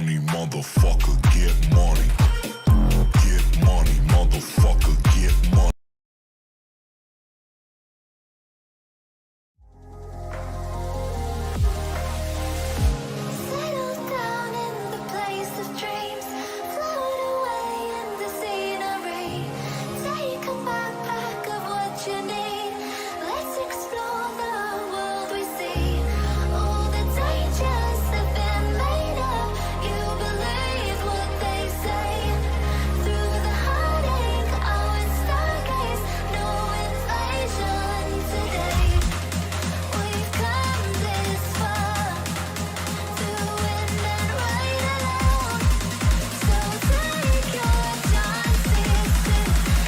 money, motherfucker, get money. Get money, motherfucker, get money. Settle down in the place of dreams, float away in the scenery. Take a backpack of what you need. Let's explore the world we see. All the dangers have been made up. You believe what they say. Through the heartache, our stargaze, no inflation today. We've come this far to win and ride alone. So take your chances to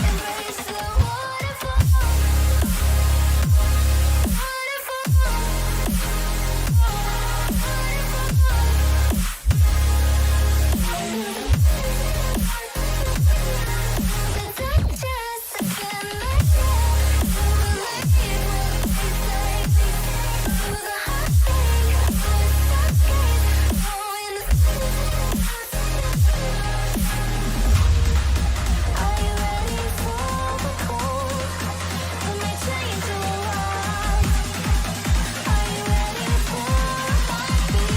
embrace the waterfall. Are you ready for the cold? When they change your world. Are you ready for a heartbeat?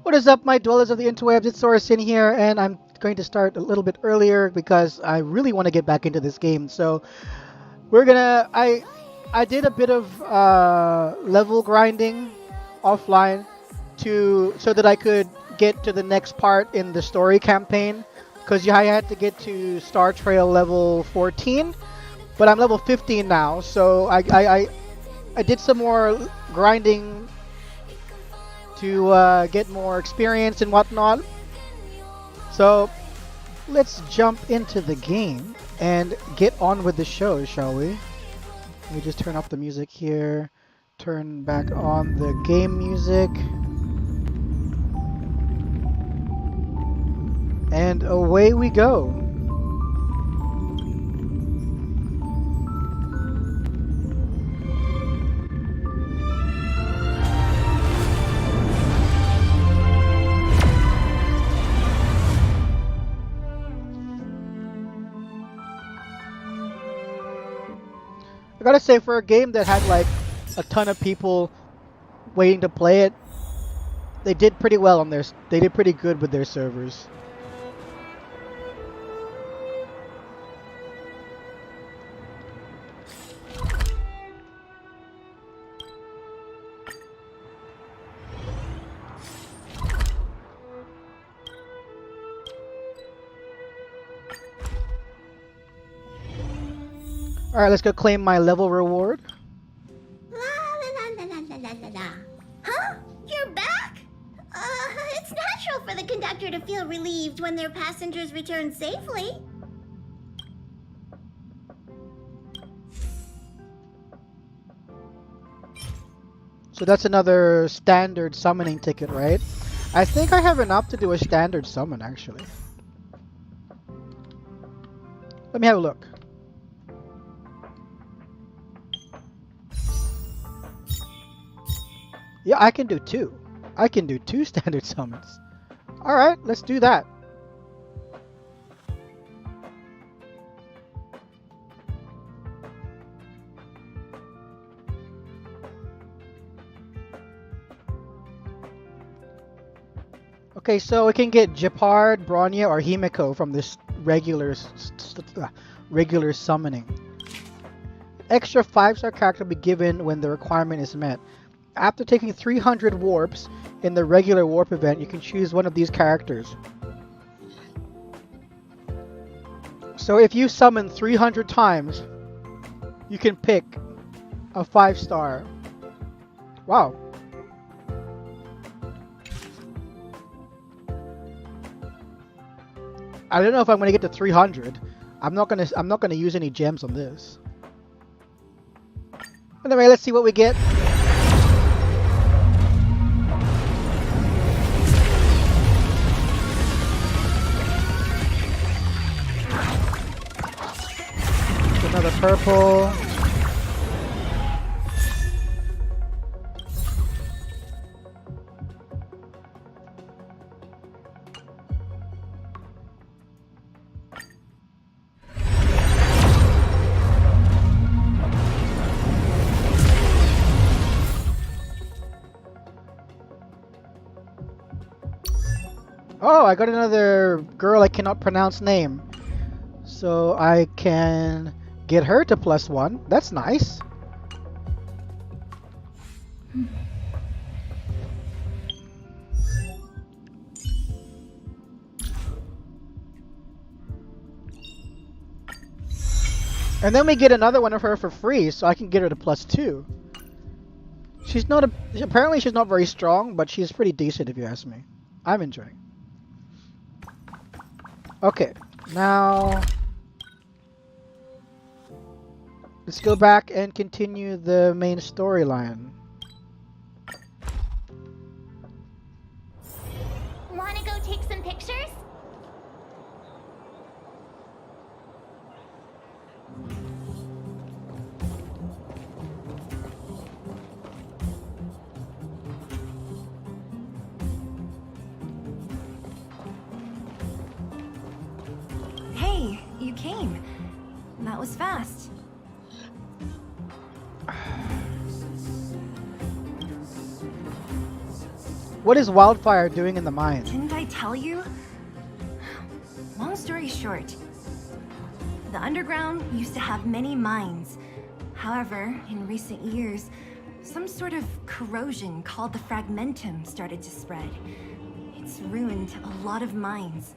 What is up, my dwellers of the interwebs? It's Source in here, and I'm going to start a little bit earlier because I really want to get back into this game. So we're gonna. I did a bit of level grinding offline so that I could get to the next part in the story campaign, because I had to get to Star Trail level 14, but I'm level 15 now. So I did some more grinding to get more experience and whatnot. So let's jump into the game and get on with the show, shall we? Let me just turn off the music here, turn back on the game music, and away we go. I gotta say, for a game that had like a ton of people waiting to play it, they did pretty well on their. They did pretty good with their servers. All right, let's go claim my level reward. La la la la la la la la. Huh? You're back? It's natural for the conductor to feel relieved when their passengers return safely. So that's another standard summoning ticket, right? I think I have enough to do a standard summon, actually. Let me have a look. Yeah, I can do two. I can do two standard summons. All right, let's do that. Okay, so we can get Gepard, Bronya, or Himiko from this regular summoning. Extra 5-star character will be given when the requirement is met. After taking 300 warps in the regular warp event, you can choose one of these characters. So if you summon 300 times, you can pick a 5-star. Wow. I don't know if I'm gonna get to 300. I'm not gonna use any gems on this. Anyway, let's see what we get. Another purple. Oh, I got another girl I cannot pronounce name. So I can get her to +1. That's nice. And then we get another one of her for free, so I can get her to +2. She's not apparently she's not very strong, but she's pretty decent if you ask me. I'm enjoying. Okay, now let's go back and continue the main storyline. Wanna go take some pictures? Hey, you came. That was fast. What is Wildfire doing in the mine? Didn't I tell you? Long story short, the underground used to have many mines. However, in recent years, some sort of corrosion called the fragmentum started to spread. It's ruined a lot of mines.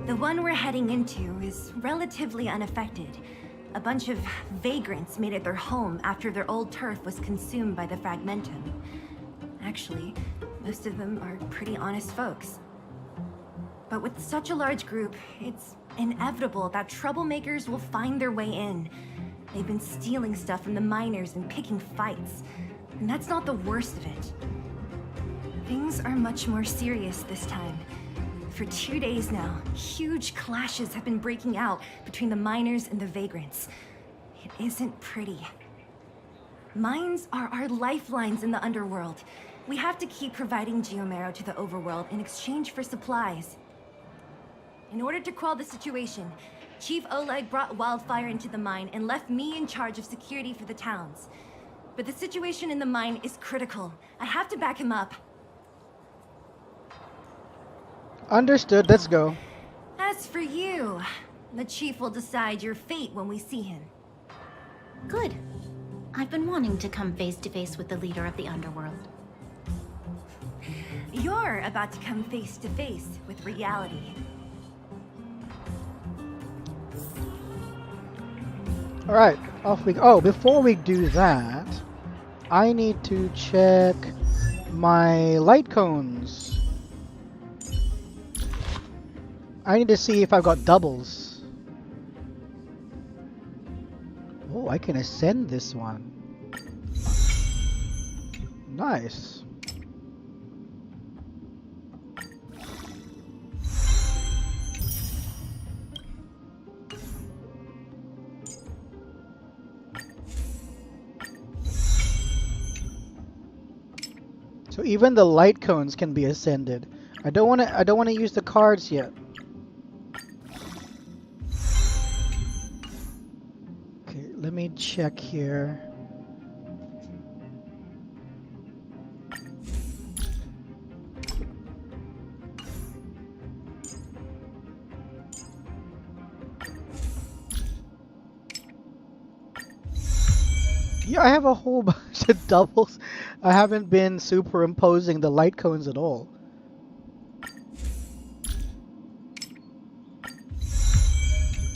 The one we're heading into is relatively unaffected. A bunch of vagrants made it their home after their old turf was consumed by the fragmentum. Actually, most of them are pretty honest folks. But with such a large group, it's inevitable that troublemakers will find their way in. They've been stealing stuff from the miners and picking fights. And that's not the worst of it. Things are much more serious this time. For 2 days now, huge clashes have been breaking out between the miners and the vagrants. It isn't pretty. Mines are our lifelines in the underworld. We have to keep providing geomarrow to the overworld in exchange for supplies. In order to quell the situation, Chief Oleg brought Wildfire into the mine and left me in charge of security for the towns. But the situation in the mine is critical. I have to back him up. Understood, let's go. As for you, the Chief will decide your fate when we see him. Good. I've been wanting to come face to face with the leader of the underworld. You're about to come face to face with reality. Alright, off we go. Oh, before we do that, I need to check my light cones. I need to see if I've got doubles. Oh, I can ascend this one. Nice. So even the light cones can be ascended. I don't want to use the cards yet. Okay, let me check here. Yeah, I have a whole bunch of doubles. I haven't been superimposing the light cones at all.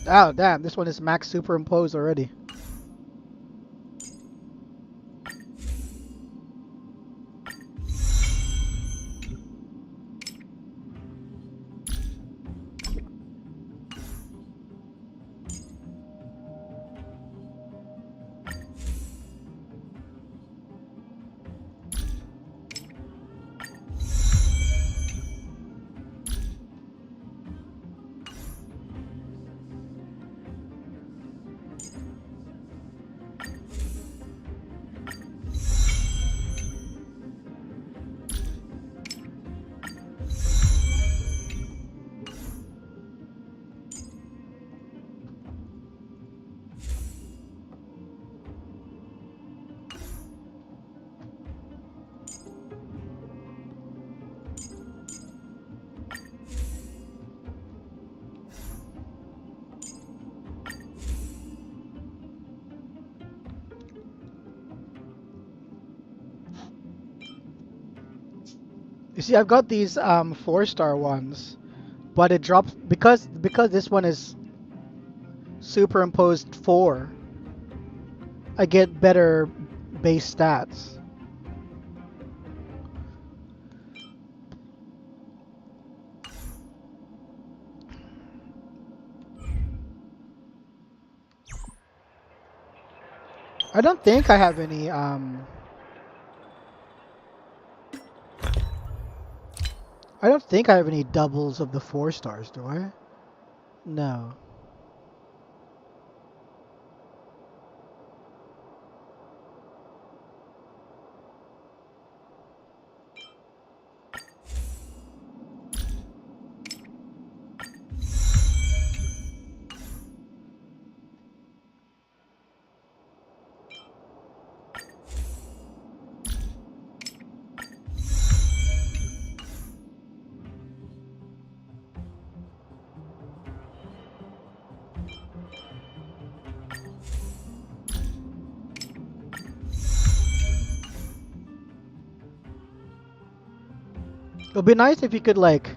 Oh, damn, this one is max superimposed already. You see, I've got these 4-star ones, but it drops because this one is superimposed 4. I get better base stats. I don't think I have any I don't think I have any doubles of the 4 stars, do I? No. It would be nice if you could like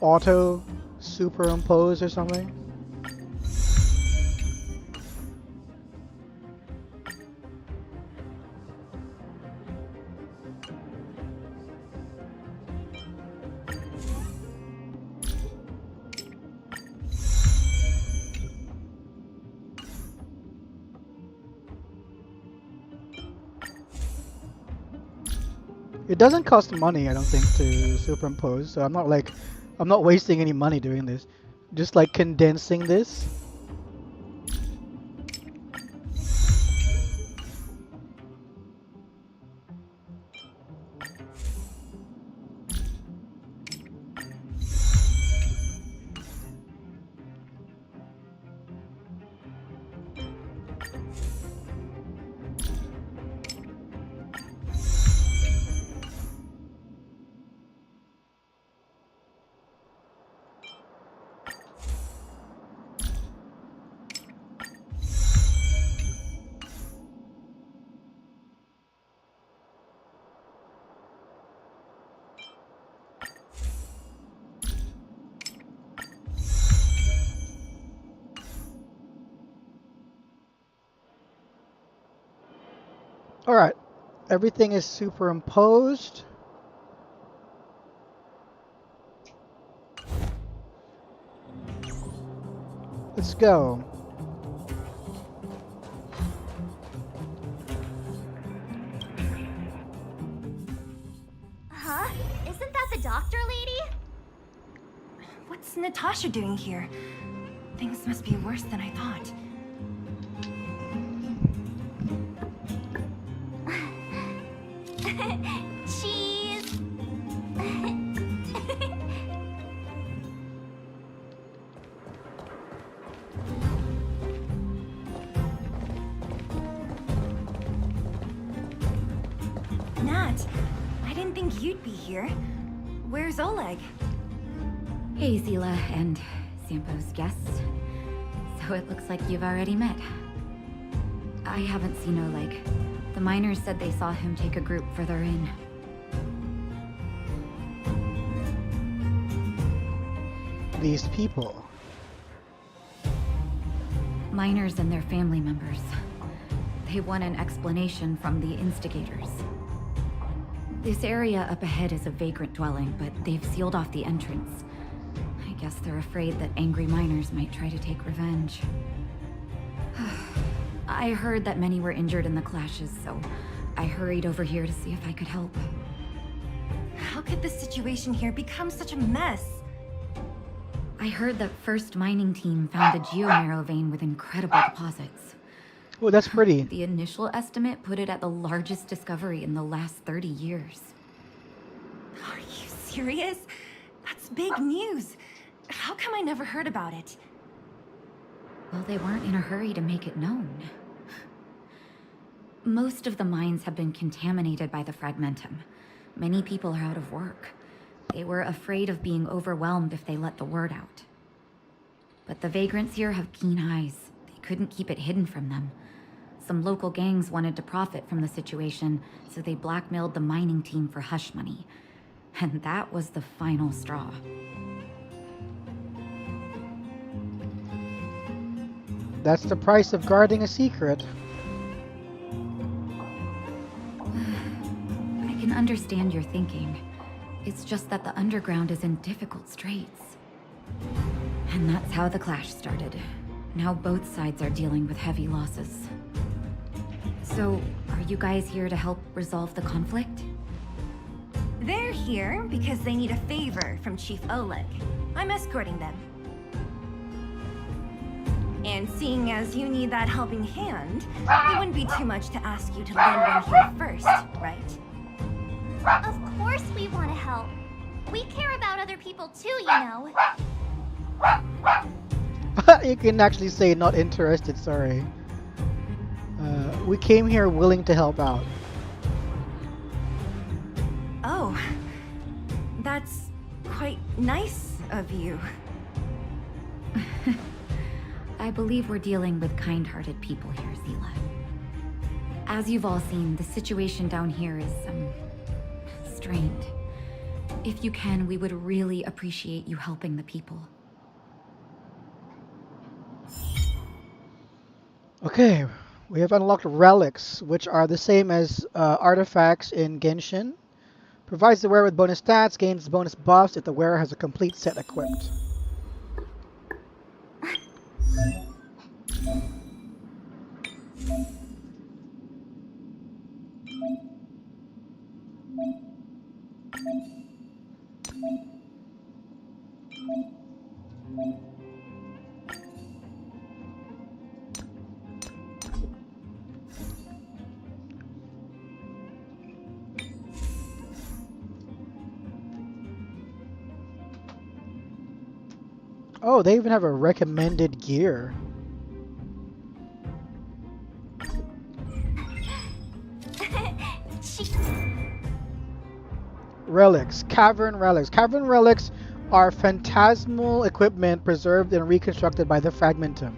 auto superimpose or something. It doesn't cost money, I don't think, to superimpose, so I'm not wasting any money doing this. Just like condensing this. Alright, everything is superimposed. Let's go. Huh? Isn't that the doctor lady? What's Natasha doing here? Things must be worse than I thought. Cheese. Nat, I didn't think you'd be here. Where's Oleg? Hey, Zila and Sampo's guests. So it looks like you've already met. I haven't seen Oleg. The miners said they saw him take a group further in. These people. Miners and their family members. They want an explanation from the instigators. This area up ahead is a vagrant dwelling, but they've sealed off the entrance. I guess they're afraid that angry miners might try to take revenge. I heard that many were injured in the clashes, so I hurried over here to see if I could help. How could the situation here become such a mess? I heard that first mining team found a geomarrow vein with incredible deposits. Oh, that's pretty. The initial estimate put it at the largest discovery in the last 30 years. Are you serious? That's big news. How come I never heard about it? Well, they weren't in a hurry to make it known. Most of the mines have been contaminated by the fragmentum. Many people are out of work. They were afraid of being overwhelmed if they let the word out. But the vagrants here have keen eyes. They couldn't keep it hidden from them. Some local gangs wanted to profit from the situation, so they blackmailed the mining team for hush money. And that was the final straw. That's the price of guarding a secret. I can understand your thinking. It's just that the underground is in difficult straits. And that's how the clash started. Now both sides are dealing with heavy losses. So, are you guys here to help resolve the conflict? They're here because they need a favor from Chief Oleg. I'm escorting them. And seeing as you need that helping hand, it wouldn't be too much to ask you to lend one here first, right? Of course we want to help. We care about other people too, you know. You can actually say not interested, sorry. We came here willing to help out. Oh, that's quite nice of you. I believe we're dealing with kind-hearted people here, Zila. As you've all seen, the situation down here is, strained. If you can, we would really appreciate you helping the people. Okay, we have unlocked relics, which are the same as artifacts in Genshin. Provides the wearer with bonus stats, gains bonus buffs if the wearer has a complete set equipped. Oh, they even have a recommended gear. Relics. Cavern relics. Cavern relics are phantasmal equipment preserved and reconstructed by the Fragmentum.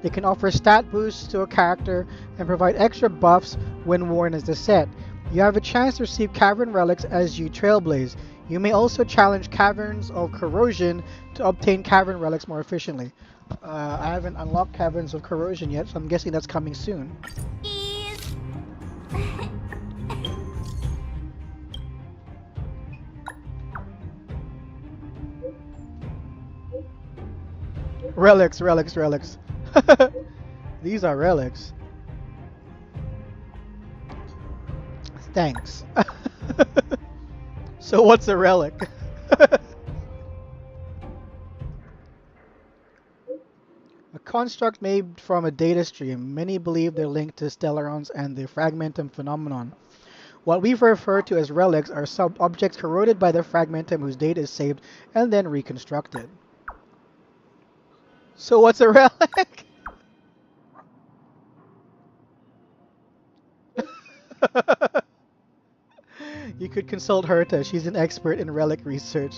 They can offer stat boosts to a character and provide extra buffs when worn as a set. You have a chance to receive cavern relics as you trailblaze. You may also challenge caverns of corrosion to obtain cavern relics more efficiently. I haven't unlocked caverns of corrosion yet, so I'm guessing that's coming soon. Relics, relics, relics. These are relics. Thanks. So what's a relic? A construct made from a data stream. Many believe they're linked to Stellarons and the Fragmentum phenomenon. What we refer to as relics are sub-objects corroded by the Fragmentum whose data is saved and then reconstructed. So what's a relic? You could consult Herta. She's an expert in relic research.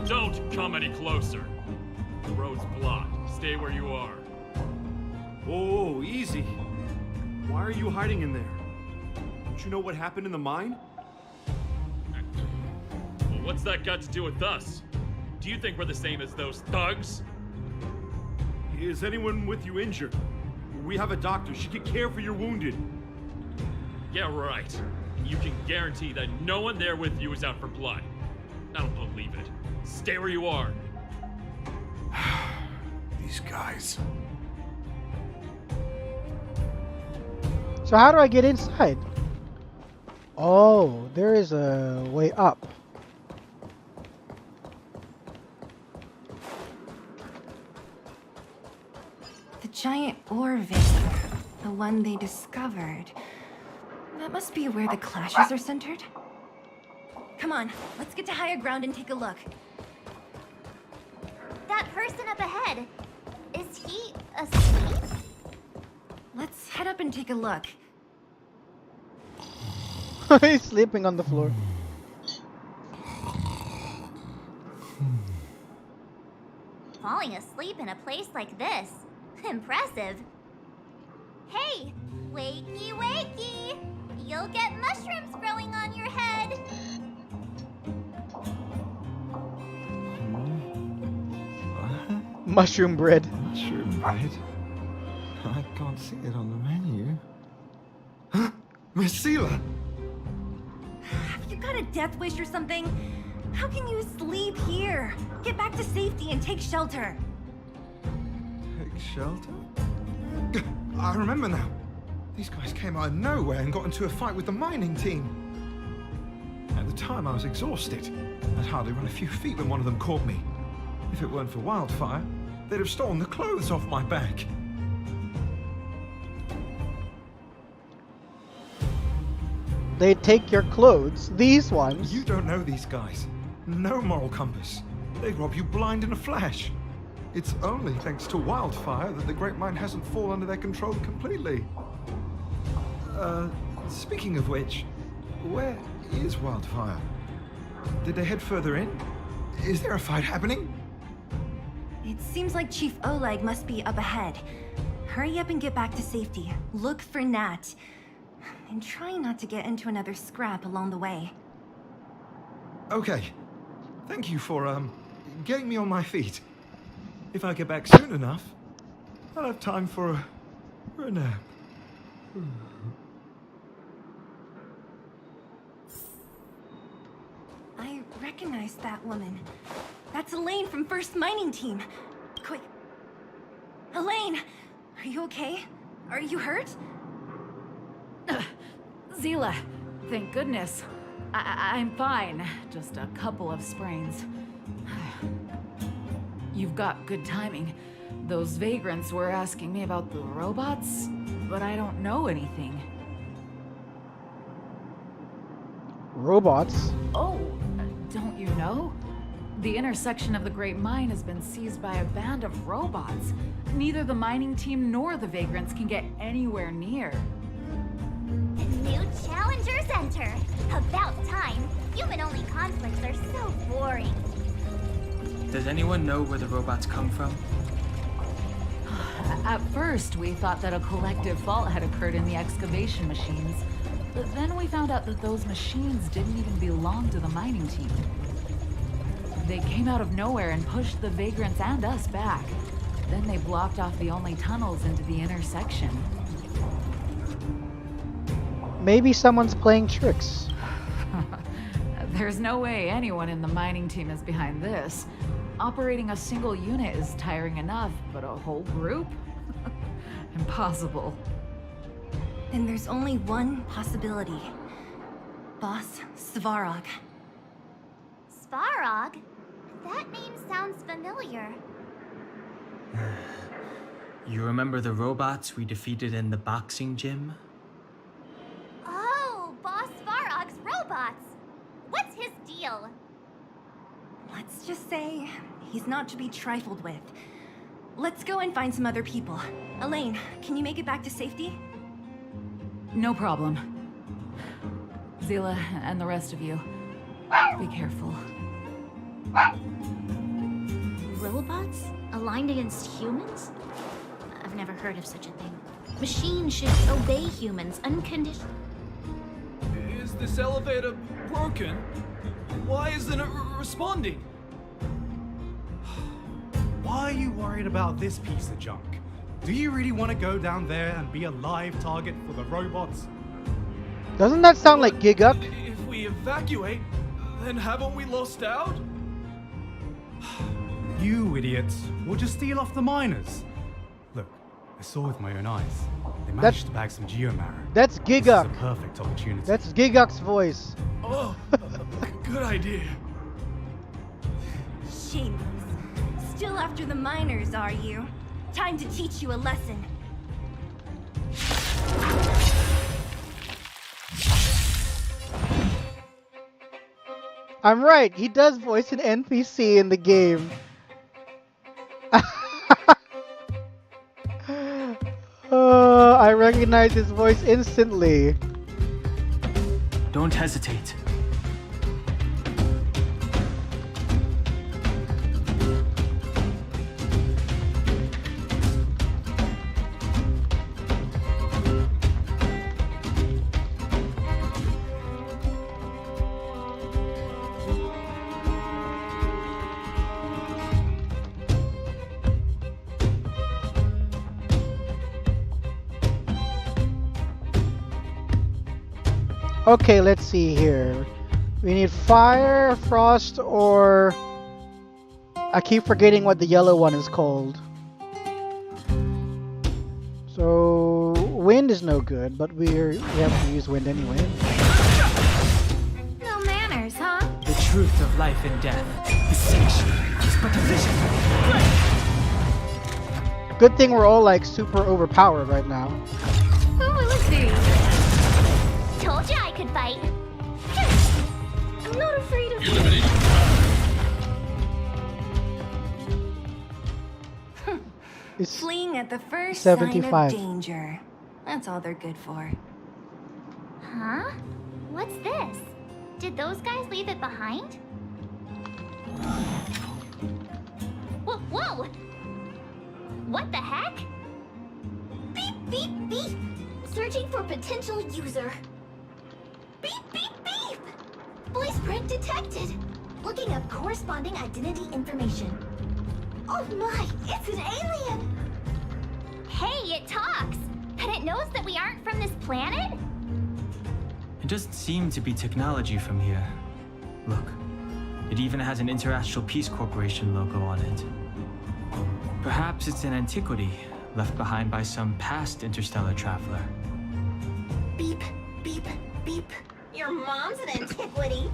Don't come any closer. The road's blocked. Stay where you are. Oh, easy. Why are you hiding in there? Don't you know what happened in the mine? Well, what's that got to do with us? Do you think we're the same as those thugs? Is anyone with you injured? We have a doctor. She can care for your wounded. Yeah, right. You can guarantee that no one there with you is out for blood. I don't believe it. Stay where you are. These guys. So how do I get inside? Oh, there is a way up. The giant ore vein, the one they discovered. That must be where the clashes are centered. Come on, let's get to higher ground and take a look. That person up ahead, is he asleep? Let's head up and take a look. He's sleeping on the floor. Falling asleep in a place like this. Impressive. Hey, wakey wakey! You'll get mushrooms growing on your head. Mushroom bread. Mushroom bread? I can't see it on the menu. Huh? Miss Sealer! Have you got a death wish or something? How can you sleep here? Get back to safety and take shelter. Take shelter? I remember now. These guys came out of nowhere and got into a fight with the mining team. At the time, I was exhausted. I'd hardly run a few feet when one of them caught me. If it weren't for Wildfire, they'd have stolen the clothes off my back. They take your clothes. These ones. You don't know these guys. No moral compass. They rob you blind in a flash. It's only thanks to Wildfire that the Great Mine hasn't fallen under their control completely. Speaking of which, where is Wildfire? Did they head further in? Is there a fight happening? It seems like Chief Oleg must be up ahead. Hurry up and get back to safety. Look for Nat. And try not to get into another scrap along the way. Okay. Thank you for, getting me on my feet. If I get back soon enough, I'll have time for a nap. I recognize that woman. That's Elaine from First Mining Team. Quick. Elaine! Are you okay? Are you hurt? Zila, thank goodness. I'm fine. Just a couple of sprains. You've got good timing. Those vagrants were asking me about the robots, but I don't know anything. Robots? Oh, don't you know? The intersection of the Great Mine has been seized by a band of robots. Neither the mining team nor the vagrants can get anywhere near. New challengers enter. About time. Human-only conflicts are so boring. Does anyone know where the robots come from? At first, we thought that a collective fault had occurred in the excavation machines. But then we found out that those machines didn't even belong to the mining team. They came out of nowhere and pushed the vagrants and us back. Then they blocked off the only tunnels into the intersection. Maybe someone's playing tricks. There's no way anyone in the mining team is behind this. Operating a single unit is tiring enough, but a whole group? Impossible. Then there's only one possibility. Boss Svarog. Svarog? That name sounds familiar. You remember the robots we defeated in the boxing gym? Oh, Boss Svarog's robots. What's his deal? Let's just say he's not to be trifled with. Let's go and find some other people. Elaine, can you make it back to safety? No problem. Zila and the rest of you, be careful. Robots? Aligned against humans? I've never heard of such a thing. Machines should obey humans unconditionally. Is this elevator broken? Why isn't it responding? Why are you worried about this piece of junk? Do you really want to go down there and be a live target for the robots? Doesn't that sound like Gig Up? If we evacuate, then haven't we lost out? You idiots! We'll just steal off the miners. Look, I saw with my own eyes. They managed to bag some geomarrow. That's Gig This is Up. a perfect opportunity. That's Gig Up's voice. Oh, good idea. Shameless. Still after the miners, are you? Time to teach you a lesson. I'm right. He does voice an NPC in the game. I recognize his voice instantly. Don't hesitate. Okay, let's see here. We need fire, frost, or... I keep forgetting what the yellow one is called. So... wind is no good, but we have to use wind anyway. No manners, huh? The truth of life and death. Distinction is but a vision. Good thing we're all like super overpowered right now. Oh, let's see. Told you I could fight. I'm not afraid of It's fleeing at the first 75. sign of danger. That's all they're good for. Huh? What's this? Did those guys leave it behind? Whoa, whoa! What the heck? Beep, beep, beep. Searching for potential user. Beep, beep, beep. Voice print detected. Looking up corresponding identity information. Oh my, it's an alien. Hey, it talks! And it knows that we aren't from this planet? It doesn't seem to be technology from here. Look, it even has an Interastral Peace Corporation logo on it. Perhaps it's an antiquity left behind by some past interstellar traveler. Beep, beep, beep. Your mom's an antiquity.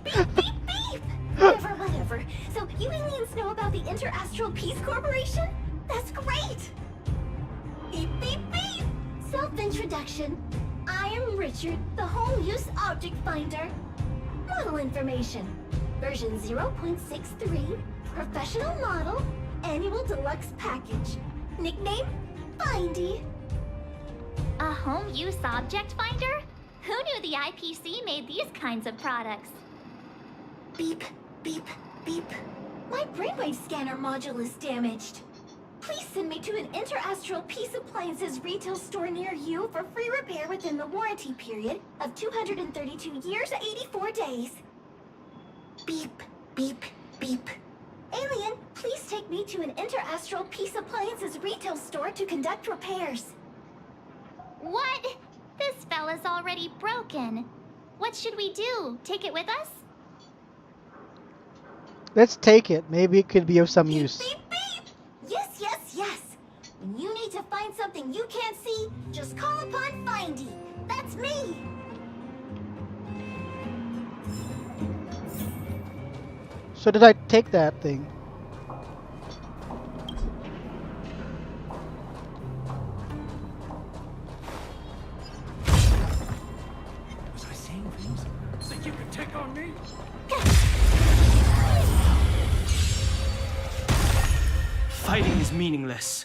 Beep, beep, beep. Whatever. So you aliens know about the Interastral Peace Corporation? That's great. Beep, beep, beep. Self-introduction. I am Richard, the Home Use Object Finder. Model information. Version 0.63. Professional model. Annual deluxe package. Nickname? Findy. A home use object finder? Who knew the IPC made these kinds of products? Beep, beep, beep. My brainwave scanner module is damaged. Please send me to an Interastral Peace Appliances retail store near you for free repair within the warranty period of 232 years, 84 days. Beep, beep, beep. Alien, please take me to an Interastral Peace Appliances retail store to conduct repairs. What? This fella's already broken. What should we do? Take it with us? Let's take it. Maybe it could be of some Beep, use. beep, beep. Yes. When you need to find something you can't see, just call upon Findy. That's me. So did I take that thing? Was I saying things? Think you could take on me? Fighting is meaningless.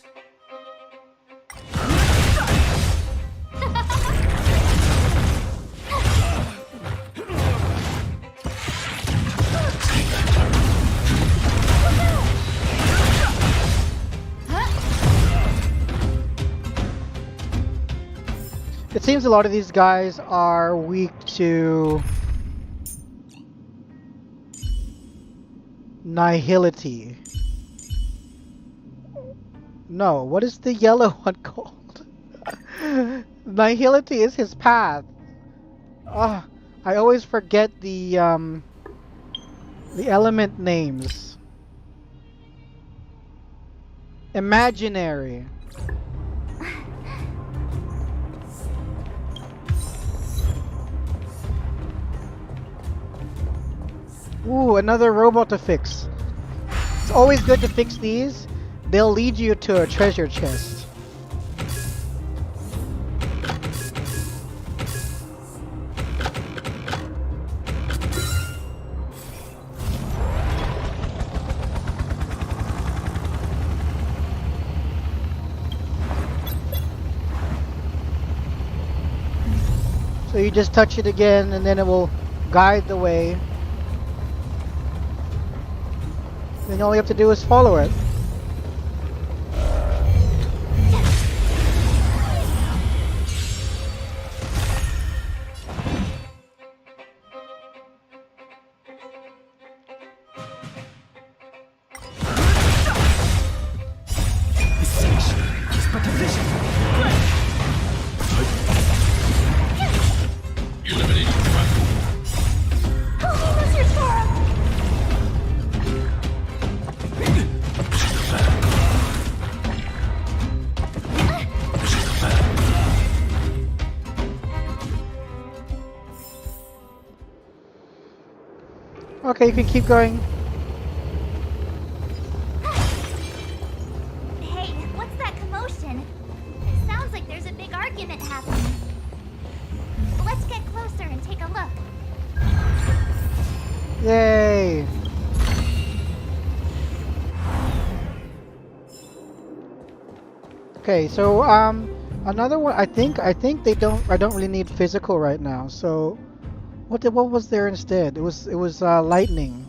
It seems a lot of these guys are weak to nihility. No, what is the yellow one called? Nihility is his path. I always forget the element names. Imaginary. Ooh, another robot to fix. It's always good to fix these. They'll lead you to a treasure chest. So you just touch it again and then it will guide the way. Then all you have to do is follow it. Okay, you can keep going. Hey, what's that commotion? It sounds like there's a big argument happening. Let's get closer and take a look. Yay! Okay, so another one. I think they don't. I don't really need physical right now. So, what was there instead? It was lightning.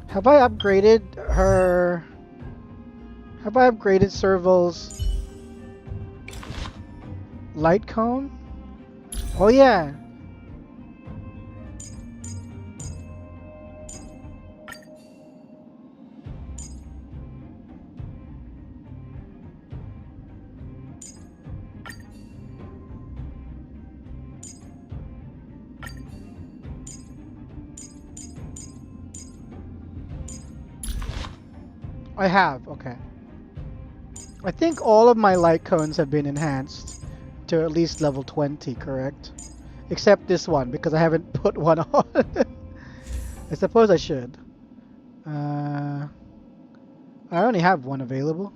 Have I upgraded her? Have I upgraded Serval's light cone? Oh yeah. I have, okay. I think all of my light cones have been enhanced to at least level 20, correct? Except this one, because I haven't put one on. I suppose I should. I only have one available.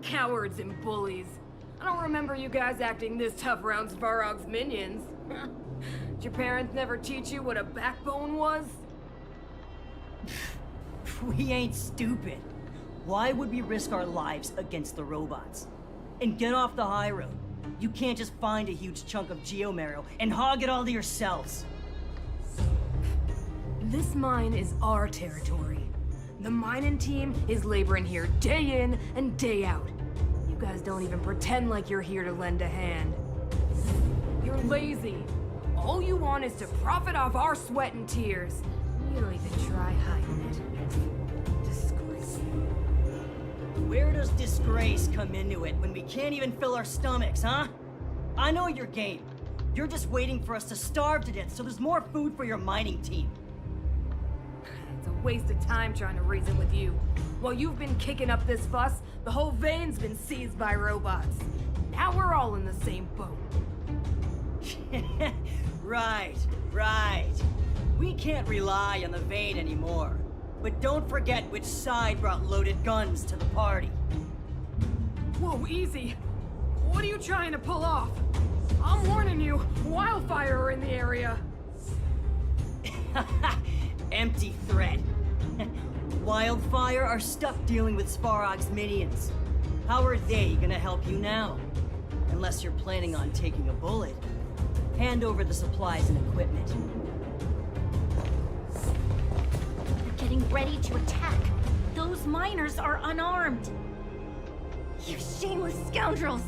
Cowards and bullies. I don't remember you guys acting this tough around Svarog's minions. Did your parents never teach you what a backbone was? We ain't stupid. Why would we risk our lives against the robots? And get off the high road. You can't just find a huge chunk of geomarrow and hog it all to yourselves. This mine is our territory. The mining team is laboring here day in and day out. You guys don't even pretend like you're here to lend a hand. You're lazy. All you want is to profit off our sweat and tears. You don't even try hiding it. Disgrace. Where does disgrace come into it when we can't even fill our stomachs, huh? I know your game. You're just waiting for us to starve to death so there's more food for your mining team. It's a waste of time trying to reason with you. While you've been kicking up this fuss, the whole vein's been seized by robots. Now we're all in the same boat. Right. We can't rely on the vein anymore. But don't forget which side brought loaded guns to the party. Whoa, easy. What are you trying to pull off? I'm warning you, wildfire are in the area. Empty threat. Wildfire are stuck dealing with Svarog's minions. How are they gonna help you now? Unless you're planning on taking a bullet. Hand over the supplies and equipment. They're getting ready to attack. Those miners are unarmed. You shameless scoundrels!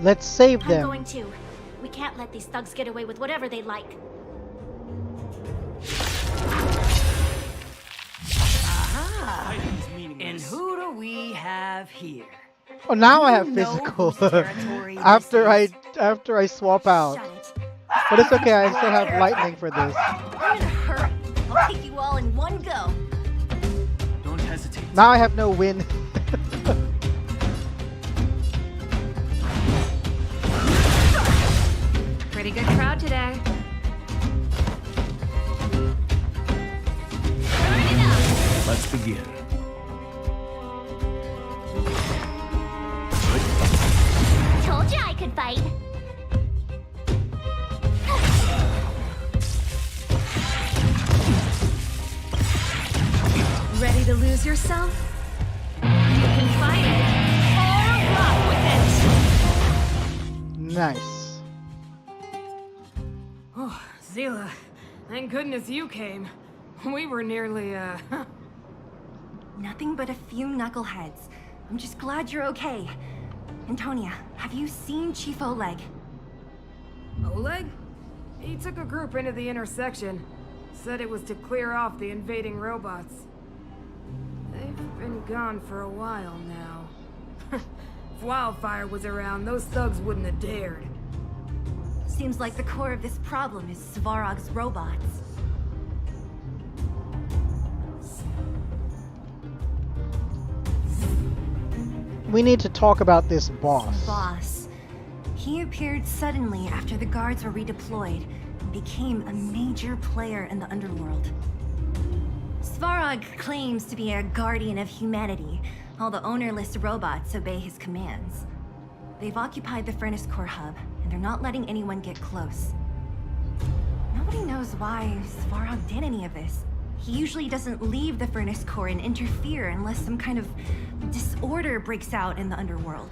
Let's save them. I'm going to. We can't let these thugs get away with whatever they like. Aha! And who do we have here? Oh, now I have physical. after I swap out. But it's okay. I still have lightning for this. I'm in a hurry. I'll take you all in one go. Don't hesitate. Now I have no wind. Let's begin. Told you I could fight. Ready to lose yourself? You can fight it or rock with it. Nice. Oh, Zila, thank goodness you came. We were nearly, Nothing but a few knuckleheads. I'm just glad you're okay. Antonia, have you seen Chief Oleg? Oleg? He took a group into the intersection. Said it was to clear off the invading robots. They've been gone for a while now. If Wildfire was around, those thugs wouldn't have dared. Seems like the core of this problem is Svarog's robots. We need to talk about this boss. Boss. He appeared suddenly after the guards were redeployed and became a major player in the underworld. Svarog claims to be a guardian of humanity. All the ownerless robots obey his commands. They've occupied the Furnace Core hub, and they're not letting anyone get close. Nobody knows why Svarog did any of this. He usually doesn't leave the Furnace Core and interfere unless some kind of disorder breaks out in the underworld.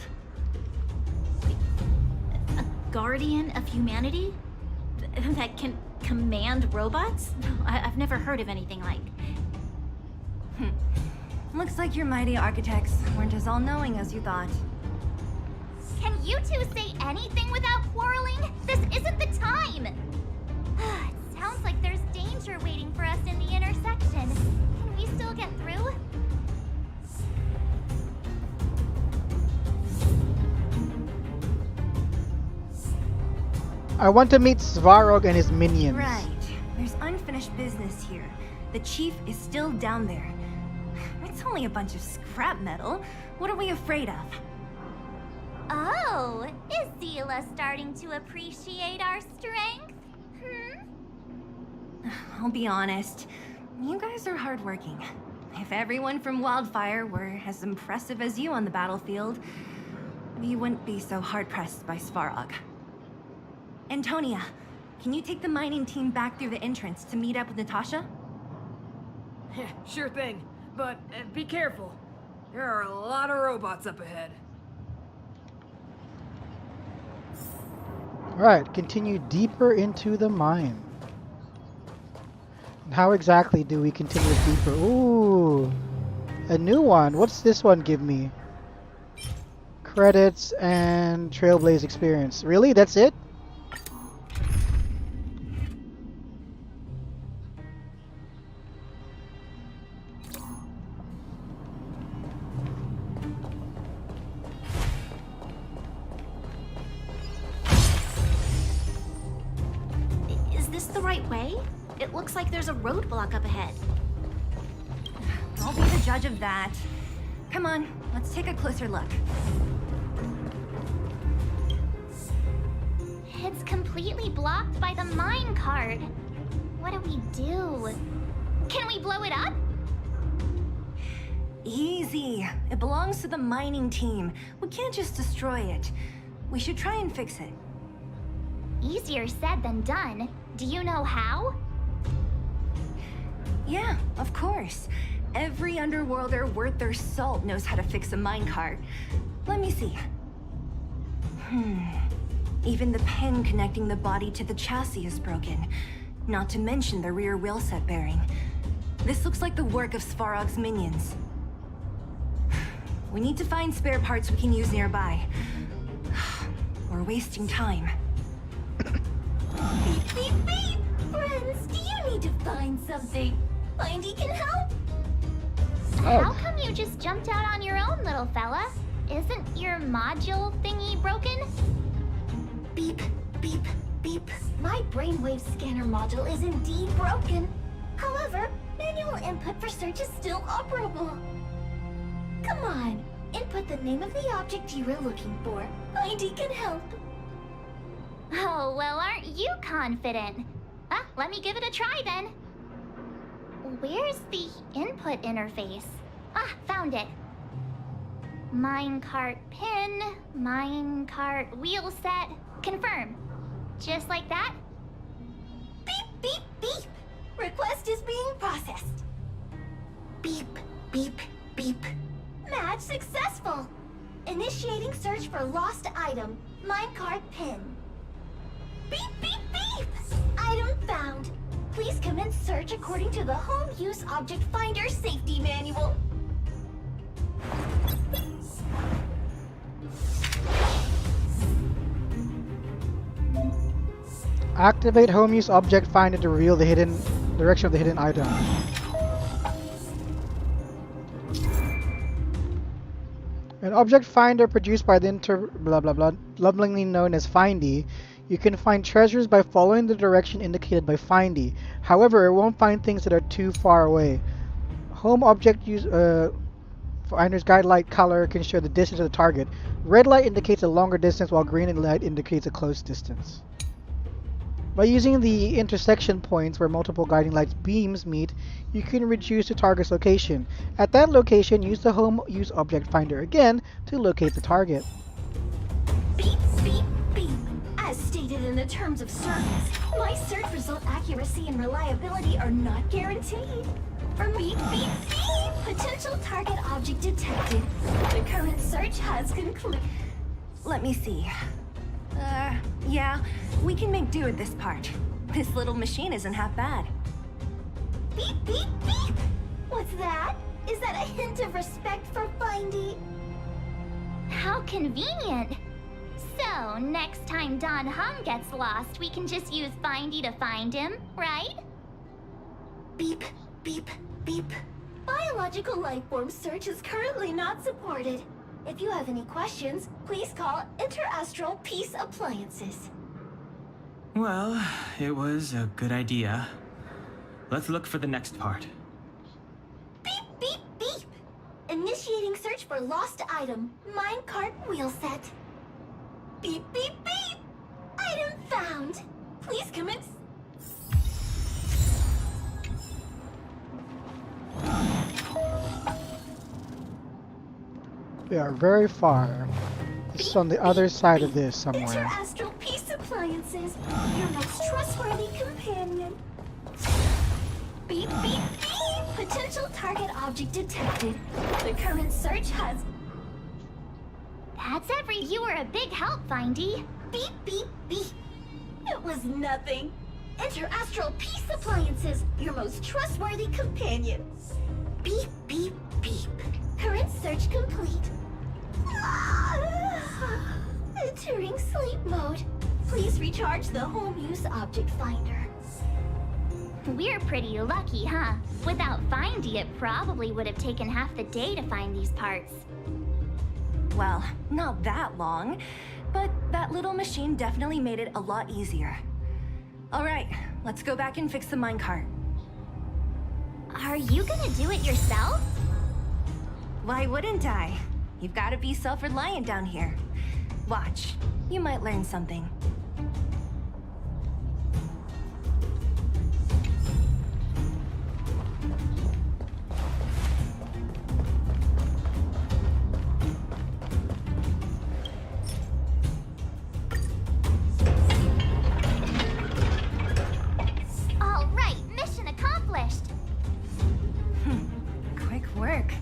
A guardian of humanity? That can command robots? I've never heard of anything like. Looks like your mighty architects weren't as all-knowing as you thought. Can you two say anything without quarreling? This isn't the time! It sounds like there's danger waiting for us in the intersection. Can we still get through? I want to meet Svarog and his minions. Right. There's unfinished business here. The chief is still down there. It's only a bunch of scrap metal. What are we afraid of? Oh, is Zila starting to appreciate our strength? I'll be honest. You guys are hardworking. If everyone from Wildfire were as impressive as you on the battlefield, we wouldn't be so hard-pressed by Svarog. Antonia, can you take the mining team back through the entrance to meet up with Natasha? Sure thing, but be careful. There are a lot of robots up ahead. Alright, continue deeper into the mine. How exactly do we continue deeper? Ooh, a new one. What's this one give me? Credits and Trailblaze experience. Really? That's it? Is this the right way? It looks like there's a roadblock up ahead. I'll be the judge of that. Come on, let's take a closer look. It's completely blocked by the mine cart. What do we do? Can we blow it up? Easy. It belongs to the mining team. We can't just destroy it. We should try and fix it. Easier said than done. Do you know how? Yeah, of course. Every underworlder worth their salt knows how to fix a minecart. Let me see. Even the pin connecting the body to the chassis is broken. Not to mention the rear wheel set bearing. This looks like the work of Svarog's minions. We need to find spare parts we can use nearby. We're wasting time. Beep, beep, beep! Friends, do you need to find something? Mindy can help? How come you just jumped out on your own, little fella? Isn't your module thingy broken? Beep, beep, beep. My brainwave scanner module is indeed broken. However, manual input for search is still operable. Come on, input the name of the object you were looking for. Mindy can help. Oh, well, aren't you confident? Let me give it a try then. Where's the input interface? Ah, found it. Minecart pin, minecart wheel set, confirm. Just like that? Beep, beep, beep. Request is being processed. Beep, beep, beep. Match successful. Initiating search for lost item, minecart pin. Beep, beep, beep. Item found. Please commence search according to the Home Use Object Finder Safety Manual. Activate home use object finder to reveal the hidden direction of the hidden item. An object finder produced by the lovingly known as Findy. You can find treasures by following the direction indicated by Findy. However, it won't find things that are too far away. Home object use finder's guide light color can show the distance of the target. Red light indicates a longer distance, while green light indicates a close distance. By using the intersection points where multiple guiding lights beams meet, you can reduce the target's location. At that location, use the home use object finder again to locate the target. Beep, beep, beep. As stated in the terms of service, my search result accuracy and reliability are not guaranteed. For beep, beep, beep. Potential target object detected. The current search has concluded. Let me see. Yeah, we can make do with this part. This little machine isn't half bad. Beep, beep, beep. What's that? Is that a hint of respect for Findy? How convenient. So, next time Don Hum gets lost, we can just use Findy to find him, right? Beep, beep, beep. Biological life form search is currently not supported. If you have any questions, please call Interastral Peace Appliances. Well, it was a good idea. Let's look for the next part. Beep, beep, beep. Initiating search for lost item, minecart wheel set. Beep, beep, beep. Item found. Please commence. They are very far. It's on the other side of this somewhere. Interastral Peace Appliances, your most trustworthy companion. Beep, beep, beep. Potential target object detected. The current search has... That's you were a big help, Findy. Beep, beep, beep. It was nothing. Interastral Peace Appliances, your most trustworthy companion. Beep, beep, beep. Current search complete. Entering sleep mode. Please recharge the home use object finder. We're pretty lucky, huh? Without Findy, it probably would have taken half the day to find these parts. Well, not that long, but that little machine definitely made it a lot easier. All right, let's go back and fix the minecart. Are you gonna do it yourself? Why wouldn't I? You've got to be self-reliant down here. Watch, you might learn something. All right, mission accomplished. Quick work.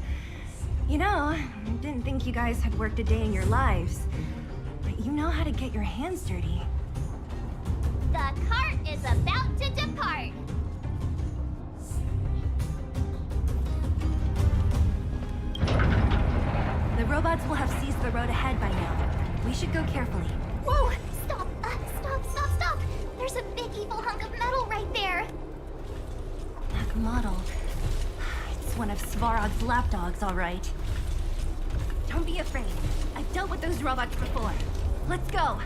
You know, I didn't think you guys had worked a day in your lives, but you know how to get your hands dirty. The cart is about to depart. The robots will have seized the road ahead by now. We should go carefully. Whoa! Stop! Stop! There's a big evil hunk of metal right there. That model. It's one of Svarog's lapdogs, all right. Don't be afraid. I've dealt with those robots before. Let's go.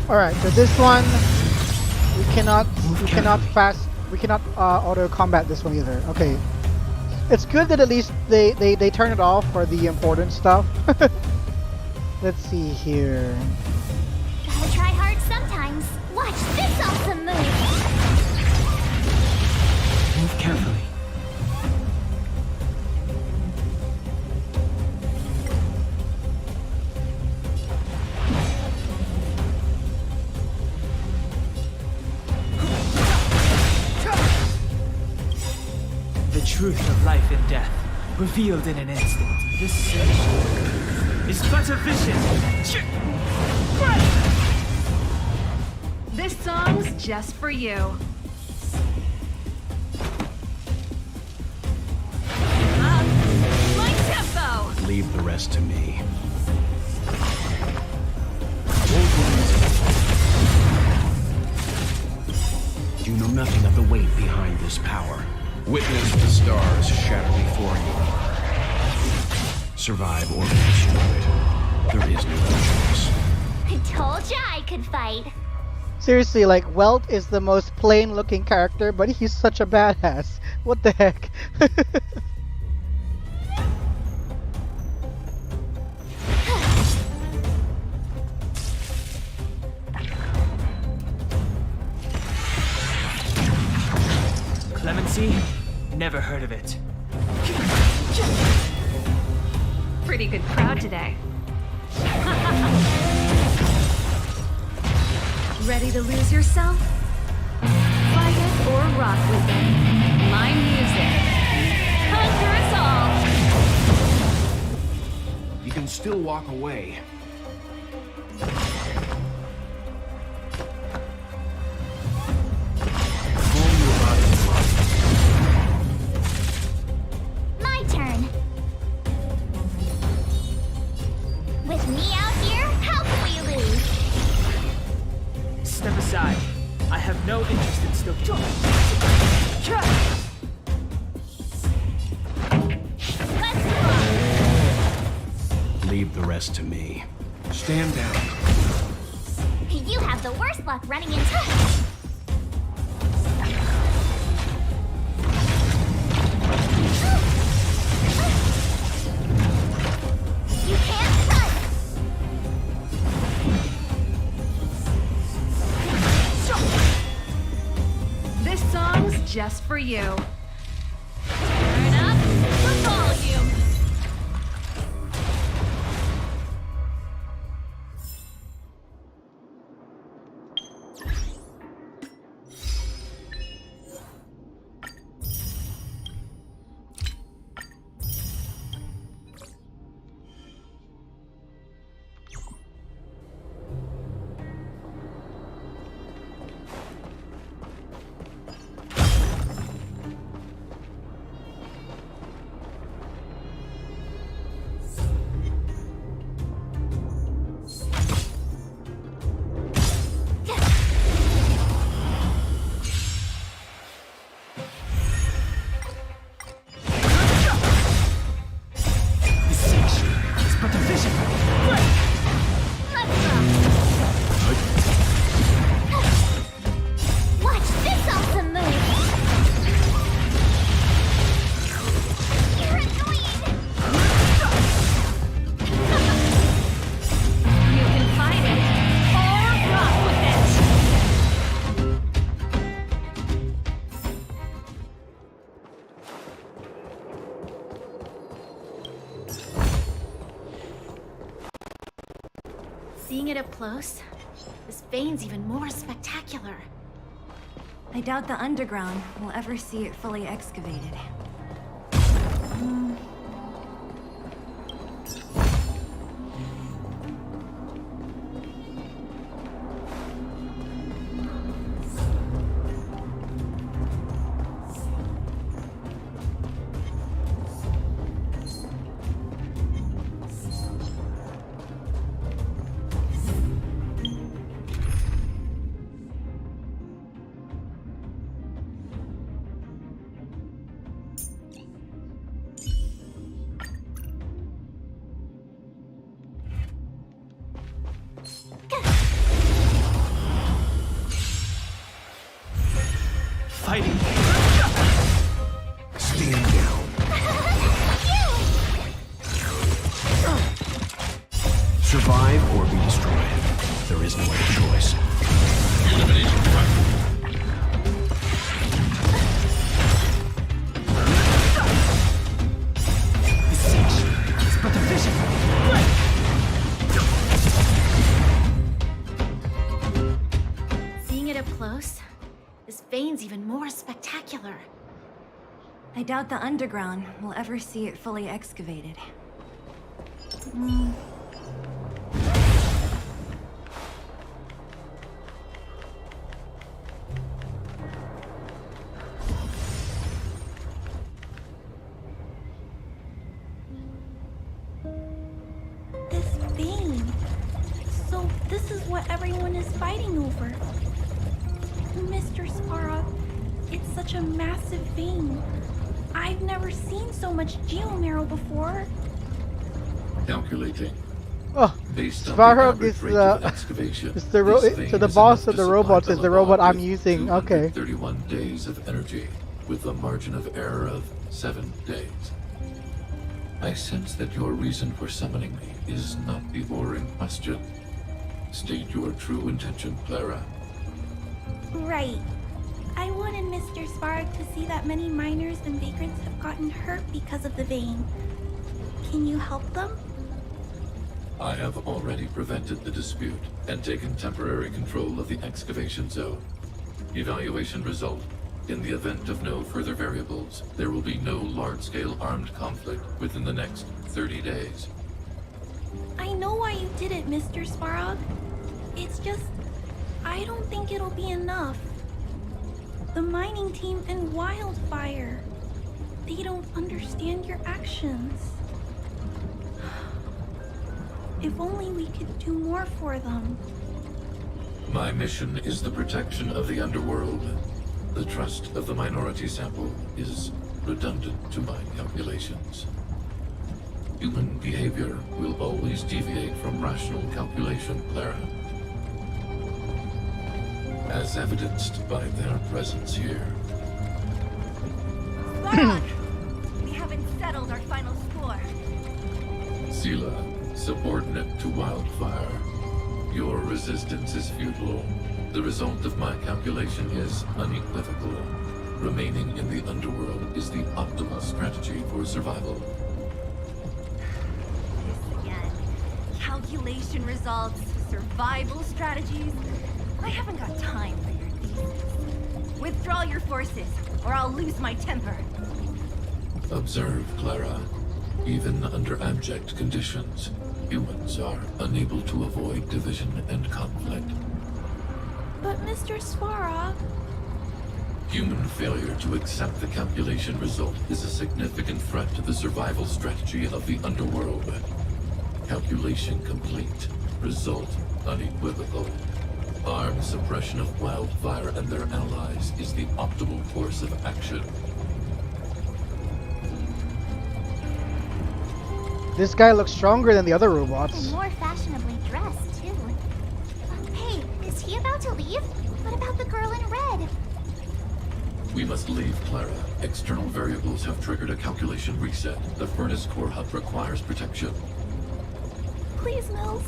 All right, so this one we cannot auto combat this one either. Okay, it's good that at least they turn it off for the important stuff. Let's see here. songs! Watch this awesome move! Move carefully. The truth of life and death, revealed in an instant. This sensation is but a vision. This song's just for you. My tempo! Leave the rest to me. You know nothing of the weight behind this power. Witness the stars shatter before you. Survive or be destroyed. There is no other choice. I told ya I could fight. Seriously, like, Welt is the most plain-looking character, but he's such a badass. What the heck? Clemency? Never heard of it. Pretty good crowd today. Ready to lose yourself? Fight it or rock with it. My music. Conquer us all! You can still walk away. My turn. With me out here, how can we lose? Step aside. I have no interest in stoking. Let's rock! Leave the rest to me. Stand down. You have the worst luck running into... You can't run! This song's just for you. Turn up the volume. Watch this awesome move! You're annoying! You can fight it or rock with it. Seeing it up close, this vein's even more spectacular. I doubt the underground will ever see it fully excavated. Fighting. Stand down. Survive or be destroyed. There is no other choice. close, this vein's even more spectacular. I doubt the underground will ever see it fully excavated. This vein. So this is what everyone is fighting over. Mr. Spara, it's such a massive vein. I've never seen so much geomarrow before. Calculating. Oh, Based on Svarog the is average rate of excavation, it's the this vein so the is boss enough of to the supply robots is the Belobog robot I'm with using. Okay. 231 days of energy, with a margin of error of 7 days. I sense that your reason for summoning me is not the boring question. State your true intention, Clara. Right. I wanted Mr. Svarog to see that many miners and vagrants have gotten hurt because of the vein. Can you help them? I have already prevented the dispute and taken temporary control of the excavation zone. Evaluation result. In the event of no further variables, there will be no large-scale armed conflict within the next 30 days. I know why you did it, Mr. Svarog. It's just, I don't think it'll be enough. The mining team and Wildfire, they don't understand your actions. If only we could do more for them. My mission is the protection of the underworld. The trust of the minority sample is redundant to my calculations. Human behavior will always deviate from rational calculation, Clara. As evidenced by their presence here. Svarog! We haven't settled our final score. Sela, subordinate to Wildfire. Your resistance is futile. The result of my calculation is unequivocal. Remaining in the underworld is the optimal strategy for survival. This again. Calculation results, survival strategies. I haven't got time for your thesis. Withdraw your forces, or I'll lose my temper. Observe, Clara. Even under abject conditions, humans are unable to avoid division and conflict. But Mr. Svarog... Human failure to accept the calculation result is a significant threat to the survival strategy of the underworld. Calculation complete. Result unequivocal. Armed suppression of Wildfire and their allies is the optimal course of action. This guy looks stronger than the other robots. And more fashionably dressed, too. Hey, is he about to leave? What about the girl in red? We must leave, Clara. External variables have triggered a calculation reset. The furnace core hub requires protection. Please, Mills,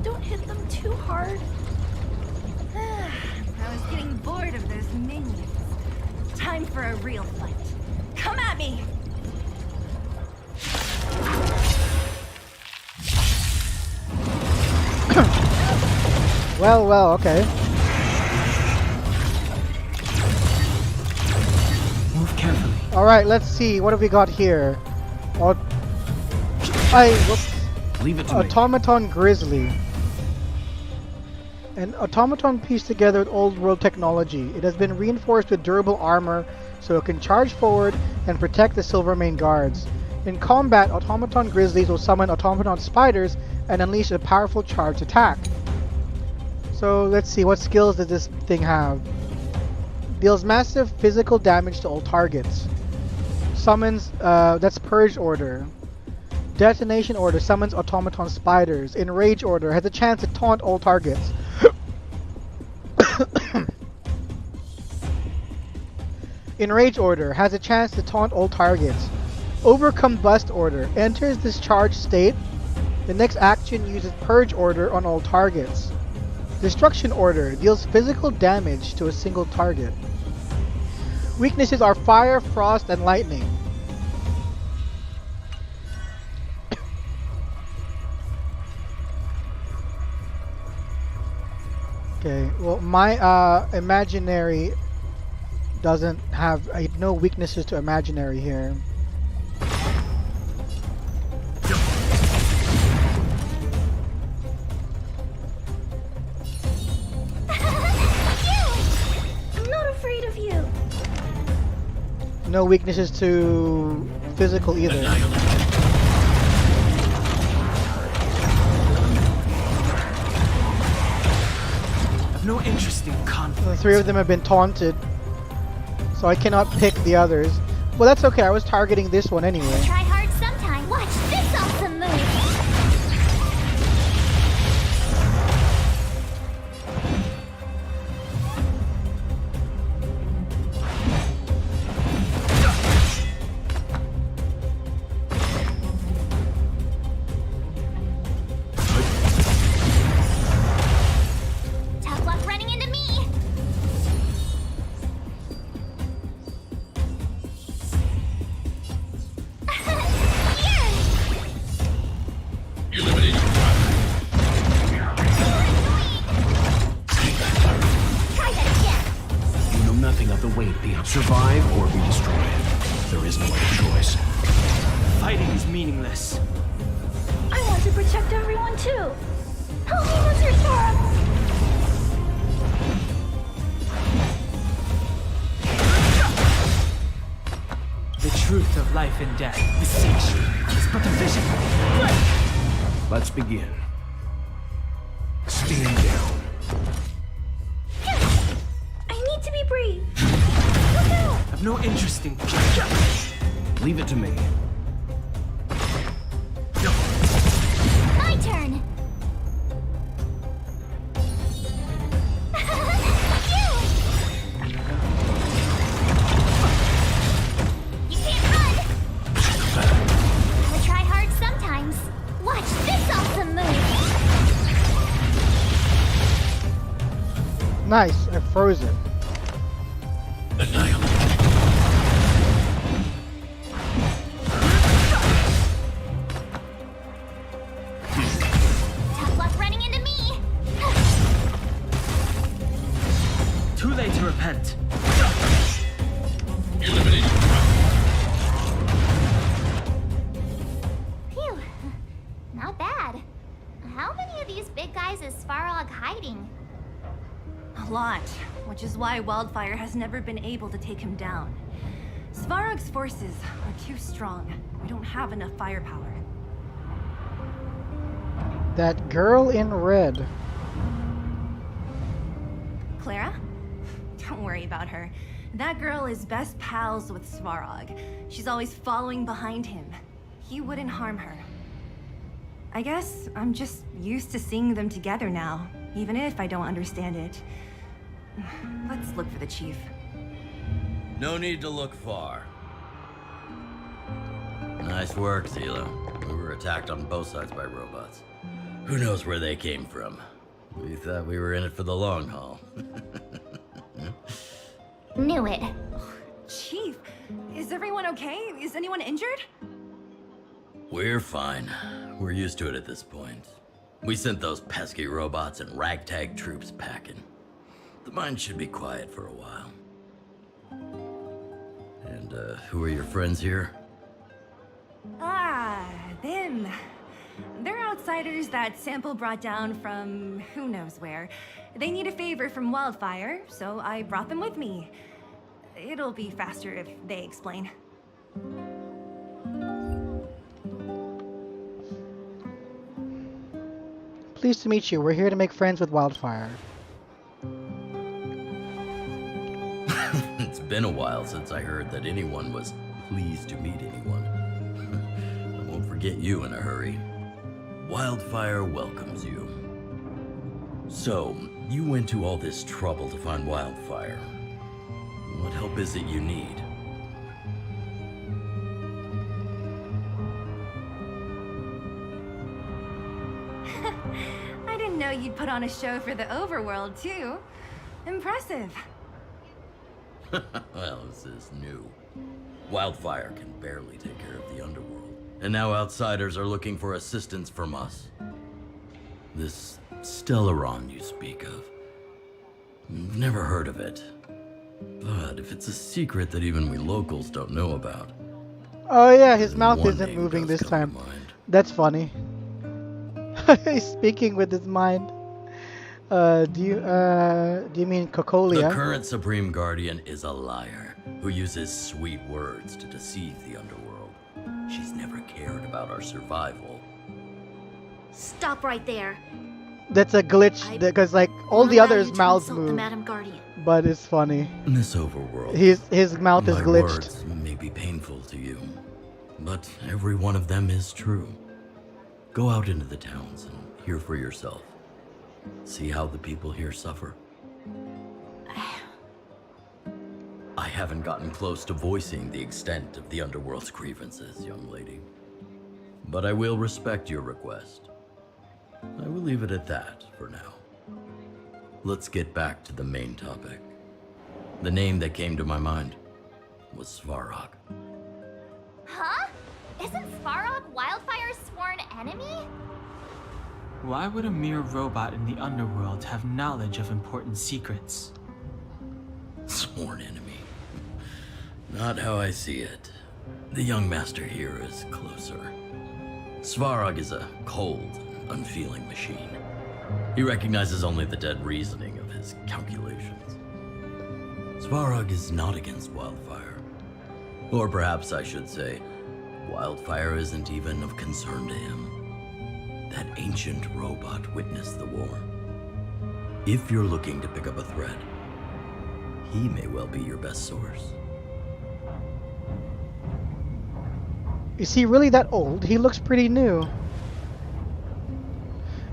don't hit them too hard. I was getting bored of those minions. Time for a real fight. Come at me! Well, okay. Move carefully. All right, let's see. What have we got here? Whoops. Leave it to me. Automaton Grizzly. An automaton pieced together with old world technology. It has been reinforced with durable armor so it can charge forward and protect the Silvermane guards. In combat, automaton grizzlies will summon automaton spiders and unleash a powerful charged attack. So let's see, what skills does this thing have? Deals massive physical damage to all targets. Summons, that's Purge Order. Detonation Order summons automaton spiders. Enrage Order has a chance to taunt all targets. Enrage Order has a chance to taunt all targets. Overcombust Order enters this charged state. The next action uses Purge Order on all targets. Destruction Order deals physical damage to a single target. Weaknesses are Fire, Frost, and Lightning. Okay, well, my imaginary doesn't have no weaknesses to imaginary here. I'm not afraid of you. No weaknesses to physical either. No interest in conflict. The 3 of them have been taunted, so I cannot pick the others. Well, that's okay. I was targeting this one anyway. Try hard sometime. Watch this awesome move. Tough luck running into me. Eliminating Try that again. You know nothing of the weight behind. Survive or be destroyed. There is no other choice. Fighting is meaningless. I want to protect everyone too. Help me, Mr. Sora. The truth of life and death, the sage, is but a vision. Let's begin. Stand down. I need to be brave. Look out! I've no interest in. Leave it to me. My turn. You can't run. Gotta try hard sometimes. Watch this awesome move. Nice, I froze it. annihilate. Tough luck running into me. Too late to repent. Eliminating. Phew. Not bad. How many of these big guys is Svarog hiding? A lot, which is why Wildfire has never been able to take him down. Svarog's forces are too strong. We don't have enough firepower. That girl in red. Clara? Don't worry about her. That girl is best pals with Svarog. She's always following behind him. He wouldn't harm her. I guess I'm just used to seeing them together now, even if I don't understand it. Let's look for the chief. No need to look far. Nice work, Zila. We were attacked on both sides by robots. Who knows where they came from? We thought we were in it for the long haul. Knew it. Chief, is everyone okay? Is anyone injured? We're fine. We're used to it at this point. We sent those pesky robots and ragtag troops packing. The mine should be quiet for a while. And, who are your friends here? Ah, them. They're outsiders that Sample brought down from who knows where. They need a favor from Wildfire, so I brought them with me. It'll be faster if they explain. Pleased to meet you. We're here to make friends with Wildfire. It's been a while since I heard that anyone was pleased to meet anyone. I won't forget you in a hurry. Wildfire welcomes you. So, you went to all this trouble to find Wildfire. What help is it you need? I didn't know you'd put on a show for the overworld, too. Impressive. Well, this is new. Wildfire can barely take care of the underworld. And now outsiders are looking for assistance from us. This Stellaron you speak of, Never heard of it. But if it's a secret that even we locals don't know about. Oh yeah, his mouth one isn't name moving does this come to time. mind. That's funny. He's speaking with his mind. Do you mean The Cocolia? current Supreme Guardian is a liar who uses sweet words to deceive the underworld. She's never cared about our survival. Stop right there. That's a glitch because like all the others' mouths The move, Madam Guardian. but it's funny. In this overworld, His mouth is my glitched. words may be painful to you, but every one of them is true. Go out into the towns and hear for yourself. See how the people here suffer. I haven't gotten close to voicing the extent of the underworld's grievances, young lady. But I will respect your request. I will leave it at that for now. Let's get back to the main topic. The name that came to my mind was Svarog. Huh? Isn't Svarog Wildfire's sworn enemy? Why would a mere robot in the underworld have knowledge of important secrets? Sworn enemy. Not how I see it. The young master here is closer. Svarog is a cold, unfeeling machine. He recognizes only the dead reasoning of his calculations. Svarog is not against Wildfire. Or perhaps I should say, Wildfire isn't even of concern to him. That ancient robot witnessed the war. If you're looking to pick up a thread, he may well be your best source. Is he really that old? He looks pretty new.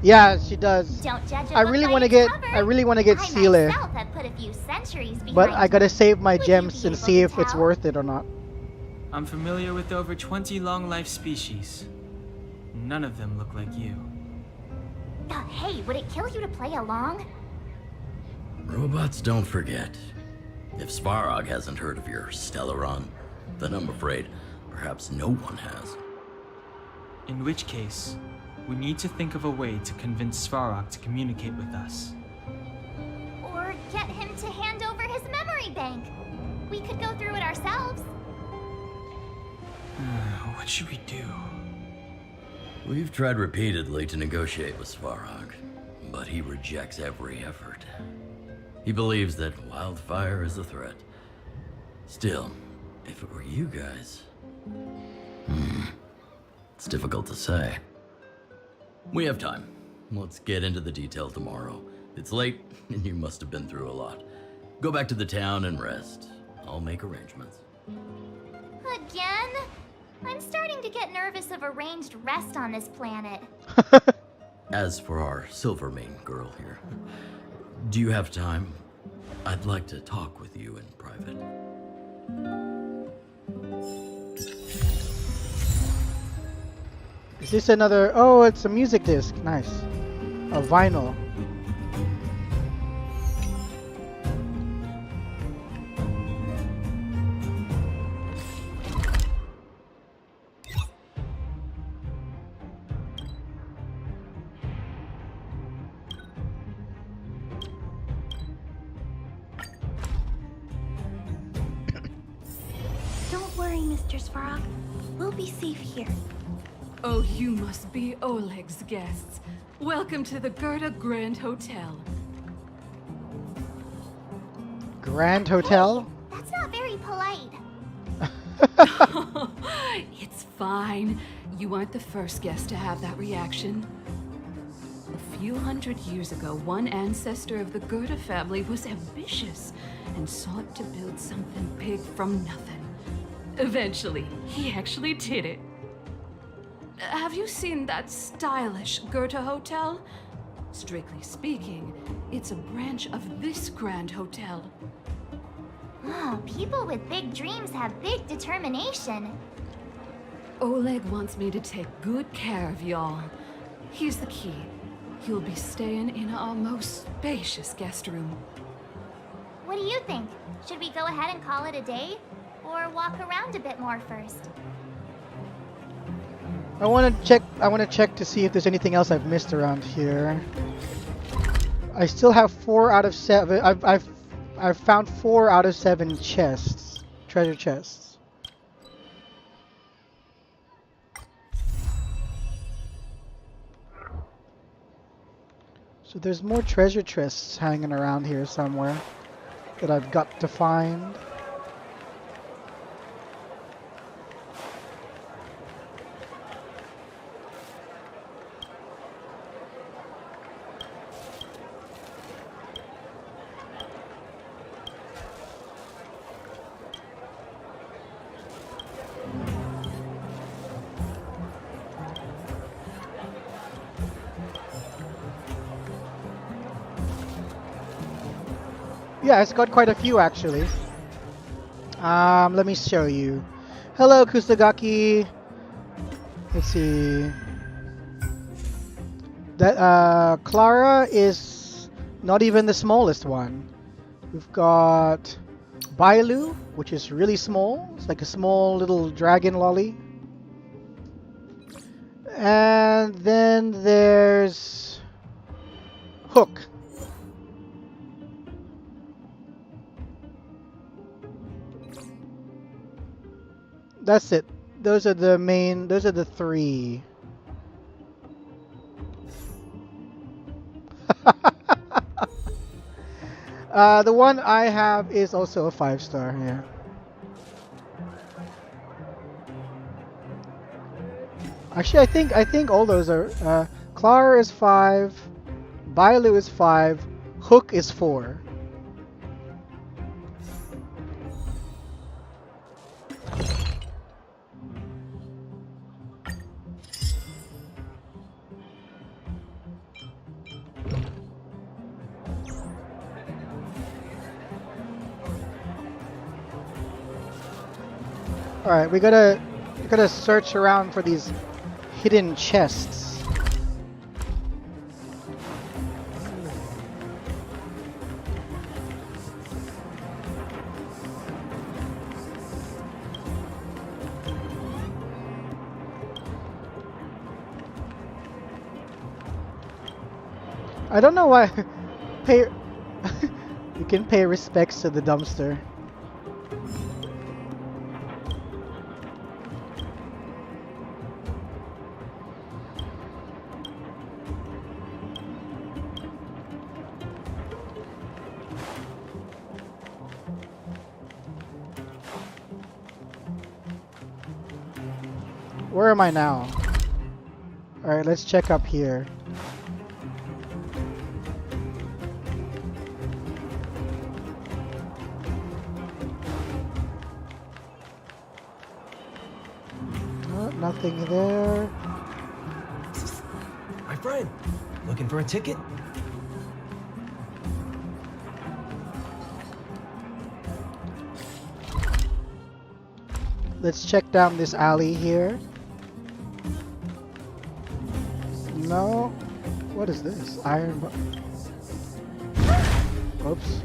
Yeah, she does. Don't judge a I book really by want to its get cover. I really want to get I Sealer, myself have put a few centuries behind but I gotta me. save my Would you gems be and able see to if it's tell? worth it or not. I'm familiar with over 20 long-life species. None of them look like you. Hey, would it kill you to play along? Robots don't forget. If Svarog hasn't heard of your Stellaron, then I'm afraid perhaps no one has. In which case, we need to think of a way to convince Svarog to communicate with us. Or get him to hand over his memory bank. We could go through it ourselves. What should we do? We've tried repeatedly to negotiate with Svarog, but he rejects every effort. He believes that Wildfire is a threat. Still, if it were you guys... It's difficult to say. We have time. Let's get into the detail tomorrow. It's late, and you must have been through a lot. Go back to the town and rest. I'll make arrangements. Again? I'm starting to get nervous of arranged rest on this planet. As for our Silvermane girl here, do you have time? I'd like to talk with you in private. Is this another? Oh, it's a music disc. Nice. A vinyl. Don't worry, Mr. Svarog. We'll be safe here. Oh, you must be Oleg's guests. Welcome to the Gerda Grand Hotel. Grand Hotel? That's not very polite. It's fine. You aren't the first guest to have that reaction. A few hundred years ago, one ancestor of the Gerda family was ambitious and sought to build something big from nothing. Eventually, he actually did it. Have you seen that stylish Goethe Hotel? Strictly speaking, it's a branch of this Grand Hotel. Oh, people with big dreams have big determination. Oleg wants me to take good care of y'all. Here's the key. You'll be staying in our most spacious guest room. What do you think? Should we go ahead and call it a day? Or walk around a bit more first? I want to check to see if there's anything else I've missed around here. I still have 4 out of 7. I've found 4 out of 7 chests, treasure chests. So there's more treasure chests hanging around here somewhere that I've got to find. Yeah, it's got quite a few actually. Let me show you. Hello, Kusagaki. Let's see. That Clara is not even the smallest one. We've got Bailu, which is really small. It's like a small little dragon lolly. And then there's Hook. That's it. Those are the main, those are the 3. The one I have is also a 5-star, yeah. Actually, I think all those are, Clara is 5, Bailu is 5, Hook is 4. All right, we gotta search around for these hidden chests. I don't know why. Pay. You can pay respects to the dumpster. Where am I now? Alright, let's check up here. Oh, nothing there. My friend, looking for a ticket? Let's check down this alley here. No. What is this? Iron. Oops.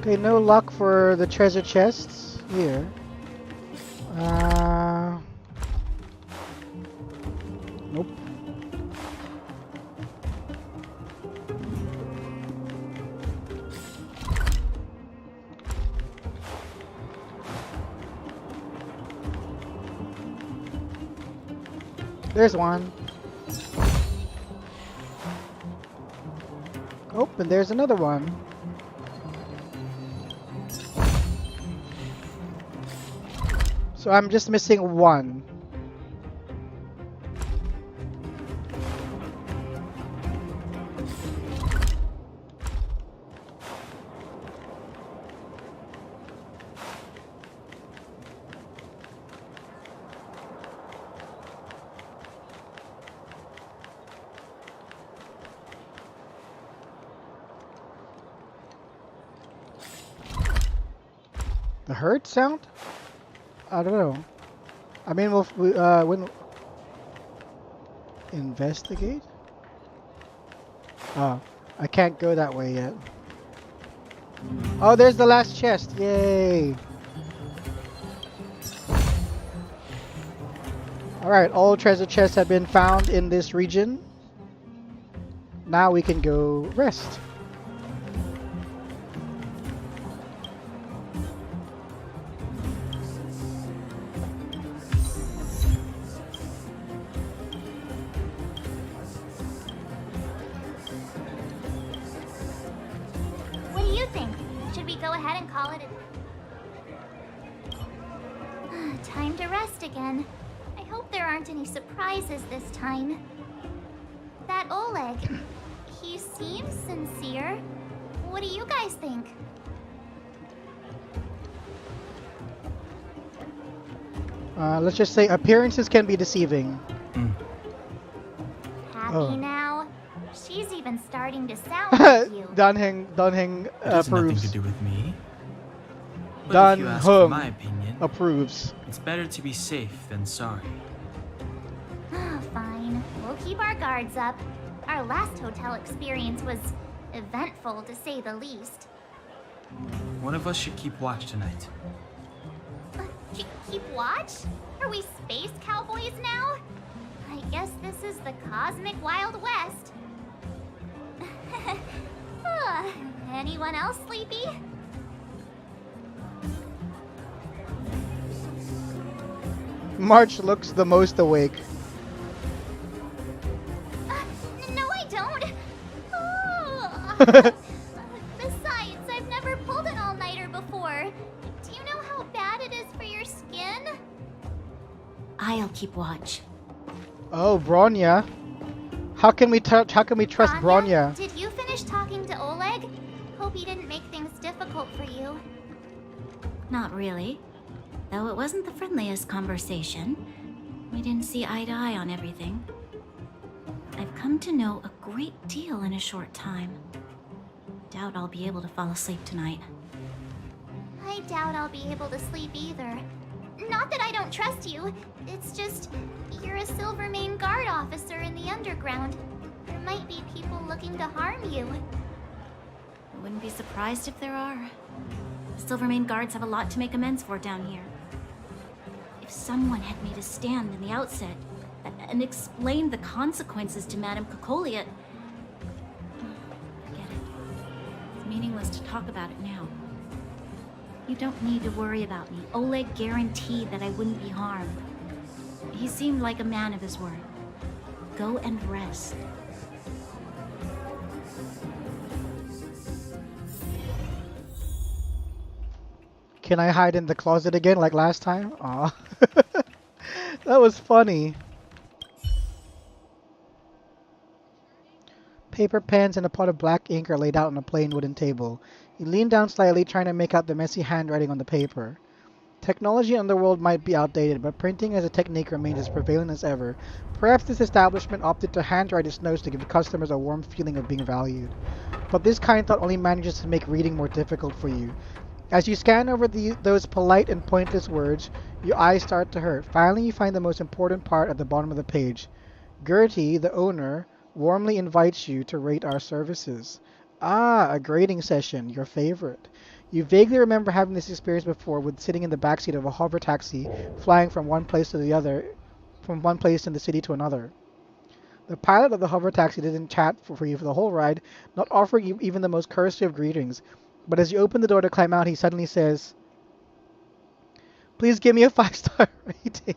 Okay, no luck for the treasure chests here. Nope. There's one. Oh, and there's another one. So I'm just missing one. The hurt sound? I don't know. I mean, when investigate? Oh, I can't go that way yet. Oh, there's the last chest. Yay! Alright, all treasure chests have been found in this region. Now we can go rest. What do you think? Should we go ahead and call it a... Time to rest again. I hope there aren't any surprises this time. That Oleg, he seems sincere. What do you guys think? Let's just say appearances can be deceiving. Happy now? She's even starting to sound like you. Danheng It has nothing approves. to do with me. But if you ask for my opinion, approves. it's better to be safe than sorry. Fine. We'll keep our guards up. Our last hotel experience was eventful, to say the least. One of us should keep watch tonight. Keep watch? Are we space cowboys now? I guess this is the cosmic Wild West. Anyone else sleepy? March looks the most awake. No, I don't. Besides, I've never pulled an all-nighter before. Do you know how bad it is for your skin? I'll keep watch. Oh, Bronya. How can we trust Bronya? Did you finish talking to Oleg? Hope he didn't make things difficult for you. Not really. Though it wasn't the friendliest conversation. We didn't see eye to eye on everything. I've come to know a great deal in a short time. Doubt I'll be able to fall asleep tonight. I doubt I'll be able to sleep either. Not that I don't trust you. It's just, you're a Silvermane Guard officer in the underground. There might be people looking to harm you. I wouldn't be surprised if there are. The Silvermane Guards have a lot to make amends for down here. If someone had made a stand in the outset and explained the consequences to Madame Kokolia... Forget it. It's meaningless to talk about it now. You don't need to worry about me. Oleg guaranteed that I wouldn't be harmed. He seemed like a man of his word. Go and rest. Can I hide in the closet again like last time? Aw. That was funny. Paper, pens, and a pot of black ink are laid out on a plain wooden table. You lean down slightly, trying to make out the messy handwriting on the paper. Technology in the world might be outdated, but printing as a technique remains as prevalent as ever. Perhaps this establishment opted to handwrite its notes to give customers a warm feeling of being valued. But this kind thought only manages to make reading more difficult for you. As you scan over those polite and pointless words, your eyes start to hurt. Finally, you find the most important part at the bottom of the page. Gertie, the owner, warmly invites you to rate our services. Ah, a grading session, your favorite. You vaguely remember having this experience before with sitting in the backseat of a hover taxi, flying from one place to the other, from one place in the city to another. The pilot of the hover taxi didn't chat for you for the whole ride, not offering you even the most cursory of greetings. But as you open the door to climb out, he suddenly says, "Please give me a 5-star rating."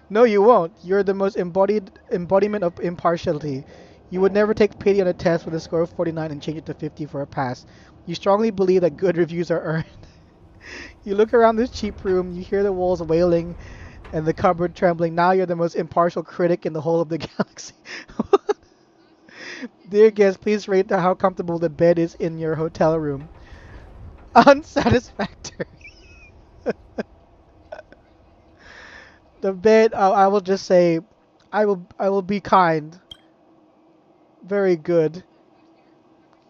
No, you won't. You're the most embodiment of impartiality. You would never take pity on a test with a score of 49 and change it to 50 for a pass. You strongly believe that good reviews are earned. You look around this cheap room, you hear the walls wailing and the cupboard trembling. Now you're the most impartial critic in the whole of the galaxy. Dear guest, please rate how comfortable the bed is in your hotel room. Unsatisfactory. The bed, I will just say, I will be kind. Very good.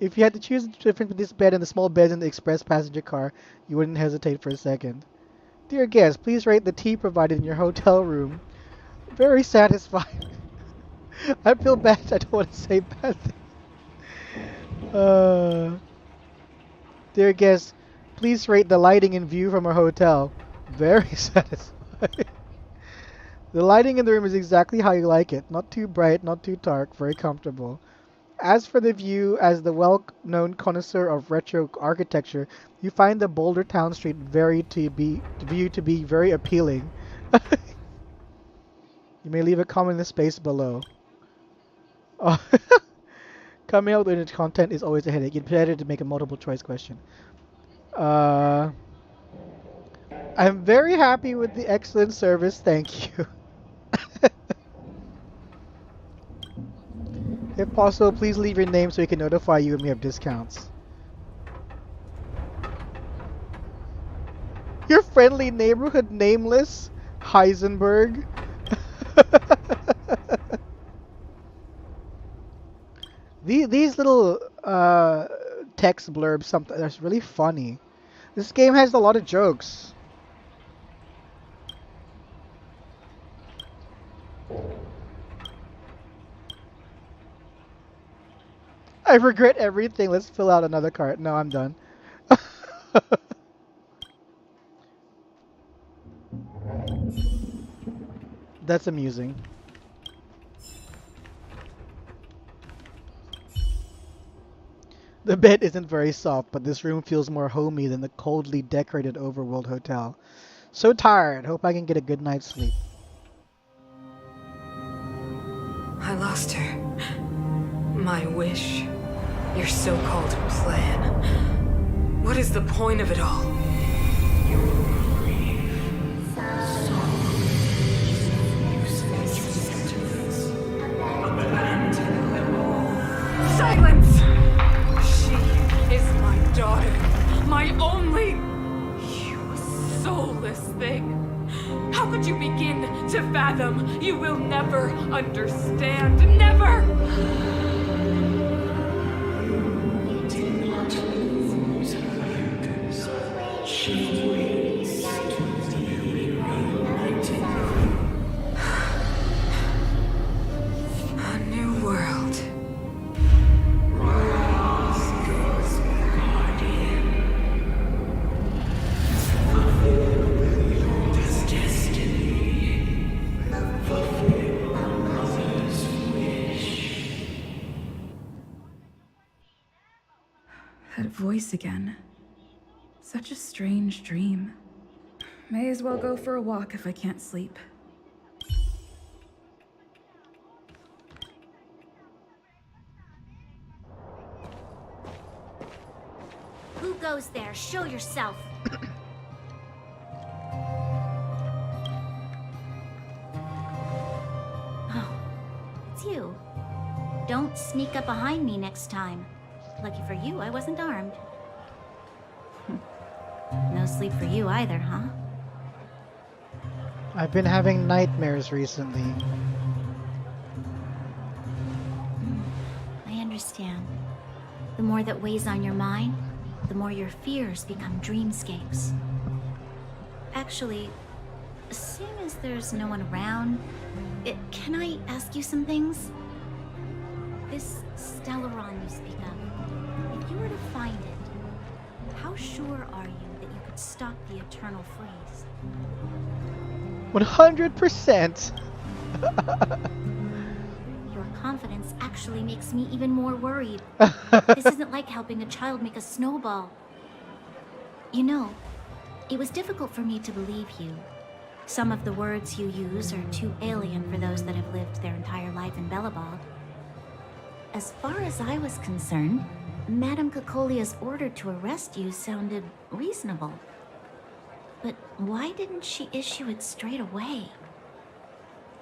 If you had to choose the difference between this bed and the small beds in the express passenger car, you wouldn't hesitate for a second. Dear guest, please rate the tea provided in your hotel room. Very satisfying. I feel bad. I don't want to say bad things. Dear guest, please rate the lighting and view from our hotel. Very satisfying. The lighting in the room is exactly how you like it. Not too bright, not too dark, very comfortable. As for the view, as the well-known connoisseur of retro architecture, you find the Boulder Town Street view to be very appealing. You may leave a comment in the space below. Oh. Coming out with content is always a headache. It's better to make a multiple choice question. I'm very happy with the excellent service. Thank you. If possible, please leave your name so we can notify you when we have discounts. Your friendly neighborhood nameless Heisenberg. These little text blurbs, something that's really funny. This game has a lot of jokes. I regret everything. Let's fill out another card. No, I'm done. That's amusing. The bed isn't very soft, but this room feels more homey than the coldly decorated overworld hotel. So tired. Hope I can get a good night's sleep. I lost her. My wish. Your so-called plan. What is the point of it all? Silence! She is my daughter. My only... You soulless thing. How could you begin to fathom? You will never understand. Never! A new world. That voice again. Such a strange dream. May as well go for a walk if I can't sleep. Who goes there? Show yourself. Oh, it's you. Don't sneak up behind me next time. Lucky for you, I wasn't armed. No sleep for you either, huh? I've been having nightmares recently. I understand. The more that weighs on your mind, the more your fears become dreamscapes. Actually, seeing as there's no one around, can I ask you some things? This Stellaron you speak of, if you were to find it, how sure are you that you could stop the eternal freeze? 100%. Your confidence actually makes me even more worried. This isn't like helping a child make a snowball. You know, it was difficult for me to believe you. Some of the words you use are too alien for those that have lived their entire life in Belobog. As far as I was concerned, Madame Cocolia's order to arrest you sounded reasonable. But why didn't she issue it straight away?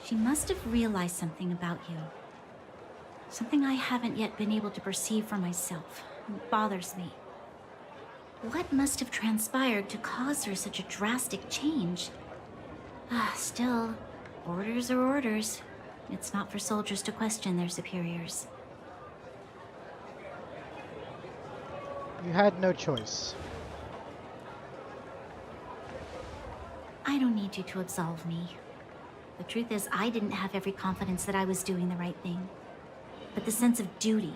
She must have realized something about you. Something I haven't yet been able to perceive for myself. It bothers me. What must have transpired to cause her such a drastic change? Still, orders are orders. It's not for soldiers to question their superiors. You had no choice. I don't need you to absolve me. The truth is, I didn't have every confidence that I was doing the right thing. But the sense of duty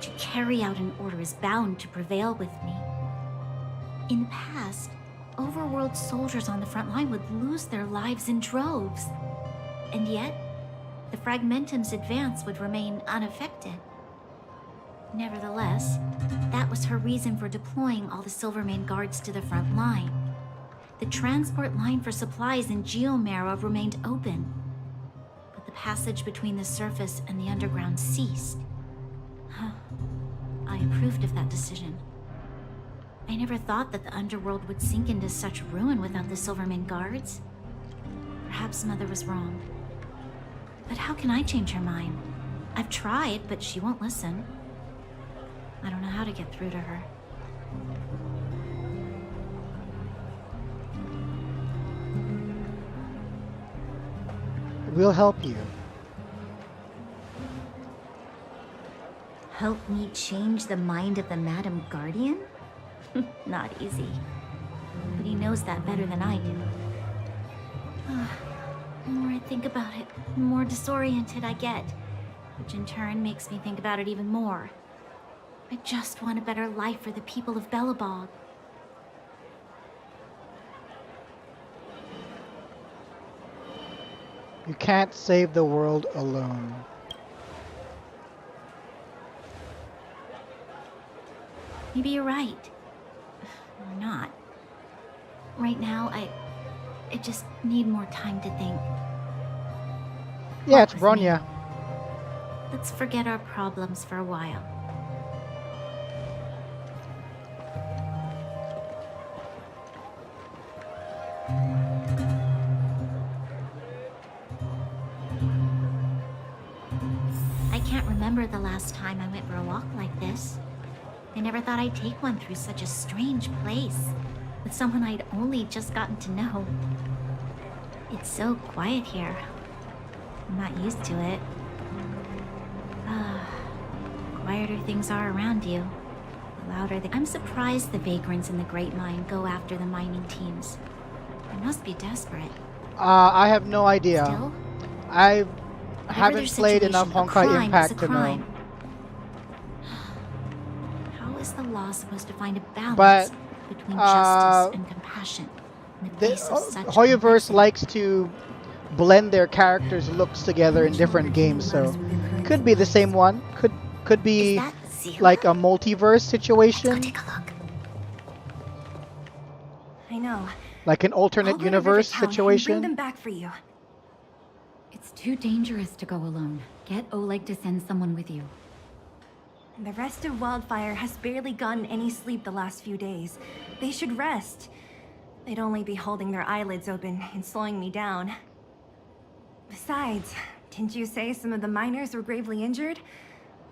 to carry out an order is bound to prevail with me. In the past, overworld soldiers on the front line would lose their lives in droves. And yet, the Fragmentum's advance would remain unaffected. Nevertheless, that was her reason for deploying all the Silvermane guards to the front line. The transport line for supplies in Geomera remained open, but the passage between the surface and the underground ceased. I approved of that decision. I never thought that the underworld would sink into such ruin without the Silvermane guards. Perhaps Mother was wrong. But how can I change her mind? I've tried, but she won't listen. I don't know how to get through to her. We'll help you. Help me change the mind of the Madam Guardian? Not easy. But he knows that better than I do. The more I think about it, the more disoriented I get, which in turn makes me think about it even more. I just want a better life for the people of Belobog. You can't save the world alone. Maybe you're right. Or not. Right now, I just need more time to think. Yeah, it's Bronya. Let's forget our problems for a while. I can't remember the last time I went for a walk like this. I never thought I'd take one through such a strange place, with someone I'd only just gotten to know. It's so quiet here. I'm not used to it. Quieter things are around you, the louder the... I'm surprised the vagrants in the Great Mine go after the mining teams. They must be desperate. I have no idea. Still, I whatever haven't their played situation, enough a Honkai crime is Impact a to know. crime. How is the law supposed to find a balance But between justice and compassion in the face of such Hoyoverse likes to blend their characters' looks together in different games, so could be the same one. Could be like a multiverse situation. I know. Like an alternate universe Bring them situation. back for you. It's too dangerous to go alone. Get Oleg to send someone with you. The rest of Wildfire has barely gotten any sleep the last few days. They should rest. They'd only be holding their eyelids open and slowing me down. Besides, didn't you say some of the miners were gravely injured?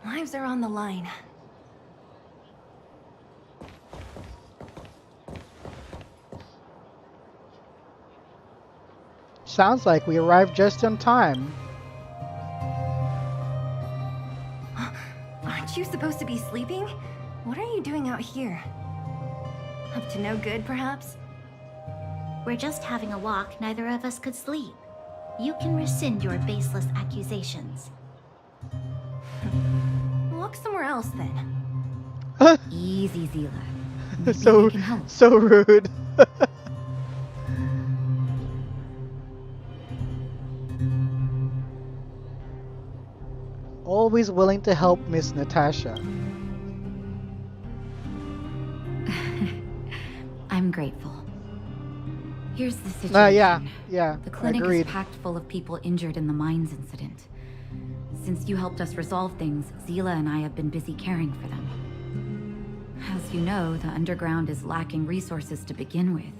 Lives are on the line. Sounds like we arrived just in time. Aren't you supposed to be sleeping? What are you doing out here? Up to no good, perhaps? We're just having a walk. Neither of us could sleep. You can rescind your baseless accusations. Walk somewhere else, then. Easy, Zila. so rude. Always willing to help Miss Natasha. I'm grateful. Here's the situation. Yeah, The clinic agreed. is packed full of people injured in the mines incident. Since you helped us resolve things, Zila and I have been busy caring for them. As you know, the underground is lacking resources to begin with.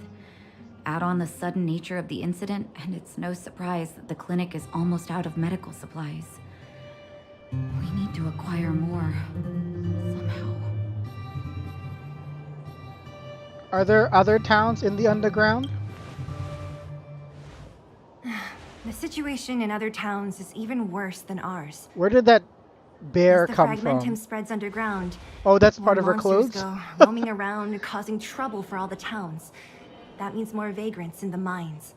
Add on the sudden nature of the incident, and it's no surprise that the clinic is almost out of medical supplies. We need to acquire more, somehow. Are there other towns in the underground? The situation in other towns is even worse than ours. Where did that bear As the come fragmentum from? spreads underground. Oh, that's more part of her monsters clothes? Go roaming around, causing trouble for all the towns. That means more vagrants in the mines.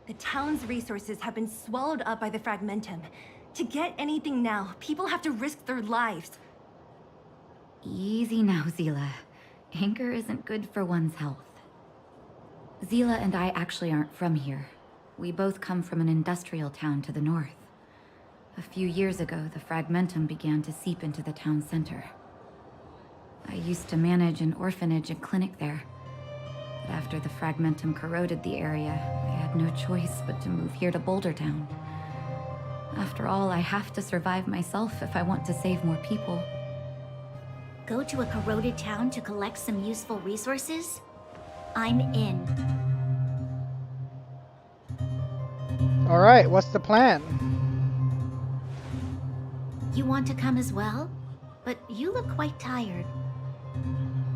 The town's resources have been swallowed up by the fragmentum. To get anything now, people have to risk their lives. Easy now, Zila. Anger isn't good for one's health. Zila and I actually aren't from here. We both come from an industrial town to the north. A few years ago, the fragmentum began to seep into the town center. I used to manage an orphanage and clinic there. But after the fragmentum corroded the area, I had no choice but to move here to Boulder Town. After all, I have to survive myself if I want to save more people. Go to a corroded town to collect some useful resources? I'm in. Alright, what's the plan? You want to come as well? But you look quite tired.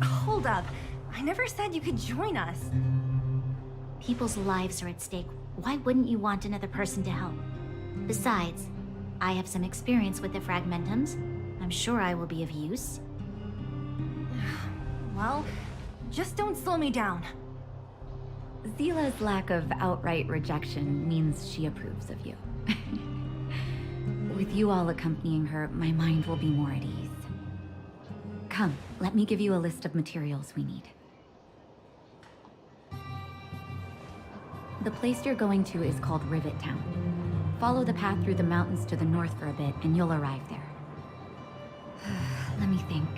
Hold up. I never said you could join us. People's lives are at stake. Why wouldn't you want another person to help? Besides, I have some experience with the fragmentums. I'm sure I will be of use. Well, just don't slow me down. Zila's lack of outright rejection means she approves of you. With you all accompanying her, my mind will be more at ease. Come, let me give you a list of materials we need. The place you're going to is called Rivet Town. Follow the path through the mountains to the north for a bit, and you'll arrive there. Let me think.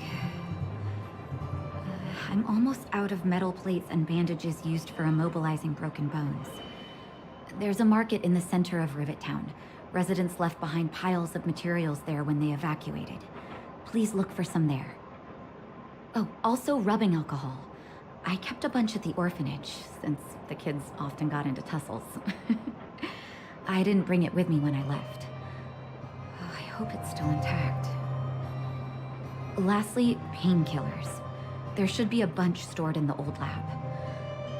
I'm almost out of metal plates and bandages used for immobilizing broken bones. There's a market in the center of Rivet Town. Residents left behind piles of materials there when they evacuated. Please look for some there. Oh, also rubbing alcohol. I kept a bunch at the orphanage, since the kids often got into tussles. I didn't bring it with me when I left. I hope it's still intact. Lastly, painkillers. There should be a bunch stored in the old lab.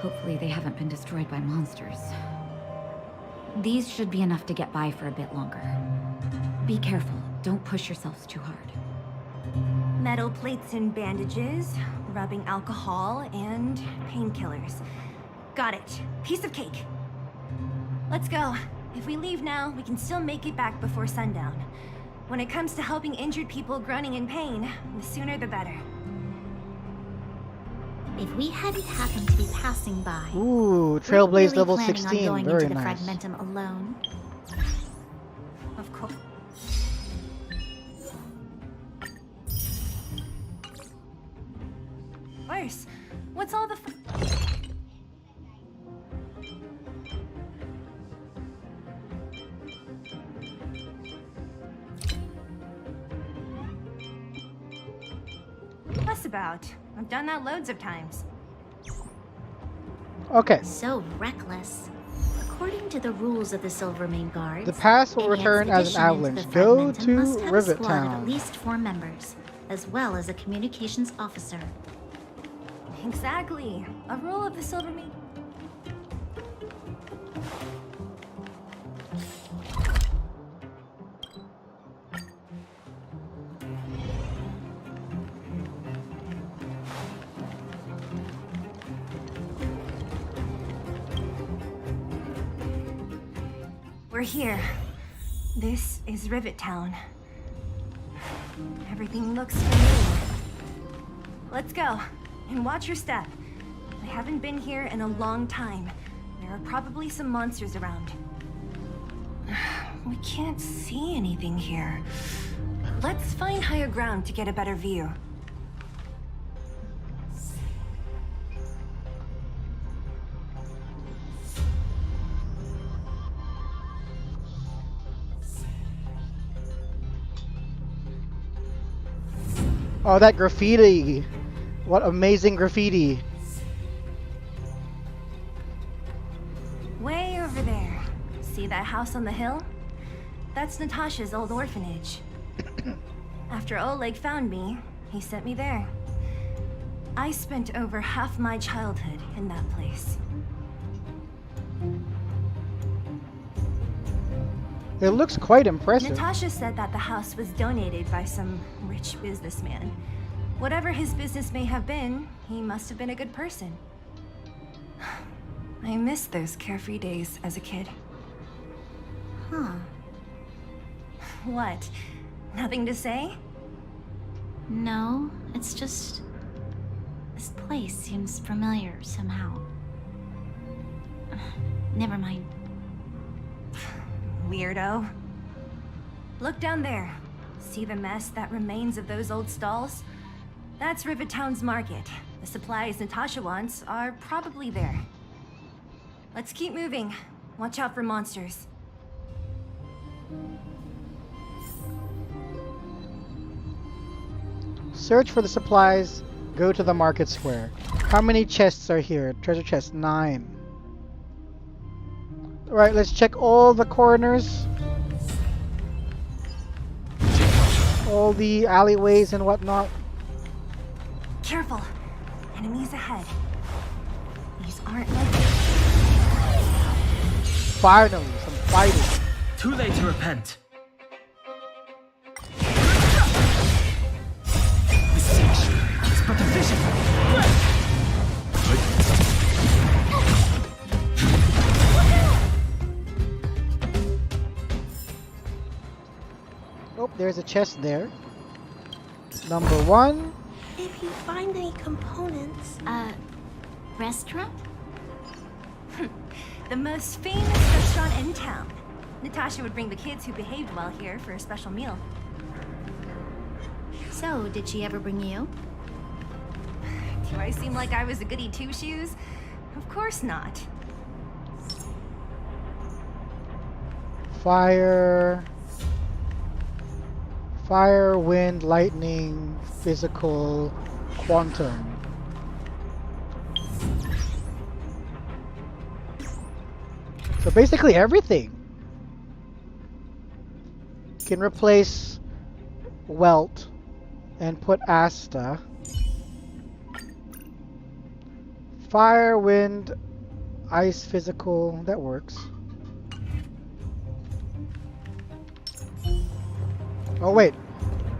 Hopefully they haven't been destroyed by monsters. These should be enough to get by for a bit longer. Be careful, don't push yourselves too hard. Metal plates and bandages, rubbing alcohol, and painkillers. Got it. Piece of cake. Let's go. If we leave now, we can still make it back before sundown. When it comes to helping injured people groaning in pain, the sooner the better. If we hadn't happened to be passing by, Ooh, were you Trailblaze really level planning 16. on going Very into the nice. fragmentum alone? Of course. Worse. What's all the fuss about? I've done that loads of times. Okay. So reckless. According to the rules of the Silvermane Guards, The pass will any return as an expedition into avalanche. the Go fragmentum must to have Rivet a squad of Town. at least 4 members, as well as a communications officer. Exactly. A rule of the Silvermane. We're here. This is Rivet Town. Everything looks familiar. Let's go. And watch your step. I haven't been here in a long time. There are probably some monsters around. We can't see anything here. Let's find higher ground to get a better view. Oh, that graffiti. What amazing graffiti. Way over there. See that house on the hill? That's Natasha's old orphanage. After Oleg found me, he sent me there. I spent over half my childhood in that place. It looks quite impressive. Natasha said that the house was donated by some rich businessman. Whatever his business may have been, he must have been a good person. I miss those carefree days as a kid. Huh. What? Nothing to say? No, it's just... this place seems familiar somehow. Never mind. weirdo. Look down there. See the mess that remains of those old stalls? That's Rivet Town's market. The supplies Natasha wants are probably there. Let's keep moving. Watch out for monsters. Search for the supplies. Go to the market square. How many chests are here? Treasure chest 9. Alright, let's check all the corners. All the alleyways and whatnot. Careful. Enemies ahead. These aren't like... Finally, some fighting. Too late to repent. Deception is but a vision. Oh, there's a chest there. Number 1. If you find any components... Restaurant? The most famous restaurant in town. Natasha would bring the kids who behaved well here for a special meal. So, did she ever bring you? Do I seem like I was a goody two-shoes? Of course not. Fire, wind, lightning, physical, quantum. So basically everything. You can replace Welt and put Asta. Fire, wind, ice, physical, that works. Oh wait,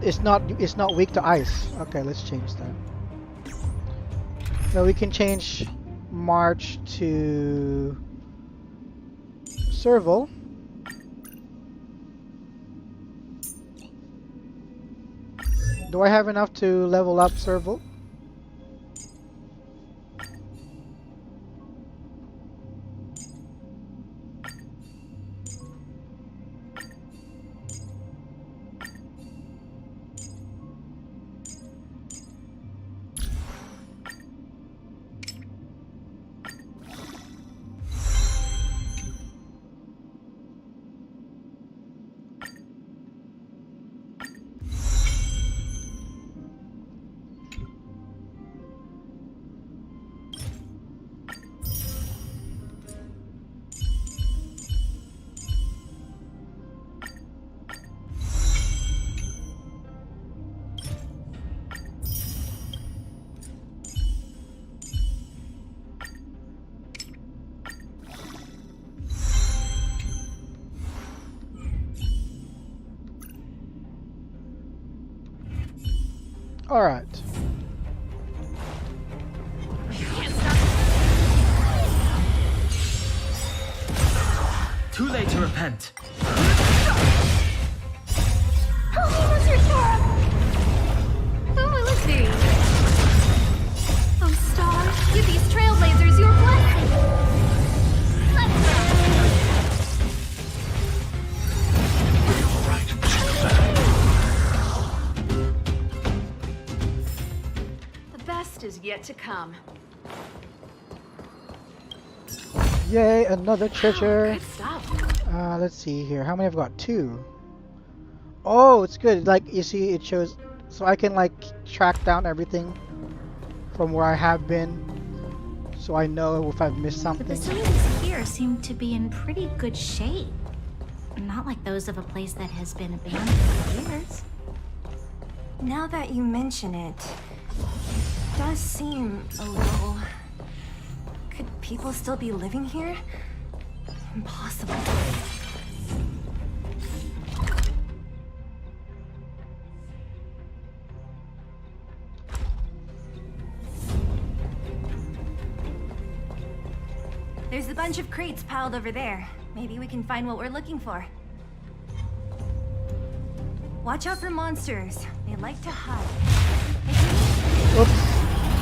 it's not weak to ice. Okay, let's change that. So we can change March to Serval. Do I have enough to level up Serval? All right. Too late to repent. Help me, Mr. Star! Who will it be? Oh, Star, give these trailblazers your blessing. Let's go. The best is yet to come. Yay, another treasure. Good stuff. Let's see here. How many I've got? 2. Oh, it's good. Like, you see, it shows... So I can, like, track down everything from where I have been. So I know if I've missed The something. facilities here seem to be in pretty good shape. Not like those of a place that has been abandoned for years. Now that you mention it, does seem a little... Could people still be living here? Impossible. There's a bunch of crates piled over there. Maybe we can find what we're looking for. Watch out for monsters. They like to hide. Oops.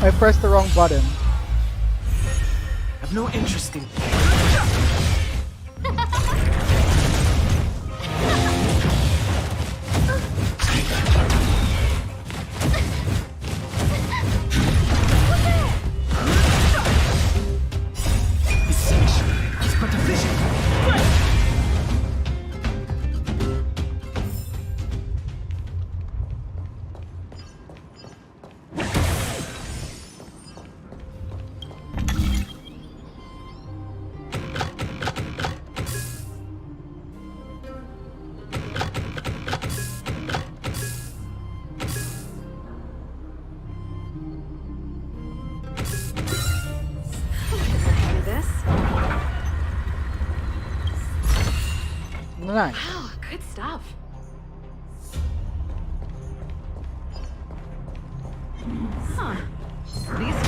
I pressed the wrong button. I've no interest in... Nice. Wow, good stuff. Huh. These.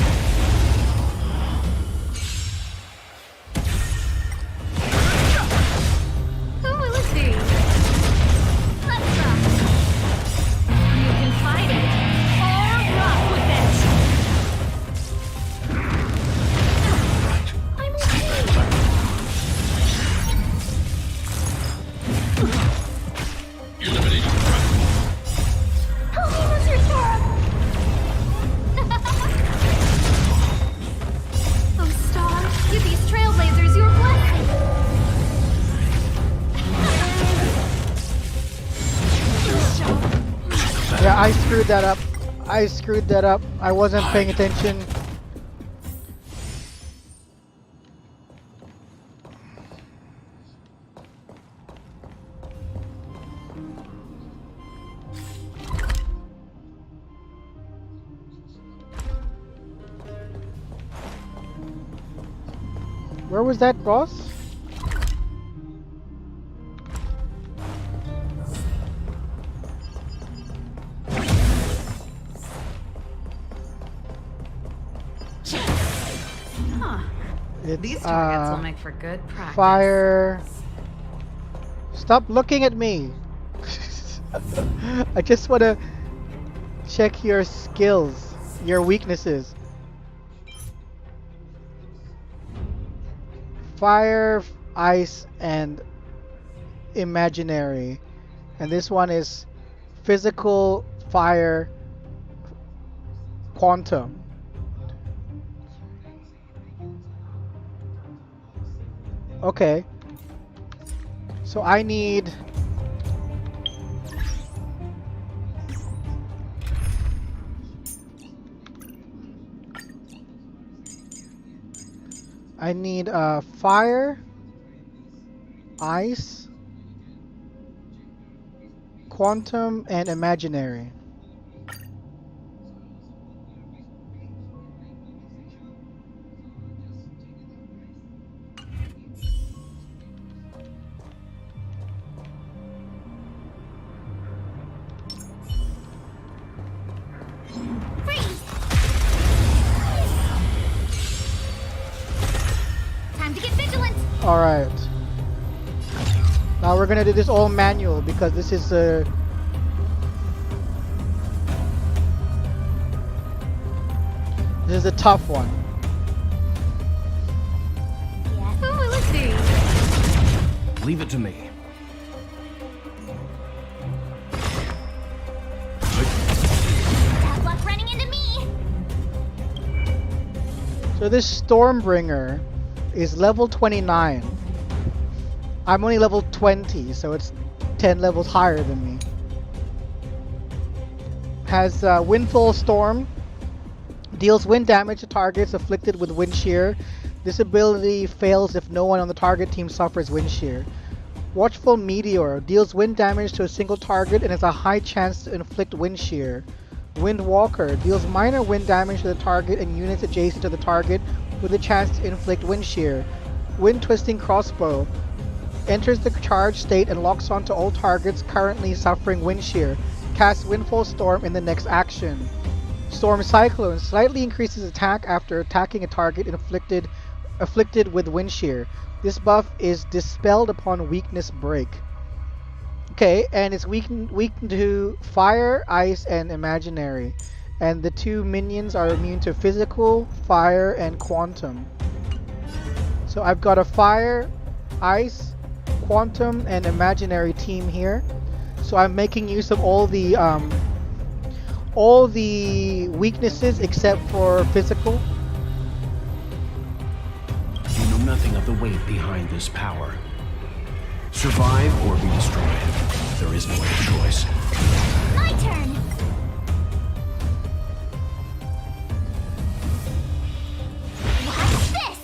Who will it be? Let's rock. You can fight it or rock with it. I'm okay. Eliminating Help me, Mr. Star. Oh, Star, give these trailblazers your blessing. Yeah, I screwed that up. I screwed that up. I wasn't paying attention. Where was that boss? Huh. It's, These targets will make for good practice. Fire. Stop looking at me. I just want to check your skills, your weaknesses. Fire, ice, and imaginary. And this one is physical, fire, quantum. Okay. So I need... fire, ice, quantum, and imaginary. Time to get vigilant. All right. Now we're gonna do this all manual because this is a tough one. Who will it be? Leave it to me. Bad luck running into me. So this Stormbringer is level 29. I'm only level 20, so it's 10 levels higher than me. Has Windfall Storm. Deals wind damage to targets afflicted with wind shear. This ability fails if no one on the target team suffers wind shear. Watchful Meteor. Deals wind damage to a single target and has a high chance to inflict wind shear. Wind Walker. Deals minor wind damage to the target and units adjacent to the target with a chance to inflict wind shear. Wind Twisting Crossbow. Enters the charge state and locks onto all targets currently suffering wind shear. Casts Windfall Storm in the next action. Storm Cyclone slightly increases attack after attacking a target afflicted with wind shear. This buff is dispelled upon weakness break. Okay, and it's weak to fire, ice, and imaginary. And the two minions are immune to physical, fire, and quantum. So I've got a fire, ice, quantum, and imaginary team here. So I'm making use of all the weaknesses except for physical. You know nothing of the weight behind this power. Survive or be destroyed. There is no other choice. My turn. What's this?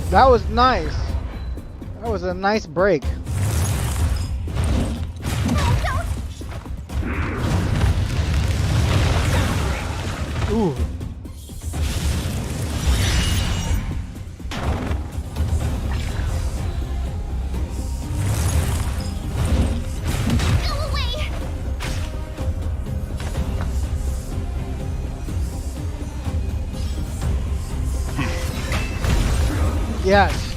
That was nice. That was a nice break. Ooh. Yes.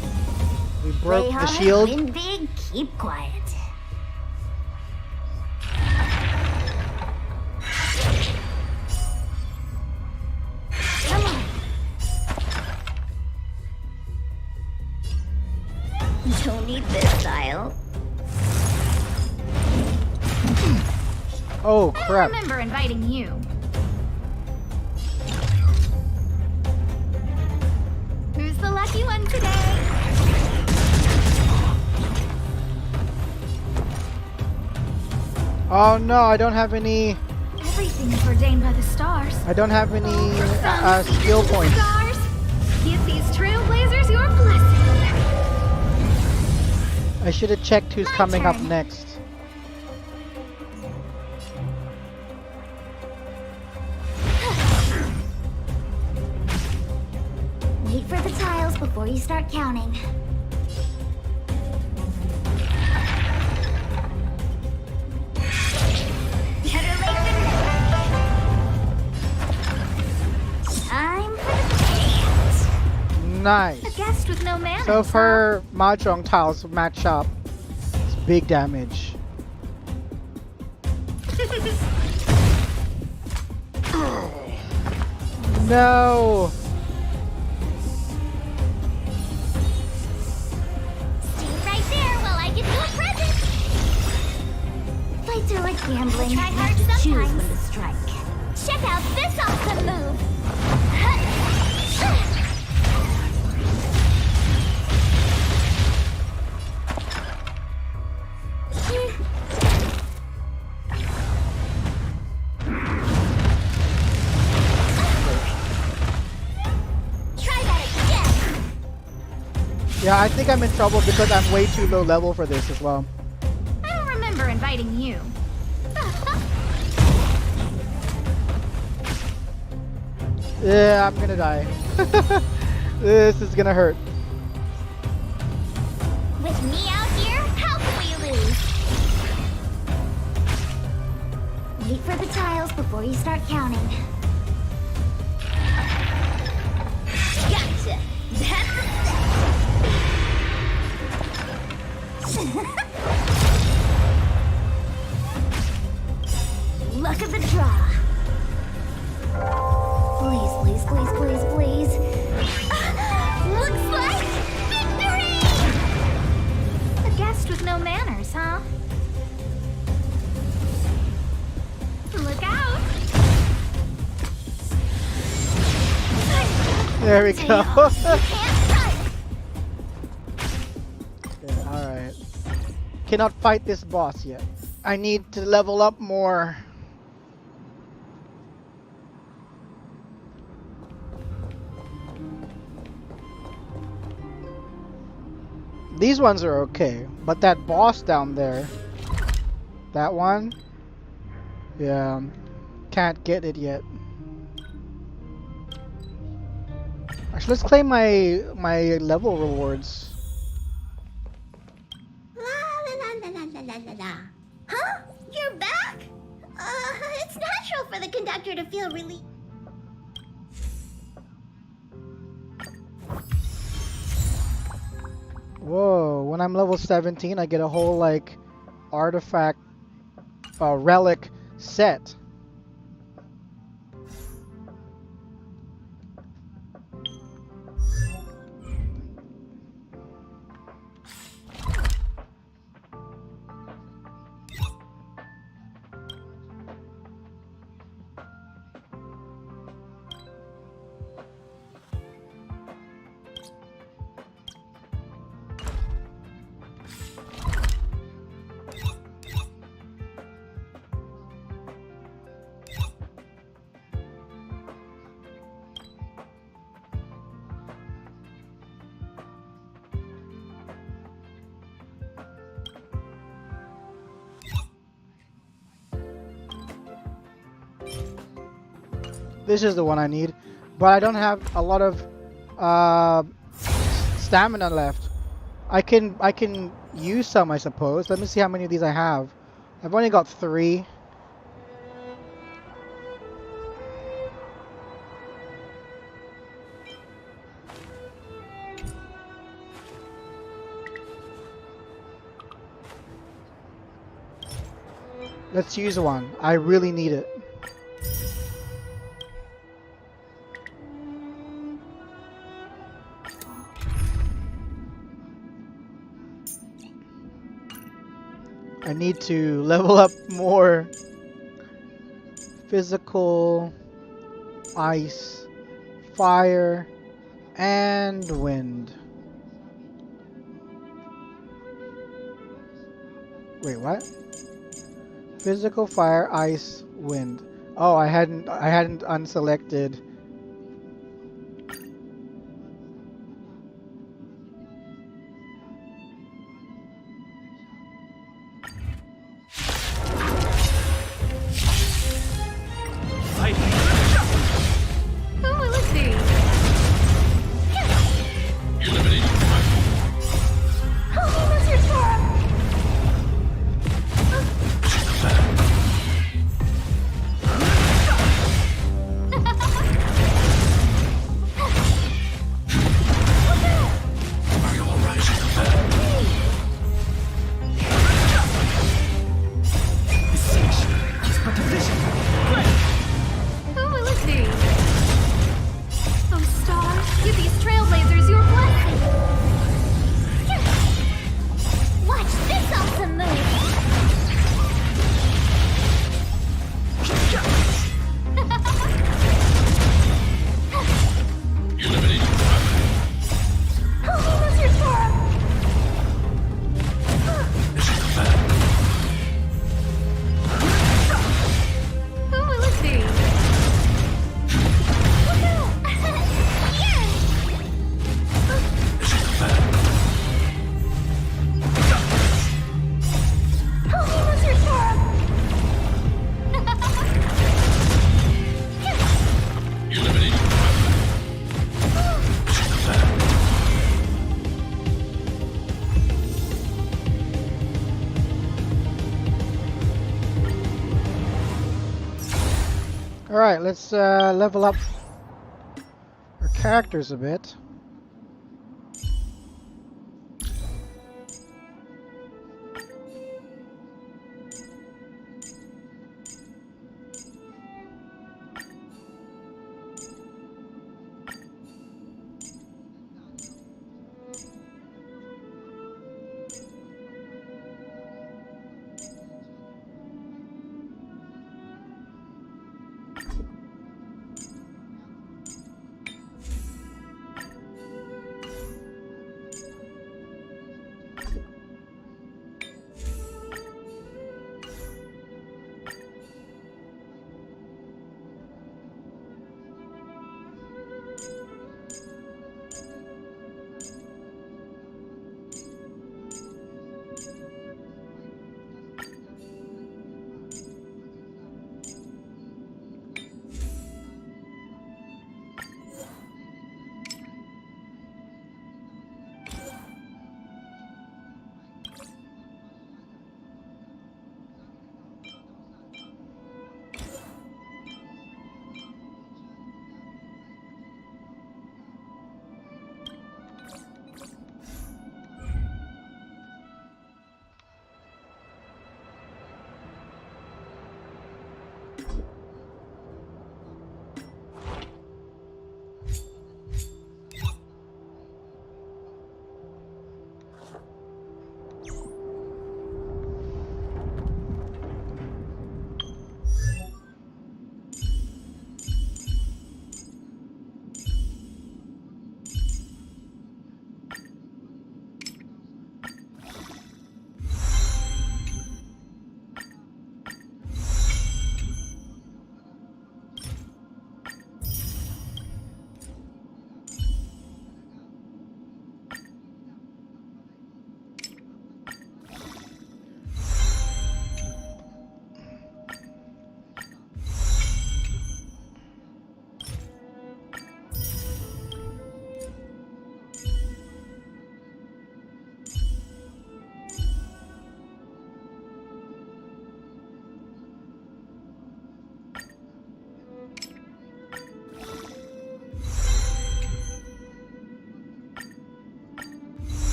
We broke the shield. Win big, keep quiet. Come on. Don't need this style. Oh I crap. don't remember inviting you. Who's the lucky one today? Oh no, I don't have any. Everything is ordained by the stars. I don't have any skill points. Stars, give these trailblazers your blessing. I should have checked who's coming up next. Wait for the tiles before you start counting. Better late than never. Time for the payout. Nice. A guest with no manners. So if her mahjong tiles match up, it's big damage. No. Stay right there while I give you a present. Fights are like gambling. Try hard sometimes. Choose when to strike. Check out this awesome move. Yeah, I think I'm in trouble because I'm way too low level for this as well. I don't remember inviting you. Yeah, I'm gonna die. This is gonna hurt. With me out here, how can we lose? Wait for the tiles before you start counting. Gotcha. That's the luck of the draw. Please, please, please, please, please. Looks like victory! A guest with no manners, huh? Look out! There we go. You Alright. Cannot fight this boss yet. I need to level up more. These ones are okay, but that boss down there, that one, yeah, can't get it yet. Actually, let's claim my level rewards. Huh? You're back? It's natural for the conductor to feel relieved. Whoa, when I'm level 17, I get a whole, like, artifact, relic set. This is the one I need, but I don't have a lot of stamina left. I can use some, I suppose. Let me see how many of these I have. I've only got 3. Let's use one. I really need it. I need to level up more physical, ice, fire, and wind. Wait, what? Physical, fire, ice, wind. Oh, I hadn't unselected. Who will it be? Oh, Mr. Tora! Who will it be? Oh, Star, give these trailblazers your blessing. Watch this awesome move. Oh, Mr. Tora! Who will it be? Oh, Mr. Tora! Alright, let's level up our characters a bit.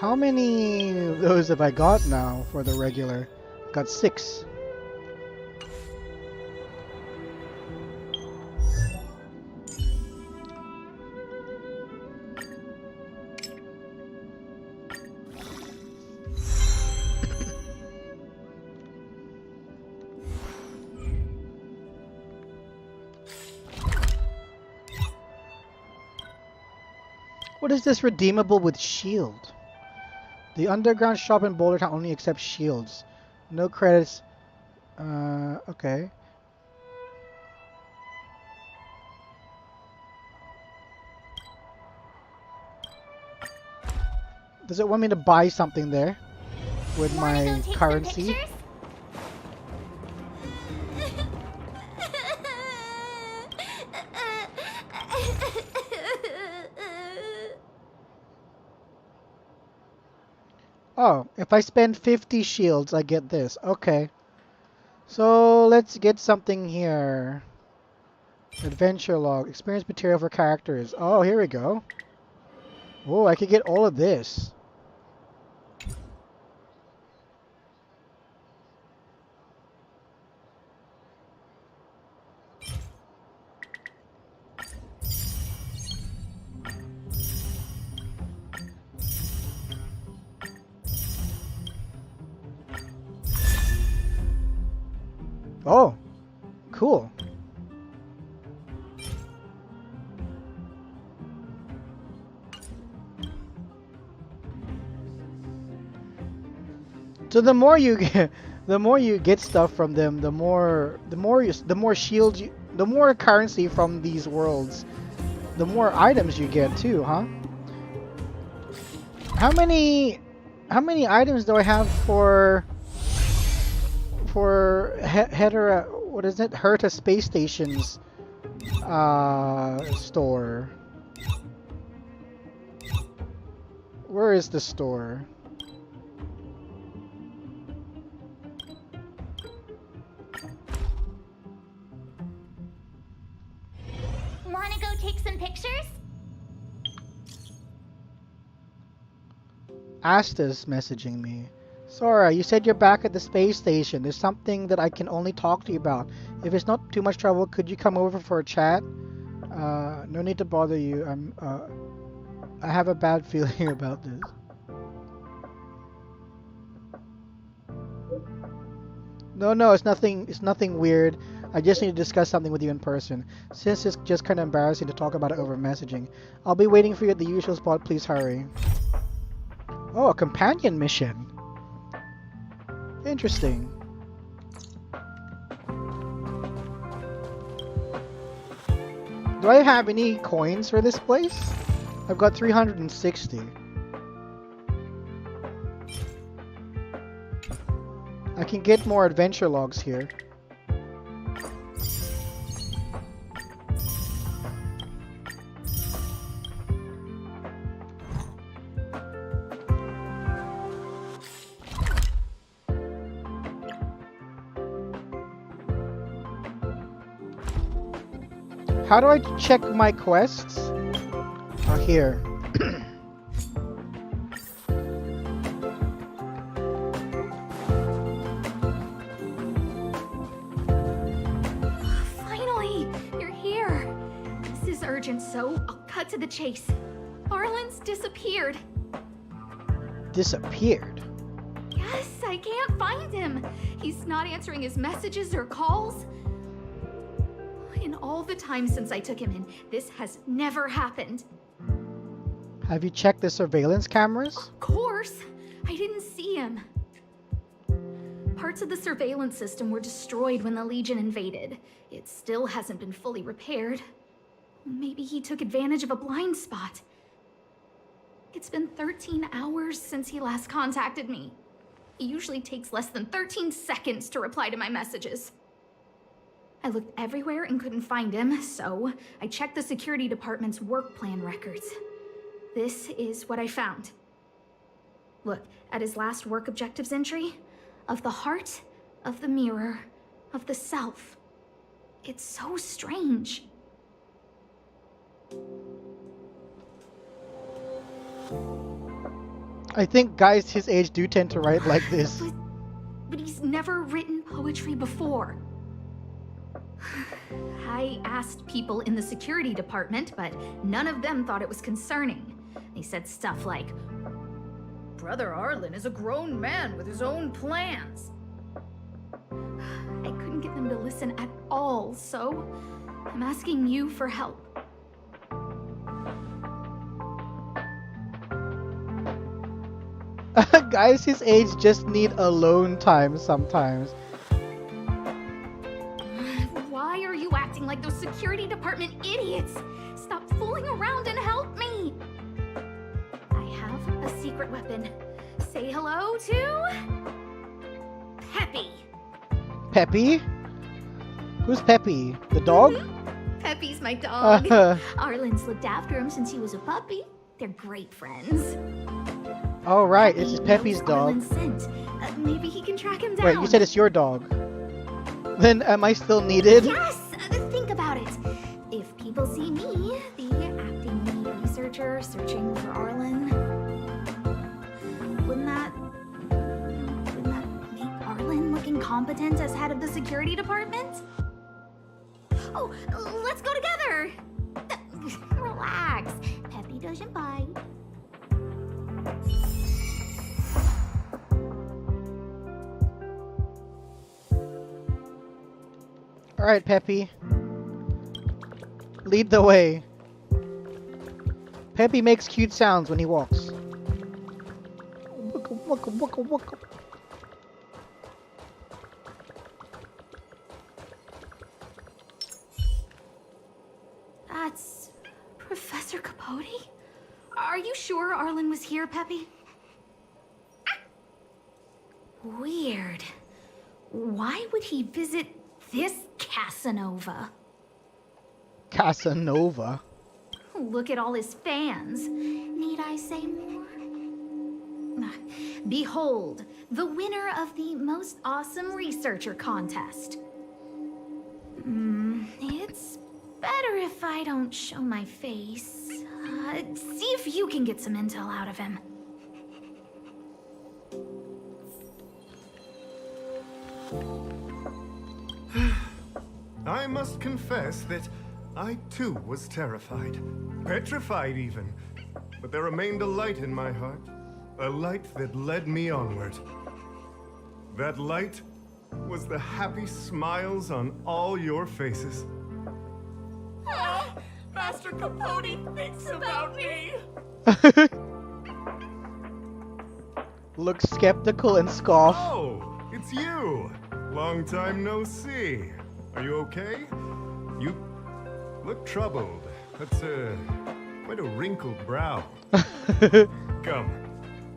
How many of those have I got now for the regular? Got 6. What is this redeemable with shield? The underground shop in Boulder Town only accepts shields. No credits. Okay. Does it want me to buy something there with my currency? Oh, if I spend 50 shields, I get this. Okay. So let's get something here. Adventure log. Experience material for characters. Oh, here we go. Oh, I could get all of this. Oh, cool. So the more you get stuff from them, the more shields you, the more currency from these worlds, the more items you get too, huh? How many items do I have for Herta Space Station's store? Where is the store? Wanna go take some pictures? Asta's messaging me. Sora, you said you're back at the space station. There's something that I can only talk to you about. If it's not too much trouble, could you come over for a chat? No need to bother you. I have a bad feeling about this. No, it's nothing weird. I just need to discuss something with you in person. Since it's just kind of embarrassing to talk about it over messaging. I'll be waiting for you at the usual spot. Please hurry. Oh, a companion mission. Interesting. Do I have any coins for this place? I've got 360. I can get more adventure logs here. How do I check my quests? Oh, here. Finally! You're here! This is urgent, so I'll cut to the chase. Arlen's disappeared. Disappeared? Yes, I can't find him. He's not answering his messages or calls. In all the time since I took him in, this has never happened. Have you checked the surveillance cameras? Of course! I didn't see him. Parts of the surveillance system were destroyed when the Legion invaded. It still hasn't been fully repaired. Maybe he took advantage of a blind spot. It's been 13 hours since he last contacted me. He usually takes less than 13 seconds to reply to my messages. I looked everywhere and couldn't find him, so I checked the security department's work plan records. This is what I found. Look, at his last work objectives entry, of the heart, of the mirror, of the self. It's so strange. I think guys his age do tend to write like this. But he's never written poetry before. I asked people in the security department, but none of them thought it was concerning. They said stuff like, Brother Arlen is a grown man with his own plans. I couldn't get them to listen at all, so I'm asking you for help. Guys his age just need alone time sometimes. Why are you acting like those security department idiots? Stop fooling around and help me! I have a secret weapon. Say hello to... Peppy. Peppy? Who's Peppy? The dog? Peppy's my dog. Arlen's looked after him since he was a puppy. They're great friends. Oh right, it's Peppy's dog. Maybe he can track him down. Wait, you said it's your dog. Then am I still needed? Yes! Think about it. If people see me, the acting lead researcher searching for Arlen, wouldn't that make Arlen look incompetent as head of the security department? Oh, let's go together! Relax. Peppy doesn't bite. Alright, Peppy. Lead the way. Peppy makes cute sounds when he walks. Waka, waka, waka, waka. That's Professor Capote? Are you sure Arlen was here, Peppy? Weird. Why would he visit this Casanova? Casanova? Look at all his fans. Need I say more? Behold, the winner of the most awesome researcher contest. It's better if I don't show my face. See if you can get some intel out of him. I must confess that I too was terrified, petrified even. But there remained a light in my heart, a light that led me onward. That light was the happy smiles on all your faces. Master Capote thinks about me. Look skeptical and scoff. Oh, it's you. Long time no see. Are you okay? You look troubled. That's quite a wrinkled brow. Come,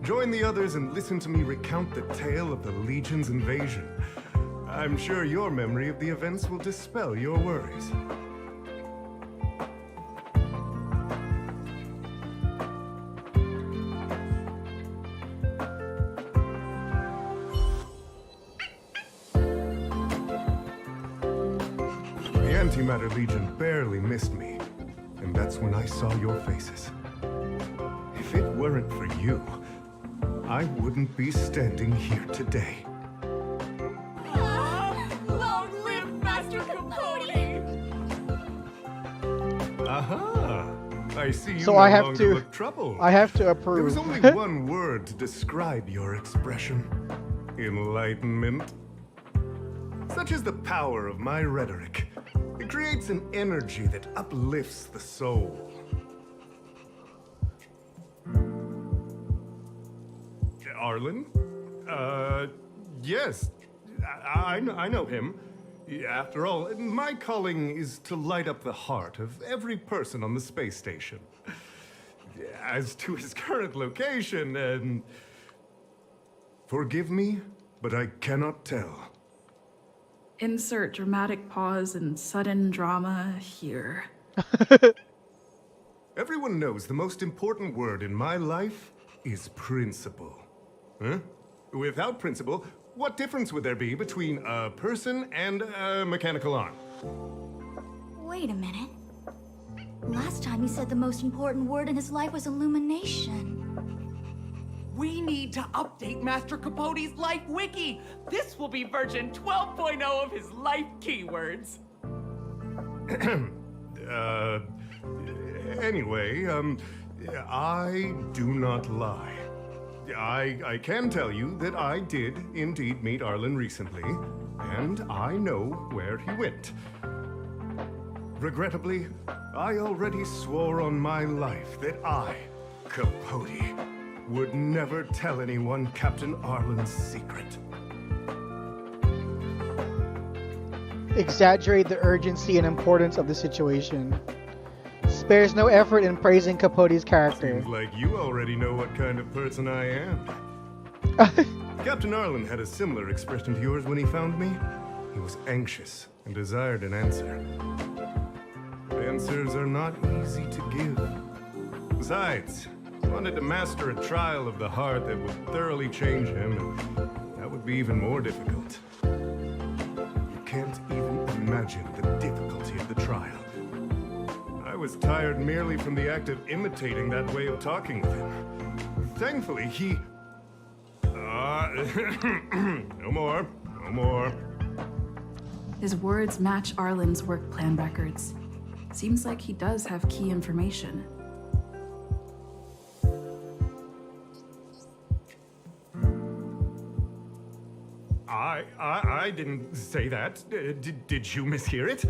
join the others and listen to me recount the tale of the Legion's invasion. I'm sure your memory of the events will dispel your worries. The Antimatter Legion barely missed me, and that's when I saw your faces. If it weren't for you, I wouldn't be standing here today. Long live Master Capote! Aha! I see you So no I have longer to- look troubled. I have to There approve. was only one word to describe your expression. Enlightenment. Such is the power of my rhetoric. It creates an energy that uplifts the soul. Arlen? Yes. I know him. After all, my calling is to light up the heart of every person on the space station. As to his current location, forgive me, but I cannot tell. Insert dramatic pause and sudden drama here. Everyone knows the most important word in my life is principle. Huh? Without principle, what difference would there be between a person and a mechanical arm? Wait a minute. Last time he said the most important word in his life was illumination. We need to update Master Capote's life wiki. This will be version 12.0 of his life keywords. Anyway, I do not lie. I can tell you that I did indeed meet Arlen recently, and I know where he went. Regrettably, I already swore on my life that I, Capote, would never tell anyone Captain Arlen's secret. Exaggerate the urgency and importance of the situation. Spares no effort in praising Capote's character. Seems like you already know what kind of person I am. Captain Arlen had a similar expression to yours when he found me. He was anxious and desired an answer. Answers are not easy to give. Besides, he wanted to master a trial of the heart that would thoroughly change him, and that would be even more difficult. You can't even imagine the difficulty of the trial. I was tired merely from the act of imitating that way of talking with him. Thankfully, he... no more. His words match Arlen's work plan records. Seems like he does have key information. I didn't say that. Did you mishear it?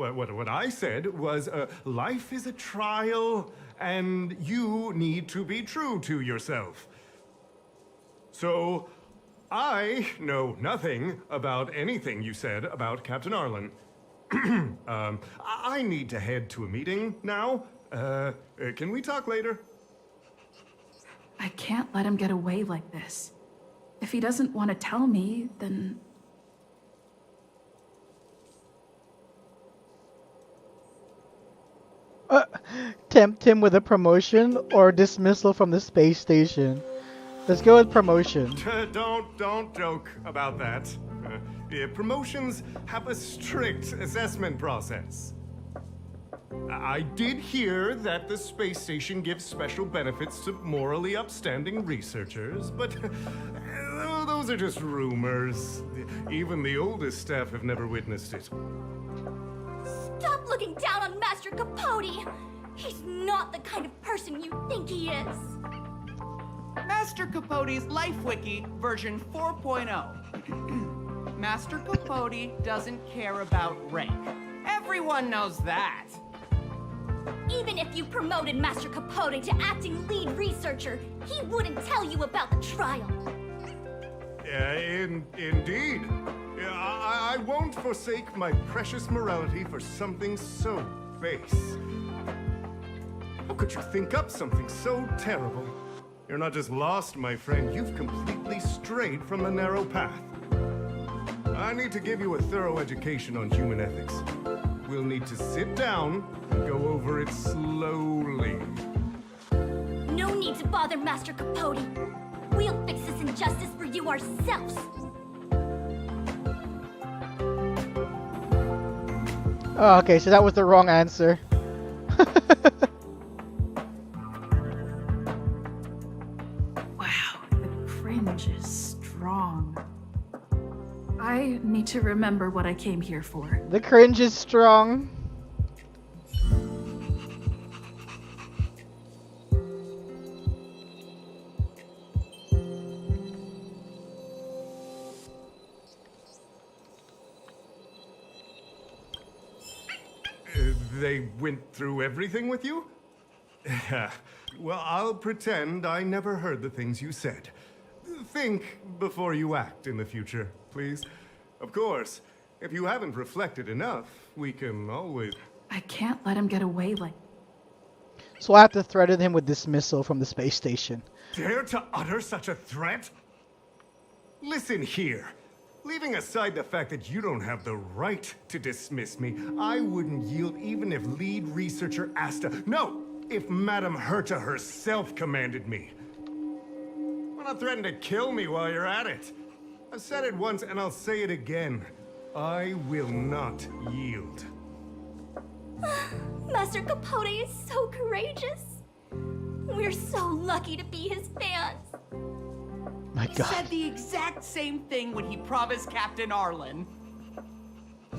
What I said was, life is a trial, and you need to be true to yourself. So, I know nothing about anything you said about Captain Arlen. I need to head to a meeting now. Can we talk later? I can't let him get away like this. If he doesn't want to tell me, then... Tempt him with a promotion or dismissal from the space station. Let's go with promotion. Don't joke about that. Promotions have a strict assessment process. I did hear that the space station gives special benefits to morally upstanding researchers, but those are just rumors. Even the oldest staff have never witnessed it. Stop looking down on Master Capote! He's not the kind of person you think he is! Master Capote's life wiki version 4.0. Master Capote doesn't care about rank. Everyone knows that. Even if you promoted Master Capote to acting lead researcher, he wouldn't tell you about the trial. Indeed. I won't forsake my precious morality for something so base. How could you think up something so terrible? You're not just lost, my friend. You've completely strayed from the narrow path. I need to give you a thorough education on human ethics. We'll need to sit down and go over it slowly. No need to bother Master Capote. We'll fix this injustice for you ourselves. Oh, okay, so that was the wrong answer. Wow, the cringe is strong. I need to remember what I came here for. The cringe is strong. They went through everything with you? Well, I'll pretend I never heard the things you said. Think before you act in the future, please. Of course, if you haven't reflected enough, we can always... I can't let him get away like... So I have to threaten him with dismissal from the space station. Dare to utter such a threat? Listen here. Leaving aside the fact that you don't have the right to dismiss me, I wouldn't yield even if lead researcher Asta... No! If Madame Herta herself commanded me. Why not threaten to kill me while you're at it? I've said it once and I'll say it again. I will not yield. Master Capote is so courageous. We're so lucky to be his fans. My He God. said the exact same thing when he promised Captain Arlen.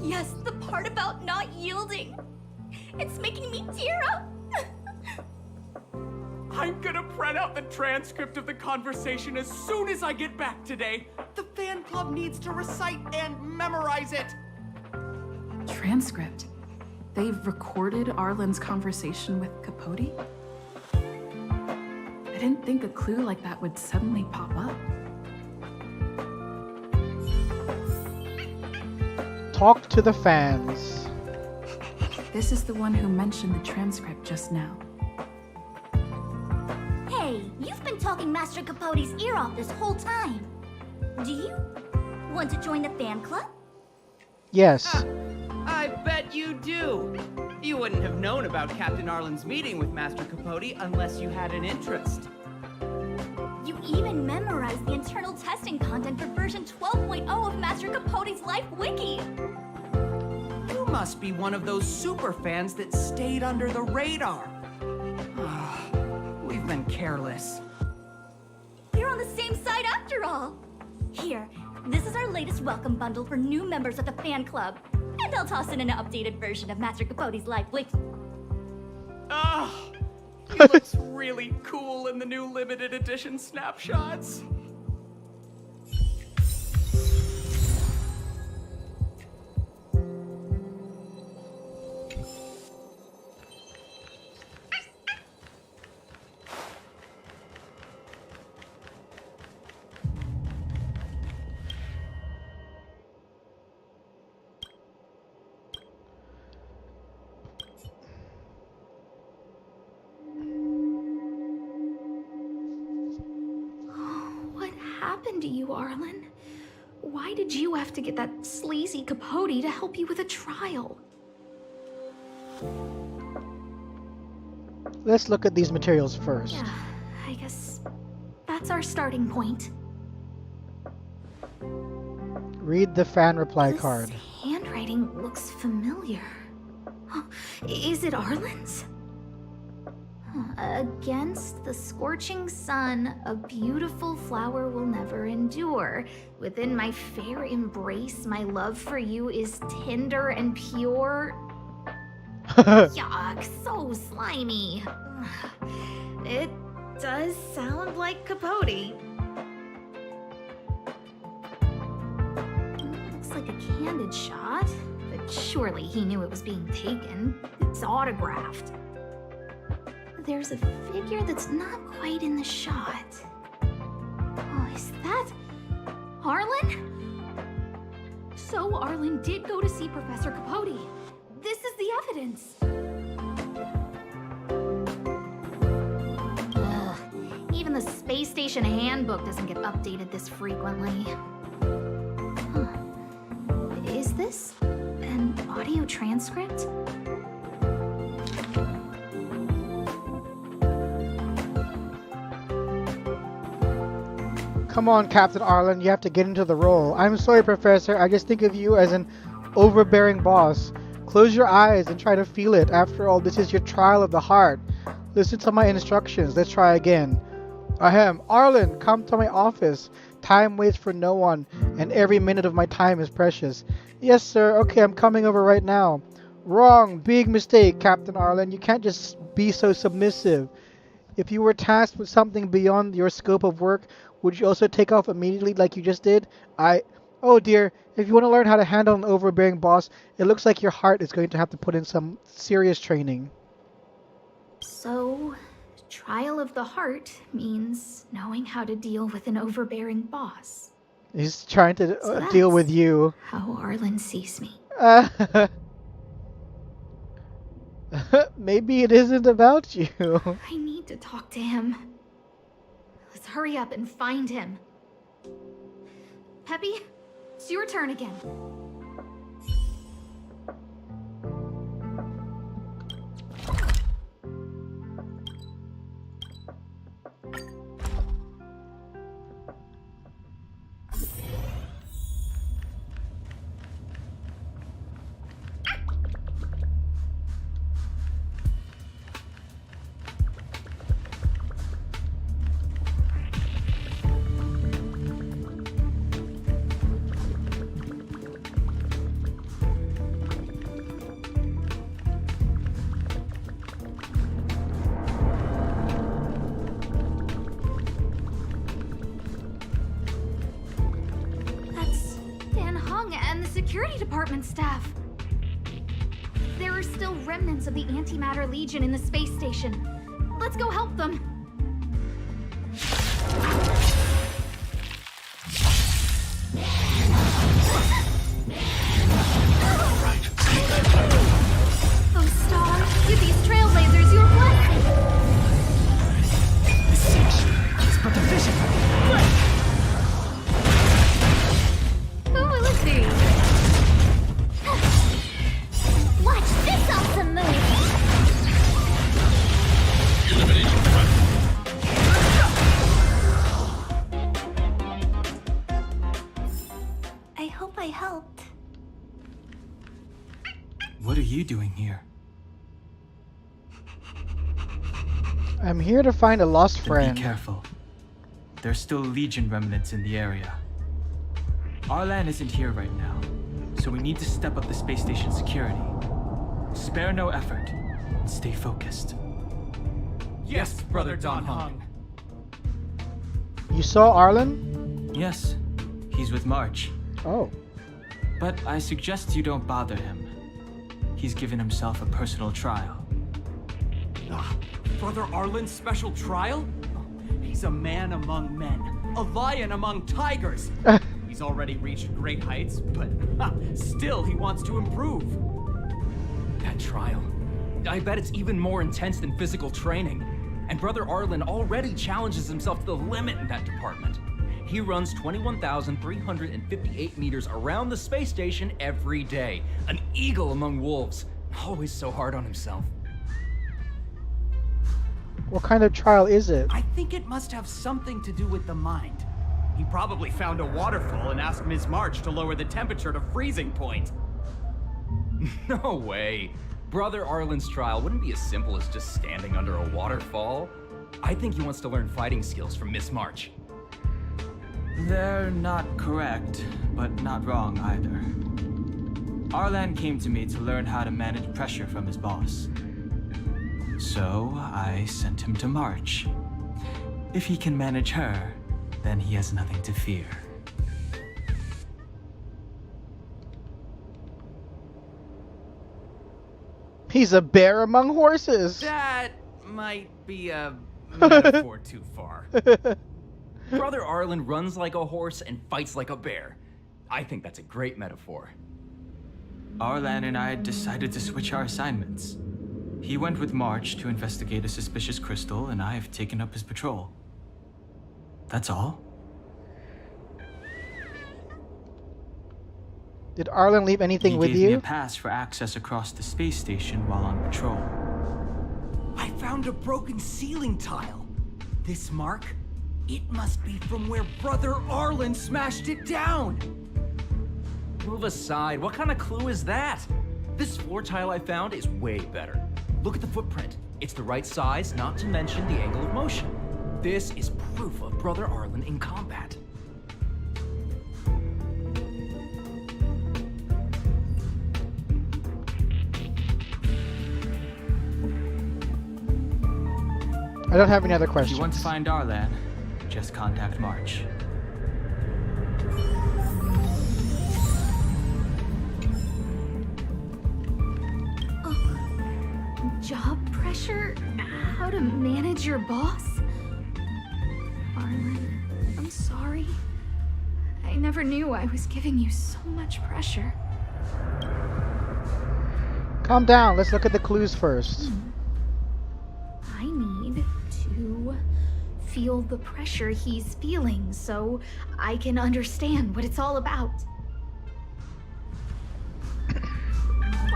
Yes, the part about not yielding. It's making me tear up. I'm gonna print out the transcript of the conversation as soon as I get back today. The fan club needs to recite and memorize it. Transcript. They've recorded Arlen's conversation with Capote? I didn't think a clue like that would suddenly pop up. Talk to the fans. This is the one who mentioned the transcript just now. Hey, you've been talking Master Capote's ear off this whole time. Do you want to join the fan club? Yes. I bet you do. You wouldn't have known about Captain Arlen's meeting with Master Capote unless you had an interest. You even memorized the internal testing content for version 12.0 of Master Capote's Life Wiki. You must be one of those super fans that stayed under the radar. We've been careless. You're on the same side after all. Here, this is our latest welcome bundle for new members of the fan club. And I'll toss in an updated version of Master Capote's Life Wiki. He looks really cool in the new limited edition snapshots. What happened to you, Arlen? Why did you have to get that sleazy Capote to help you with a trial? Let's look at these materials first. Yeah, I guess that's our starting point. Read the fan reply card. Handwriting looks familiar. Is it Arlen's? Against the scorching sun, a beautiful flower will never endure. Within my fair embrace, my love for you is tender and pure. Yuck, so slimy. It does sound like Capote. Looks like a candid shot, but surely he knew it was being taken. It's autographed. There's a figure that's not quite in the shot. Oh, is that Arlen? So Arlen did go to see Professor Capote. This is the evidence. Ugh, even the space station handbook doesn't get updated this frequently. Is this an audio transcript? Come on, Captain Arlen, you have to get into the role. I'm sorry, Professor, I just think of you as an overbearing boss. Close your eyes and try to feel it. After all, this is your trial of the heart. Listen to my instructions. Let's try again. Ahem. Arlen, come to my office. Time waits for no one, and every minute of my time is precious. Yes, sir. Okay, I'm coming over right now. Wrong. Big mistake, Captain Arlen. You can't just be so submissive. If you were tasked with something beyond your scope of work, would you also take off immediately like you just did? Oh dear, if you want to learn how to handle an overbearing boss, it looks like your heart is going to have to put in some serious training. So, trial of the heart means knowing how to deal with an overbearing boss. He's trying to So deal that's with you. How Arlen sees me. Maybe it isn't about you. I need to talk to him. Let's hurry up and find him. Peppy, it's your turn again. security department staff. There are still remnants of the Antimatter Legion in the space station. Let's go help them. Oh, Star, give these trailblazers your blessing. The siege is but a vision. Who will it be? Watch this awesome move! Elimination front. I hope I helped. What are you doing here? I'm here to find a lost Then friend. be careful. There's still Legion remnants in the area. Arlan isn't here right now, so we need to step up the space station security. Spare no effort and stay focused. Yes, Brother Don Hung. You saw Arlen? Yes, he's with March. Oh. But I suggest you don't bother him. He's given himself a personal trial. Ah, Brother Arlen's special trial? He's a man among men, a lion among tigers. He's already reached great heights, but still he wants to improve. That trial. I bet it's even more intense than physical training. And Brother Arlen already challenges himself to the limit in that department. He runs 21,358 meters around the space station every day. An eagle among wolves. Always so hard on himself. What kind of trial is it? I think it must have something to do with the mind. He probably found a waterfall and asked Ms. March to lower the temperature to freezing point. No way. Brother Arlen's trial wouldn't be as simple as just standing under a waterfall. I think he wants to learn fighting skills from Miss March. They're not correct, but not wrong either. Arlan came to me to learn how to manage pressure from his boss. So I sent him to March. If he can manage her, then he has nothing to fear. He's a bear among horses. That might be a metaphor too far. Brother Arlen runs like a horse and fights like a bear. I think that's a great metaphor. Arlan and I decided to switch our assignments. He went with March to investigate a suspicious crystal, and I have taken up his patrol. That's all. Did Arlen leave anything with He gave me you? a pass for access across the space station while on patrol. I found a broken ceiling tile. This mark? It must be from where Brother Arlen smashed it down. Move aside. What kind of clue is that? This floor tile I found is way better. Look at the footprint. It's the right size, not to mention the angle of motion. This is proof of Brother Arlen in combat. I don't have any other If questions. you want to find Arlan, just contact March. Job pressure? How to manage your boss? Arlen, I'm sorry. I never knew I was giving you so much pressure. Calm down. Let's look at the clues first. I need to feel the pressure he's feeling so I can understand what it's all about.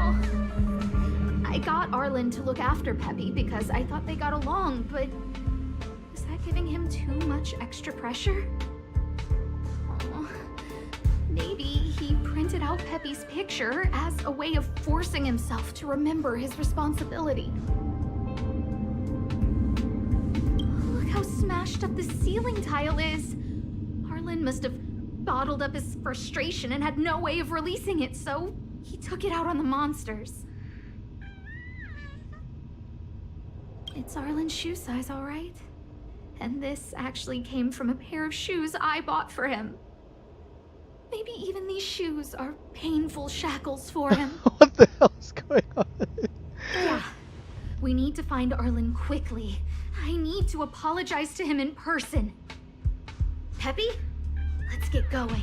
Oh, I got Arlen to look after Peppy because I thought they got along, but was that giving him too much extra pressure? Oh, maybe he printed out Peppy's picture as a way of forcing himself to remember his responsibility. Look how smashed up the ceiling tile is. Arlen must have bottled up his frustration and had no way of releasing it, so he took it out on the monsters. It's Arlen's shoe size, all right? And this actually came from a pair of shoes I bought for him. Maybe even these shoes are painful shackles for him. What the hell is going on? Yeah. We need to find Arlen quickly. I need to apologize to him in person. Peppy, let's get going.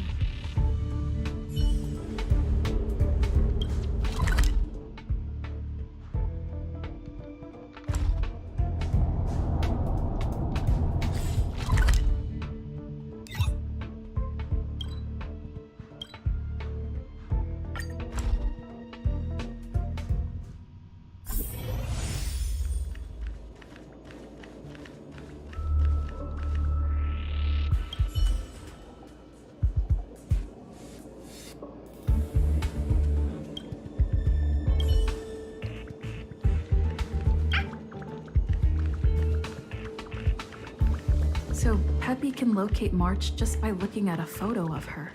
So Peppy can locate March just by looking at a photo of her.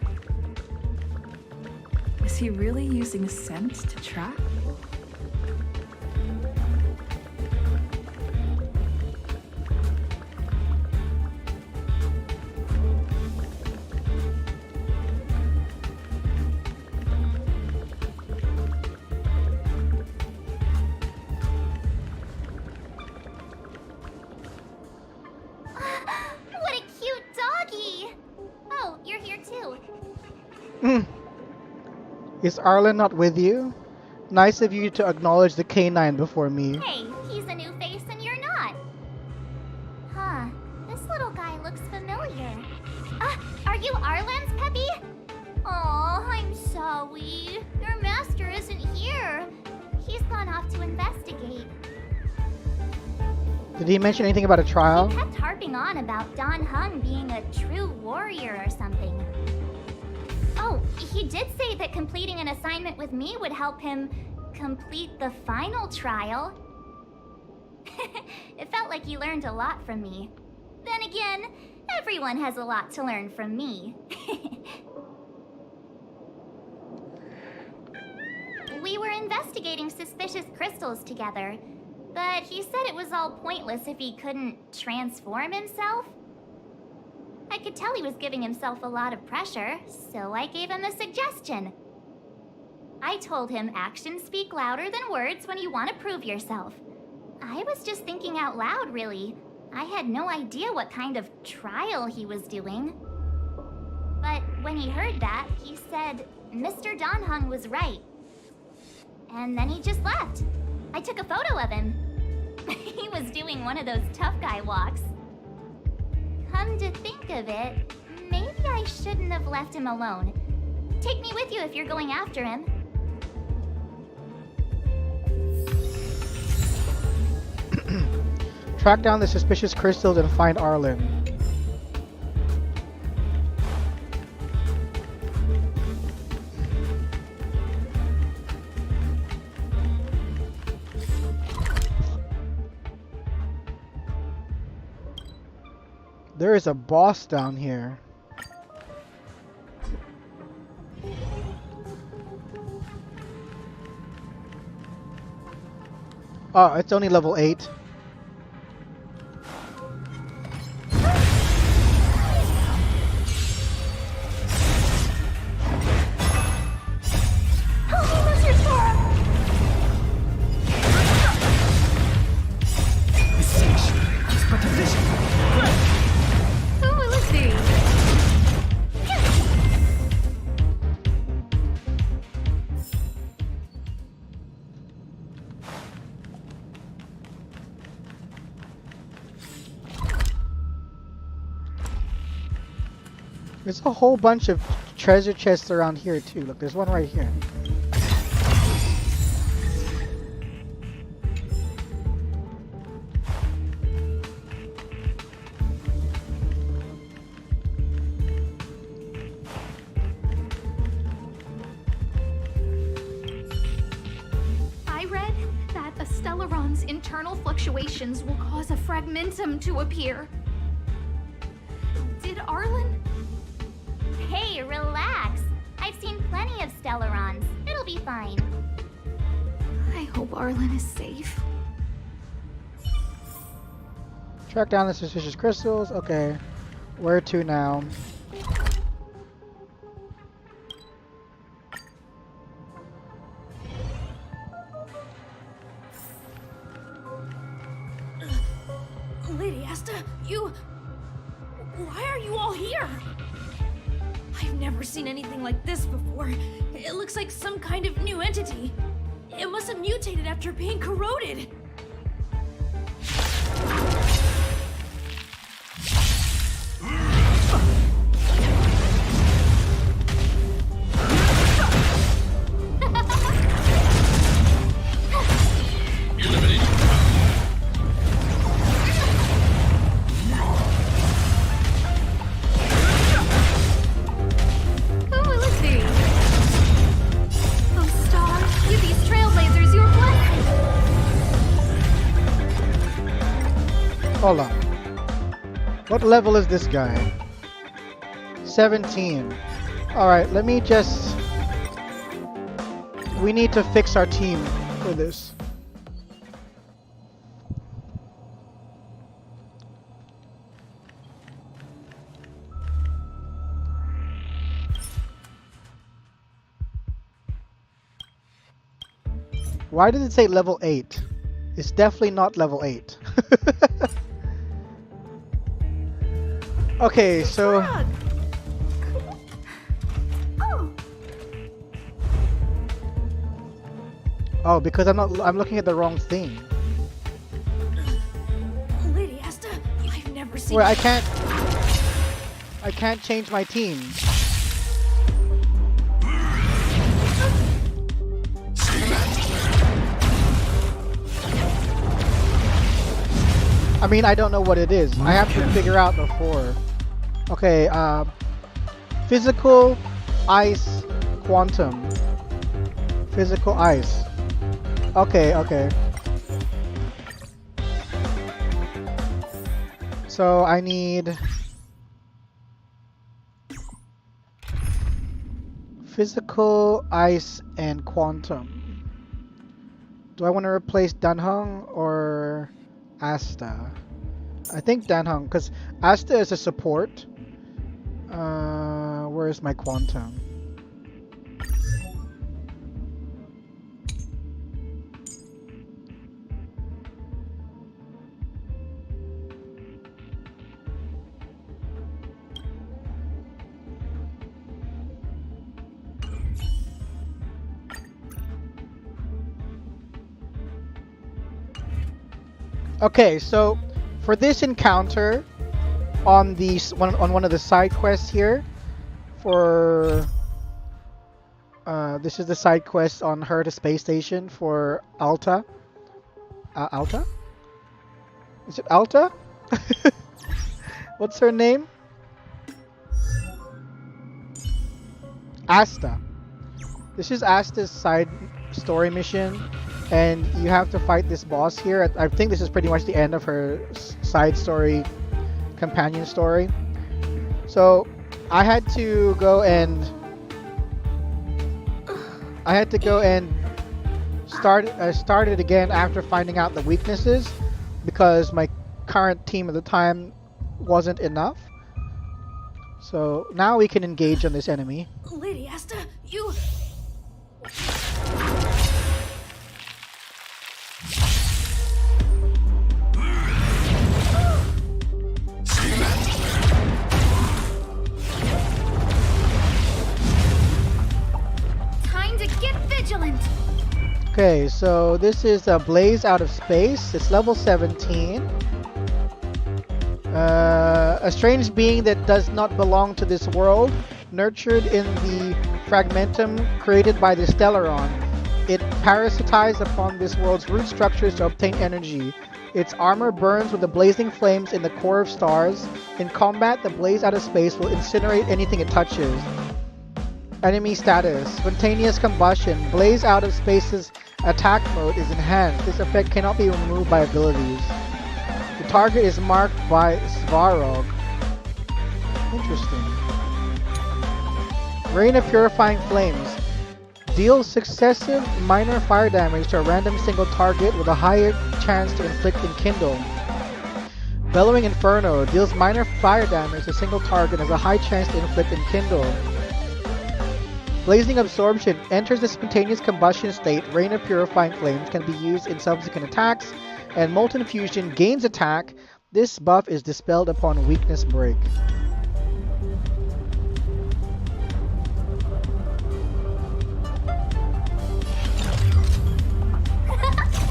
Is he really using scent to track? What a cute doggy! Oh, you're here too. Is Arlen not with you? Nice of you to acknowledge the canine before me. Hey, he's a new face and you're not. Huh, this little guy looks familiar. Are you Arlen's Peppy? Aw, I'm sorry. Your master isn't here. He's gone off to investigate. Did he mention anything about a trial? He kept harping on about Don Hung being a true warrior or something. Oh, he did say that completing an assignment with me would help him complete the final trial. It felt like he learned a lot from me. Then again, everyone has a lot to learn from me. We were investigating suspicious crystals together, but he said it was all pointless if he couldn't transform himself. I could tell he was giving himself a lot of pressure, so I gave him a suggestion. I told him actions speak louder than words when you want to prove yourself. I was just thinking out loud, really. I had no idea what kind of trial he was doing. But when he heard that, he said Mr. Don Hung was right. And then he just left. I took a photo of him. He was doing one of those tough guy walks. Come to think of it, maybe I shouldn't have left him alone. Take me with you if you're going after him. Track down the suspicious crystals and find Arlen. There is a boss down here. Oh, it's only level 8. There's a whole bunch of treasure chests around here too. Look, there's one right here. I read that a Stellaron's internal fluctuations will cause a fragmentum to appear. Did Arlen? Hey, relax. I've seen plenty of Stellarons. It'll be fine. I hope Arlen is safe. Track down the suspicious crystals. Okay. Where to now? Lady Asta, you... Why are you all here? I've never seen anything like this before. It looks like some kind of new entity. It must have mutated after being corroded. Hold on. What level is this guy? 17. Alright, let me just... We need to fix our team for this. Why did it say level 8? It's definitely not level 8. Okay, so... Oh, because I'm looking at the wrong thing. Lady Asta, I've never seen... Wait, I can't change my team. I mean, I don't know what it is. I have to figure out before. Okay, physical, ice, quantum. Physical, ice. Okay, okay. So I need... Physical, ice, and quantum. Do I want to replace Danhong or Asta? I think Danhong, because Asta is a support. Where is my quantum? Okay, so for this encounter on one of the side quests here, for this is the side quest on her to space station for Alta. Alta? Is it Alta? What's her name? Asta. This is Asta's side story mission. And you have to fight this boss here. I think this is pretty much the end of her side story, companion story. So I had to go and start it again after finding out the weaknesses, because my current team at the time wasn't enough. So now we can engage on this enemy. Lady Asta, you... Okay, so this is a Blaze Out of Space. It's level 17. A strange being that does not belong to this world, nurtured in the fragmentum created by the Stellaron. It parasitizes upon this world's root structures to obtain energy. Its armor burns with the blazing flames in the core of stars. In combat, the Blaze Out of Space will incinerate anything it touches. Enemy status: spontaneous combustion. Blaze Out of Space's attack mode is enhanced. This effect cannot be removed by abilities. The target is marked by Svarog. Interesting. Rain of Purifying Flames. Deals successive minor fire damage to a random single target with a higher chance to inflict Enkindle. Bellowing Inferno. Deals minor fire damage to a single target and has a high chance to inflict Enkindle. Blazing Absorption enters the spontaneous combustion state. Rain of Purifying Flames can be used in subsequent attacks, and Molten Fusion gains attack This buff is dispelled upon weakness break.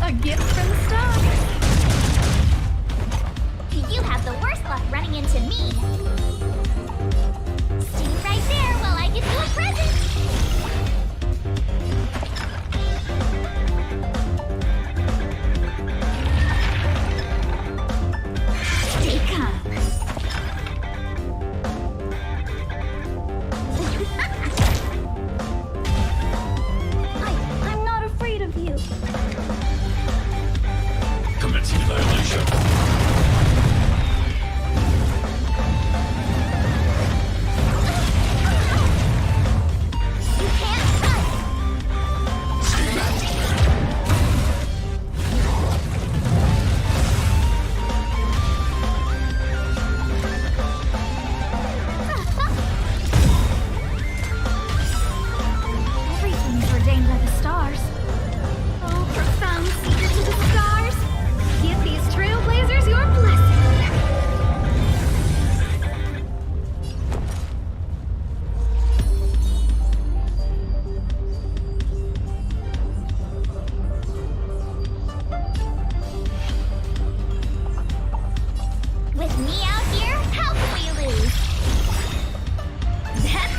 A gift from the stars. You have the worst luck running into me. Stay right there while I give you a present. Stay calm. I'm not afraid of you. Commencing annihilation. Everything's ordained by the stars. Oh, profound secret to the stars. Give these trailblazers your blessing. With me out here, how can we lose? That's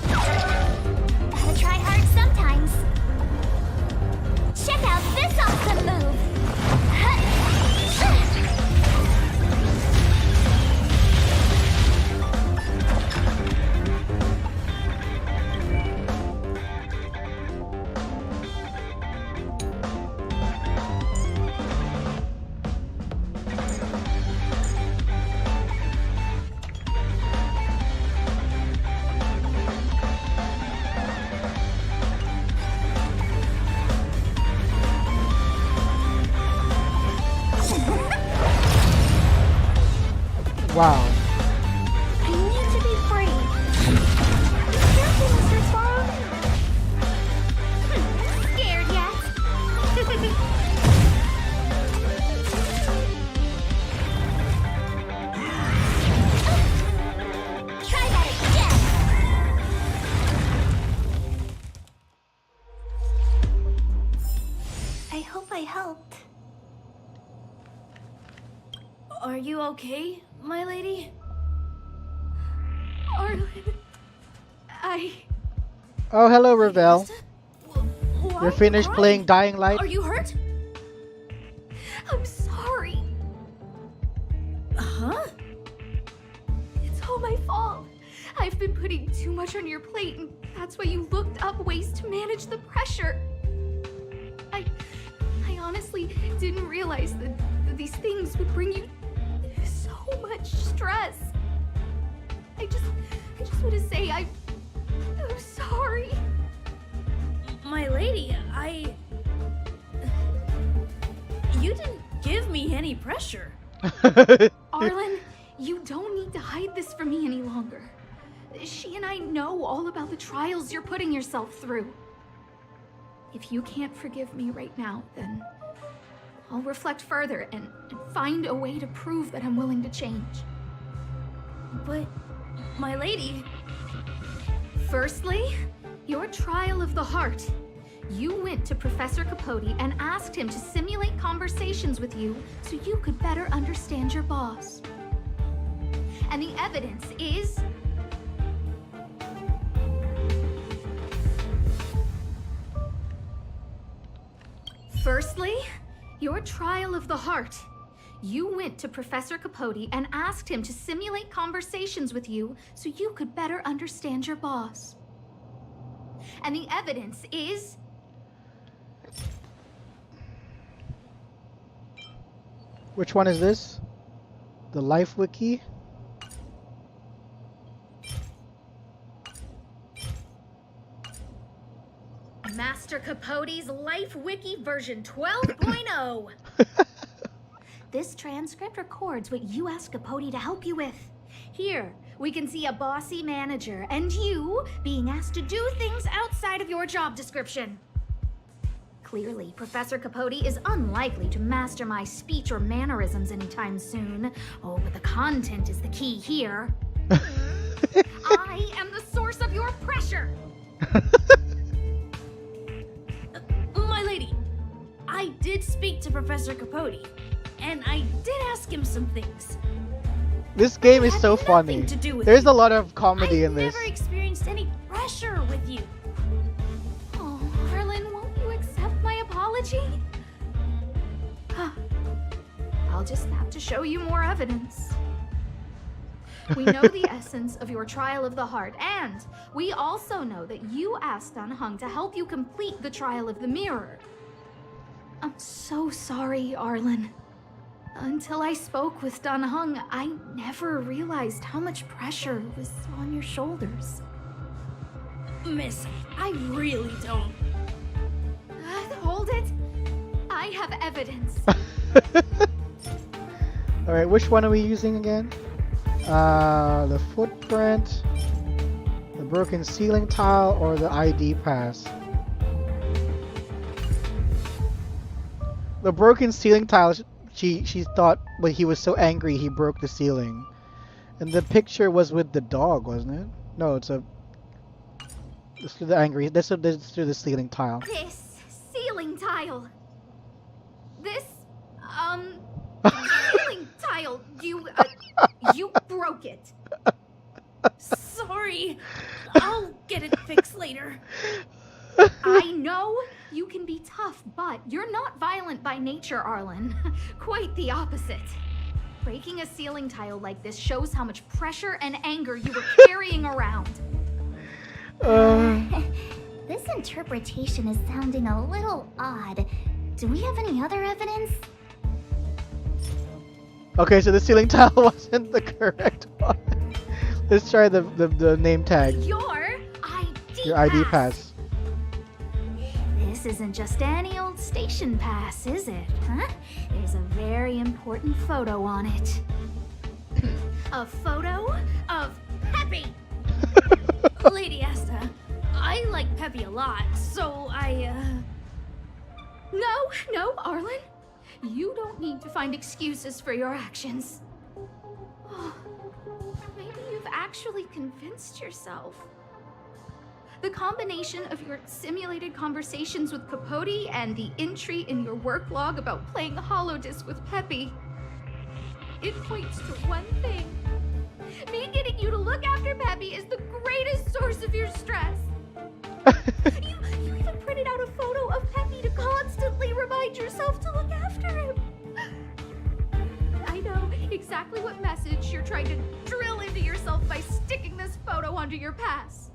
gotta try hard sometimes. Check out this awesome move. Wow. I need to be brave. Be careful, Mr. Sparrow. Scared yet? Try that again. I hope I helped. Are you okay, my lady? Arlen, Oh, hello, Ravel. Why You're finished crying? playing Dying Light? Are you hurt? I'm sorry. Huh? It's all my fault. I've been putting too much on your plate, and that's why you looked up ways to manage the pressure. I honestly didn't realize that these things would bring you so much stress. I just want to say I'm sorry. My lady, You didn't give me any pressure. Arlen, you don't need to hide this from me any longer. She and I know all about the trials you're putting yourself through. If you can't forgive me right now, then I'll reflect further and find a way to prove that I'm willing to change. But, my lady... Firstly, your trial of the heart. You went to Professor Capote and asked him to simulate conversations with you so you could better understand your boss. And the evidence is... Firstly, your trial of the heart. You went to Professor Capote and asked him to simulate conversations with you so you could better understand your boss. And the evidence is... Which one is this? The Life Wiki? Master Capote's Life Wiki version 12.0. This transcript records what you asked Capote to help you with. Here, we can see a bossy manager and you being asked to do things outside of your job description. Clearly, Professor Capote is unlikely to master my speech or mannerisms anytime soon. Oh, but the content is the key here. I am the source of your pressure! My lady, I did speak to Professor Capote, and I did ask him some things. This game is so funny. to do with There's you. a lot of comedy in this. Never experienced any pressure with you. Oh, Arlen, won't you accept my apology? Huh. I'll just have to show you more evidence. We know the essence of your trial of the heart, and we also know that you asked Dan Heng to help you complete the trial of the mirror. I'm so sorry, Arlen. Until I spoke with Dan Heng, I never realized how much pressure was on your shoulders. Miss, I really don't. Hold it. I have evidence. Alright, which one are we using again? The footprint, the broken ceiling tile, or the ID pass? The broken ceiling tile, she thought when he was so angry he broke the ceiling. And the picture was with the dog, wasn't it? No, it's a... This is the angry... This is through the ceiling tile. This ceiling tile. This, ceiling tile. You broke it. Sorry. I'll get it fixed later. I know you can be tough, but you're not violent by nature, Arlen. Quite the opposite. Breaking a ceiling tile like this shows how much pressure and anger you were carrying around. This interpretation is sounding a little odd. Do we have any other evidence? Okay, so the ceiling tile wasn't the correct one. Let's try the name tag. Your ID Your ID pass. pass. This isn't just any old station pass, is it? Huh? There's a very important photo on it. A photo of Peppy! Lady Asta, I like Peppy a lot, so No, Arlen. You don't need to find excuses for your actions. Oh, maybe you've actually convinced yourself. The combination of your simulated conversations with Capote and the entry in your work log about playing holodisc with Peppy, it points to one thing. Me getting you to look after Peppy is the greatest source of your stress. You even printed out a photo of Peppy to constantly remind yourself to look after him. I know exactly what message you're trying to drill into yourself by sticking this photo onto your pass.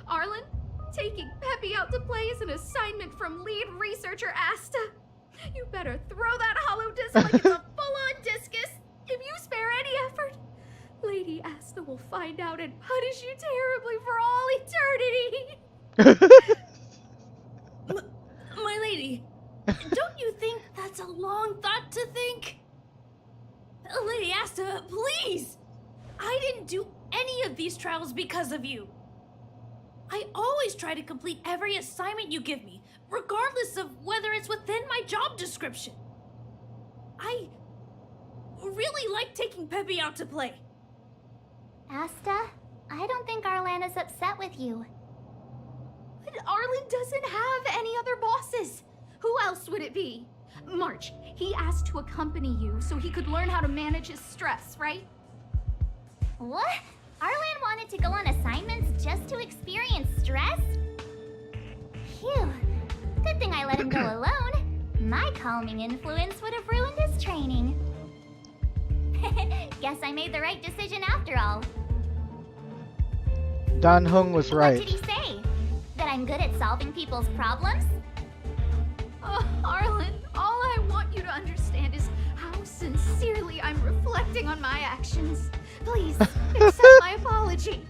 Arlen, taking Peppy out to play is an assignment from lead researcher Asta. You better throw that holodisc like it's a full-on discus. If you spare any effort, Lady Asta will find out and punish you terribly for all eternity. My lady, don't you think that's a long thought to think? Lady Asta, please! I didn't do any of these trials because of you. I always try to complete every assignment you give me, regardless of whether it's within my job description. I really like taking Peppy out to play. Asta, I don't think Arlan is upset with you. But Arlen doesn't have any other bosses. Who else would it be? March, he asked to accompany you so he could learn how to manage his stress, right? What? Arlan wanted to go on assignments just to experience stress? Phew. Good thing I let him go alone. My calming influence would have ruined his training. Guess I made the right decision after all. Dan Heng was right. What did he say? That I'm good at solving people's problems? Oh, Arlen, all I want you to understand is how sincerely I'm reflecting on my actions. Please, accept my apology.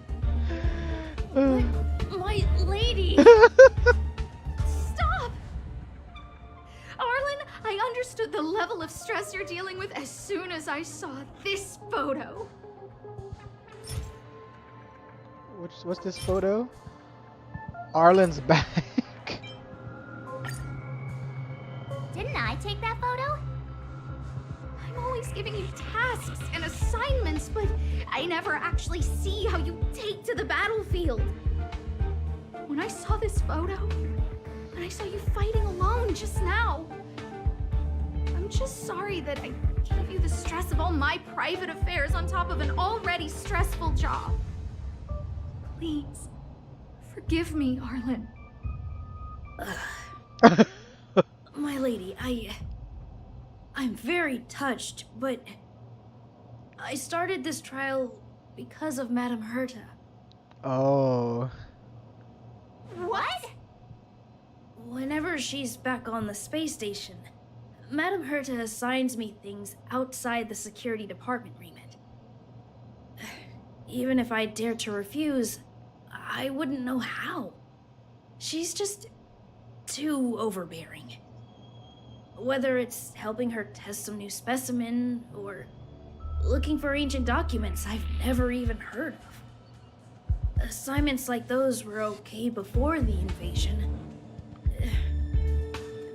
My lady! Stop! Arlen, I understood the level of stress you're dealing with as soon as I saw this photo. What's this photo? Arlen's back. take that photo? I'm always giving you tasks and assignments, but I never actually see how you take to the battlefield. When I saw this photo, and I saw you fighting alone just now, I'm just sorry that I gave you the stress of all my private affairs on top of an already stressful job. Please, forgive me, Arlen. My lady, I'm very touched, but I started this trial because of Madame Herta. Oh. What? Whenever she's back on the space station, Madame Herta assigns me things outside the security department remit. Even if I dared to refuse, I wouldn't know how. She's just too overbearing. Whether it's helping her test some new specimen, or looking for ancient documents I've never even heard of. Assignments like those were okay before the invasion.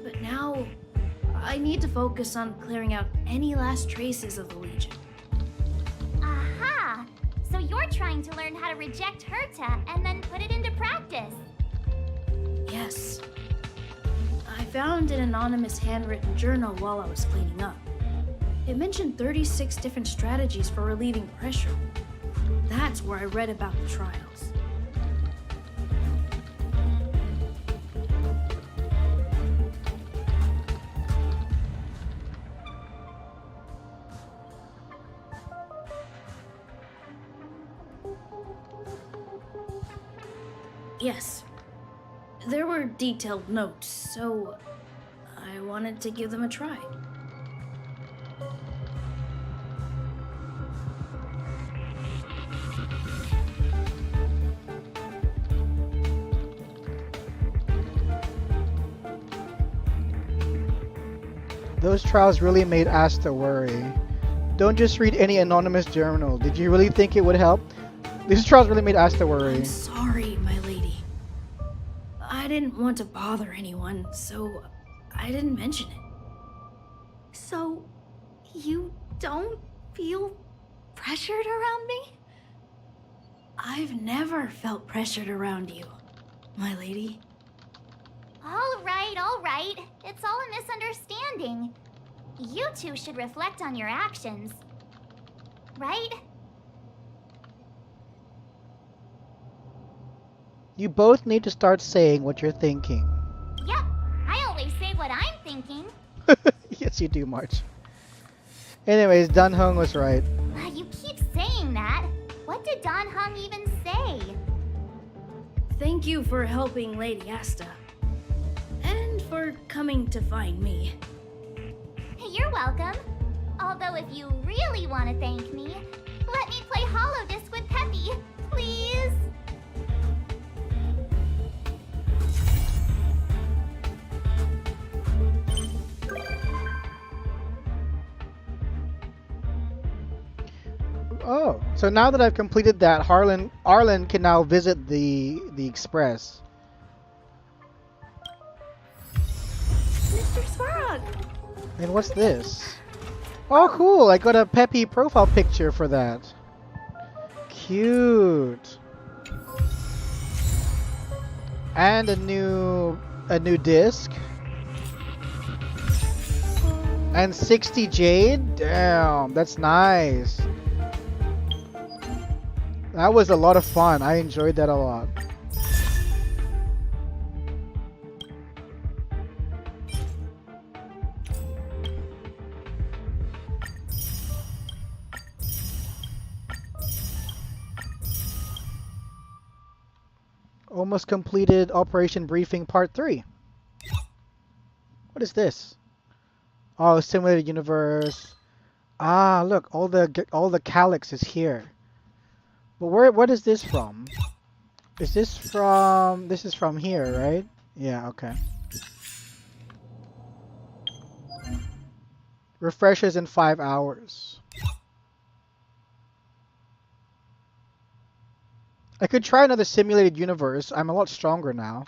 But now, I need to focus on clearing out any last traces of the Legion. Aha! So you're trying to learn how to reject Herta and then put it into practice. Yes. I found an anonymous handwritten journal while I was cleaning up. It mentioned 36 different strategies for relieving pressure. That's where I read about the trials. Yes. There were detailed notes, so I wanted to give them a try. Those trials really made Asta worry. Don't just read any anonymous journal. Did you really think it would help? These trials really made Asta worry. I'm sorry, my lady. I didn't want to bother anyone, so I didn't mention it. So, you don't feel pressured around me? I've never felt pressured around you, my lady. All right. It's all a misunderstanding. You two should reflect on your actions. Right? You both need to start saying what you're thinking. Yep, I always say what I'm thinking. Yes, you do, March. Anyways, Dan Hung was right. You keep saying that. What did Don Hung even say? Thank you for helping Lady Asta. And for coming to find me. You're welcome. Although if you really want to thank me, let me play Hollow Disc with Peppy, please. Oh, so now that I've completed that, Arlen can now visit the Express. Mr. Svarog! And what's this? Oh, cool! I got a Peppy profile picture for that. Cute. And a new disc. And 60 jade? Damn, that's nice. That was a lot of fun. I enjoyed that a lot. Almost completed Operation Briefing Part 3. What is this? Oh, simulated universe. Ah, look, all the calyx is here. But what is this from? Is this from... This is from here, right? Yeah, okay. Refreshes in 5 hours. I could try another simulated universe. I'm a lot stronger now.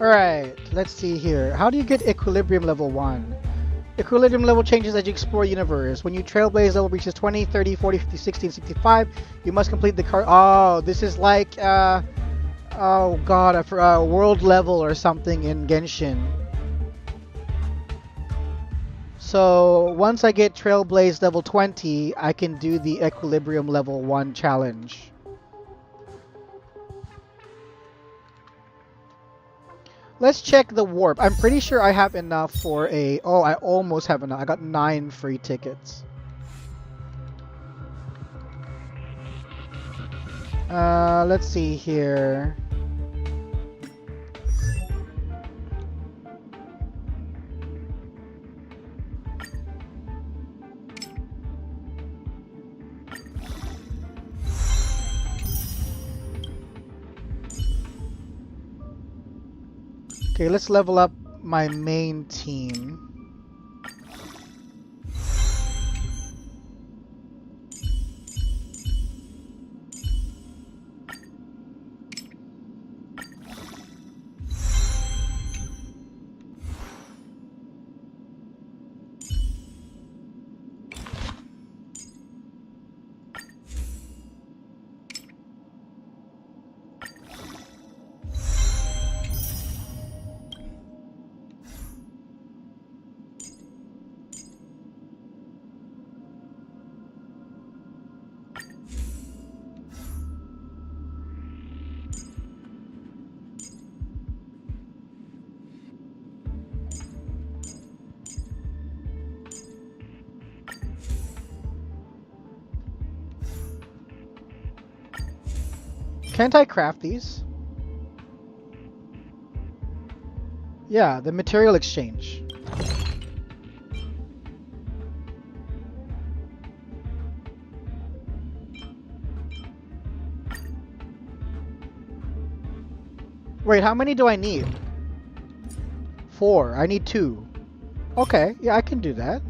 Alright, let's see here. How do you get Equilibrium level 1? Equilibrium level changes as you explore the universe. When your Trailblaze level reaches 20, 30, 40, 50, 60, and 65, you must complete the card. Oh, this is like, oh god, I forgot, world level or something in Genshin. So, once I get Trailblaze level 20, I can do the Equilibrium level 1 challenge. Let's check the warp. I'm pretty sure I have enough for a... Oh, I almost have enough. I got 9 free tickets. Let's see here. Okay, let's level up my main team. Can't I craft these? Yeah, the material exchange. Wait, how many do I need? 4. I need 2. Okay, yeah, I can do that.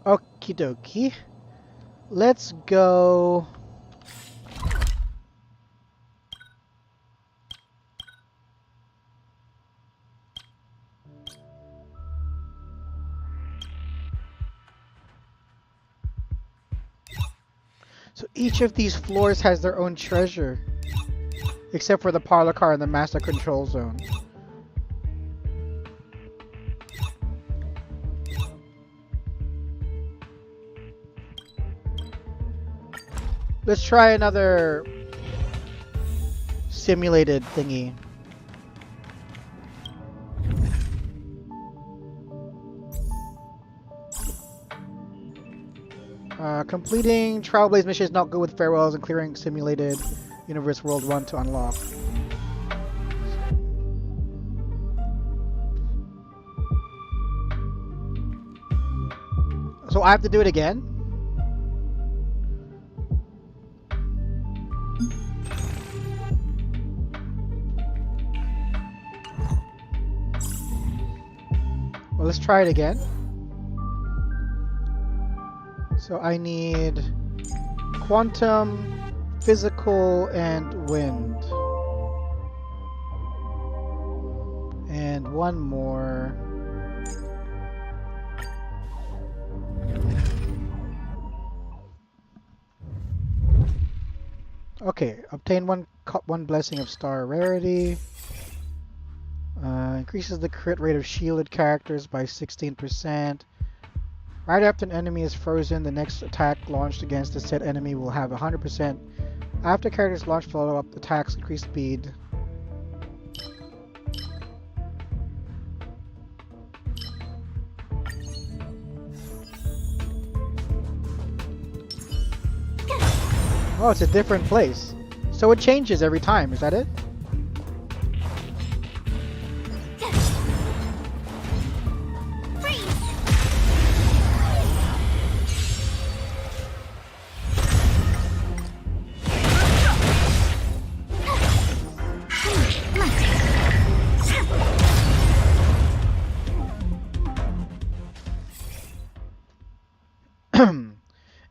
Okie dokie. Let's go. So each of these floors has their own treasure, except for the parlor car and the master control zone. Let's try another simulated thingy. Completing Trailblaze mission is not good with farewells and clearing simulated universe world 1 to unlock. So I have to do it again? Well, let's try it again. So I need quantum, physical, and wind. And one more. Okay, obtain one blessing of star rarity. Increases the crit rate of shielded characters by 16%. Right after an enemy is frozen, the next attack launched against the said enemy will have 100%. After characters launch follow-up attacks, increase speed. Oh, it's a different place. So it changes every time, is that it?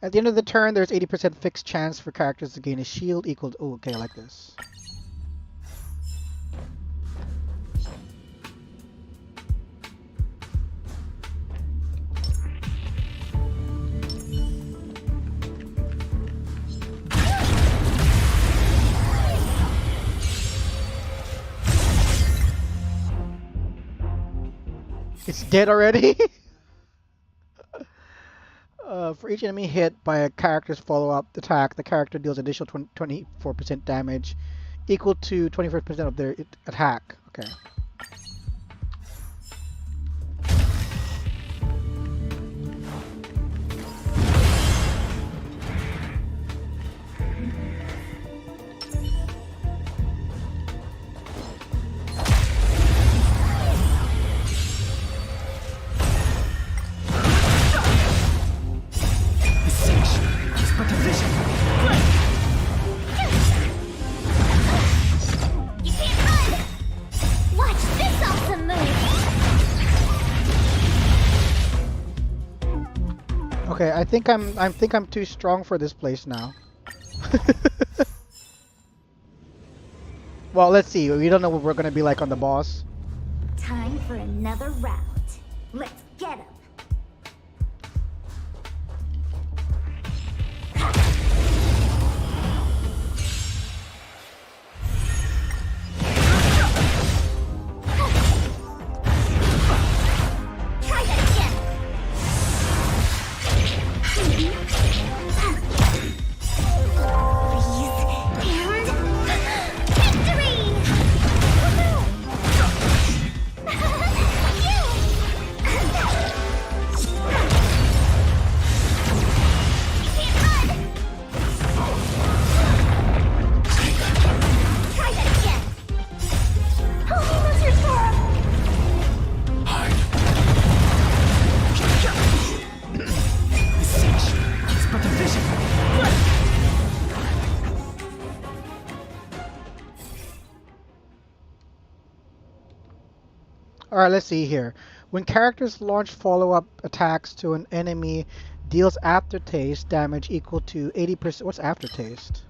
At the end of the turn, there's 80% fixed chance for characters to gain a shield equal to... Oh, okay, I like this. It's dead already? For each enemy hit by a character's follow-up attack, the character deals additional 24% damage, equal to 25% of their attack. Okay. Okay, I think I'm too strong for this place now. Well, let's see. We don't know what we're gonna be like on the boss. Time for another round. Let's get him. Alright, let's see here. When characters launch follow-up attacks to an enemy, deals aftertaste damage equal to 80%. What's aftertaste?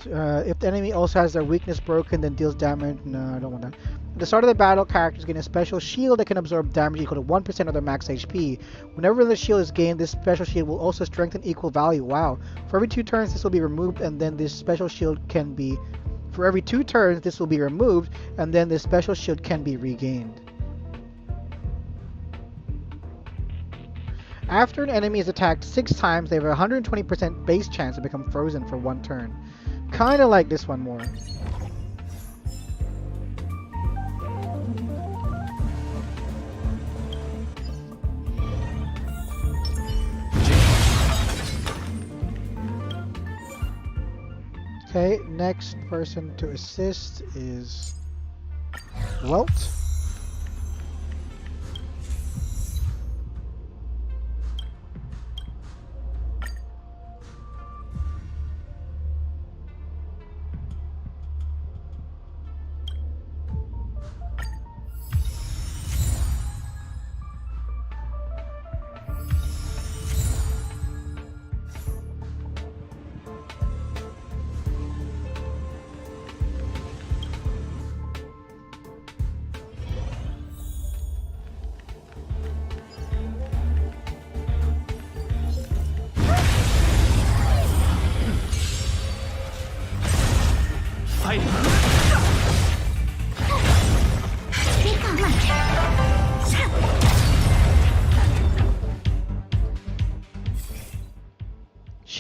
If the enemy also has their weakness broken, then deals damage. No, I don't want that. At the start of the battle, characters gain a special shield that can absorb damage equal to 1% of their max HP. Whenever the shield is gained, this special shield will also strengthen equal value. Wow. For every 2 turns, this will be removed, and then this special shield can be... For every 2 turns, this will be removed, and then this special shield can be regained. After an enemy is attacked 6 times, they have a 120% base chance to become frozen for 1 turn. Kinda like this one more. Okay, next person to assist is Welt.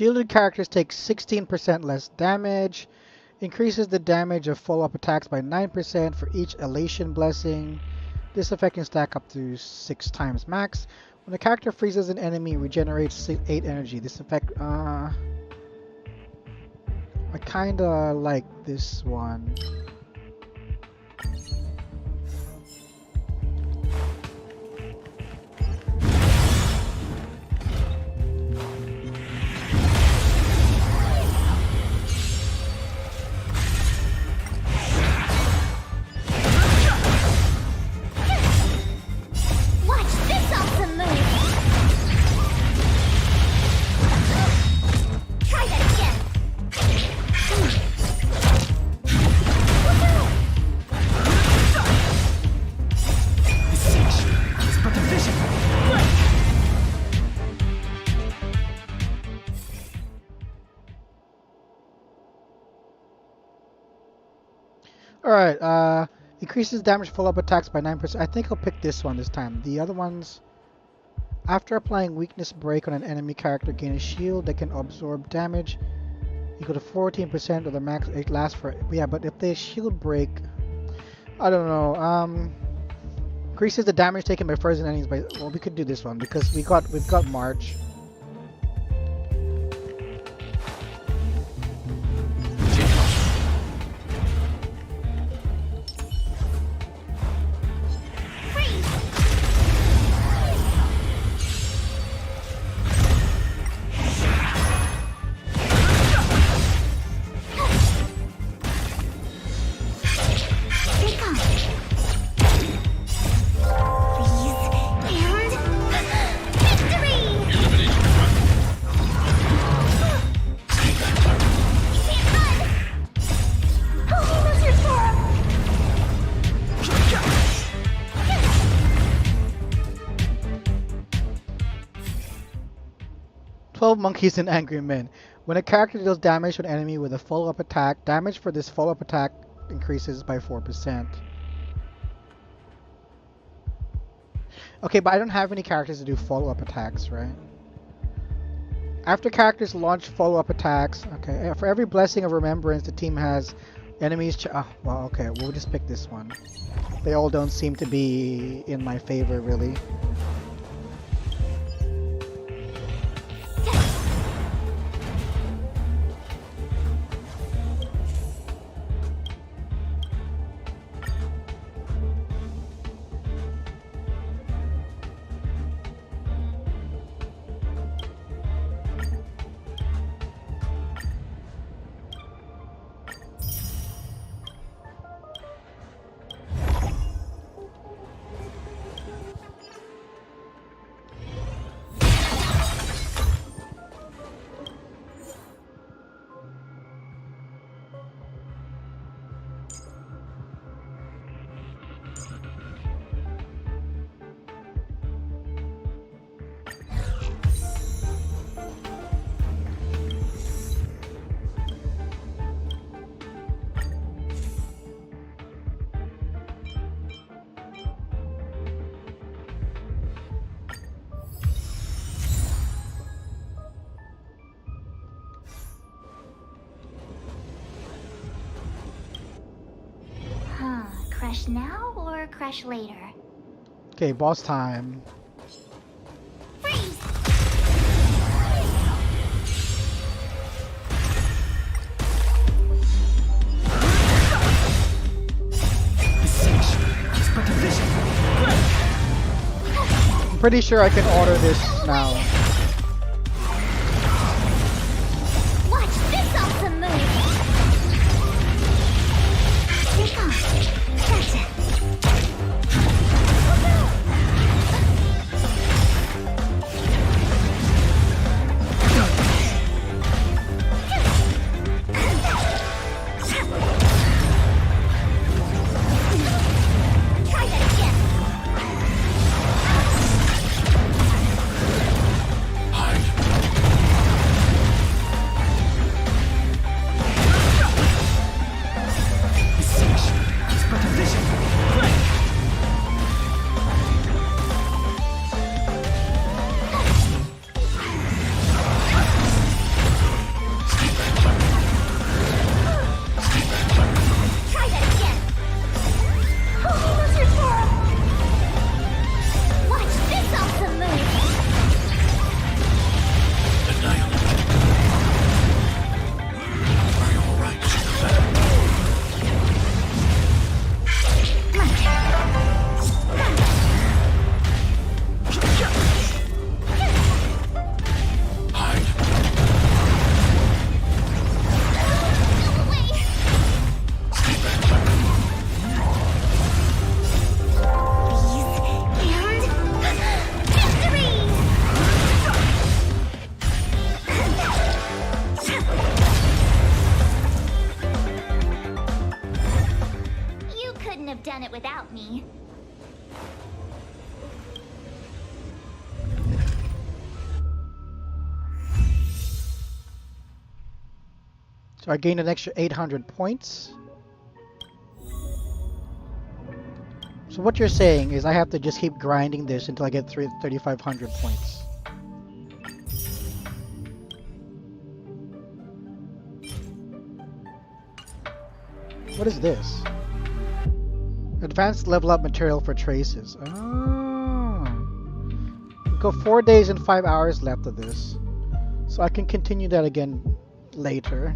Shielded characters take 16% less damage. Increases the damage of follow-up attacks by 9% for each elation blessing. This effect can stack up to 6 times max. When a character freezes an enemy, regenerates 8 energy. This effect, I kinda like this one. Alright, increases damage follow-up attacks by 9%. I think I'll pick this one this time. The other ones, after applying weakness break on an enemy character, gain a shield that can absorb damage equal to 14% of the max. It lasts for, yeah, but if they shield break, I don't know. Increases the damage taken by frozen enemies by, well, we could do this one because we've got March. Monkeys and Angry Men. When a character deals damage to an enemy with a follow-up attack, damage for this follow-up attack increases by 4%. Okay, but I don't have any characters to do follow-up attacks, right? After characters launch follow-up attacks, okay, for every blessing of remembrance, the team has enemies. Well, okay, we'll just pick this one. They all don't seem to be in my favor, really. Crush now or crush later? Okay, boss time. Freeze! I'm pretty sure I can order this now. Watch this awesome move! Take off! Gotcha! have done it without me. So I gained an extra 800 points. So what you're saying is I have to just keep grinding this until I get 3,500 points. What is this? Advanced level up material for traces. Oh. We've got 4 days and 5 hours left of this. So I can continue that again later.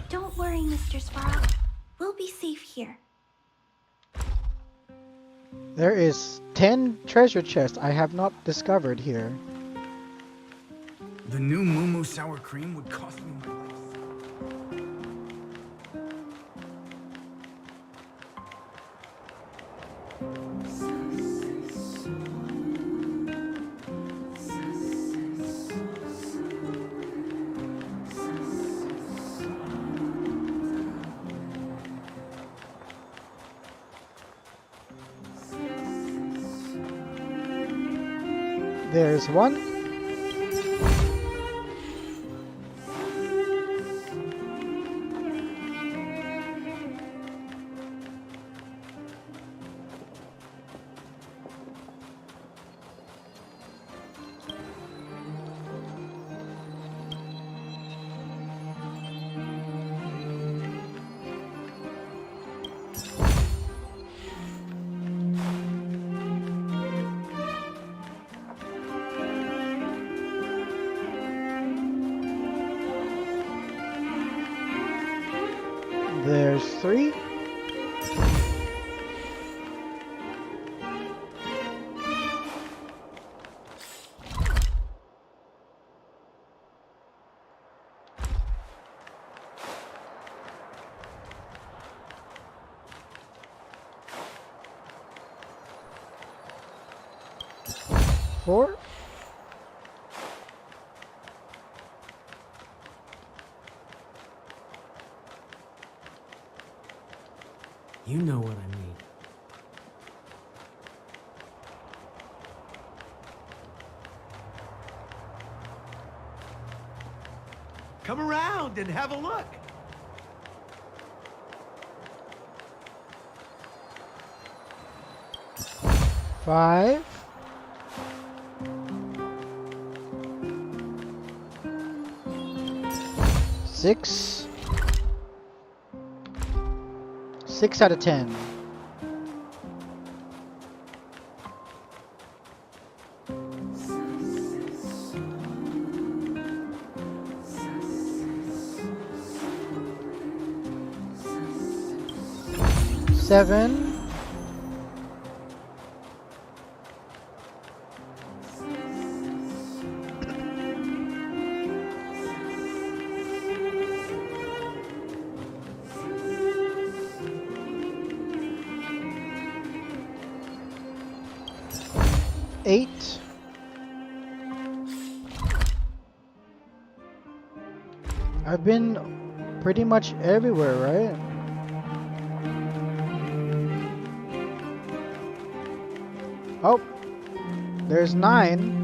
Don't worry, Mr. Svarog. We'll be safe here. There is 10 treasure chests I have not discovered here. The new Moo sour cream would cost me my life. There's one. There's 3. Four. You know what I mean. Come around and have a look. Five. Six. 6 out of 10. Seven. Eight. I've been pretty much everywhere, right? Oh, there's 9.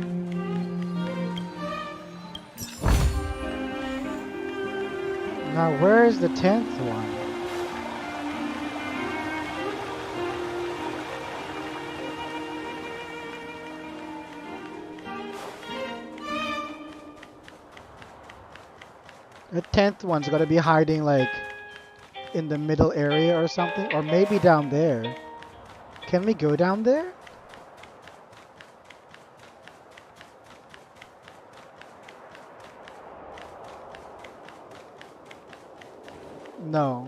Now where's the 10th one? The 10th one's gotta be hiding like in the middle area or something, or maybe down there. Can we go down there? No.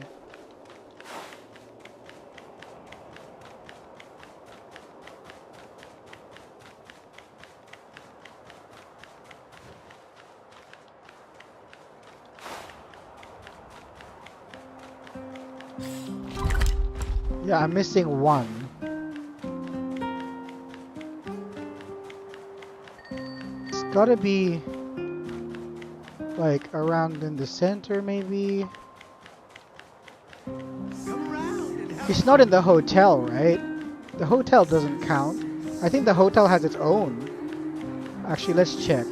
Yeah, I'm missing one. It's gotta be like around in the center maybe. It's not in the hotel, right? The hotel doesn't count. I think the hotel has its own. Actually, let's check.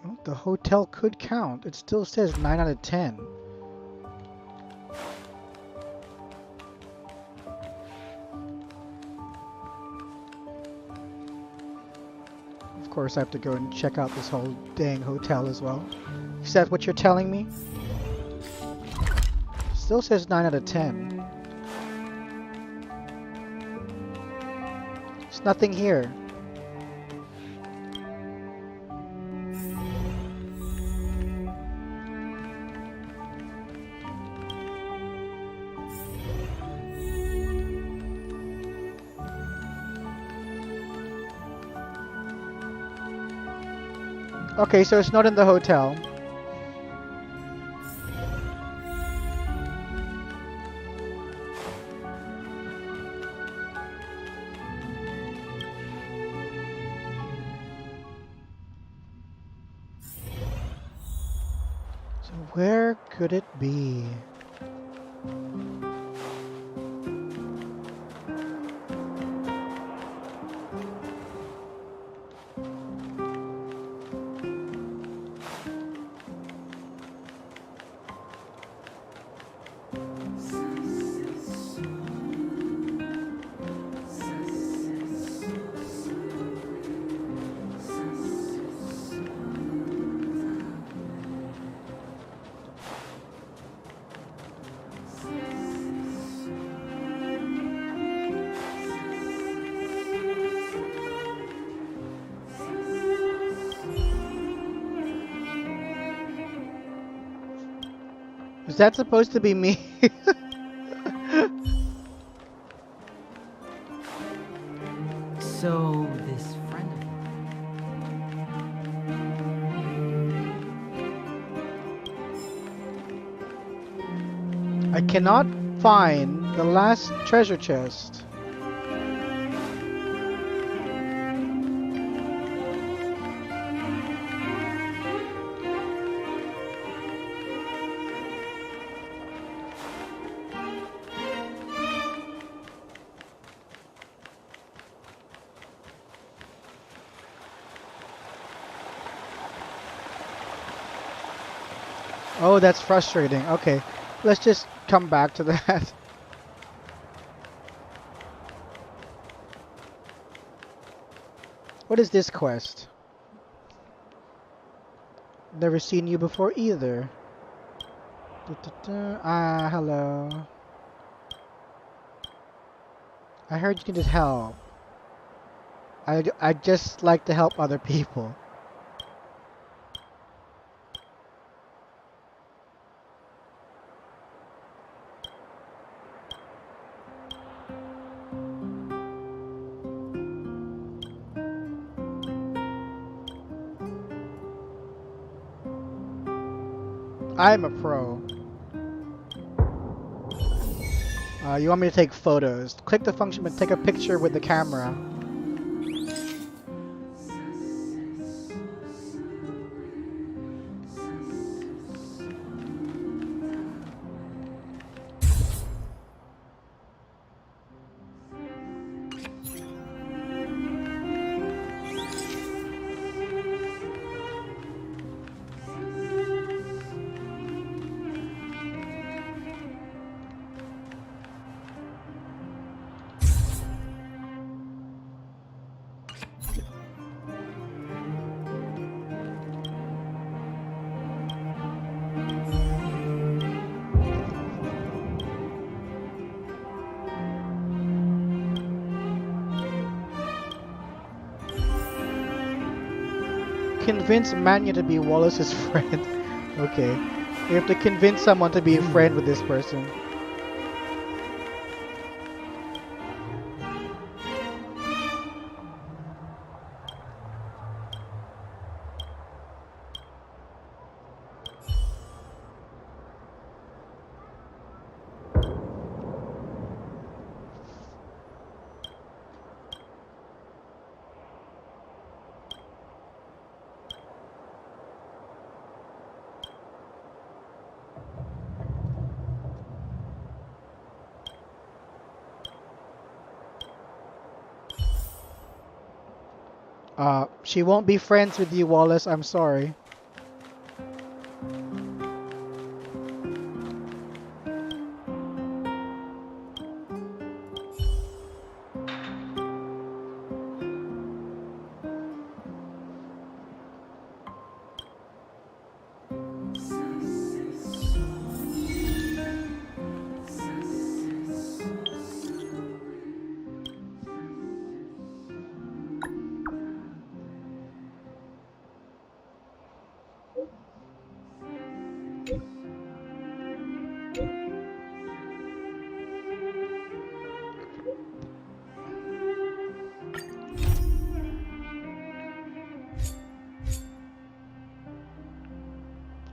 Oh, the hotel could count. It still says 9 out of 10. Of course, I have to go and check out this whole dang hotel as well. Is that what you're telling me? Still says 9 out of 10. There's nothing here. Okay, so it's not in the hotel. So where could it be? Is that supposed to be me? So, this friend I cannot find the last treasure chest. Oh, that's frustrating. Okay, let's just come back to that. What is this quest? Never seen you before either. Ah, hello. I heard you needed help. I just like to help other people. I'm a pro. You want me to take photos? Click the function and take a picture with the camera. convince Manya to be Wallace's friend. Okay. We have to convince someone to be a friend with this person. She won't be friends with you, Wallace. I'm sorry.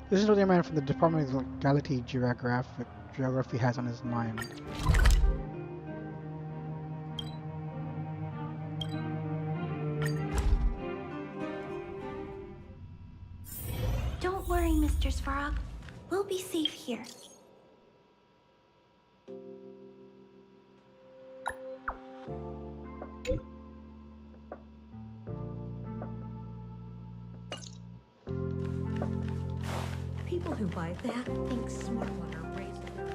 This is what the man from the Department of Legality Geography has on his mind. Don't worry, Mr. Svarog. We'll be safe here. People who buy that think Smartwater raised them.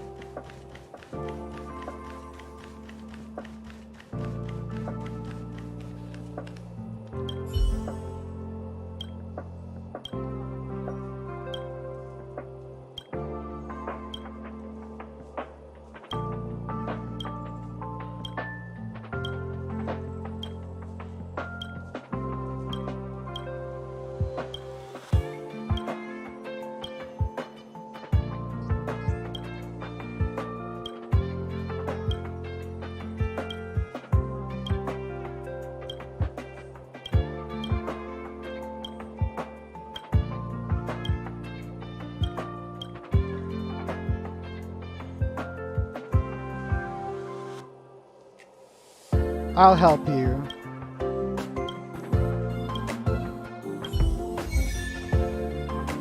I'll help you.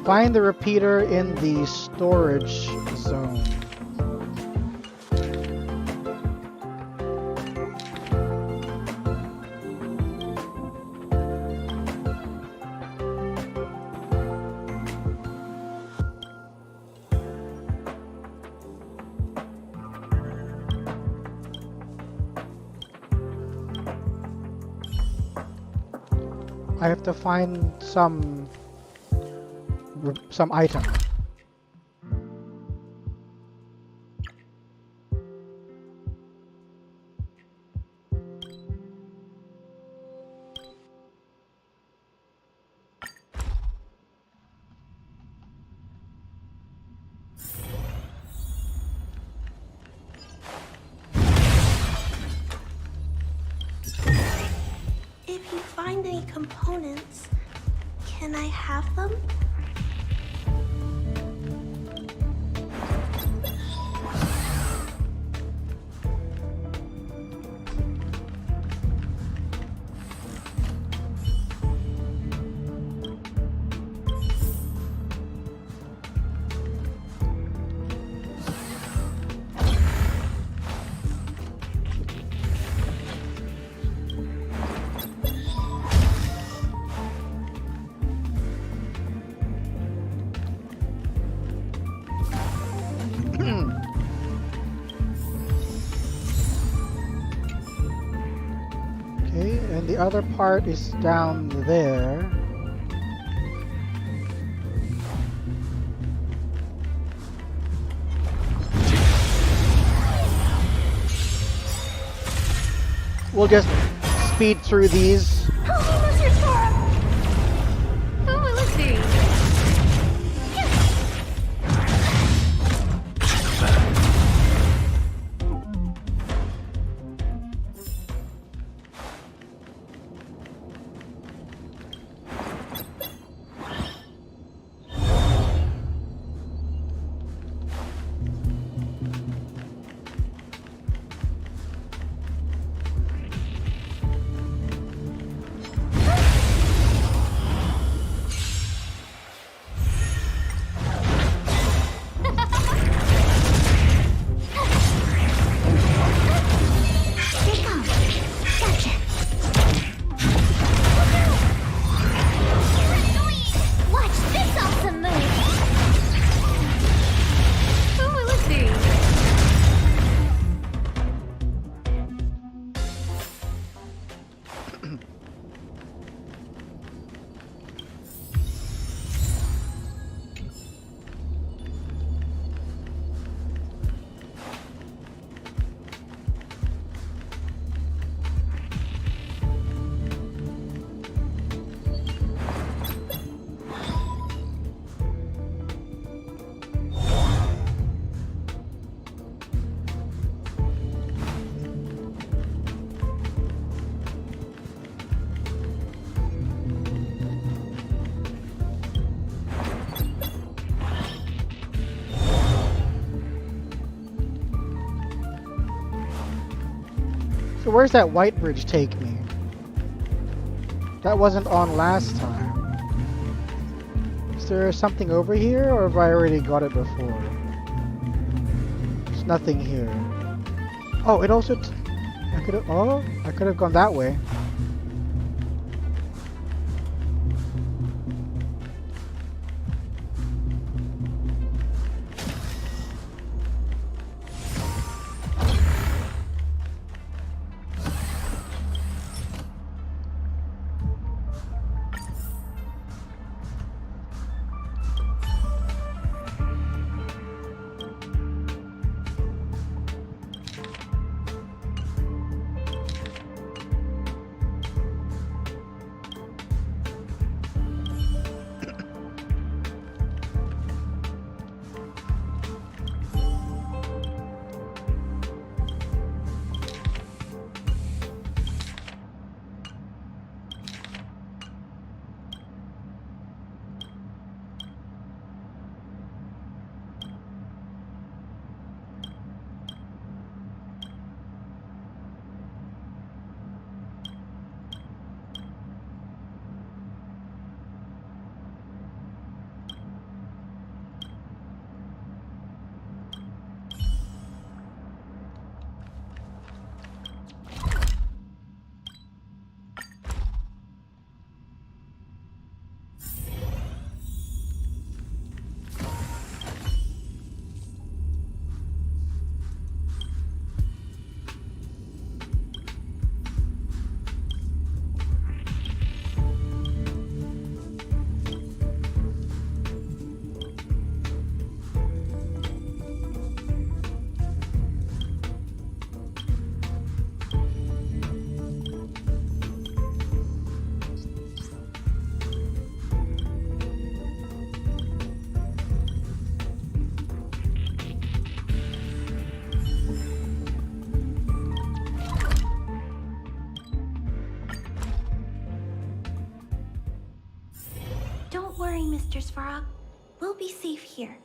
Find the repeater in the storage zone. I have to find some item. If you find any components, can I have them? Okay, and the other part is down there. We'll just speed through these. Help me, Mr. Svarog! So where's that white bridge take me? That wasn't on last time. Is there something over here, or have I already got it before? There's nothing here. Oh, it also... I could have gone that way. Don't worry, Mr. Svarog. We'll be safe here.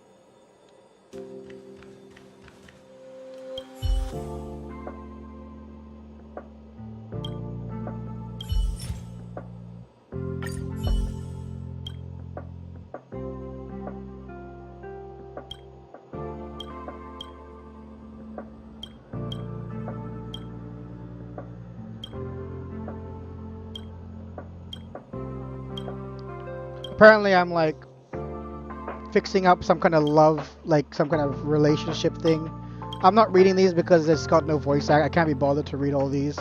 Apparently I'm like fixing up some kind of love, like some kind of relationship thing. I'm not reading these because it's got no voice act. I can't be bothered to read all these.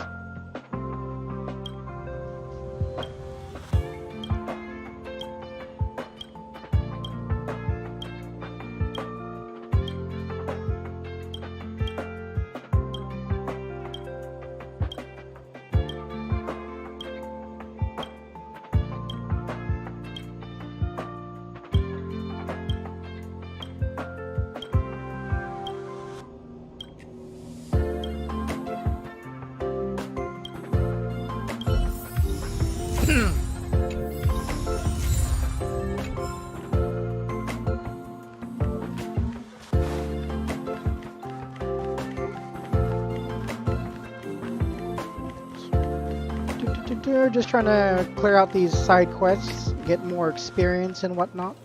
Just trying to clear out these side quests, get more experience and whatnot.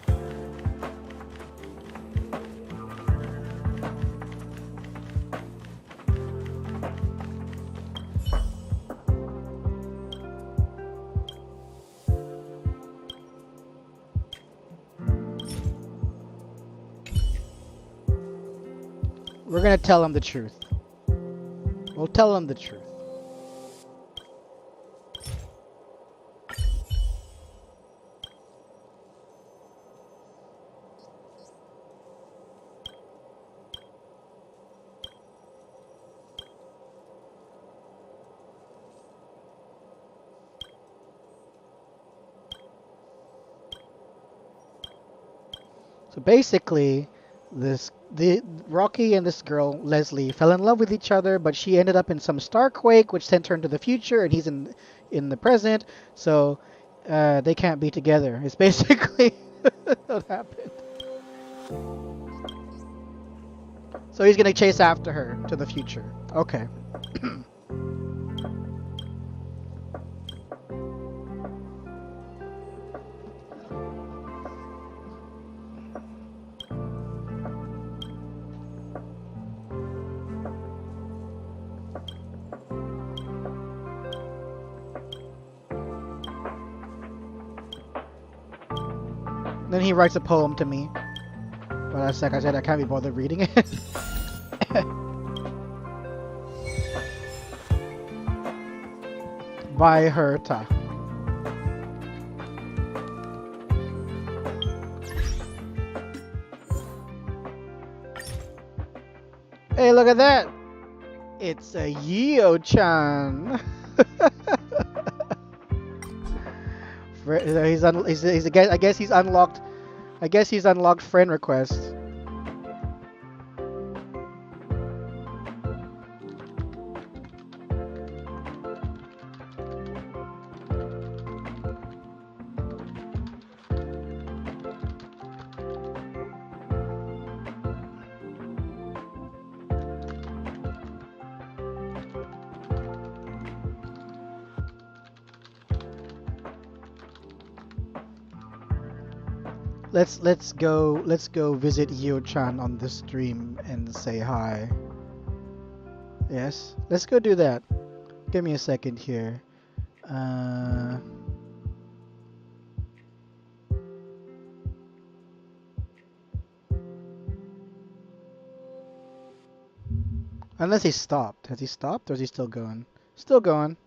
We're gonna tell him the truth. We'll tell him the truth. So basically, the Rocky and this girl Leslie fell in love with each other, but she ended up in some starquake, which sent her into the future, and he's in the present. So they can't be together. It's basically what happened. So he's gonna chase after her to the future. Okay. Then he writes a poem to me. But as like I said, I can't be bothered reading it. By Herta. Hey, look at that! It's a Yeo-chan. I guess he's unlocked. I guess he's unlocked friend requests. Let's go visit Yeo-chan on the stream and say hi. Yes, let's go do that. Give me a second here. Unless he stopped. Has he stopped or is he still going? Still going.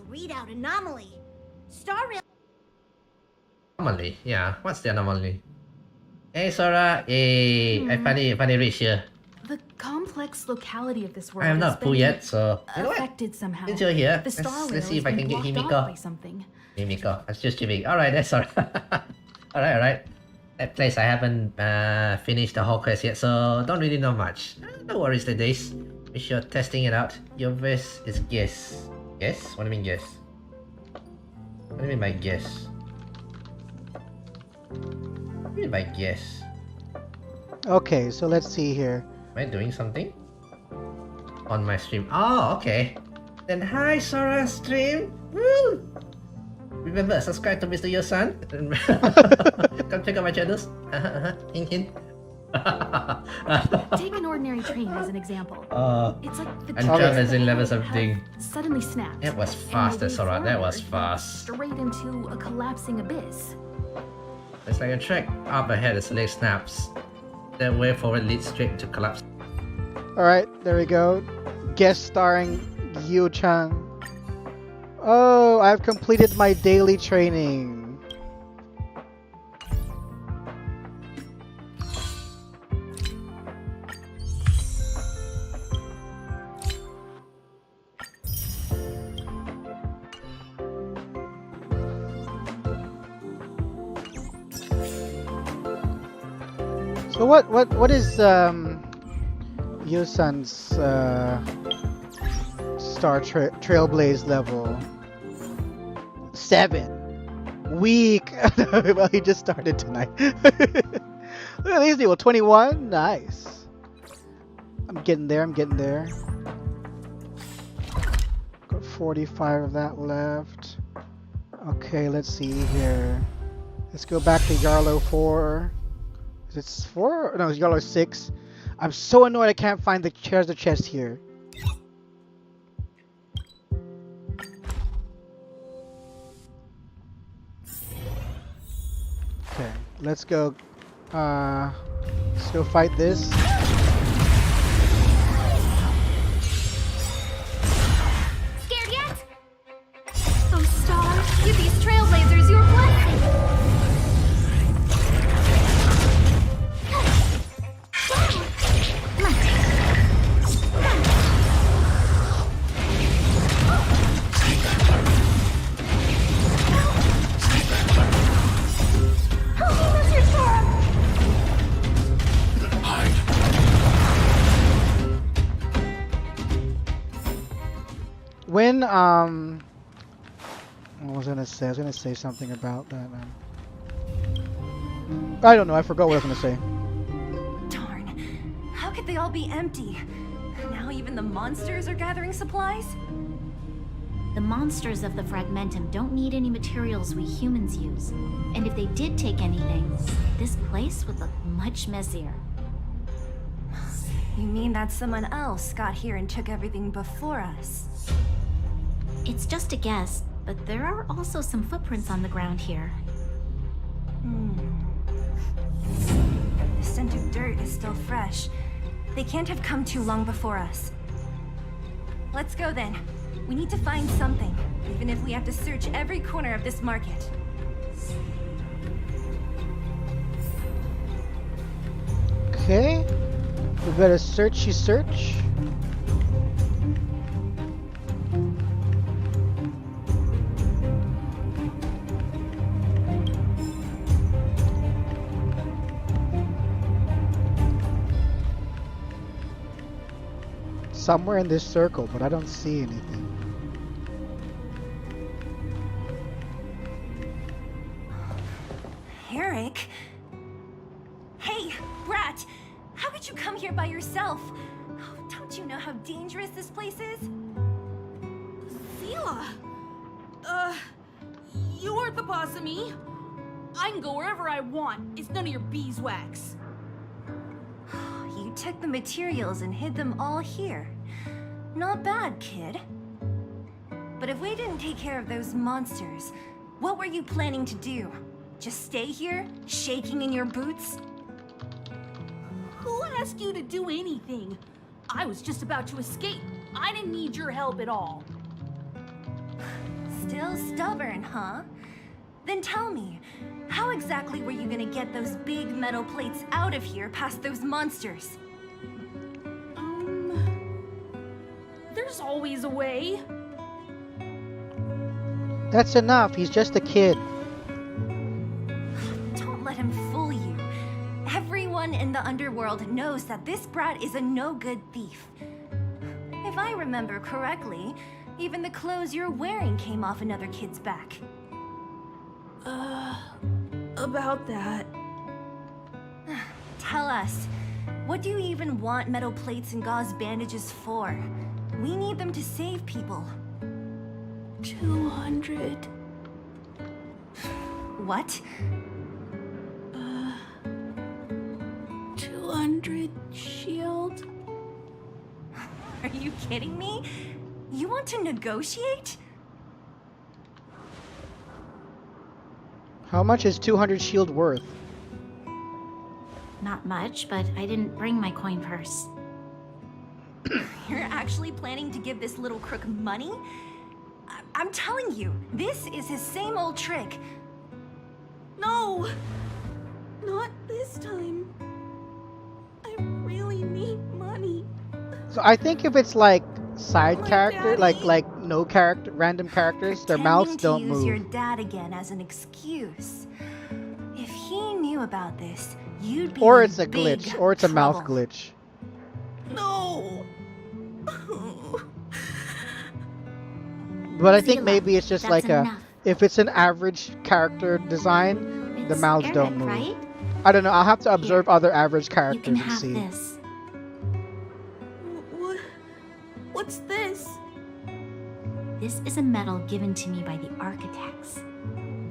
Readout anomaly. Star Rails. Anomaly? Yeah, what's the anomaly? Hey Sora, hey, I finally reached here. The complex locality of this world I am not full yet, so you know what? affected somehow. Since you're here, The Star let's see if I can get blocked off Himiko. by something. Himiko, that's just Jimmy. Alright, that's alright. alright. That place I haven't finished the whole quest yet, so don't really know much. No worries, the days. Be sure testing it out. Your best is guess. Guess? What do you mean guess? What do you mean by guess? What do you mean by guess? Okay, so let's see here. Am I doing something? On my stream. Oh, okay. Then hi Sora stream. Woo! Remember, subscribe to Mr. Yo-san. Come check out my channels. Hint hint. Take an ordinary train as an example. It's like the and jump as in level something. suddenly snapped. That was fast, Sora. That was fast. Straight into a collapsing abyss. It's like a track up ahead as leg snaps. Then way forward leads straight to collapse. Alright, there we go. Guest starring Yeo-chan. Oh, I've completed my daily training. So what is Yosan's Star Trailblaze level? 7. Weak. Well, he just started tonight. Look at these people. 21. Nice. I'm getting there. Got 45 of that left. Okay, let's see here. Let's go back to Yarlow 4. Is it 4? No, it's Yarlow 6. I'm so annoyed I can't find the treasure chest here. Okay, let's go fight this. Scared yet? Those stars, give these trailblazers your blessing. When what was I gonna say? I was gonna say something about that. I don't know. I forgot what I was gonna say. Darn. How could they all be empty? Now even the monsters are gathering supplies? The monsters of the Fragmentum don't need any materials we humans use. And if they did take anything, this place would look much messier. You mean that someone else got here and took everything before us? It's just a guess, but there are also some footprints on the ground here. The scent of dirt is still fresh. They can't have come too long before us. Let's go then. We need to find something, even if we have to search every corner of this market. Okay. We better searchy search. Somewhere in this circle, but I don't see anything. Eric? Hey, Brat! How could you come here by yourself? Oh, don't you know how dangerous this place is? Zila! You aren't the boss of me. I can go wherever I want. It's none of your beeswax. You took the materials and hid them all here. Not bad, kid. But if we didn't take care of those monsters, what were you planning to do? Just stay here, shaking in your boots? Who asked you to do anything? I was just about to escape. I didn't need your help at all. Still stubborn, huh? Then tell me, how exactly were you gonna get those big metal plates out of here past those monsters? There's always a way. That's enough. He's just a kid. Don't let him fool you. Everyone in the underworld knows that this brat is a no-good thief. If I remember correctly, even the clothes you're wearing came off another kid's back. About that. Tell us, what do you even want metal plates and gauze bandages for? We need them to save people. 200. What? 200 shield. Are you kidding me? You want to negotiate? How much is 200 shield worth? Not much, but I didn't bring my coin purse. You're actually planning to give this little crook money? I'm telling you, this is his same old trick. No! Not this time. I really need money. So I think if it's like side character, like no character, random characters, their mouths don't Pretending to use move. your dad again as an excuse. If he knew about this, you'd be Or in it's a big glitch, or it's a mouth trouble. glitch. No! But I think Zila, maybe it's just that's like enough. if it's an average character design, the It's mouths Eric, don't move. right? I don't know. I'll have to observe other average You can characters and have see. this. What's this? This is a medal given to me by the architects.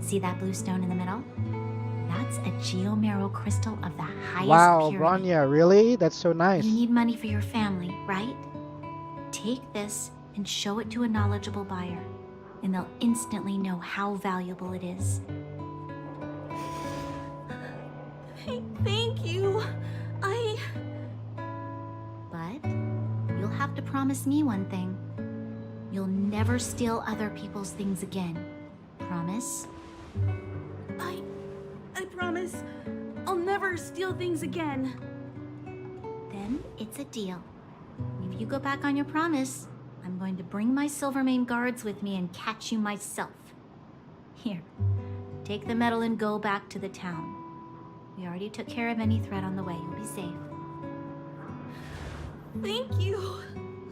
See that blue stone in the middle? That's a geomerald crystal of the highest Wow, purity. Bronya, really? That's so nice. You need money for your family, right? Take this and show it to a knowledgeable buyer, and they'll instantly know how valuable it is. Thank you. But you'll have to promise me one thing. You'll never steal other people's things again. Promise? I promise. I'll never steal things again. Then it's a deal. If you go back on your promise, I'm going to bring my Silvermane guards with me and catch you myself. Here, take the medal and go back to the town. We already took care of any threat on the way. You'll be safe. Thank you.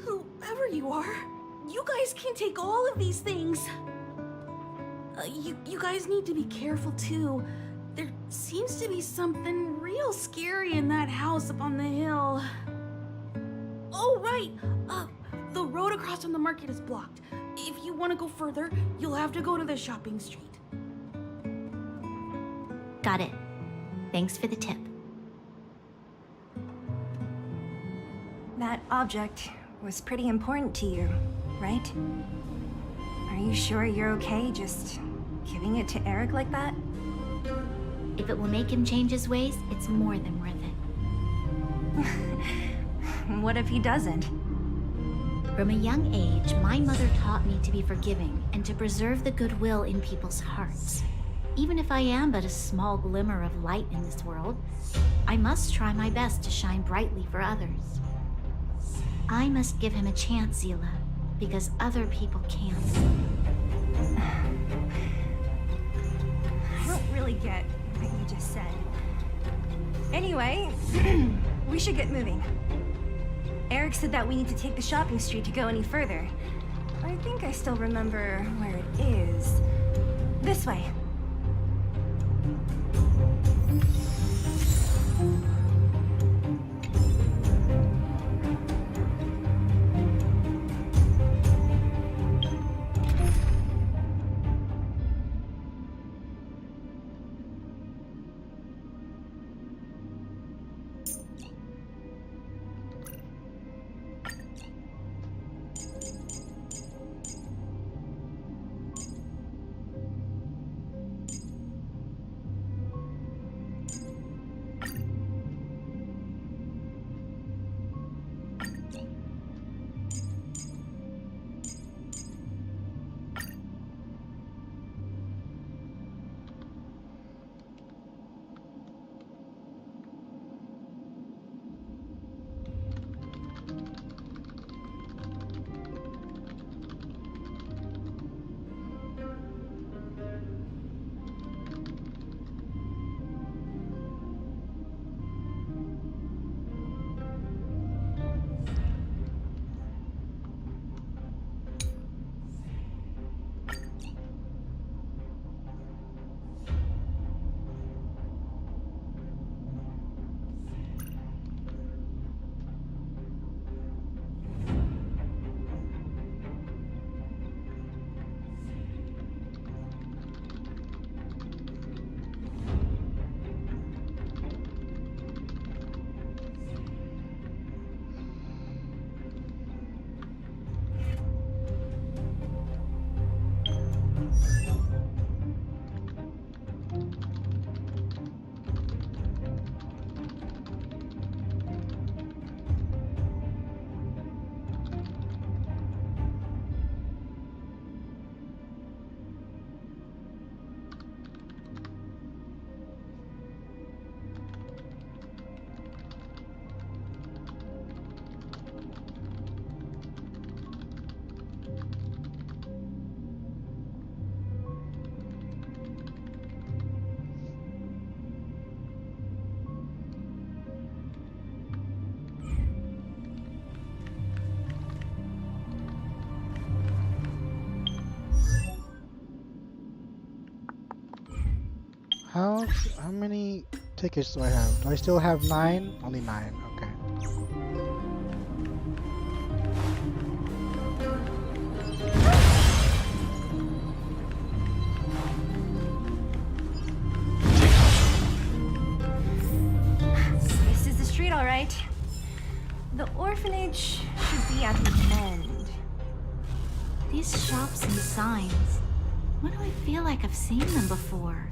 Whoever you are, you guys can take all of these things. You guys need to be careful too. There seems to be something real scary in that house up on the hill. Oh, right. The road across from the market is blocked. if you want to go further, you'll have to go to the shopping street. Got it. Thanks for the tip. That object was pretty important to you, right? Are you sure you're okay just giving it to Eric like that? If it will make him change his ways, it's more than worth it. What if he doesn't? From a young age, my mother taught me to be forgiving and to preserve the goodwill in people's hearts. Even if I am but a small glimmer of light in this world, I must try my best to shine brightly for others. I must give him a chance, Zila, because other people can't. I don't really get what you just said. Anyway, we should get moving. Eric said that we need to take the shopping street to go any further. I think I still remember where it is. This way. How many tickets do I have? Do I still have 9? Only 9. Okay. This is the street, all right. The orphanage should be at the end. These shops and signs. Why do I feel like I've seen them before?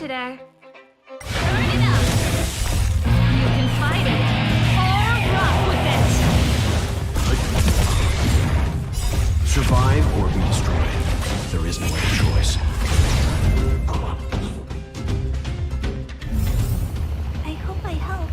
today. Turn it up. You can fight it or rock with it. Survive or be destroyed. There is no other choice. I hope I helped.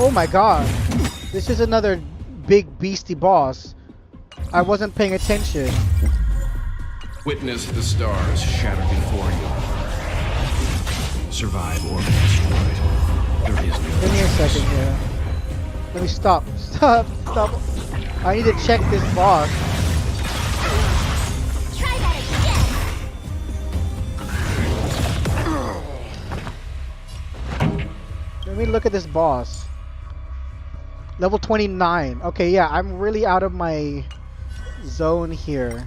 Oh my god. This is another big beastie boss. I wasn't paying attention. Witness the stars shatter before you. Survive or be destroyed. There is no Give me a second here. Let me stop. Stop. I need to check this boss. Try that again. Let me look at this boss. Level 29. Okay, yeah, I'm really out of my zone here.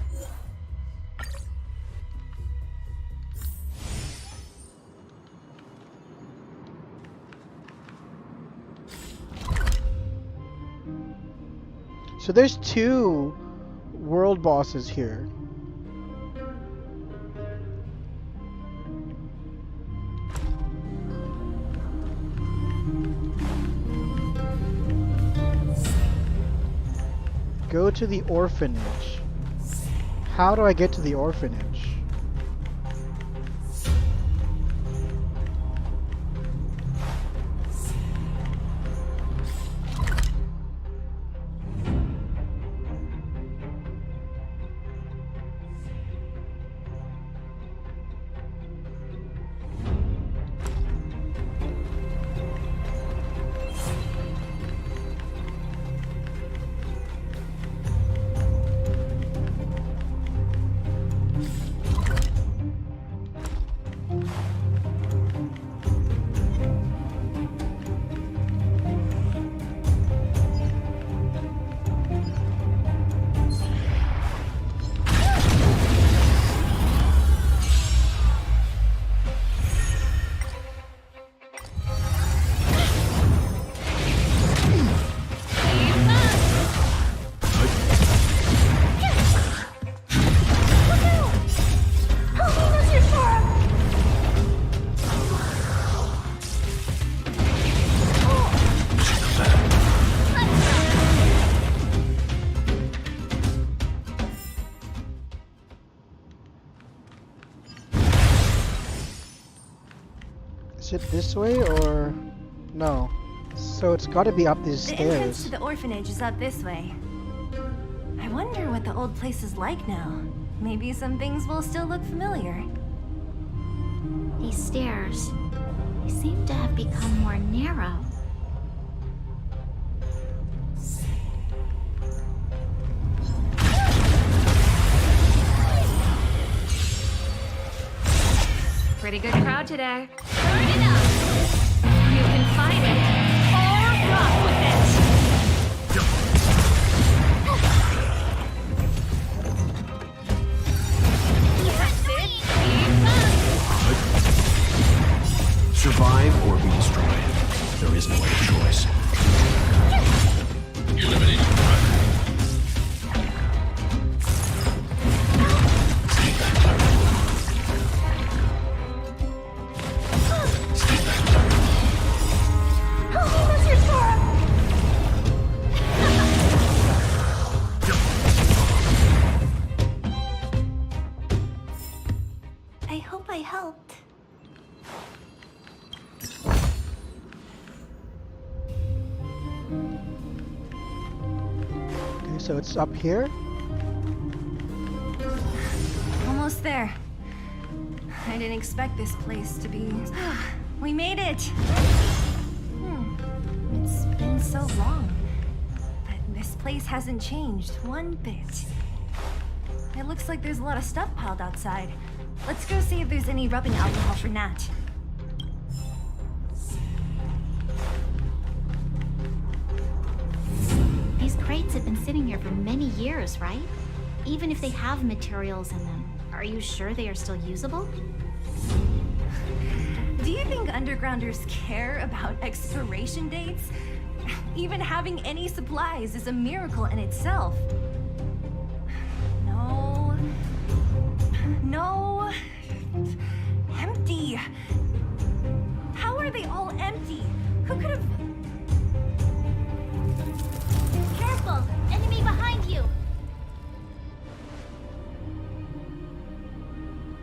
So there's 2 world bosses here. Go to the orphanage. How do I get to the orphanage? Is it this way or no? So it's got to be up these The entrance stairs. to the orphanage is up this way. I wonder what the old place is like now. Maybe some things will still look familiar. These stairs, they seem to have become more narrow. Pretty good crowd today. Turn it up. You can fight it or rock with it. That's it. Keep up. Survive or be destroyed. There is no other choice. Eliminate the driver. I hope I helped. Okay, so it's up here. Almost there. I didn't expect this place to be... We made it! It's been so long. But this place hasn't changed one bit. It looks like there's a lot of stuff piled outside. Let's go see if there's any rubbing alcohol for Nat. These crates have been sitting here for many years, right? Even if they have materials in them, are you sure they are still usable? Do you think undergrounders care about expiration dates? Even having any supplies is a miracle in itself. No. No. Empty. How are they all empty? Who could have... Careful! Enemy behind you!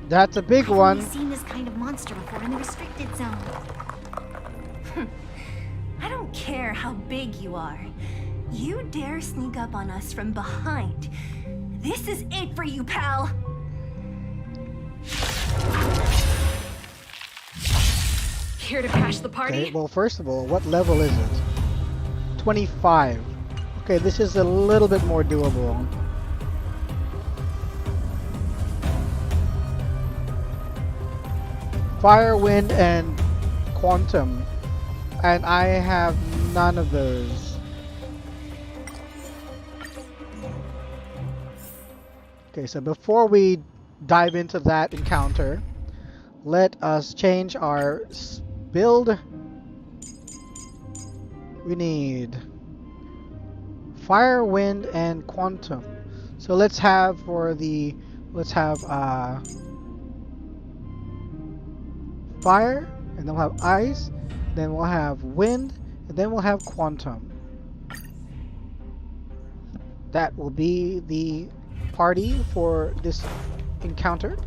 That's a big I've one. only seen this kind of monster before in the restricted zone. I don't care how big you are. You dare sneak up on us from behind. This is it for you, pal! Here to crash the party? Okay, well, first of all, what level is it? 25. Okay, this is a little bit more doable. Fire, wind, and quantum. And I have none of those. Okay, so before we dive into that encounter, let us change our build. We need fire, wind, and quantum. So let's have fire, and then we'll have ice, then we'll have wind, and then we'll have quantum. That will be the party for this encounter.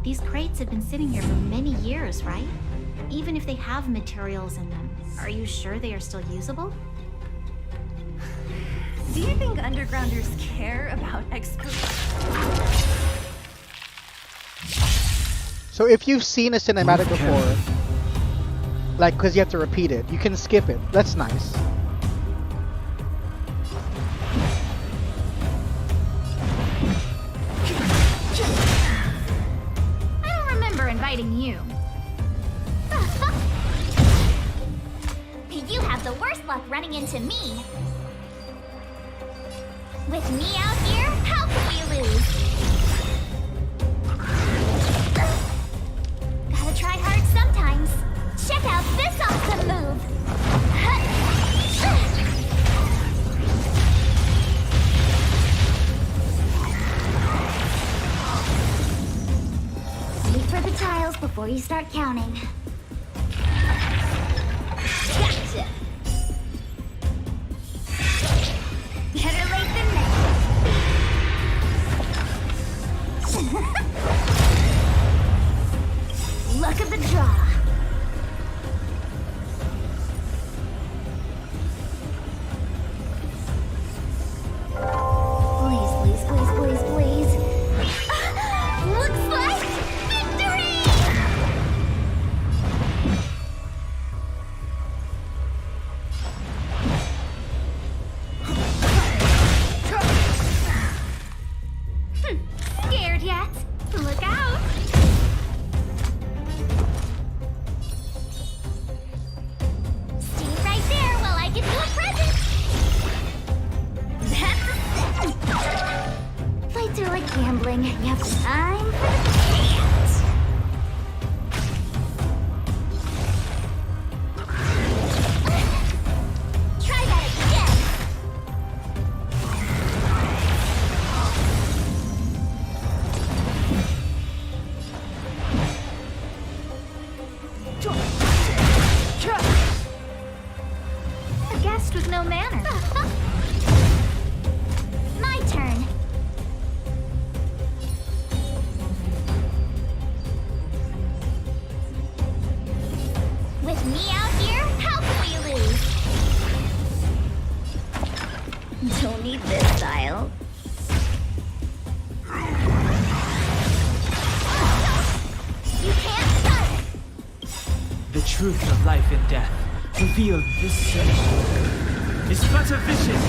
These crates have been sitting here for many years, right? Even if they have materials in them, are you sure they are still usable? Do you think undergrounders care about So if you've seen a cinematic before, like, because you have to repeat it, you can skip it. That's nice. I don't remember inviting you. You have the worst luck running into me. With me out here, how could we lose? Gotta try hard sometimes. Check out this awesome move. Wait for the tiles before you start counting. Gotcha. Better late than never. Luck of the draw. Please, please, please, please, please. darling. You have time for the pants. Try that again. A guest with no manners. My turn. With me out here, how can we lose? Don't need this style. You can't stop it. The truth of life and death revealed this search is but a vision.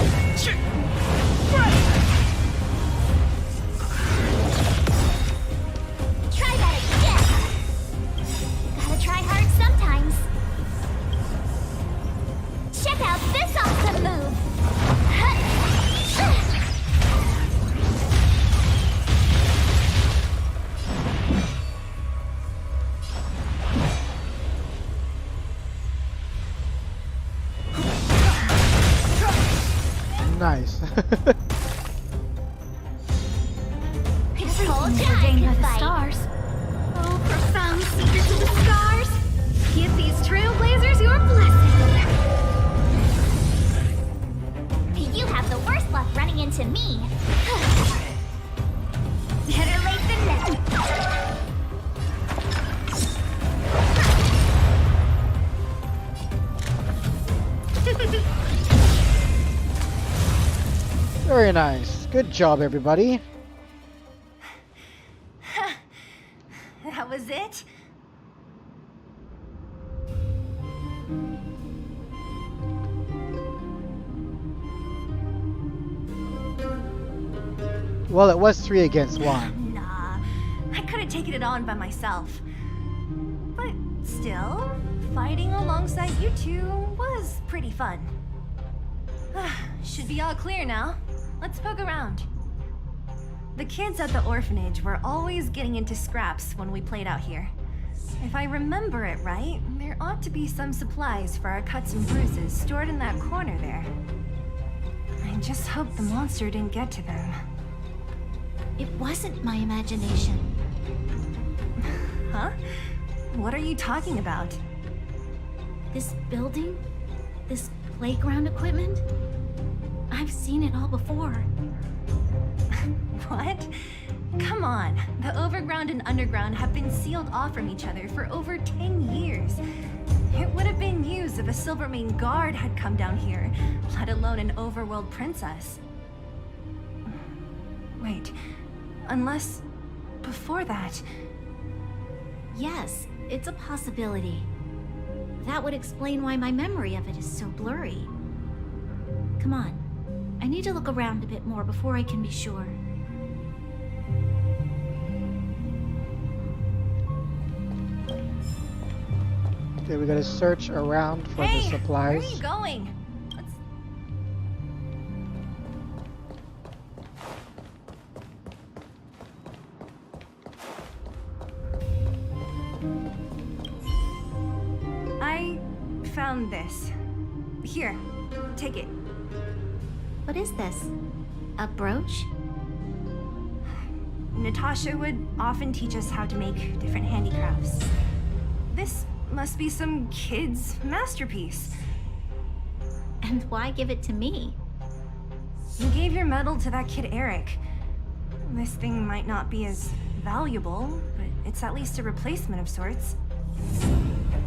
Try that again. Gotta try hard sometimes. Check out this awesome move. Nice. This whole time by the fight. stars. Oh, profound secrets of the scars. Give these trailblazers your blessing. You have the worst luck running into me. Better late than never. Very nice. Good job, everybody. That was it? Well, it was 3 against 1. Nah, I could have taken it on by myself. But still, fighting alongside you two was pretty fun. Should be all clear now. Let's poke around. The kids at the orphanage were always getting into scraps when we played out here. If I remember it right, there ought to be some supplies for our cuts and bruises stored in that corner there. I just hope the monster didn't get to them. It wasn't my imagination. Huh? What are you talking about? This building? This playground equipment? I've seen it all before. What? Come on. The overground and underground have been sealed off from each other for over 10 years. It would have been used if a Silvermane guard had come down here, let alone an overworld princess. Wait, unless before that... Yes, it's a possibility. That would explain why my memory of it is so blurry. Come on. I need to look around a bit more before I can be sure. Okay, we gotta search around for the supplies. Where are you going? I found this. Here, take it. What is this? A brooch? Natasha would often teach us how to make different handicrafts. This must be some kid's masterpiece. And why give it to me? You gave your medal to that kid Eric. This thing might not be as valuable, but it's at least a replacement of sorts.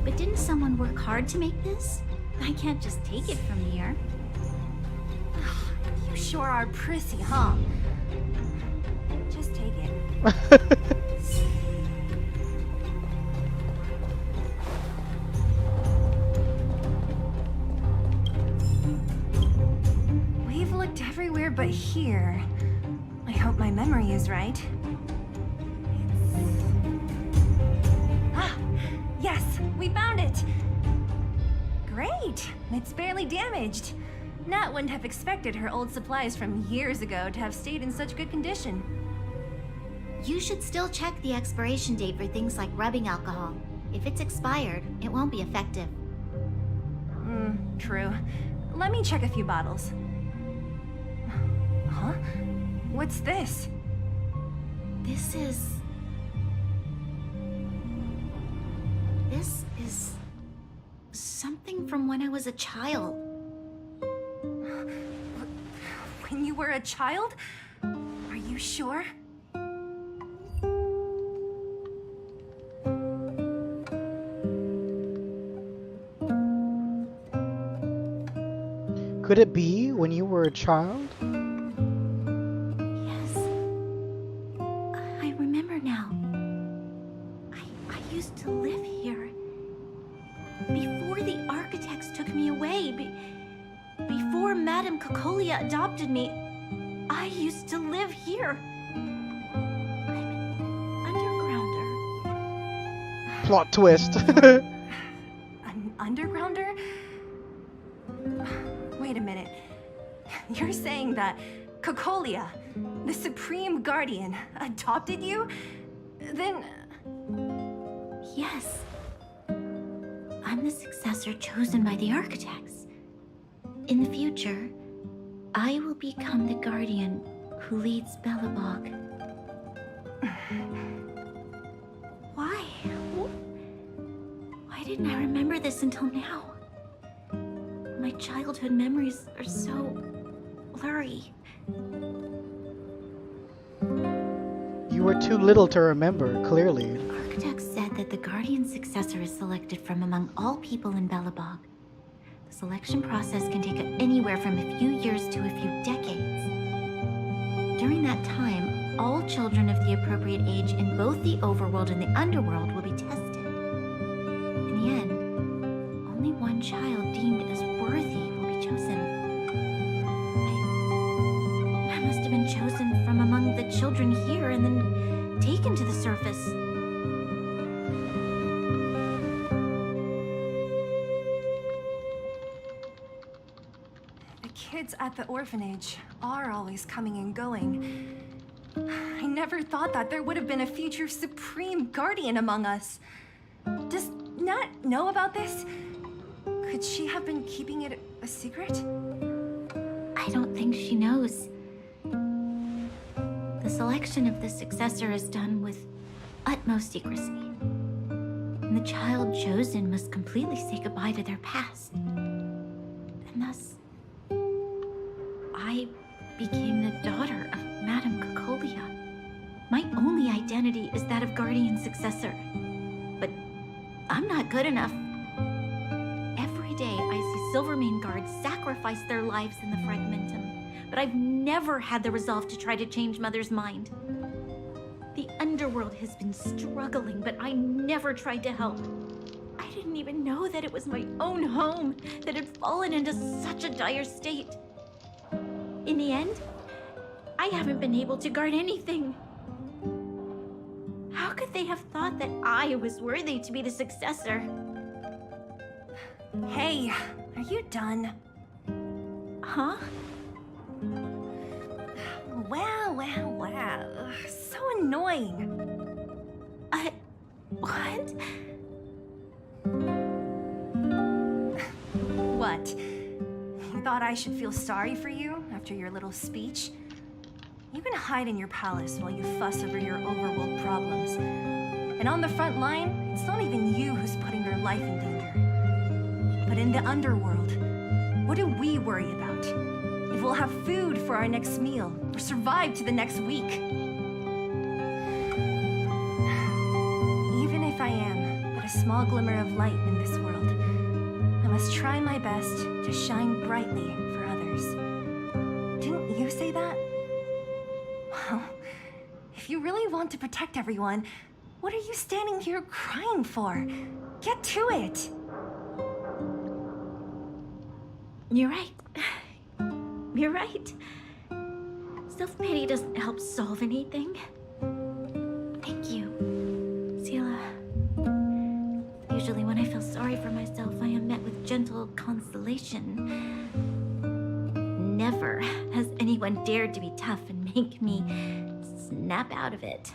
But didn't someone work hard to make this? I can't just take it from here. You sure are prissy, huh? Just take it. We've looked everywhere but here. I hope my memory is right. Ah, yes, we found it! Great! It's barely damaged. Nat wouldn't have expected her old supplies from years ago to have stayed in such good condition. You should still check the expiration date for things like rubbing alcohol. If it's expired, it won't be effective. True. Let me check a few bottles. Huh? What's this? This is something from when I was a child. When you were a child? Are you sure? Could it be when you were a child? Yes. I remember now. I used to live here. Before the architects took me away, before Madame Cocolia adopted me, I used to live here. I'm an undergrounder. Plot twist. An undergrounder? Wait a minute. You're saying that Cocolia, the Supreme Guardian, adopted you? Then... Yes. I'm the successor chosen by the architects. In the future, I will become the guardian who leads Belobog. Why? Why didn't I remember this until now? My childhood memories are so blurry. You were too little to remember, clearly. Architects said that the guardian successor is selected from among all people in Belobog. The selection process can take anywhere from a few years to a few decades. During that time, all children of the appropriate age in both the overworld and the underworld will be tested. In the end, only one child deemed as worthy will be chosen. I must have been chosen from among the children here and then taken to the surface. The kids at the orphanage are always coming and going. I never thought that there would have been a future Supreme Guardian among us. Does Nat know about this? Could she have been keeping it a secret? I don't think she knows. The selection of the successor is done with utmost secrecy. And the child chosen must completely say goodbye to their past. And thus, I became the daughter of Madame Cocolia. My only identity is that of guardian successor. But I'm not good enough. Every day I see Silvermane guards sacrifice their lives in the Fragmentum, but I've never had the resolve to try to change Mother's mind. The underworld has been struggling, but I never tried to help. I didn't even know that it was my own home that had fallen into such a dire state. In the end, I haven't been able to guard anything. How could they have thought that I was worthy to be the successor? Hey, are you done? Huh? Wow. So annoying. What? What? You thought I should feel sorry for you after your little speech? You can hide in your palace while you fuss over your overworld problems. And on the front line, it's not even you who's putting your life in danger. But in the underworld, what do we worry about? If we'll have food for our next meal, or survive to the next week. Even if I am but a small glimmer of light in this world, I must try my best to shine brightly for others. Didn't you say that? Well, if you really want to protect everyone, what are you standing here crying for? Get to it! You're right. You're right. Self-pity doesn't help solve anything. Thank you, Sela. Usually when I feel sorry for myself, I am met with gentle consolation. Never has anyone dared to be tough and make me snap out of it.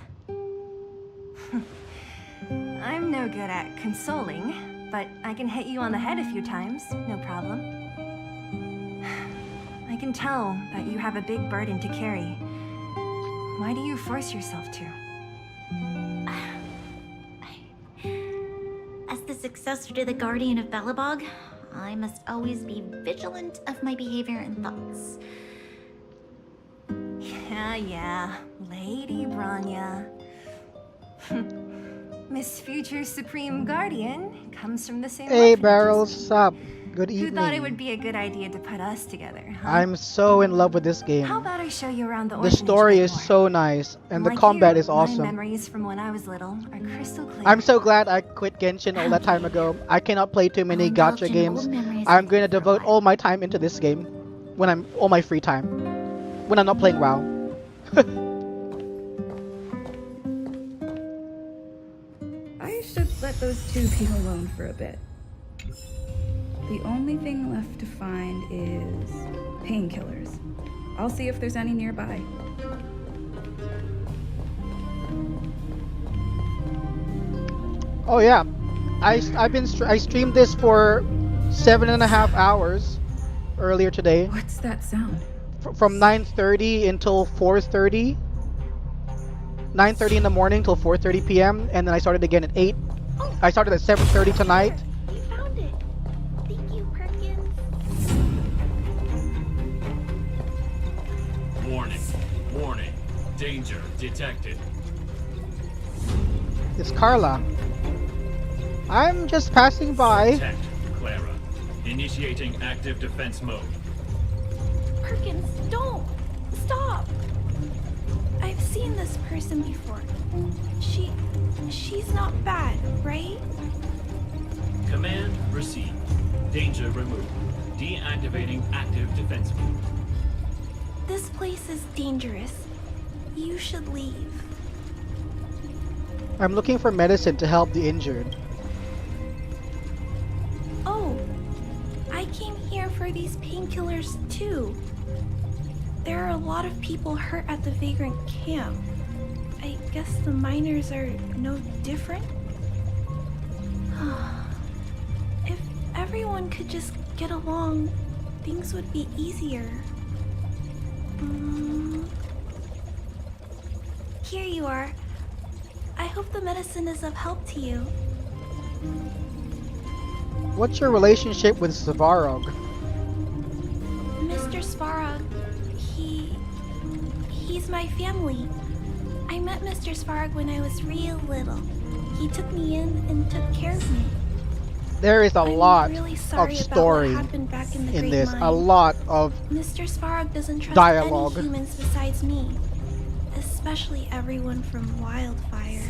I'm no good at consoling, but I can hit you on the head a few times, no problem. I can tell that you have a big burden to carry. Why do you force yourself to? As the successor to the Guardian of Belobog, I must always be vigilant of my behavior and thoughts. Yeah, Lady Branya. Miss Future Supreme Guardian comes from the same Hey, orphanage as Barrels, me. sup? Good Who thought it evening. would be a good idea to put us together, huh? I'm so in love with this game. How about I show you around the The orphanage story a bit is more? so nice, and the Like combat you, is awesome. My memories from when I was little are crystal clear. I'm so glad I quit Genshin all that time ago. I cannot play too many indulge gacha in games. old memories I'm with going you to for a devote while. all my time into this game when I'm all my free time. When I'm not playing WoW. I should let those two people alone for a bit. The only thing left to find is painkillers. I'll see if there's any nearby. Oh yeah, I streamed this for 7.5 hours earlier today. What's that sound? From 9:30 until 4:30. 9:30 in the morning till 4:30 p.m. and then I started again at 8. I started at 7:30 tonight. We found it. Thank you, Perkins. Warning. Warning. Danger detected. It's Carla. I'm just passing by. Detect Clara. Initiating active defense mode. Perkins, don't! Stop! I've seen this person before. She's not bad, right? Command received. Danger removed. Deactivating active defense mode. This place is dangerous. You should leave. I'm looking for medicine to help the injured. Oh, I came here for these painkillers too. There are a lot of people hurt at the Vagrant camp. I guess the miners are no different? If everyone could just get along, things would be easier. Here you are. I hope the medicine is of help to you. What's your relationship with Svarog? Mr. Svarog, he's my family. I met Mr. Svarog when I was real little. He took me in and took care of me. There is a lot really of sorry about story what happened back in the in Great this. Mine. A lot of Mr. Svarog doesn't trust dialogue. any humans besides me, especially everyone from Wildfire.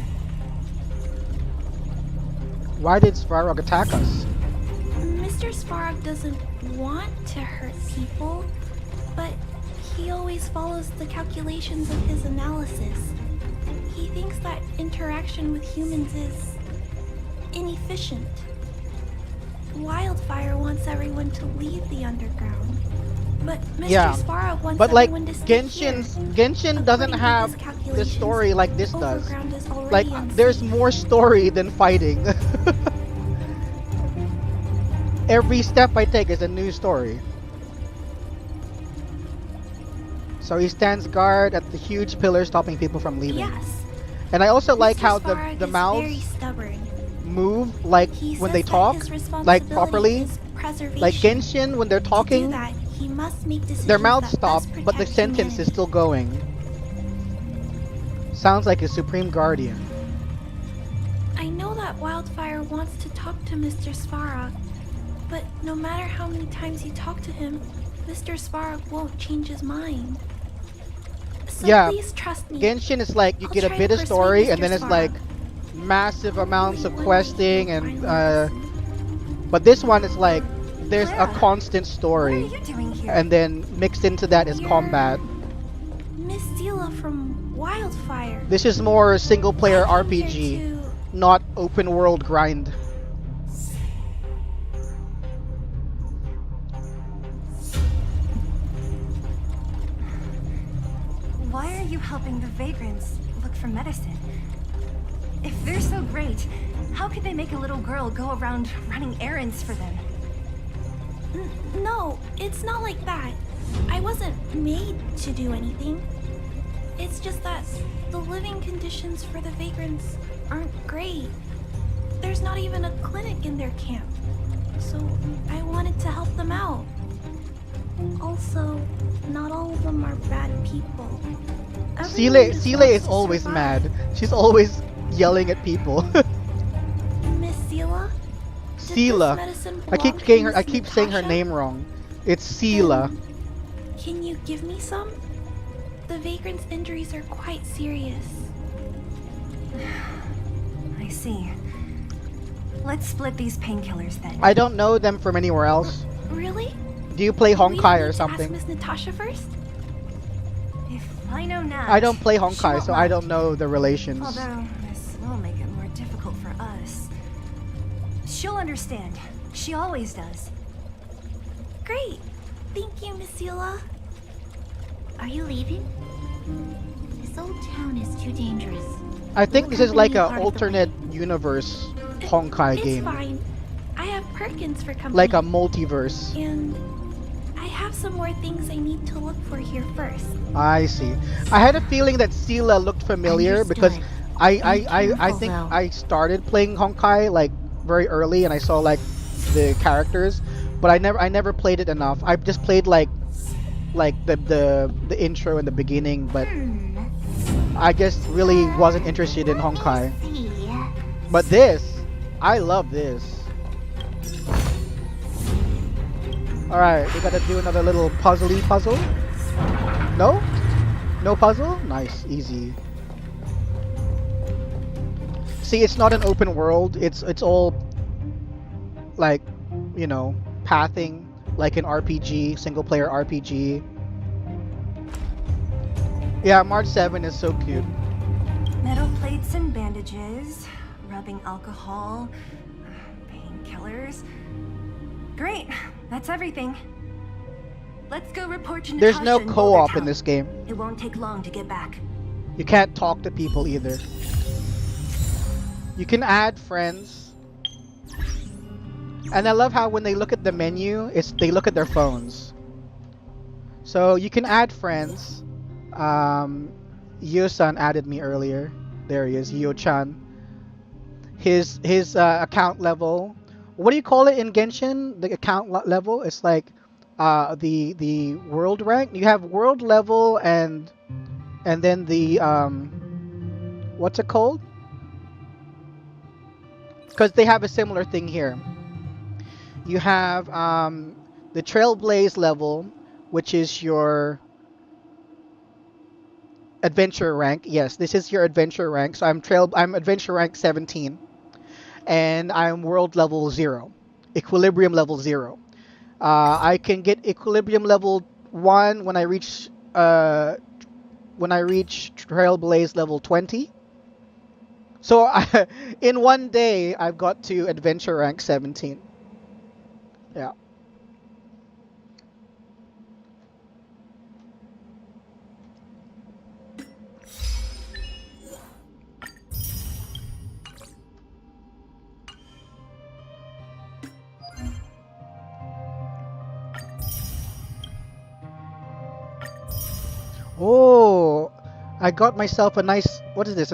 Why did Svarog attack us? Mr. Svarog doesn't want to hurt people, but he always follows the calculations of his analysis. He thinks that interaction with humans is inefficient. Wildfire wants everyone to leave the underground, but Mr. Svarog wants but like everyone to stay here. Genshin doesn't According to have his the calculations, story like this does. Overground is already Like unsafe. there's more story than fighting. Every step I take is a new story. So he stands guard at the huge pillar stopping people from leaving. Yes. And I also like Mr. how Svarog the is very mouths stubborn. move like He when says they that talk, his like responsibility properly. is preservation. Like Genshin, when they're To do talking, that, he must make decisions their mouths that stop, best but the protect sentence humanity. is still going. Sounds like a Supreme Guardian. I know that Wildfire wants to talk to Mr. Svarog, but no matter how many times you talk to him, Mr. Svarog won't change his mind. So Yeah, please trust me. Genshin is like you I'll get a try bit to of persuade story Mr. and then it's Svarog. like massive amounts of questing and but this one is like there's a constant story What are you doing here? and then mixed into that is combat. Miss Zila from Wildfire. This is more single player RPG, not open world grind. Why are you helping the vagrants look for medicine? If they're so great, how could they make a little girl go around running errands for them? No, it's not like that. I wasn't made to do anything. It's just that the living conditions for the vagrants aren't great. There's not even a clinic in their camp. So I wanted to help them out. Also, not all of them are bad people. Sile is always mad. She's always yelling at people. Miss Sela? Sela. I keep saying her name wrong. It's Sela. Can you give me some? The vagrant's injuries are quite serious. I see. Let's split these painkillers then. I don't know them from anywhere else. Really? Do you play Honkai or something? Ask Miss Natasha first? If I know Nat, I don't play she Honkai, won't so I don't know the relations. Although this will make it more difficult for us. She'll understand. She always does. Great. Thank you, Miss Sela. Are you leaving? This old town is too dangerous. I think this is like an alternate universe Honkai It's game. fine. I have Perkins for company. Like a multiverse. And I have some more things I need to look for here first. I see. I had a feeling that Sela looked familiar because I think I started playing Honkai like very early and I saw like the characters, but I never played it enough. I just played like the intro and the beginning, but I just really wasn't interested in Honkai. But this, I love this. Alright, we gotta do another little puzzly puzzle. No? No puzzle? Nice, easy. See, it's not an open world. It's all like, you know, pathing like an RPG, single player RPG. Yeah, March 7 is so cute. Metal plates and bandages, rubbing alcohol, painkillers. Great, that's everything. Let's go report to There's Natasha no in co-op Boulder in this game. It won't take long to get back. You can't talk to people either. You can add friends. And I love how when they look at the menu, they look at their phones. So you can add friends. Yo-san added me earlier. There he is, Yo-chan. His account level. What do you call it in Genshin? The account level? It's like the world rank. You have world level and then the what's it called? Because they have a similar thing here. You have the Trailblaze level, which is your adventure rank. Yes, this is your adventure rank. So I'm adventure rank 17. And I'm world level 0. Equilibrium level 0. I can get equilibrium level 1 when I reach Trailblaze level 20. So in one day I've got to adventure rank 17. Yeah. Oh, I got myself a nice, what is this?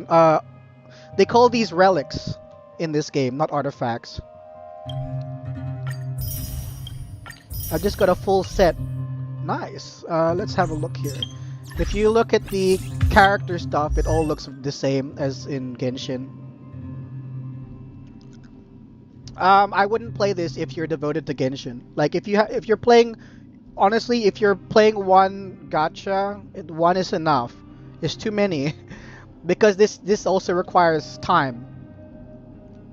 They call these relics in this game, not artifacts. I just got a full set. Nice. Let's have a look here. If you look at the character stuff, it all looks the same as in Genshin. I wouldn't play this if you're devoted to Genshin. Like if you're playing, honestly, if you're playing one gacha, one is enough. It's too many, because this also requires time.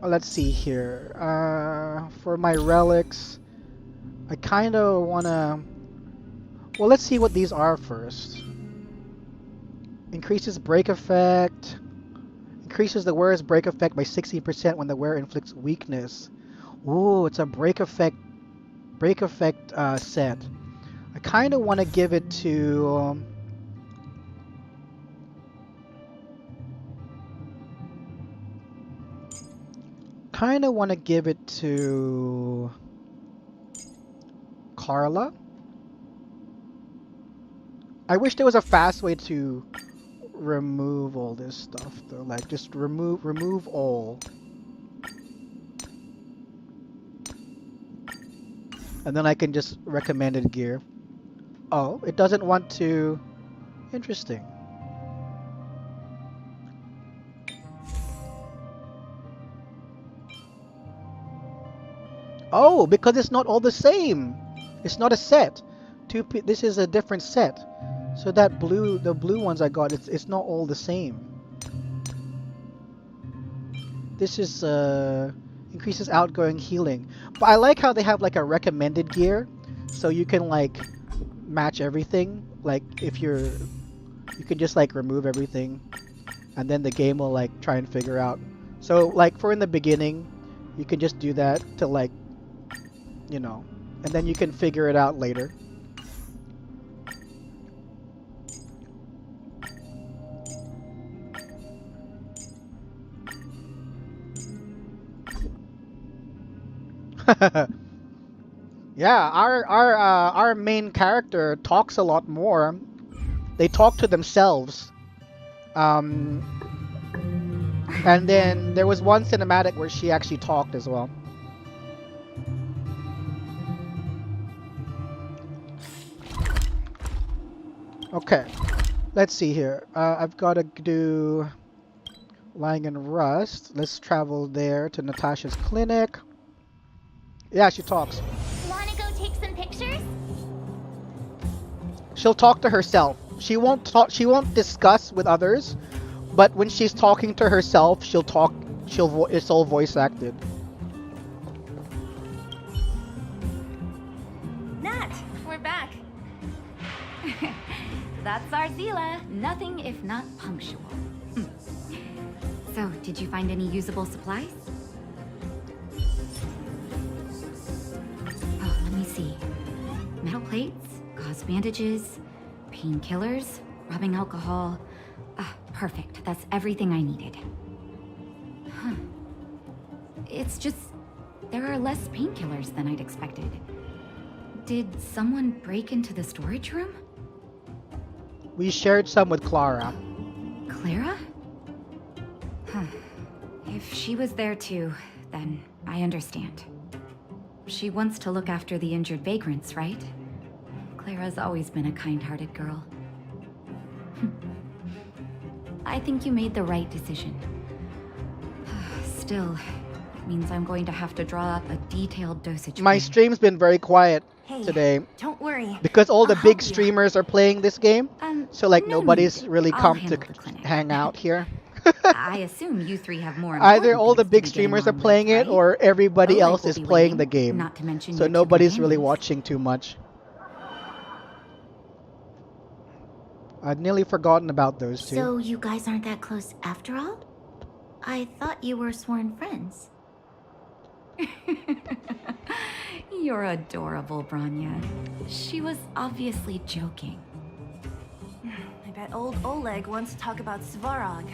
Let's see here. For my relics, I kind of wanna. Well, let's see what these are first. Increases break effect. Increases the wearer's break effect by 60% when the wearer inflicts weakness. Ooh, it's a break effect set. I kind of want to give it to kind of want to give it to Carla. I wish there was a fast way to remove all this stuff though. Like just remove all. And then I can just recommended gear. Oh, it doesn't want to. Interesting. Oh, because it's not all the same. It's not a set. This is a different set. So that the blue ones I got, it's not all the same. This is increases outgoing healing. But I like how they have like a recommended gear, so you can like match everything. Like if you can just like remove everything, and then the game will like try and figure out. So like for in the beginning, you can just do that to like, you know, and then you can figure it out later. Yeah, our main character talks a lot more. They talk to themselves. And then there was one cinematic where she actually talked as well. Okay, let's see here. I've got to do Lying in Rust. Let's travel there to Natasha's clinic. Yeah, she talks. Wanna go take some pictures? She'll talk to herself. She won't talk. She won't discuss with others, but when she's talking to herself, she'll talk. It's all voice acted. Nat, we're back. That's our Zila. Nothing if not punctual. So, did you find any usable supplies? Oh, let me see. Metal plates, gauze bandages, painkillers, rubbing alcohol. Ah, perfect. That's everything I needed. Huh. It's just, there are less painkillers than I'd expected. Did someone break into the storage room? We shared some with Clara. Clara? Huh. If she was there too, then I understand. She wants to look after the injured vagrants, right? Clara's always been a kind-hearted girl. I think you made the right decision. Still, it means I'm going to have to draw up a detailed dosage My plan. stream's been very quiet today. Don't worry. Because all the I'll big help you. streamers are playing this game. No So like need. nobody's really I'll come to handle the clinic. hang out here. I assume you three have more Either important all the things to big be getting streamers are on with, playing it right? or everybody Oleg else will is be playing the waiting, game. not to mention So your two nobody's really companions. watching too much. I'd nearly forgotten about those two. So you guys aren't that close after all? I thought you were sworn friends. You're adorable, Branya. She was obviously joking. I bet old Oleg wants to talk about Svarog.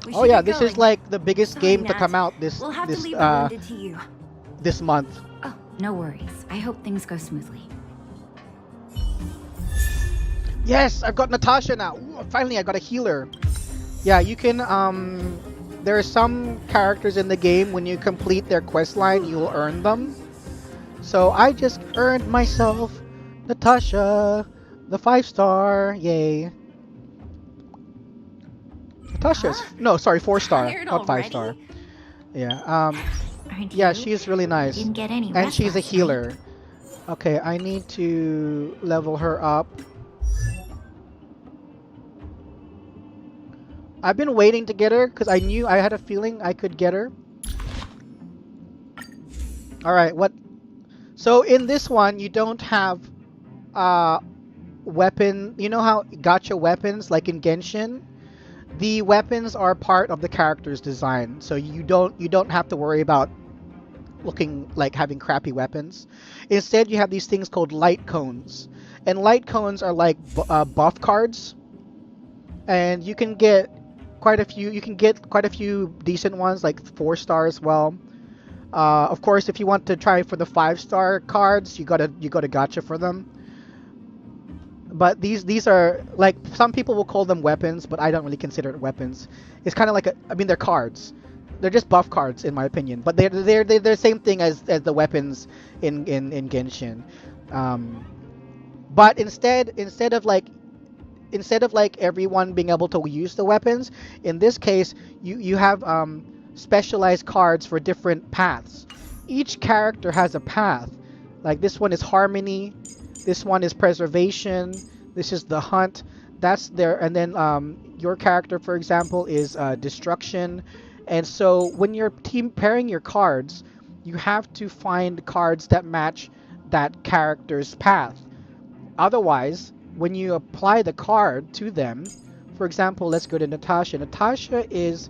We Oh should yeah, get this is going. like the biggest Sorry, game to Nat. come out this We'll have to leave the wounded to you. this month. Oh, no worries. I hope things go smoothly. Yes, I've got Natasha now. Ooh, finally, I got a healer. Yeah, you can. There are some characters in the game when you complete their quest line, you'll earn them. So I just earned myself Natasha, the 5-star. Yay! Natasha's no, sorry, 4-star, Tired not 5-star. already? Yeah. Aren't Yeah, you? she's really nice. Didn't get any And rest she's a last night. healer. Okay, I need to level her up. I've been waiting to get her because I had a feeling I could get her. Alright, what? So in this one, you don't have weapon. You know how gacha weapons, like in Genshin? The weapons are part of the character's design. So you don't have to worry about looking like having crappy weapons. Instead, you have these things called light cones. And light cones are like buff cards. And you can get quite a few decent ones, like 4-star as well. Of course, if you want to try for the 5-star cards, you gotta gacha for them. But these are like, some people will call them weapons, but I don't really consider it weapons. It's kind of like I mean, they're cards. They're just buff cards in my opinion, but they're the same thing as the weapons in Genshin. But instead of like everyone being able to use the weapons, in this case you have specialized cards for different paths. Each character has a path. Like this one is harmony, this one is preservation, this is the hunt, that's there, and then your character, for example, is destruction. And so when you're team pairing your cards, you have to find cards that match that character's path. Otherwise, when you apply the card to them, for example, let's go to Natasha. Natasha is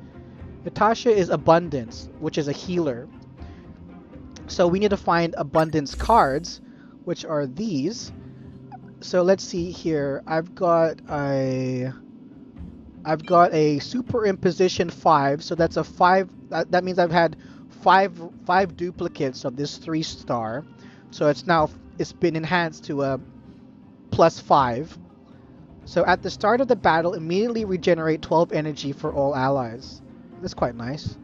abundance, which is a healer. So we need to find abundance cards, which are these. So let's see here. I've got a superimposition 5, so that's a 5. That means I've had five duplicates of this 3-star. So it's been enhanced to a +5. So at the start of the battle, immediately regenerate 12 energy for all allies. That's quite nice.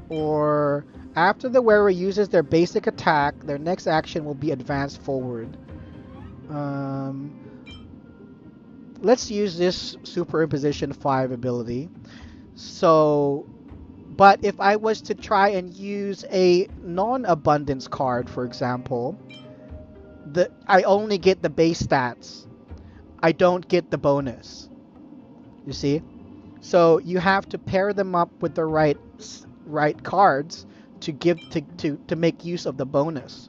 Or after the wearer uses their basic attack, their next action will be advanced forward. Let's use this superimposition 5 ability. So, but if I was to try and use a non-abundance card, for example, I only get the base stats. I don't get the bonus. You see? So you have to pair them up with the right cards to make use of the bonus.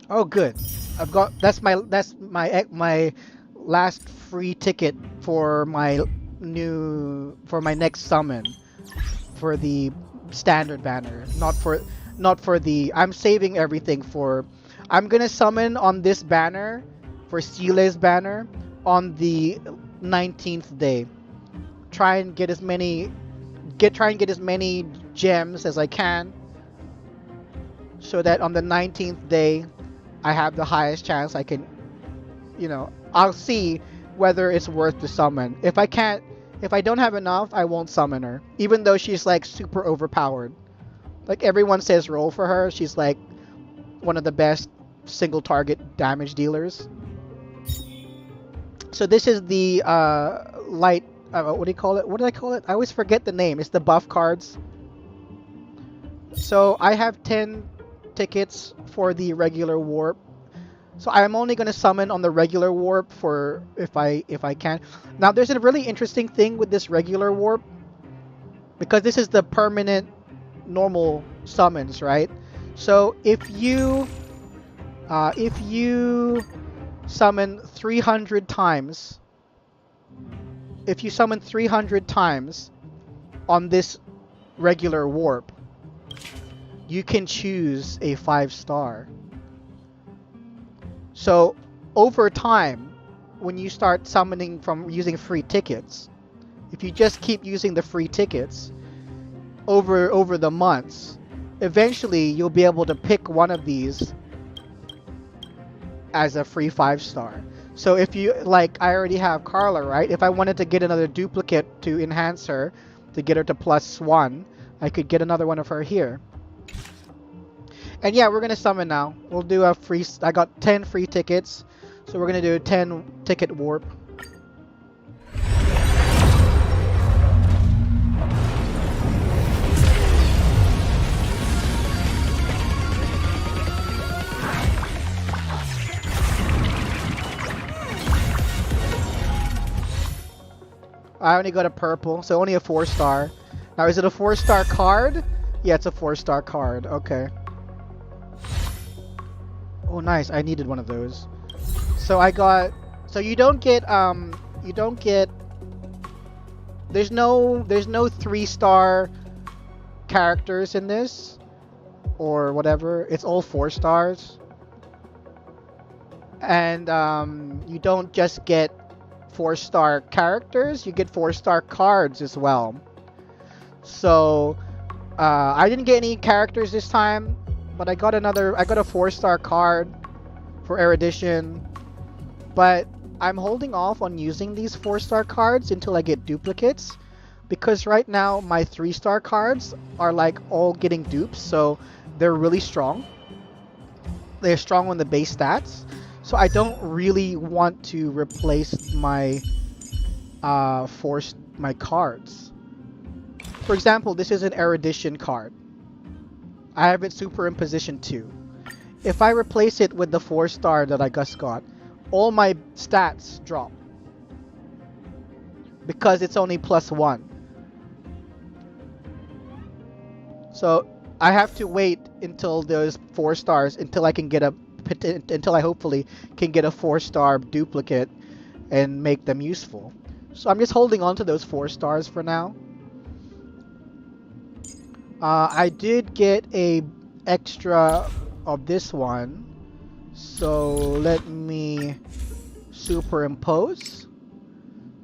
Oh, good. That's my last free ticket for my next summon, for the standard banner, not for the. I'm saving everything for. I'm gonna summon on this banner, for Sile's banner, on the 19th day. Try and get as many gems as I can, so that on the 19th day I have the highest chance I can, I'll see whether it's worth to summon. If I don't have enough, I won't summon her, even though she's like super overpowered. Like everyone says roll for her, she's like one of the best single target damage dealers. So this is the light, what do you call it? What did I call it? I always forget the name. It's the buff cards. So I have 10 tickets for the regular warp. So I'm only going to summon on the regular warp for if I can. Now there's a really interesting thing with this regular warp, because this is the permanent normal summons, right? So if you summon 300 times, on this regular warp, you can choose a 5-star. So over time, when you start summoning from using free tickets, if you just keep using the free tickets over the months, eventually you'll be able to pick one of these as a free 5-star. So if you, like, I already have Carla, right? If I wanted to get another duplicate to enhance her, to get her to +1, I could get another one of her here. And yeah, we're gonna summon now. We'll do a free. I got 10 free tickets, so we're gonna do a 10 ticket warp. I only got a purple, so only a 4-star. Now, is it a 4-star card? Yeah, it's a 4-star card. Okay. Oh, nice. I needed one of those. So I got... So you don't get... You don't get... There's no 3-star characters in this. Or whatever. It's all 4 stars. And you don't just get 4-star characters. You get 4-star cards as well. So... I didn't get any characters this time, but I got a 4-star card for Erudition. But I'm holding off on using these 4-star cards until I get duplicates, because right now my 3-star cards are like all getting dupes, so they're really strong. They're strong on the base stats, so I don't really want to replace my my cards. For example, this is an Erudition card. I have it super in position 2. If I replace it with the 4-star that I just got, all my stats drop. Because it's only +1. So I have to wait until those 4 stars, until I hopefully can get a 4-star duplicate and make them useful. So I'm just holding on to those 4 stars for now. I did get a extra of this one, so let me superimpose.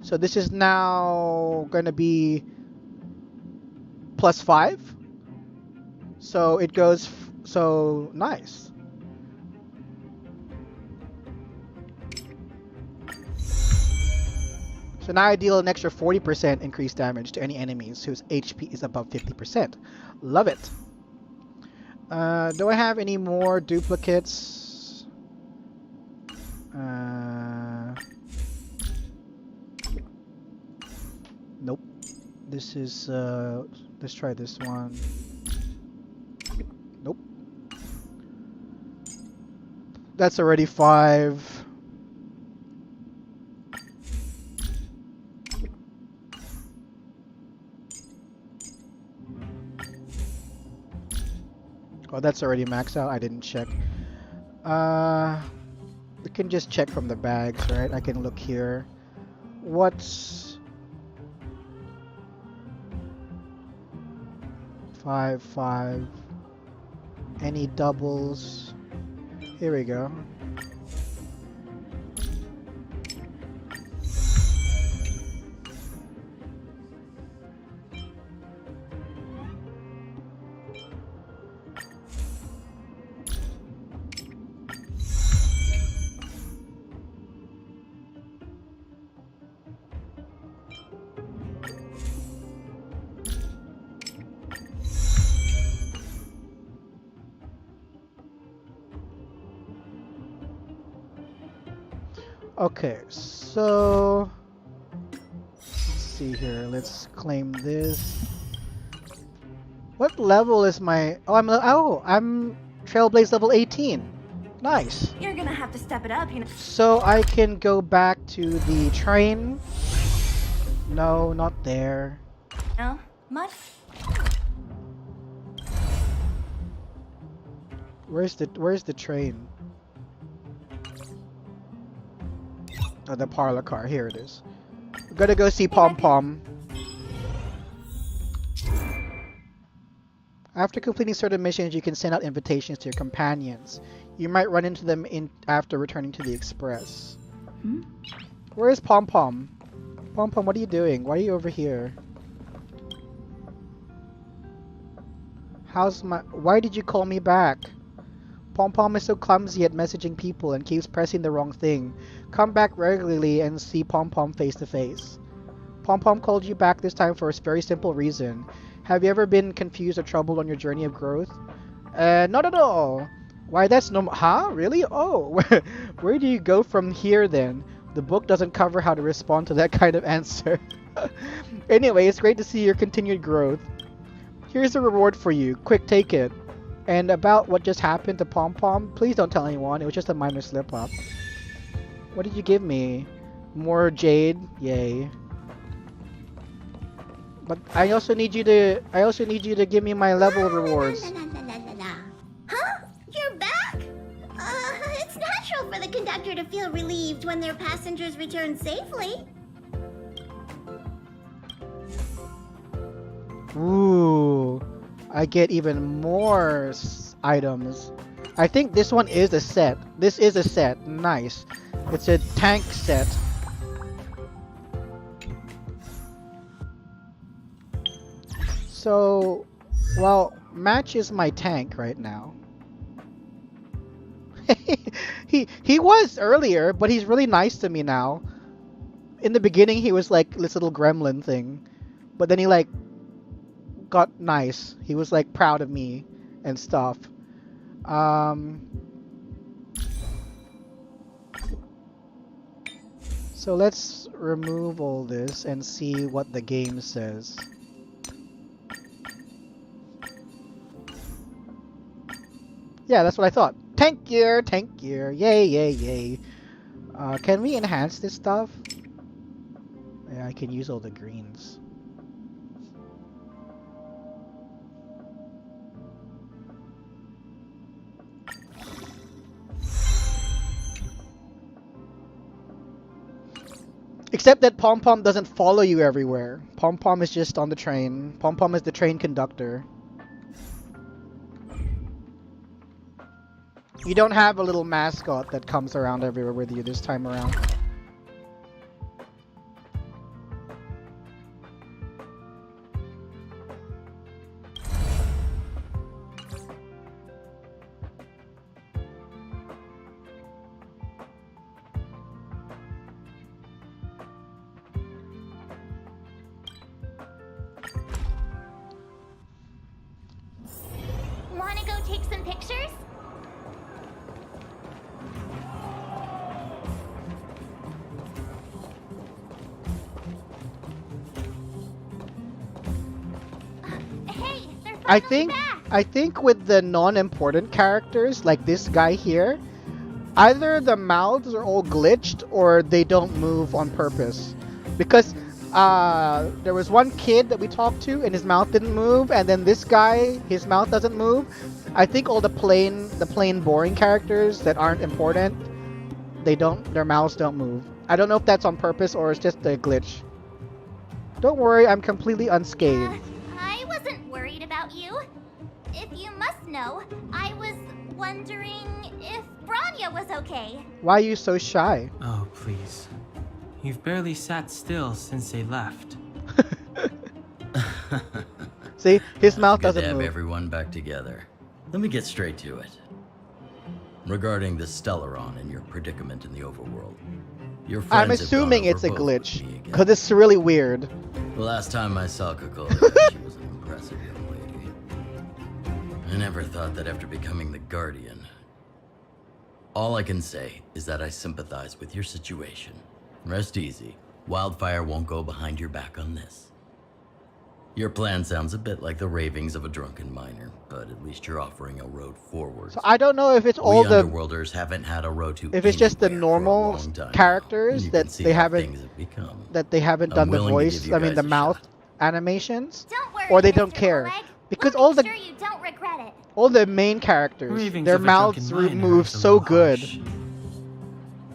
So this is now going to be +5. So it goes, so nice. So now I deal an extra 40% increased damage to any enemies whose HP is above 50%. Love it. Do I have any more duplicates? Nope. This is, let's try this one. Nope. That's already 5. Oh, that's already maxed out. I didn't check. We can just check from the bags, right? I can look here. What's 5, 5? Any doubles? Here we go. Okay, so let's see here. Let's claim this. What level is my? I'm Trailblaze level 18. Nice. You're gonna have to step it up, you know. So I can go back to the train. No, not there. No, much. Where's the train? Oh, the parlor car. Here it is. We're gonna go see Pom Pom. After completing certain missions, you can send out invitations to your companions. You might run into them after returning to the express. Where is Pom Pom? Pom Pom, what are you doing? Why are you over here? Why did you call me back? Pom Pom is so clumsy at messaging people and keeps pressing the wrong thing. Come back regularly and see Pom Pom face to face. Pom Pom called you back this time for a very simple reason. Have you ever been confused or troubled on your journey of growth? Not at all. Why, that's normal. Huh? Really? Oh, where do you go from here then? The book doesn't cover how to respond to that kind of answer. Anyway, it's great to see your continued growth. Here's a reward for you. Quick, take it. And about what just happened to Pom Pom, please don't tell anyone. It was just a minor slip up. What did you give me? More jade? Yay. But I also need you to give me my level rewards. Huh? You're back? It's natural for the conductor to feel relieved when their passengers return safely. Ooh, I get even more items. I think this one is a set. This is a set. Nice. It's a tank set. So, well, Match is my tank right now. he was earlier, but he's really nice to me now. In the beginning, he was like this little gremlin thing, but then he like got nice. He was like proud of me and stuff. So let's remove all this and see what the game says. Yeah, that's what I thought. Tank gear, yay, yay, yay. Can we enhance this stuff? Yeah, I can use all the greens. Except that Pom Pom doesn't follow you everywhere. Pom Pom is just on the train. Pom Pom is the train conductor. You don't have a little mascot that comes around everywhere with you this time around. Wanna go take some pictures? Hey, they're finally back. I think with the non-important characters like this guy here, either the mouths are all glitched or they don't move on purpose. Because there was one kid that we talked to and his mouth didn't move, and then this guy, his mouth doesn't move. I think all the plain boring characters that aren't important, their mouths don't move. I don't know if that's on purpose or it's just a glitch. Don't worry, I'm completely unscathed. I wasn't worried about you. If you must know, I was wondering if Branya was okay. Why are you so shy? Oh, please. You've barely sat still since they left. See, his mouth doesn't Good to have move. everyone back together. Let me get straight to it. Regarding the Stellaron and your predicament in the overworld, your friends I'm have assuming gone it's a over both with glitch, me again. because it's really weird. The last time I saw Kokola, she was an impressive young lady. I never thought that after becoming the Guardian. All I can say is that I sympathize with your situation. Rest easy. Wildfire won't go behind your back on this. Your plan sounds a bit like the ravings of a drunken miner, but at least you're offering a road forward. So I don't know if it's all we the Underworlders haven't had a road to if it's just the anywhere normal for a long time characters now. You that can see they how haven't things have become. done I'm the willing to voice. give you I mean guys the a mouth animations, Don't worry, or they don't Mr. care Oleg. because We'll all the make sure you don't regret it. all the main characters, Ravings their of a mouths drunken miner move is a so little good. harsh.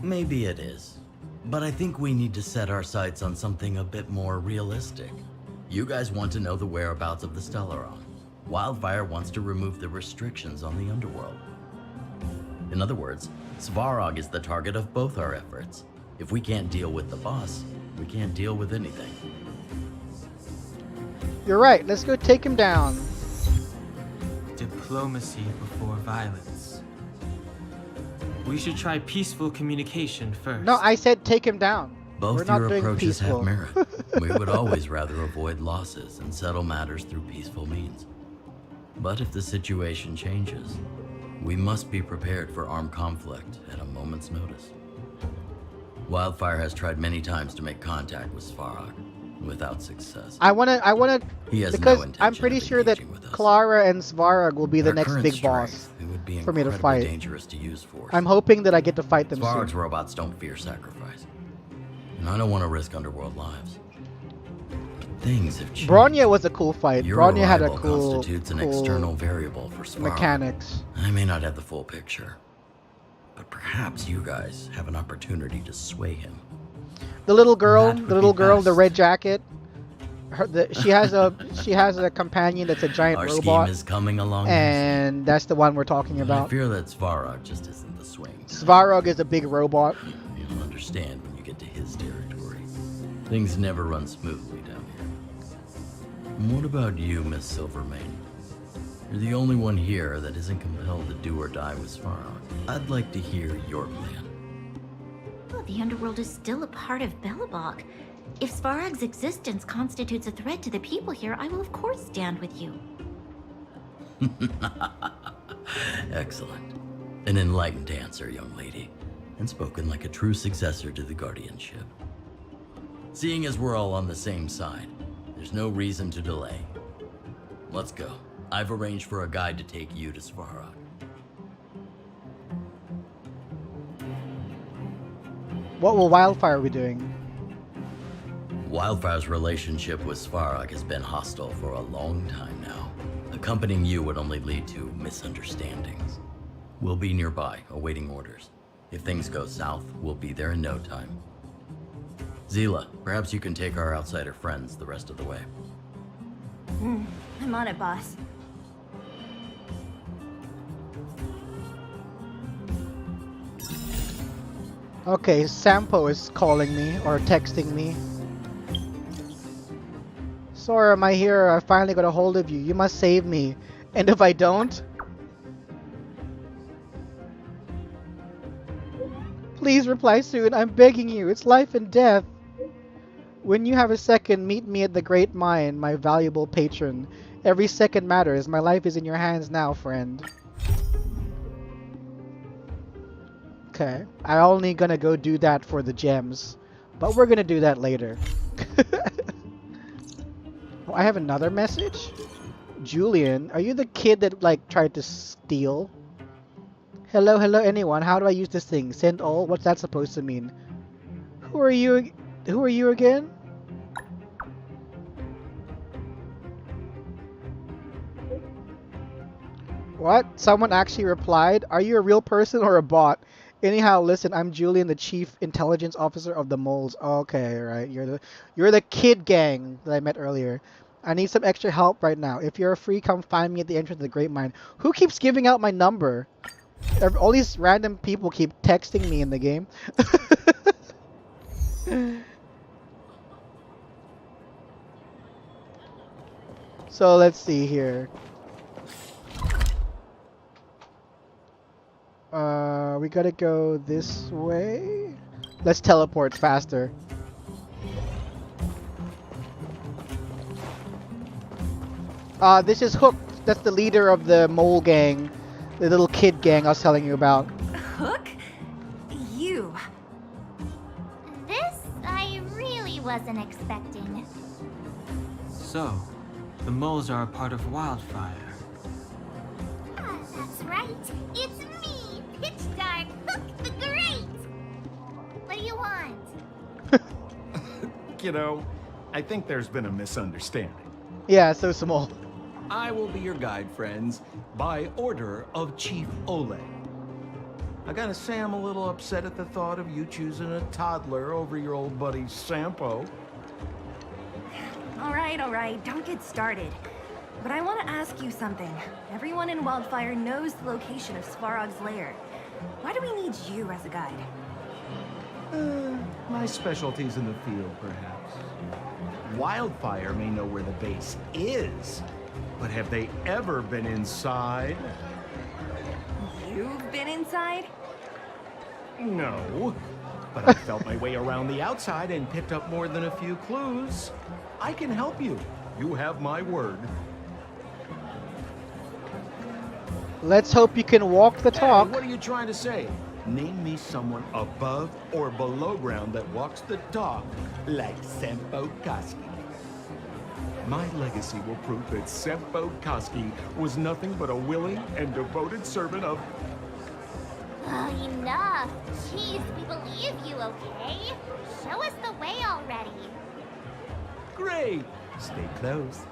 Maybe it is. But I think we need to set our sights on something a bit more realistic. You guys want to know the whereabouts of the Stellaron. Wildfire wants to remove the restrictions on the Underworld. In other words, Svarog is the target of both our efforts. If we can't deal with the boss, we can't deal with anything. You're right. Let's go take him down. Diplomacy before violence. We should try peaceful communication first. No, I said take him down. We're Both not your doing approaches peaceful. have merit. We would always rather avoid losses and settle matters through peaceful means. But if the situation changes, we must be prepared for armed conflict at a moment's notice. Wildfire has tried many times to make contact with Svarog, without success. I wanna He has no because I'm intention pretty of sure that engaging with us. Clara and Svarog will be the Our next current big boss strength, it would be for me to incredibly fight. dangerous to use force. I'm hoping that I get to fight them Svarog's soon. robots don't fear sacrifice. And I don't want to risk Underworld lives. But Things have changed. Bronya was a cool fight. Your Bronya had a arrival cool, constitutes an cool external variable for Svarog. mechanics. I may not have the full picture, but perhaps you guys have an opportunity to sway him. The little girl, That would the little be girl, the best. red jacket. She has a companion that's a giant Our robot, scheme is coming along. and that's the one we're talking I about. fear that Svarog just isn't the swing. Svarog is a big robot. You'll understand when you get to his territory. Things never run smoothly down here. And what about you, Miss Silvermane? You're the only one here that isn't compelled to do or die with Svarog. I'd like to hear your plan. Well, the underworld is still a part of Belobog. If Svarog's existence constitutes a threat to the people here, I will of course stand with you. Excellent. An enlightened answer, young lady, and spoken like a true successor to the guardianship. Seeing as we're all on the same side, there's no reason to delay. Let's go. I've arranged for a guide to take you to Svarog. What will Wildfire be doing? Wildfire's relationship with Svarog has been hostile for a long time now. Accompanying you would only lead to misunderstandings. We'll be nearby, awaiting orders. If things go south, we'll be there in no time. Zila, perhaps you can take our outsider friends the rest of the way. I'm on it, boss. Okay, Sampo is calling me or texting me. Sora, am I here? I finally got a hold of you. You must save me. And if I don't? Please reply soon. I'm begging you. It's life and death. When you have a second, meet me at the Great Mine, my valuable patron. Every second matters. My life is in your hands now, friend. Okay. I'm only gonna go do that for the gems. But we're gonna do that later. Oh, I have another message? Julian, are you the kid that, like, tried to steal? Hello, hello, anyone. How do I use this thing? Send all? What's that supposed to mean? Who are you? Who are you again? What? Someone actually replied? Are you a real person or a bot? Anyhow, listen, I'm Julian, the chief intelligence officer of the moles. Okay, right. You're the kid gang that I met earlier. I need some extra help right now. If you're free, come find me at the entrance of the Great Mine. Who keeps giving out my number? All these random people keep texting me in the game. So let's see here. We gotta go this way. Let's teleport faster. This is Hook. That's the leader of the mole gang. The little kid gang I was telling you about. Hook? You. This I really wasn't expecting. So, the moles are a part of Wildfire. Ah, that's right. It's me, Pitch Dark Hook the Great. What do you want? Kiddo, I think there's been a misunderstanding. Yeah, so small. I will be your guide, friends, by order of Chief Oleg. I gotta say I'm a little upset at the thought of you choosing a toddler over your old buddy Sampo. All right, don't get started. But I want to ask you something. Everyone in Wildfire knows the location of Svarog's lair. Why do we need you as a guide? My specialty's in the field, perhaps. Wildfire may know where the base is, but have they ever been inside? You've been inside? No, but I felt my way around the outside and picked up more than a few clues. I can help you. You have my word. Let's hope you can walk the talk. Hey, what are you trying to say? Name me someone above or below ground that walks the talk like Sempo Koski. My legacy will prove that Sempo Koski was nothing but a willing and devoted servant of... Oh, enough. Jeez, we believe you, okay? Show us the way already. Great! Stay close.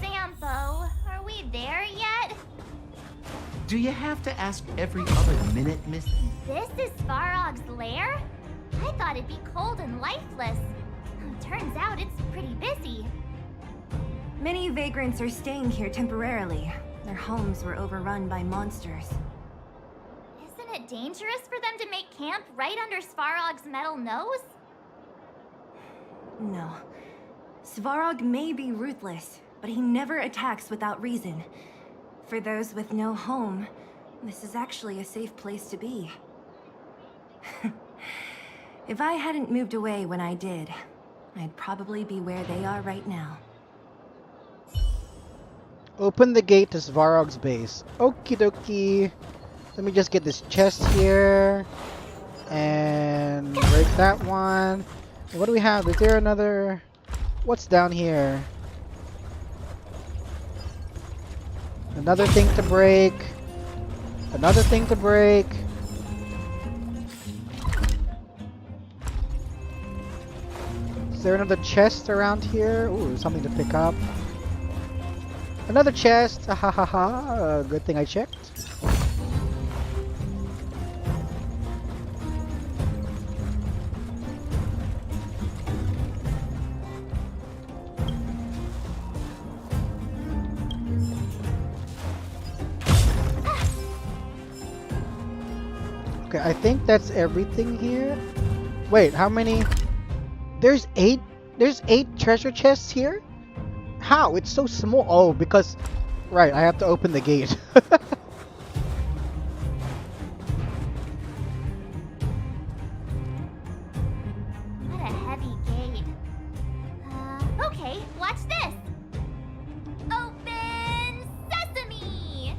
Sampo, are we there yet? Do you have to ask every other minute, Miss? This is Svarog's lair? I thought it'd be cold and lifeless. Turns out it's pretty busy. Many vagrants are staying here temporarily. Their homes were overrun by monsters. Isn't it dangerous for them to make camp right under Svarog's metal nose? No. Svarog may be ruthless, but he never attacks without reason. For those with no home, this is actually a safe place to be. If I hadn't moved away when I did, I'd probably be where they are right now. Open the gate to Svarog's base. Okie dokie. Let me just get this chest here. And break that one. What do we have? Is there another... What's down here? Another thing to break. Another thing to break. Is there another chest around here? Ooh, something to pick up. Another chest! Ha ha ha! Good thing I checked. Okay, I think that's everything here. Wait, how many? There's 8 treasure chests here? How? It's so small. Oh, because... Right, I have to open the gate. What a heavy gate. Okay, watch this. Open sesame!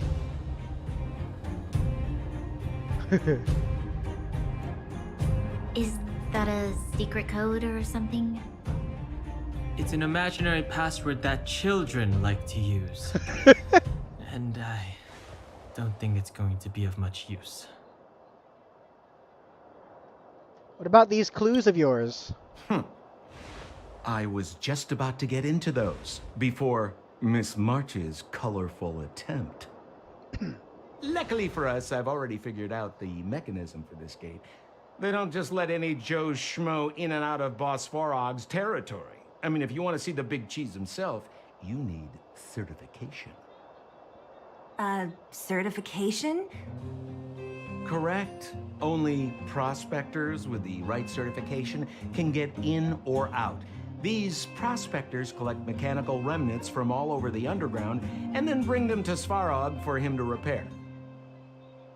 Is that a secret code or something? It's an imaginary password that children like to use. And I don't think it's going to be of much use. What about these clues of yours? I was just about to get into those before Miss March's colorful attempt. Luckily for us, I've already figured out the mechanism for this gate. They don't just let any Joe Schmo in and out of Boss Svarog's territory. I mean, if you want to see the big cheese himself, you need certification. Certification? Correct. Only prospectors with the right certification can get in or out. These prospectors collect mechanical remnants from all over the underground and then bring them to Svarog for him to repair.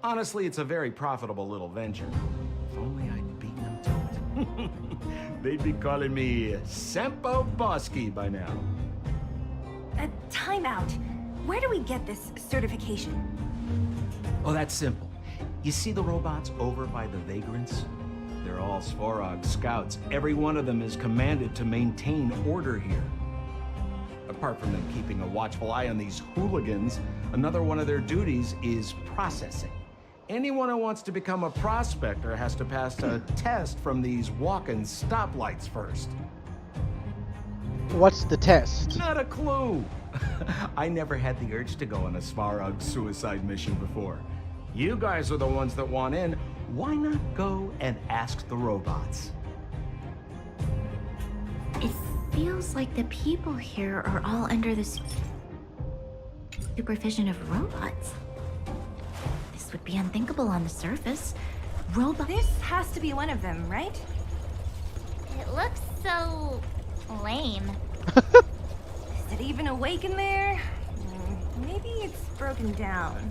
Honestly, it's a very profitable little venture. If only I'd beaten them to it. They'd be calling me Sampo Bosky by now. Time out. Where do we get this certification? Oh, that's simple. You see the robots over by the vagrants? They're all Svarog scouts. Every one of them is commanded to maintain order here. Apart from them keeping a watchful eye on these hooligans, another one of their duties is processing. Anyone who wants to become a prospector has to pass a test from these walking stoplights first. What's the test? Not a clue. I never had the urge to go on a Svarog suicide mission before. You guys are the ones that want in. Why not go and ask the robots? It feels like the people here are all under the supervision of robots. This would be unthinkable on the surface. This has to be one of them, right? It looks so... lame. Is it even awake in there? Maybe it's broken down.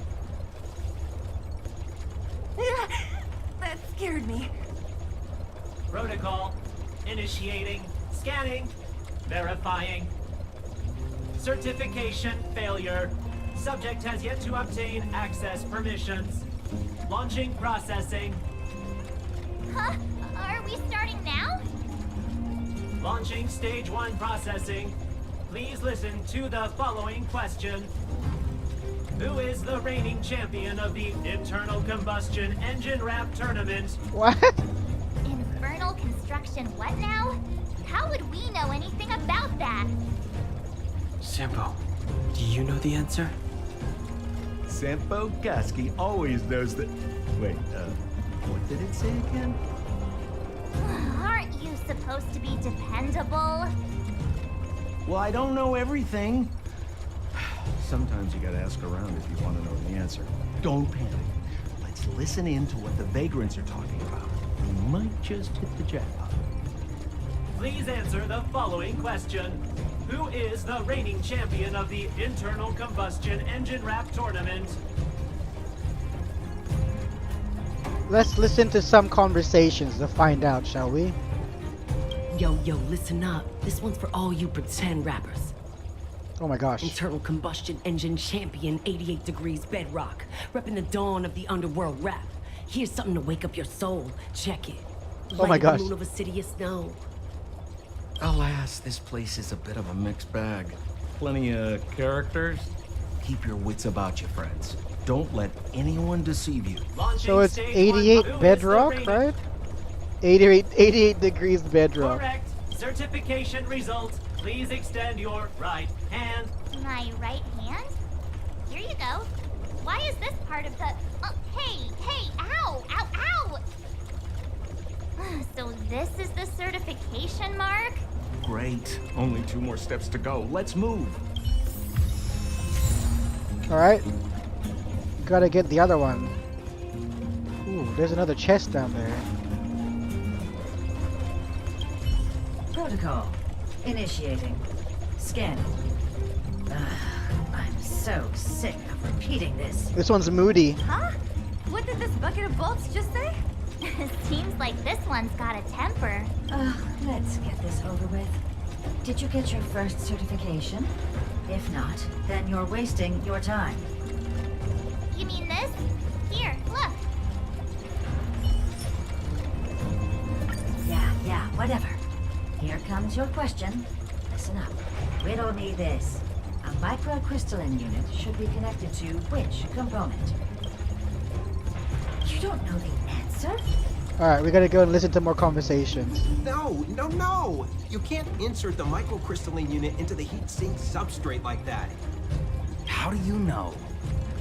That scared me. Protocol. Initiating. Scanning. Verifying. Certification failure. Subject has yet to obtain access permissions. Launching processing. Huh? Are we starting now? Launching stage 1 processing. Please listen to the following question. Who is the reigning champion of the internal combustion engine rap tournament? What? certification what now? How would we know anything about that? Sampo, do you know the answer? Senpo Koski always knows that. Wait, what did it say again? Aren't you supposed to be dependable? Well, I don't know everything. Sometimes you gotta ask around if you want to know the answer. Don't panic. Let's listen in to what the vagrants are talking about. We might just hit the jackpot. Please answer the following question. Who is the reigning champion of the internal combustion engine rap tournament? Let's listen to some conversations to find out, shall we? Yo, listen up. This one's for all you pretend rappers. Oh my gosh. Internal combustion engine champion, 88 degrees bedrock. Repping the dawn of the underworld rap. Here's something to wake up your soul. Check it. Oh my gosh. The moon of a city of snow. Alas, this place is a bit of a mixed bag. Plenty of characters. Keep your wits about you, friends. Don't let anyone deceive you. So it's 88 bedrock, right? 88 degrees bedrock. Correct. Certification results. Please extend your right hand. My right hand? Here you go. Why is this part of the... hey, ow, ow, ow! So this is the certification mark? Great. Only 2 more steps to go. Let's move. Alright. Gotta get the other one. Ooh, there's another chest down there. Protocol. Initiating. Scanning. I'm so sick of repeating this. This one's moody. Huh? What did this bucket of bolts just say? Seems like this one's got a temper. Let's get this over with. Did you get your first certification? If not, then you're wasting your time. You mean this? Here, look. Yeah, whatever. Here comes your question. Listen up. Riddle me this. A microcrystalline unit should be connected to which component? You don't know the answer? Alright, we gotta go and listen to more conversations. No! You can't insert the microcrystalline unit into the heat sink substrate like that. How do you know?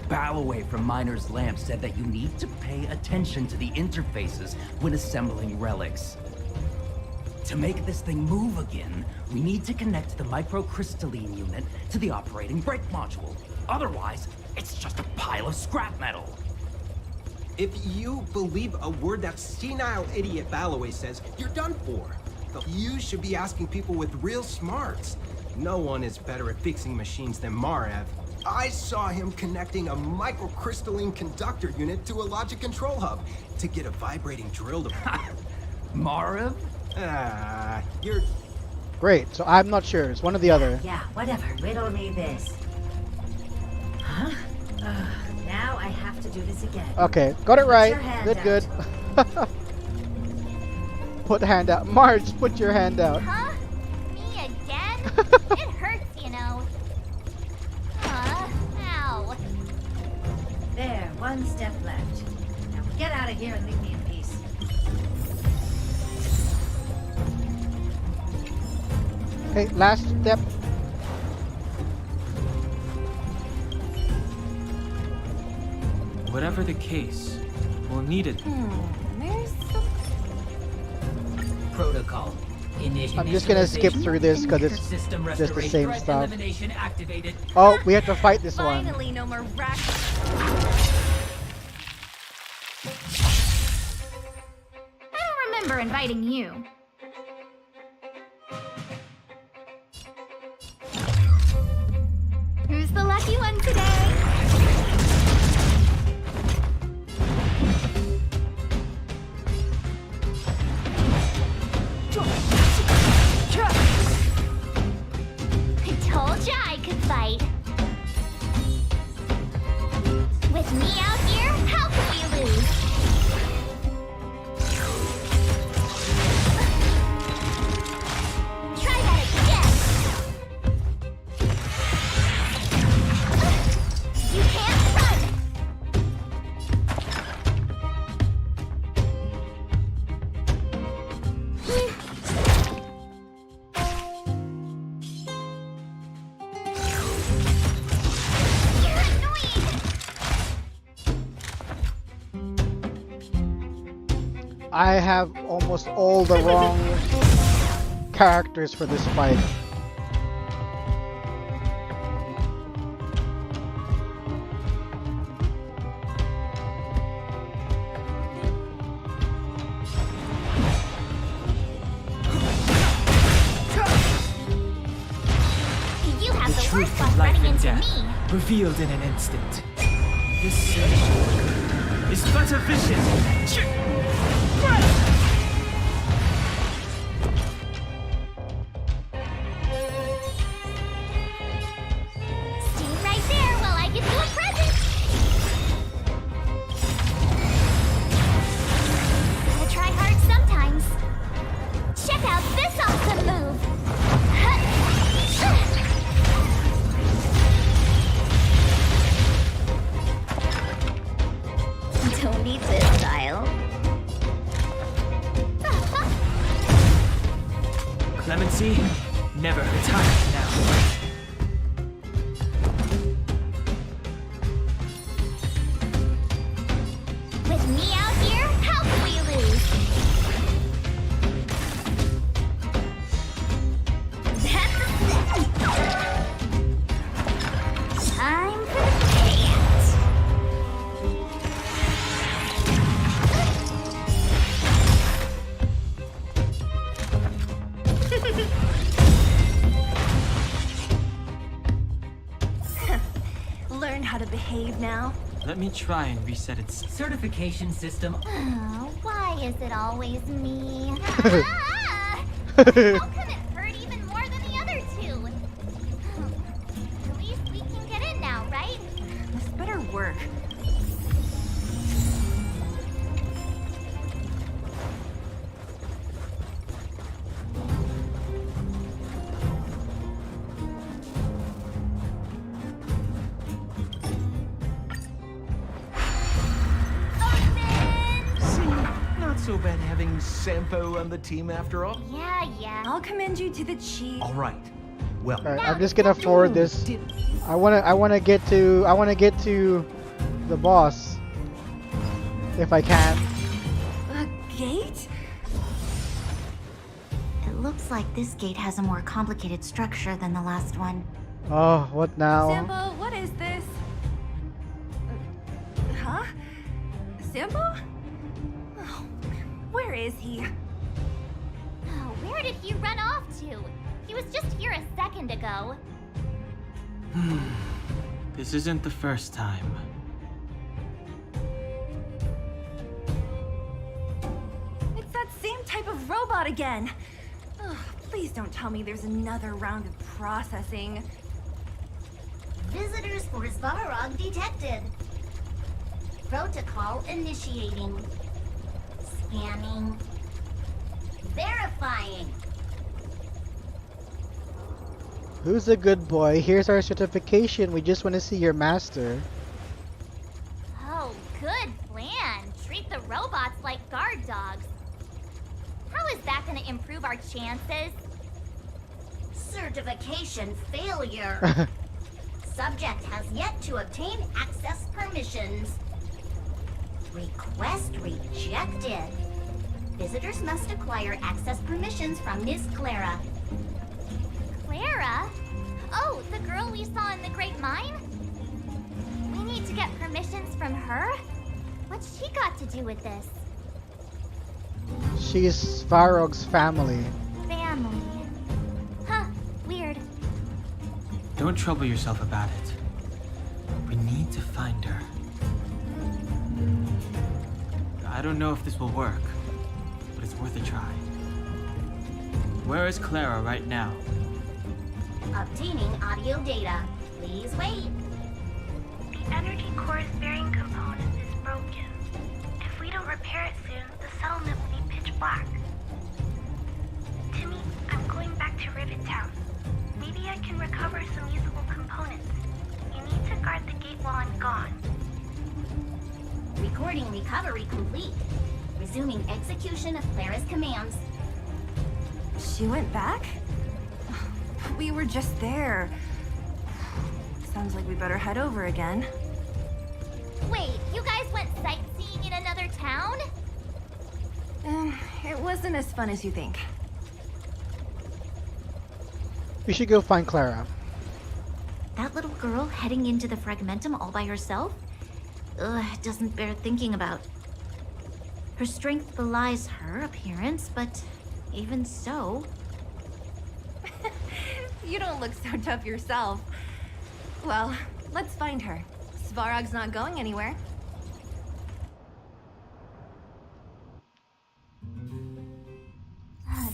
Balloway from Miner's Lamp said that you need to pay attention to the interfaces when assembling relics. To make this thing move again, we need to connect the microcrystalline unit to the operating brake module. Otherwise, it's just a pile of scrap metal. If you believe a word that senile idiot Balloway says, you're done for. You should be asking people with real smarts. No one is better at fixing machines than Marev. I saw him connecting a microcrystalline conductor unit to a logic control hub to get a vibrating drill to... Marev? You're... Great, so I'm not sure. It's one or the other. Yeah, whatever. Riddle me this. Huh? Now I have to do this again. Okay, got it right. Good. Put the hand out. Marge, put your hand out. Huh? Me again? It hurts, you know. Ow. There, one step left. Now get out of here and leave me in peace. Okay, last step. Whatever the case, we'll need it. There's some... Protocol. I'm just gonna skip through this because it's just the same stuff. Oh, we have to fight this one. Finally, no more rack. I don't remember inviting you. Who's the lucky one today? I told ya I could fight. With me out here, how could we lose? I have almost all the wrong characters for this fight. You have The the truth worst of luck life running and into death, me. revealed in an instant. This search is but a vision. Stay right there while I give you a present. Gotta try hard sometimes. Check out this awesome move. Don't need this style. Clemency, never retire now. With me out here, how can we lose? Time for the payout. Learn how to behave now. Let me try and reset its Certification system. Oh, why is it always me? Ah! How come it hurt even more than the other two? At least we can get in now, right? This better work. See, not so bad having Sampo on the team after all. Yeah. I'll commend you to the chief. All right. Well, Alright, I'm just gonna forward this. I wanna get to the boss. If I can. A gate? It looks like this gate has a more complicated structure than the last one. Oh, what now? Sampo, what is this? Huh? Sampo? Oh, where is he? Oh, where did he run off to? He was just here a second ago. This isn't the first time. It's that same type of robot again. Ugh, please don't tell me there's another round of processing. Visitors for Svarog detected. Protocol initiating. Scanning. Verifying. Who's a good boy? Here's our certification. We just want to see your master. Oh, good plan. Treat the robots like guard dogs. How is that going to improve our chances? Certification failure. Subject has yet to obtain access permissions. Request rejected. Visitors must acquire access permissions from Miss Clara. Clara? Oh, the girl we saw in the Great Mine? We need to get permissions from her? What's she got to do with this? She's Svarog's family. Family. Huh, weird. Don't trouble yourself about it. We need to find her. I don't know if this will work, but it's worth a try. Where is Clara right now? Obtaining audio data. Please wait. The energy core's bearing component is broken. If we don't repair it soon, the settlement will be pitch black. Timmy, I'm going back to Rivet Town. Maybe I can recover some usable components. You need to guard the gate while I'm gone. Recording recovery complete. Resuming execution of Clara's commands. She went back? We were just there. Sounds like we better head over again. Wait, you guys went sightseeing in another town? It wasn't as fun as you think. We should go find Clara. That little girl heading into the Fragmentum all by herself? Ugh, it doesn't bear thinking about. Her strength belies her appearance, but even so... You don't look so tough yourself. Well, let's find her. Svarog's not going anywhere.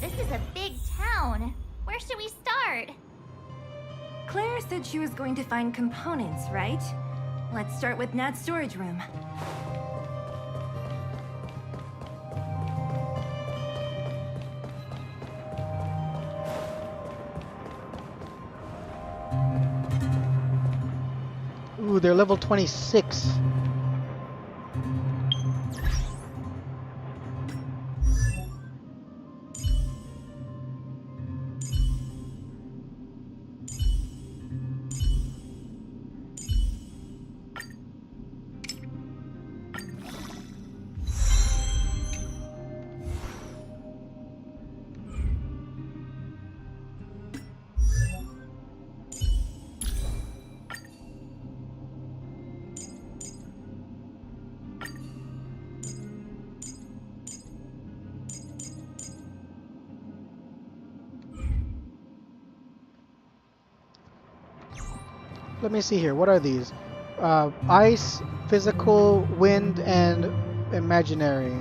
This is a big town. Where should we start? Claire said she was going to find components, right? Let's start with Nat's storage room. Ooh, they're level 26. Let me see here. What are these? Ice, physical, wind, and imaginary.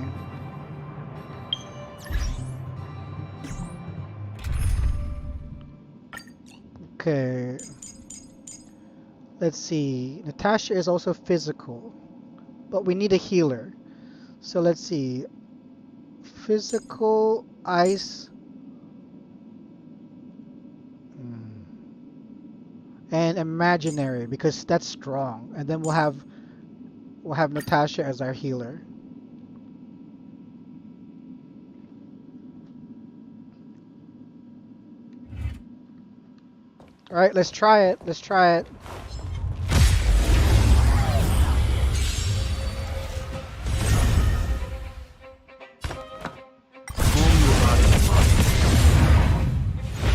Okay. Let's see. Natasha is also physical, but we need a healer. So let's see. Physical, ice, and imaginary, because that's strong. And then we'll have Natasha as our healer. All right, let's try it. Let's try it.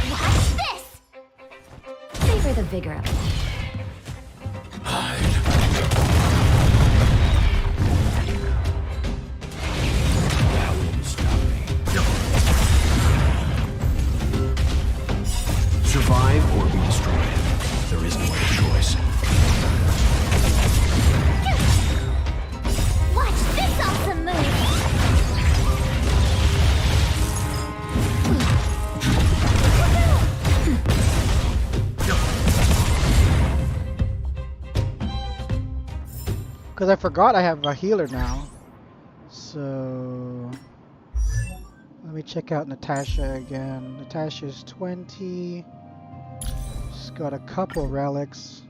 What's this? Savor the vigor of it. That won't stop me. Survive or be destroyed. There is no other choice. Watch this awesome move! Because I forgot I have a healer now. So let me check out Natasha again. Natasha's 20. She's got a couple relics.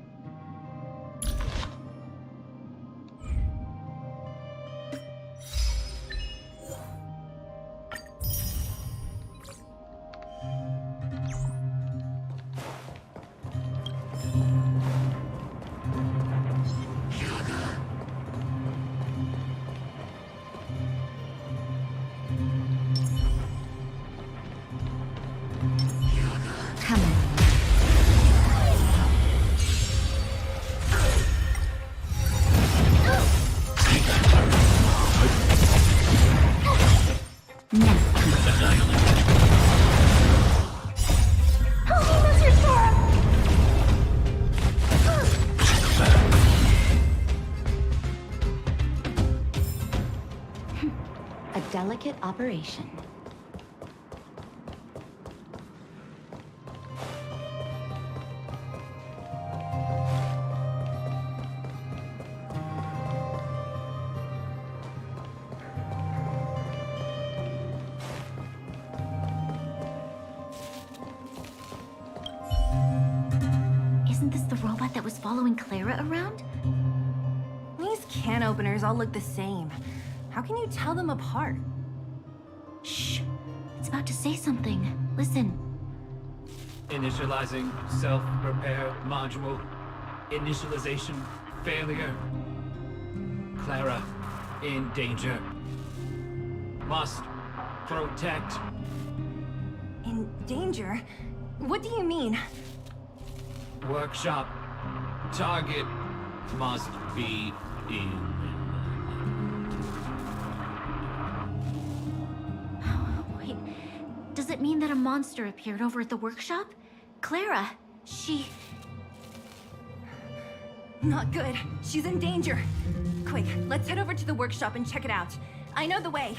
A delicate operation. Isn't this the robot that was following Clara around? These can openers all look the same. How can you tell them apart? Shh! It's about to say something. Listen. Initializing self-repair module. Initialization failure. Clara in danger. Must Protect. In danger? What do you mean? Workshop. Target must be in. Wait, does it mean that a monster appeared over at the workshop? Clara, she... Not good. She's in danger. Quick, let's head over to the workshop and check it out. I know the way.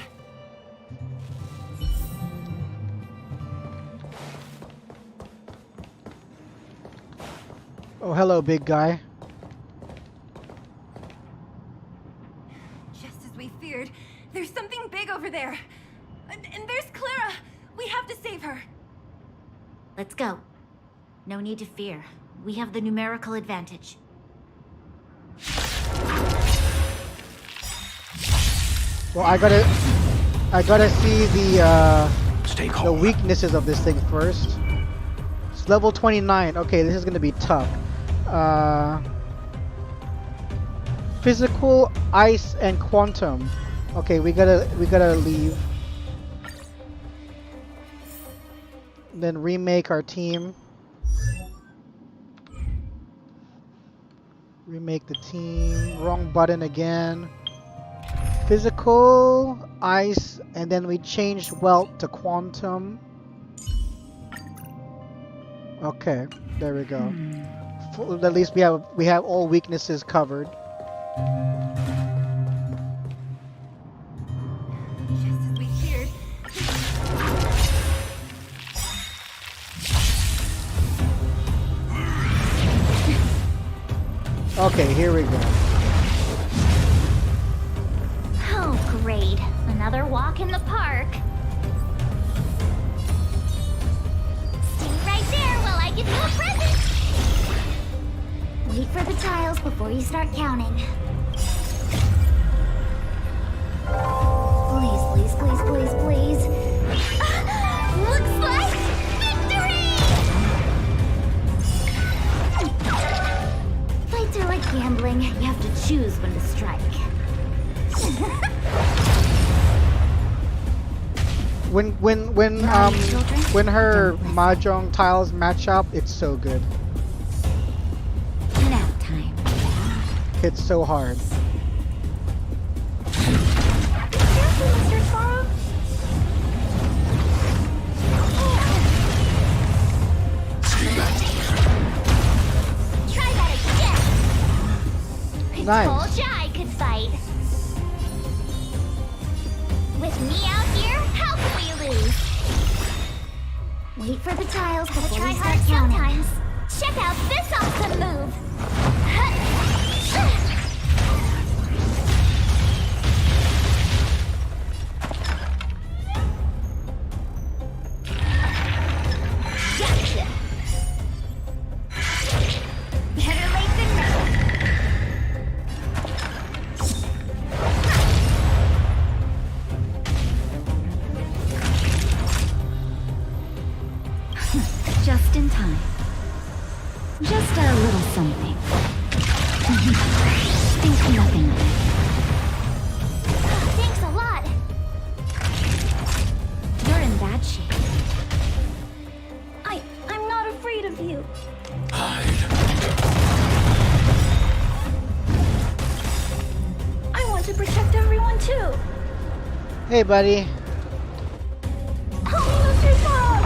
Oh, hello, big guy. Just as we feared, there's something big over there. And there's Clara. We have to save her. Let's go. No need to fear. We have the numerical advantage. Well, I gotta see the weaknesses of this thing first. It's level 29. Okay, this is gonna be tough. Physical, ice, and quantum. Okay, we gotta leave. Then remake our team. Remake the team. Wrong button again. Physical, ice, and then we changed welt to quantum. Okay, there we go. At least we have all weaknesses covered. Just as we feared. Okay, here we go. Oh, great. Another walk in the park. Stay right there while I give you a present. Wait for the tiles before you start counting. Please, please, please, please, please. Looks like victory! Fights are like gambling. You have to choose when to strike. When her mahjong tiles match up, it's so good. Nap time. It's so hard. Mr. Sparrow. Try that again. Nice. Told ya I could fight. With me out here, how can we lose? Wait for the tiles before try hard sometimes. Check out this awesome move. Gotcha. Better late than never. Just in time. Just a little something. Think nothing of it. Thanks a lot. You're in bad shape. I'm not afraid of you. I want to protect everyone too. Hey, buddy. Help me, Mr. Sparrow.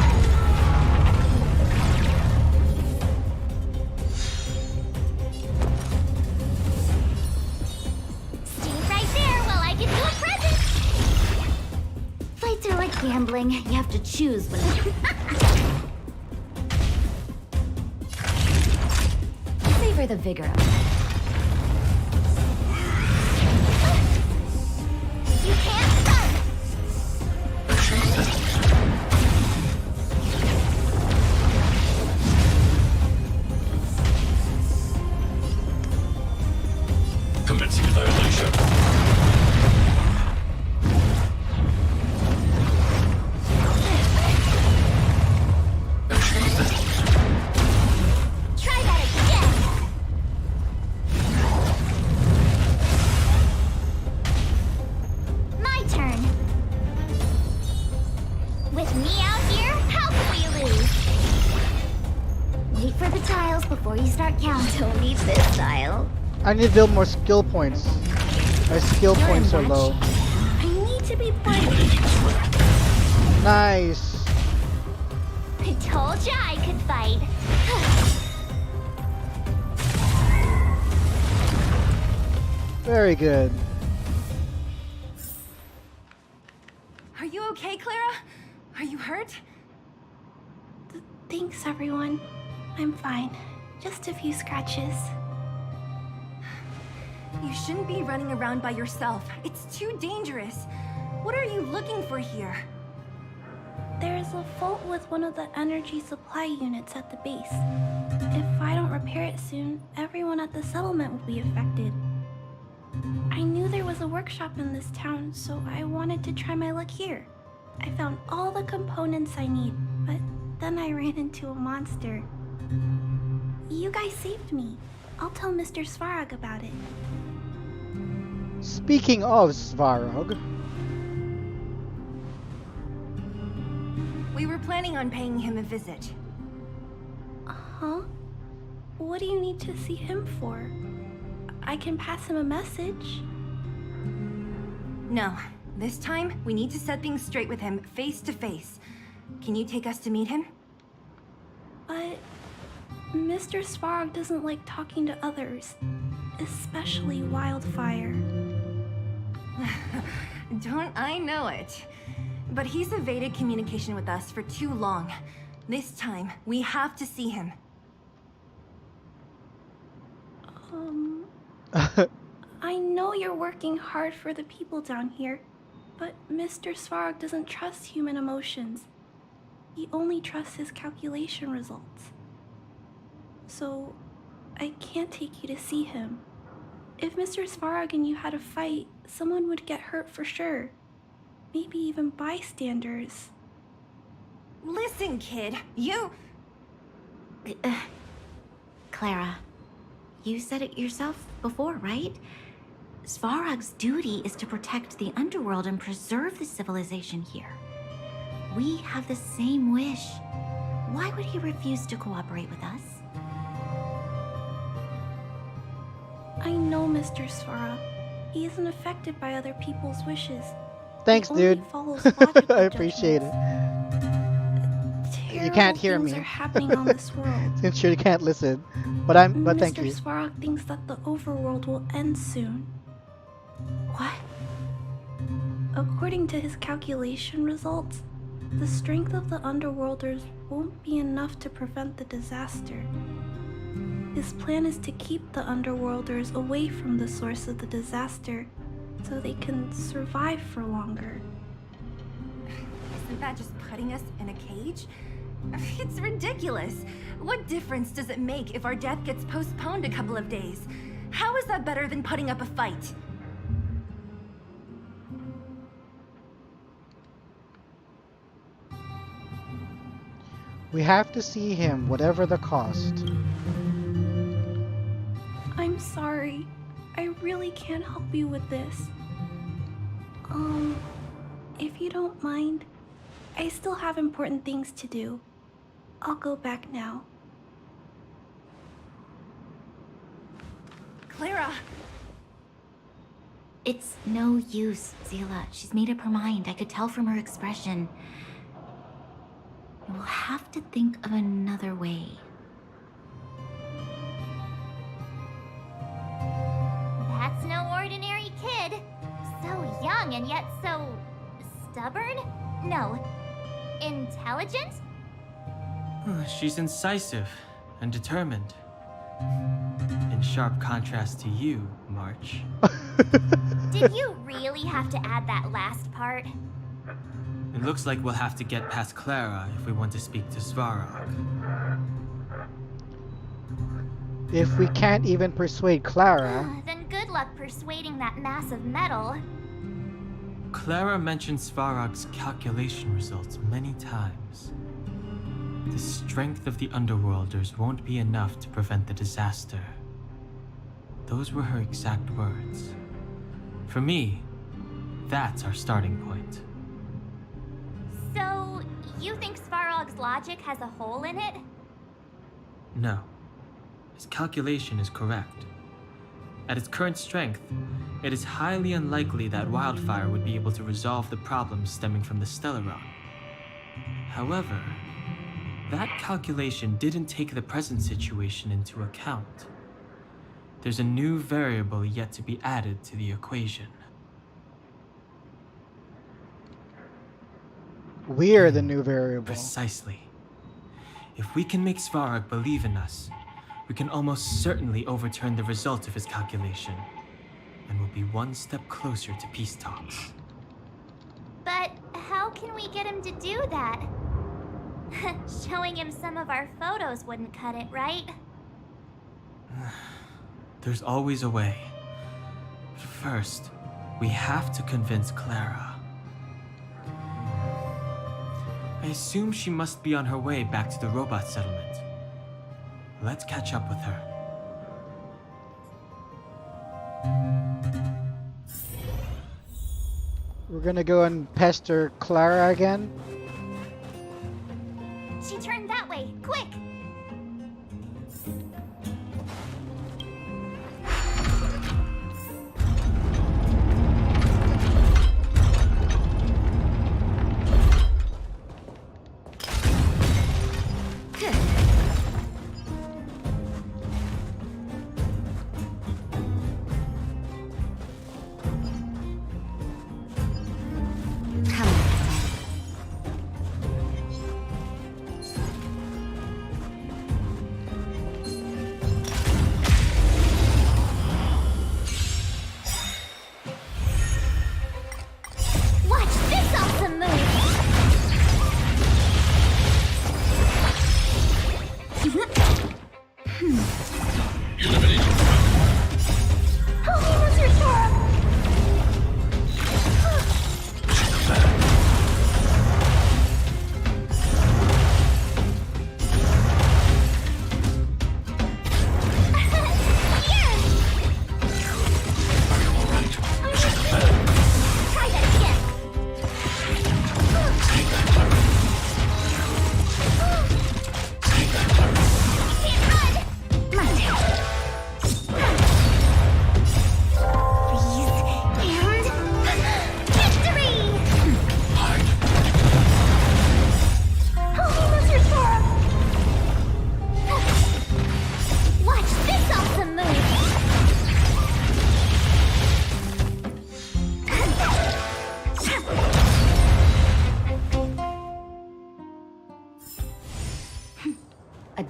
Stay right there while I give you a present. Fights are like gambling. You have to choose when to... Savor the vigor of it. You can't run! Commencing annihilation. Try that again! My turn. With me out here, how can we lose? Wait for the tiles before you start counting. Don't need this tile. I need to build more skill points. My skill points are low. I need to be brave. Nice. I told ya I could fight. Very good. Are you okay, Clara? Are you hurt? Thanks, everyone. I'm fine. Just a few scratches. You shouldn't be running around by yourself. It's too dangerous. What are you looking for here? There's a fault with one of the energy supply units at the base. If I don't repair it soon, everyone at the settlement will be affected. I knew there was a workshop in this town, so I wanted to try my luck here. I found all the components I need, but then I ran into a monster. You guys saved me. I'll tell Mr. Svarog about it. Speaking of Svarog, We were planning on paying him a visit. Huh? What do you need to see him for? I can pass him a message. No. This time, we need to set things straight with him, face to face. Can you take us to meet him? But Mr. Svarog doesn't like talking to others, especially Wildfire. Don't I know it? But he's evaded communication with us for too long. This time, we have to see him. I know you're working hard for the people down here, but Mr. Svarog doesn't trust human emotions. He only trusts his calculation results. So, I can't take you to see him. If Mr. Svarog and you had a fight, someone would get hurt for sure. Maybe even bystanders. Listen, kid, you... Clara, you said it yourself before, right? Svarog's duty is to protect the underworld and preserve the civilization here. We have the same wish. Why would he refuse to cooperate with us? I know Mr. Svarog. He isn't affected by other people's wishes. Thanks, He only dude. follows logical I appreciate it. You can't hear me. Things are happening on this world. Since you can't listen, but thank you. Mr. Svarog thinks that the overworld will end soon. What? According to his calculation results, the strength of the underworlders won't be enough to prevent the disaster. His plan is to keep the underworlders away from the source of the disaster so they can survive for longer. Isn't that just putting us in a cage? It's ridiculous. What difference does it make if our death gets postponed a couple of days? How is that better than putting up a fight? We have to see him, whatever the cost. I'm sorry. I really can't help you with this. If you don't mind, I still have important things to do. I'll go back now. Clara! It's no use, Zila. She's made up her mind. I could tell from her expression. We'll have to think of another way. That's no ordinary kid. So young and yet so... stubborn? No. Intelligent? She's incisive and determined. In sharp contrast to you, March. Did you really have to add that last part? It looks like we'll have to get past Clara if we want to speak to Svarog. If we can't even persuade Clara... Then good luck persuading that mass of metal. Clara mentioned Svarog's calculation results many times. The strength of the Underworlders won't be enough to prevent the disaster. Those were her exact words. For me, that's our starting point. So, You think Svarog's logic has a hole in it? No. His calculation is correct. At its current strength, it is highly unlikely that wildfire would be able to resolve the problems stemming from the Stellaron. However, that calculation didn't take the present situation into account. There's a new variable yet to be added to the equation. We're the new variable. Precisely. If we can make Svarog believe in us, we can almost certainly overturn the result of his calculation, and will be one step closer to peace talks. But how can we get him to do that? Showing him some of our photos wouldn't cut it, right? There's always a way. First, we have to convince Clara. I assume she must be on her way back to the robot settlement. Let's catch up with her. We're gonna go and pester Clara again. She turned that way, quick!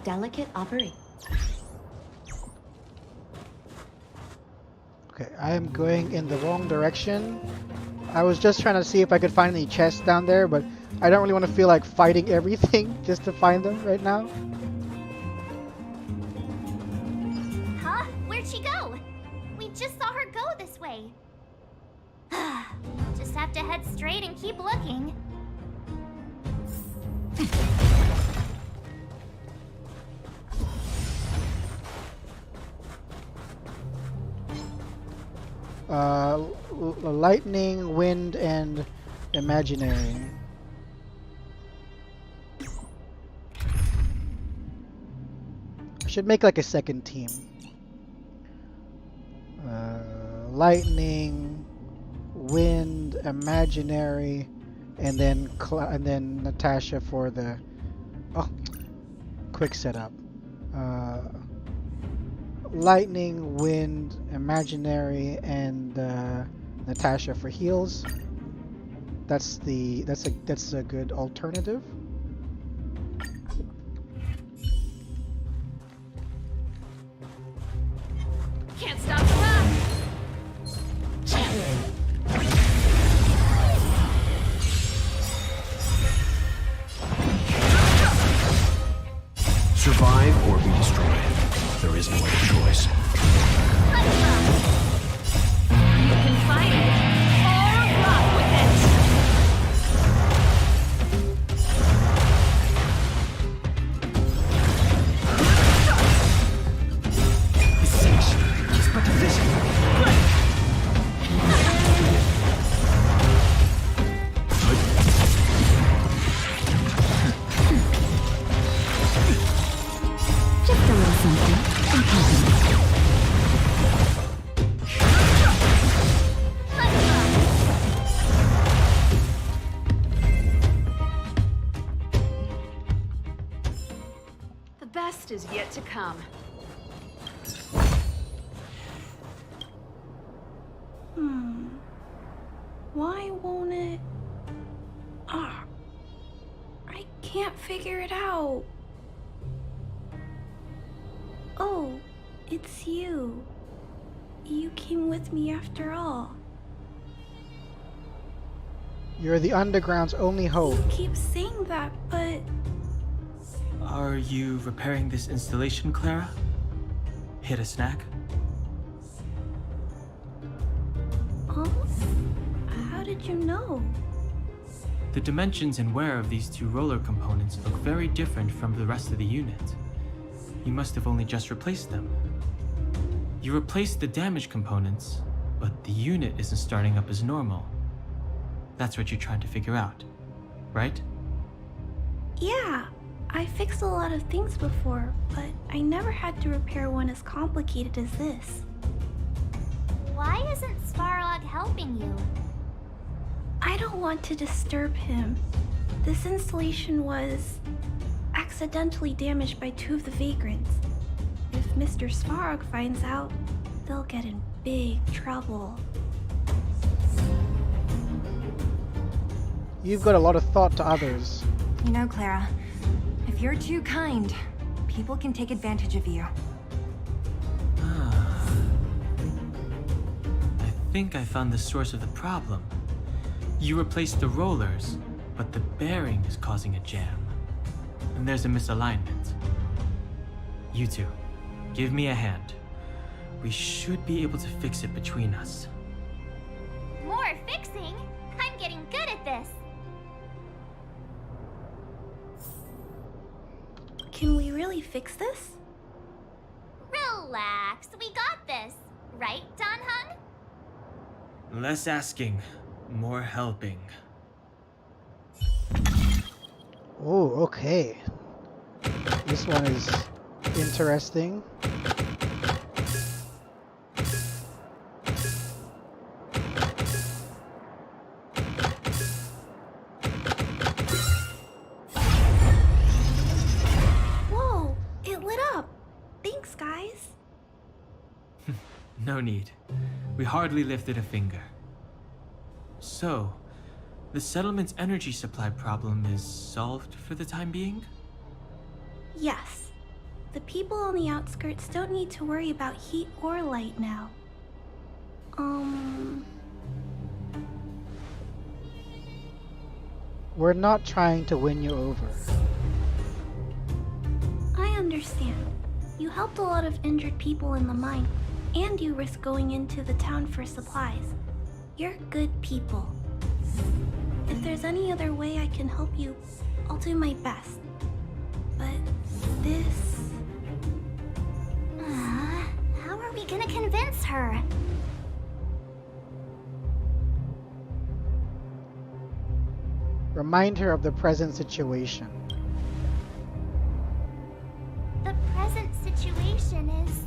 Delicate operation. Okay, I am going in the wrong direction. I was just trying to see if I could find any chests down there, but I don't really want to feel like fighting everything just to find them right now. Huh? Where'd she go? We just saw her go this way. Just have to head straight and keep looking. Lightning, wind, and imaginary. I should make like a second team. Lightning, wind, imaginary, and then Natasha for the quick setup. Lightning, wind, imaginary, and Natasha for heals. That's a good alternative. Can't stop the run! Survive or be destroyed. There is no other choice. You can fight it, or rock with it! Essential. Just but a vision. best is yet to come. Why won't it? I can't figure it out. Oh, it's you. You came with me after all. You're the Underground's only hope. You keep saying that, but... Are you repairing this installation, Clara? Hit a snack? Huh? How did you know? The dimensions and wear of these two roller components look very different from the rest of the unit. You must have only just replaced them. You replaced the damaged components, but the unit isn't starting up as normal. That's what you're trying to figure out, right? Yeah, I fixed a lot of things before, but I never had to repair one as complicated as this. Why isn't Svarog helping you? I don't want to disturb him. This installation was accidentally damaged by two of the vagrants. If Mr. Svarog finds out, they'll get in big trouble. You've got a lot of thought to others. You know, Clara, if you're too kind, people can take advantage of you. I think I found the source of the problem. You replaced the rollers, but the bearing is causing a jam. And there's a misalignment. You two, give me a hand. We should be able to fix it between us. More fixing? I'm getting good at this. Can we really fix this? Relax, we got this. Right, Don Hung? Less asking, more helping. Oh, okay. This one is interesting. Whoa, it lit up. Thanks, guys. No need. We hardly lifted a finger. So, the settlement's energy supply problem is solved for the time being? Yes. The people on the outskirts don't need to worry about heat or light now. We're not trying to win you over. I understand. You helped a lot of injured people in the mine, and you risked going into the town for supplies. You're good people. If there's any other way I can help you, I'll do my best. But this... How are we gonna convince her? Remind her of the present situation. The present situation is...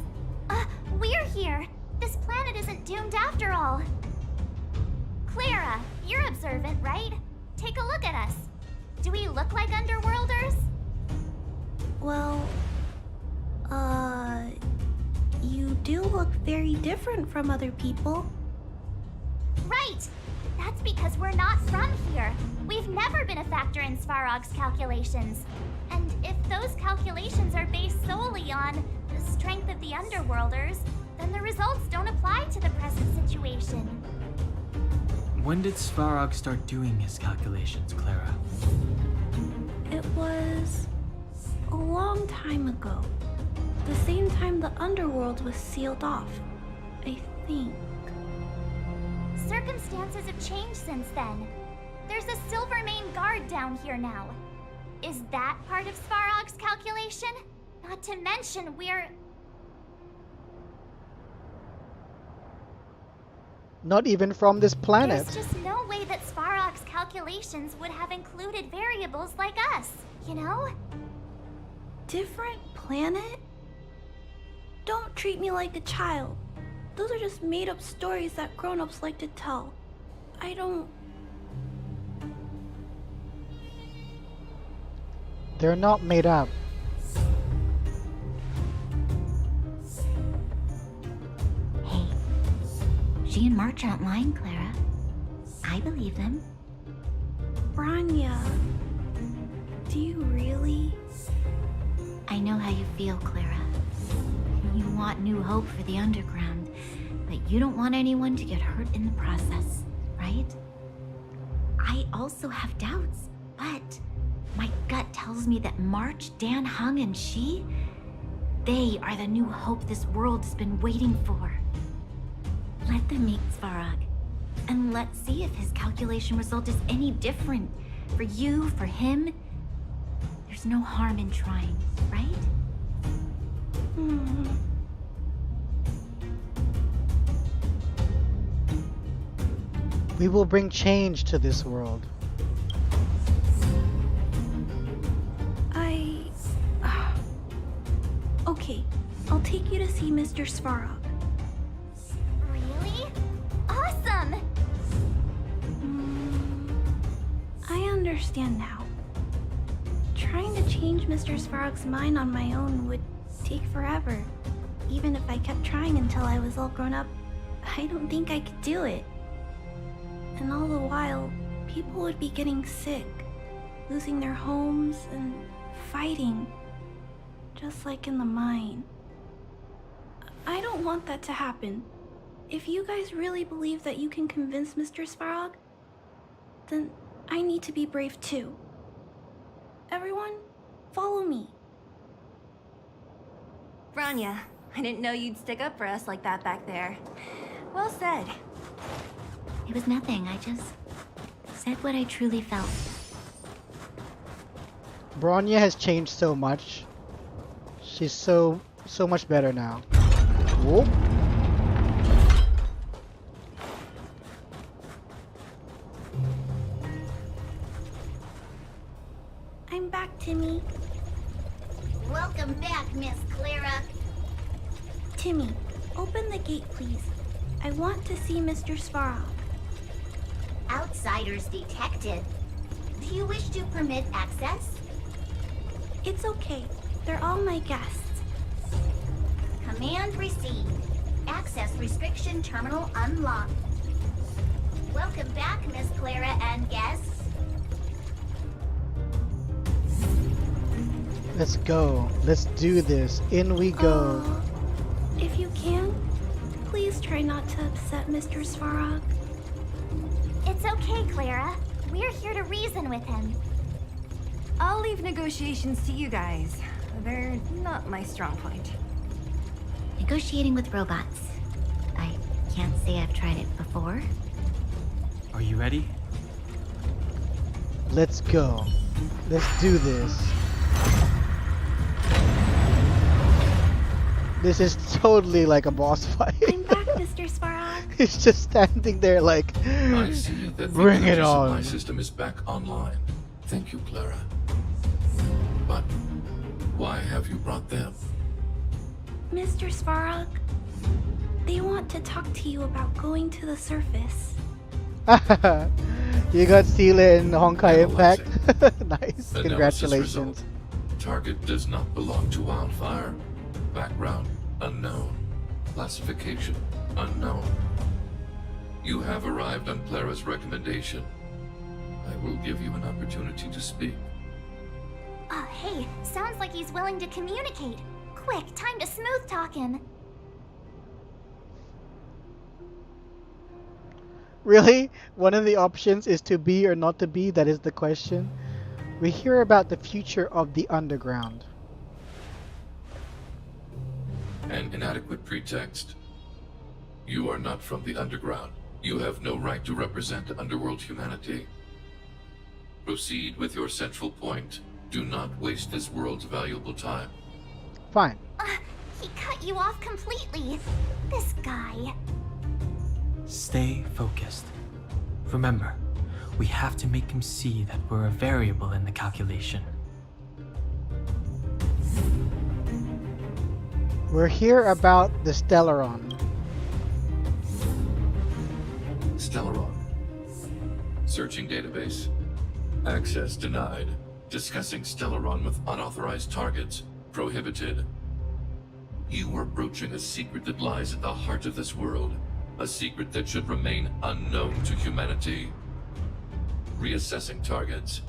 we're here! This planet isn't doomed after all! Clara, you're observant, right? Take a look at us. Do we look like Underworlders? Well, you do look very different from other people. Right! That's because we're not from here. We've never been a factor in Svarog's calculations. And if those calculations are based solely on the strength of the Underworlders, then the results don't apply to the present situation. When did Svarog start doing his calculations, Clara? It was a long time ago. The same time the underworld was sealed off, I think. Circumstances have changed since then. There's a Silvermane guard down here now. Is that part of Svarog's calculation? Not to mention we're... Not even from this planet. There's just no way that Svarog's calculations would have included variables like us, you know? Different planet? Don't treat me like a child. Those are just made-up stories that grown-ups like to tell. I don't... They're not made up. She and March aren't lying, Clara. I believe them. Branya, do you really? I know how you feel, Clara. You want new hope for the underground, but you don't want anyone to get hurt in the process, right? I also have doubts, but my gut tells me that March, Dan Hung, and she, they are the new hope this world has been waiting for. Let them meet Svarog, and let's see if his calculation result is any different. For you, for him, there's no harm in trying, right? We will bring change to this world. Okay, I'll take you to see Mr. Svarog. Really? Awesome! I understand now. Trying to change Mr. Svarog's mind on my own would take forever. Even if I kept trying until I was all grown up, I don't think I could do it. And all the while, people would be getting sick, losing their homes, and fighting. Just like in the mine. I don't want that to happen. If you guys really believe that you can convince Mr. Svarog, then I need to be brave too. Everyone, follow me. Branya, I didn't know you'd stick up for us like that back there. Well said. It was nothing. I just said what I truly felt. Branya has changed so much. She's so much better now. Whoop. I'm back, Timmy. Welcome back, Miss Clara. Timmy, open the gate, please. I want to see Mr. Svarog. Outsiders detected. Do you wish to permit access? It's okay. They're all my guests. Command received. Access restriction terminal unlocked. Welcome back, Miss Clara and guests. Let's go. Let's do this. In we go. If you can, please try not to upset Mr. Svarog. It's okay, Clara. We're here to reason with him. I'll leave negotiations to you guys. They're not my strong point. Negotiating with robots. I can't say I've tried it before. Are you ready? Let's go. Let's do this. This is totally like a boss fight. I'm back, Mr. Svarog. He's just standing there like, I see that the bring it energy supply on. system is back online. Thank you, Clara. But why have you brought them? Mr. Svarog, they want to talk to you about going to the surface. You got Sela in Honkai Impact. Nice. Analysis Congratulations. result. Target does not belong to Wildfire. Background unknown. Classification unknown. You have arrived on Clara's recommendation. I will give you an opportunity to speak. Oh, hey, sounds like he's willing to communicate. Quick, time to smooth talk him. Really? One of the options is to be or not to be? That is the question. We hear about the future of the underground. An inadequate pretext. You are not from the underground. You have no right to represent underworld humanity. Proceed with your central point. Do not waste this world's valuable time. Fine. He cut you off completely. This guy. Stay focused. Remember, we have to make him see that we're a variable in the calculation. We're here about the Stellaron. Stellaron. Searching database. Access denied. Discussing Stellaron with unauthorized targets. Prohibited. You are broaching a secret that lies at the heart of this world. A secret that should remain unknown to humanity. Reassessing targets.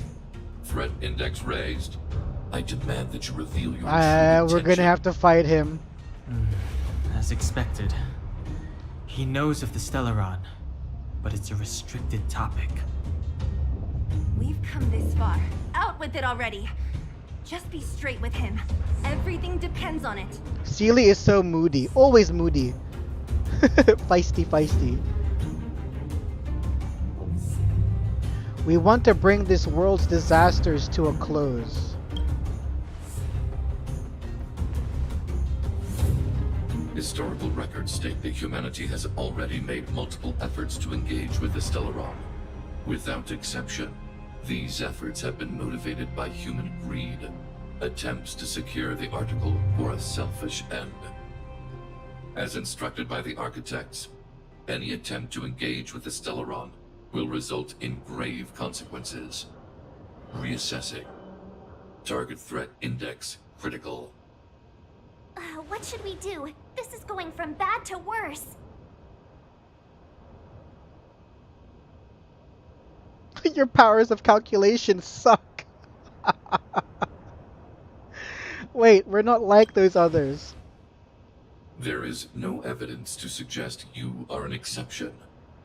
Threat index raised. I demand that you reveal your true We're intention. gonna have to fight him. As expected. He knows of the Stellaron, but it's a restricted topic. We've come this far. Out with it already. Just be straight with him. Everything depends on it. Seely is so moody. Always moody. Feisty. We want to bring this world's disasters to a close. Historical records state that humanity has already made multiple efforts to engage with the Stellaron. Without exception, these efforts have been motivated by human greed, attempts to secure the article for a selfish end. As instructed by the architects, any attempt to engage with the Stellaron will result in grave consequences. Reassessing. Target threat index critical. What should we do? This is going from bad to worse. Your powers of calculation suck. Wait, we're not like those others. There is no evidence to suggest you are an exception.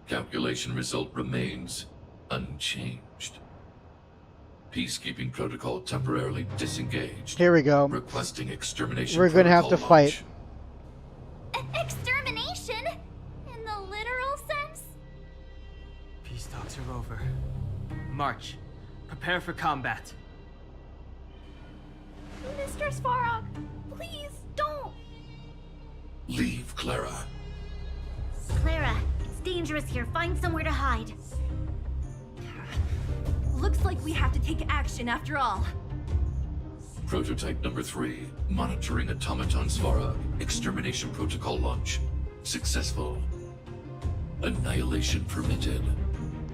Calculation result remains unchanged. Peacekeeping protocol temporarily disengaged. Here we go. Requesting extermination. We're gonna have to fight. Extermination? In the literal sense? Peace talks are over. March. Prepare for combat. Mr. Svarog, please don't. Leave, Clara. Clara, it's dangerous here. Find somewhere to hide. Looks like we have to take action after all. Prototype number 3. Monitoring automaton Svarog. Extermination protocol launch. Successful. Annihilation permitted.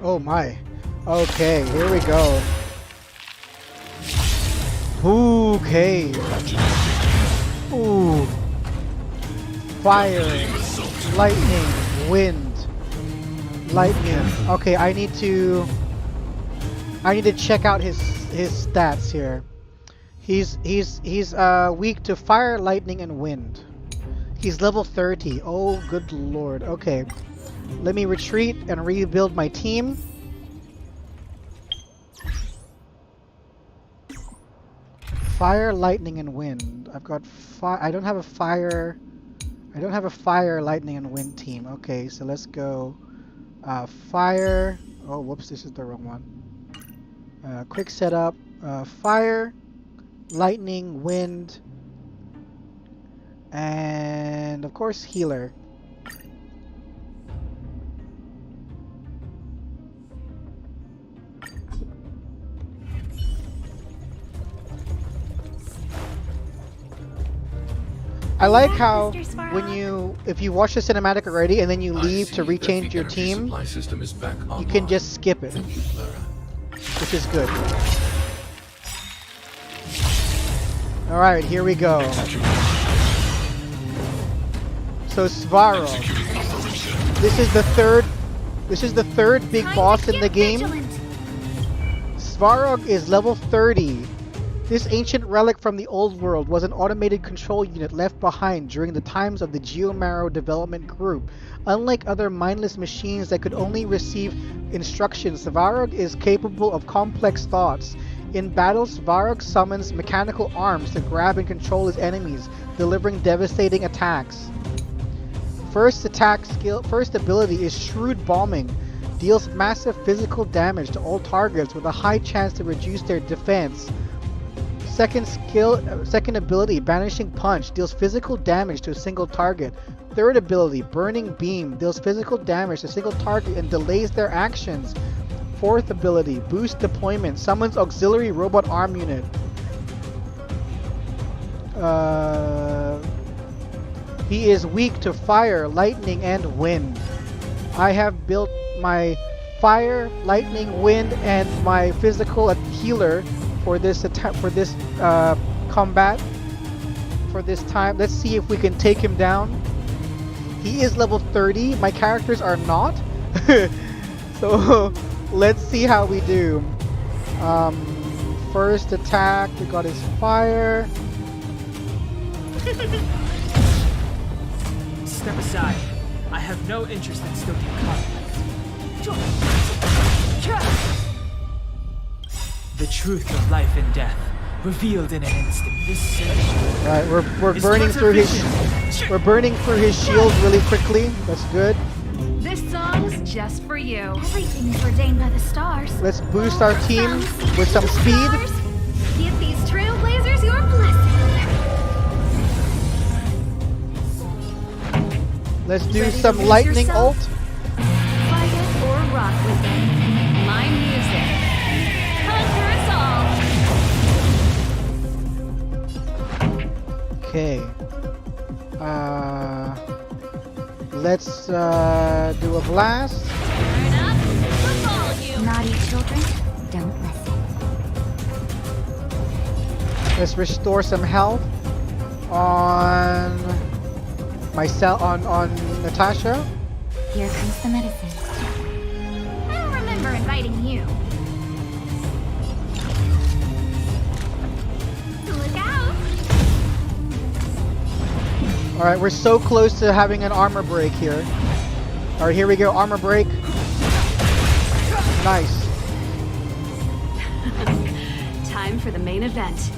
Oh my. Okay, here we go. Okay. Ooh. Fire. Lightning. Wind. Lightning. Okay, I need to check out his stats here. He's weak to fire, lightning, and wind. He's level 30. Oh, good lord. Okay. Let me retreat and rebuild my team. Fire, lightning, and wind. I've got I don't have a fire, lightning, and wind team. Okay, so let's go fire. Oh, whoops, this is the wrong one. Quick setup. Fire, lightning, wind, and of course healer. I like how if you watch the cinematic already and then you leave to rechange your team, you can just skip it, which is good. Alright, here we go. So Svarog. This is the third big boss in the game. Svarog is level 30. This ancient relic from the old world was an automated control unit left behind during the times of the Geomarrow development group. Unlike other mindless machines that could only receive instructions, Svarog is capable of complex thoughts. In battle, Svarog summons mechanical arms to grab and control his enemies, delivering devastating attacks. First ability is Shrewd Bombing. Deals massive physical damage to all targets with a high chance to reduce their defense. Second ability, Banishing Punch, deals physical damage to a single target. Third ability, Burning Beam, deals physical damage to a single target and delays their actions. Fourth ability, Boost Deployment, summons auxiliary robot arm unit. He is weak to fire, lightning, and wind. I have built my fire, lightning, wind, and my physical healer for this attack, for this combat, for this time. Let's see if we can take him down. He is level 30. My characters are not. So let's see how we do. First attack, we got his fire. Step aside. I have no interest in stoking conflict. The truth of life and death, revealed in an instant. This Right, we're burning through his shield really quickly. That's good. This song's just for you. Everything is ordained by the stars. Let's boost our team with some speed. Give these trailblazers your blessing. Let's do Ready to some lose lightning yourself? ult. Fight it or rock with it. My music. Conquer us all. Okay. Let's do a blast. Turn up the volume. Naughty children, don't listen. Let's restore some health on myself, on Natasha. Here comes the medicine. I don't remember inviting you. Look out! All right, we're so close to having an armor break here. All right, here we go, armor break. Nice. Time for the main event.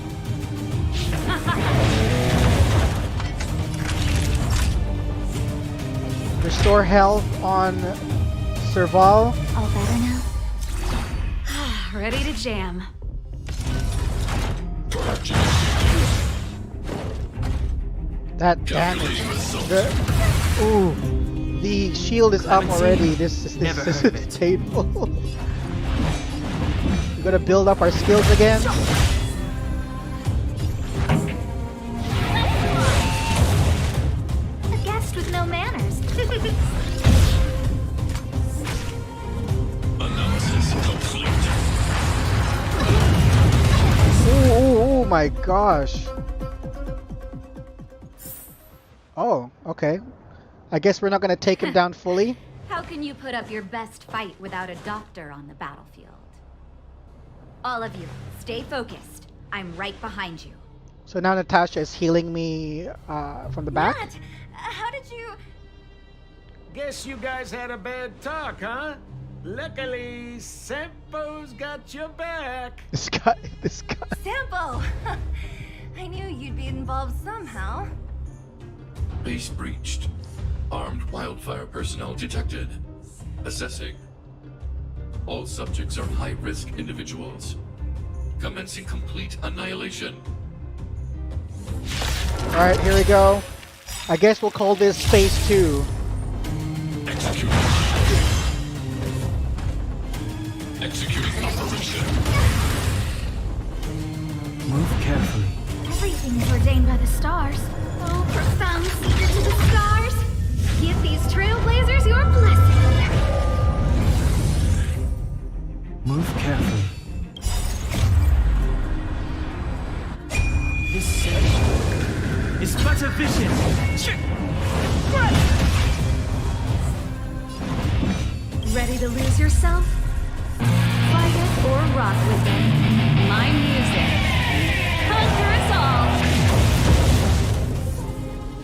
Restore health on Serval. All better now? Ready to jam. That damage. Ooh, the shield is up already. This is painful. We gotta build up our skills again. A guest with no manners. Analysis complete. Oh my gosh. Oh, okay. I guess we're not gonna take him down fully. How can you put up your best fight without a doctor on the battlefield? All of you, stay focused. I'm right behind you. So now Natasha is healing me from the back. Matt, how did you... Guess you guys had a bad talk, huh? Luckily, Sempo's got your back. This guy. Sampo! I knew you'd be involved somehow. Base breached. Armed wildfire personnel detected. Assessing. All subjects are high-risk individuals. Commencing complete annihilation. Alright, here we go. I guess we'll call this phase 2. Executing operation. Move carefully. Everything is ordained by the stars. Oh, profound secret to the stars. Give these trailblazers your blessing. Move carefully. This surge is but a vision. Ready to lose yourself? Fight it or rock with it. My music. Conquer us all.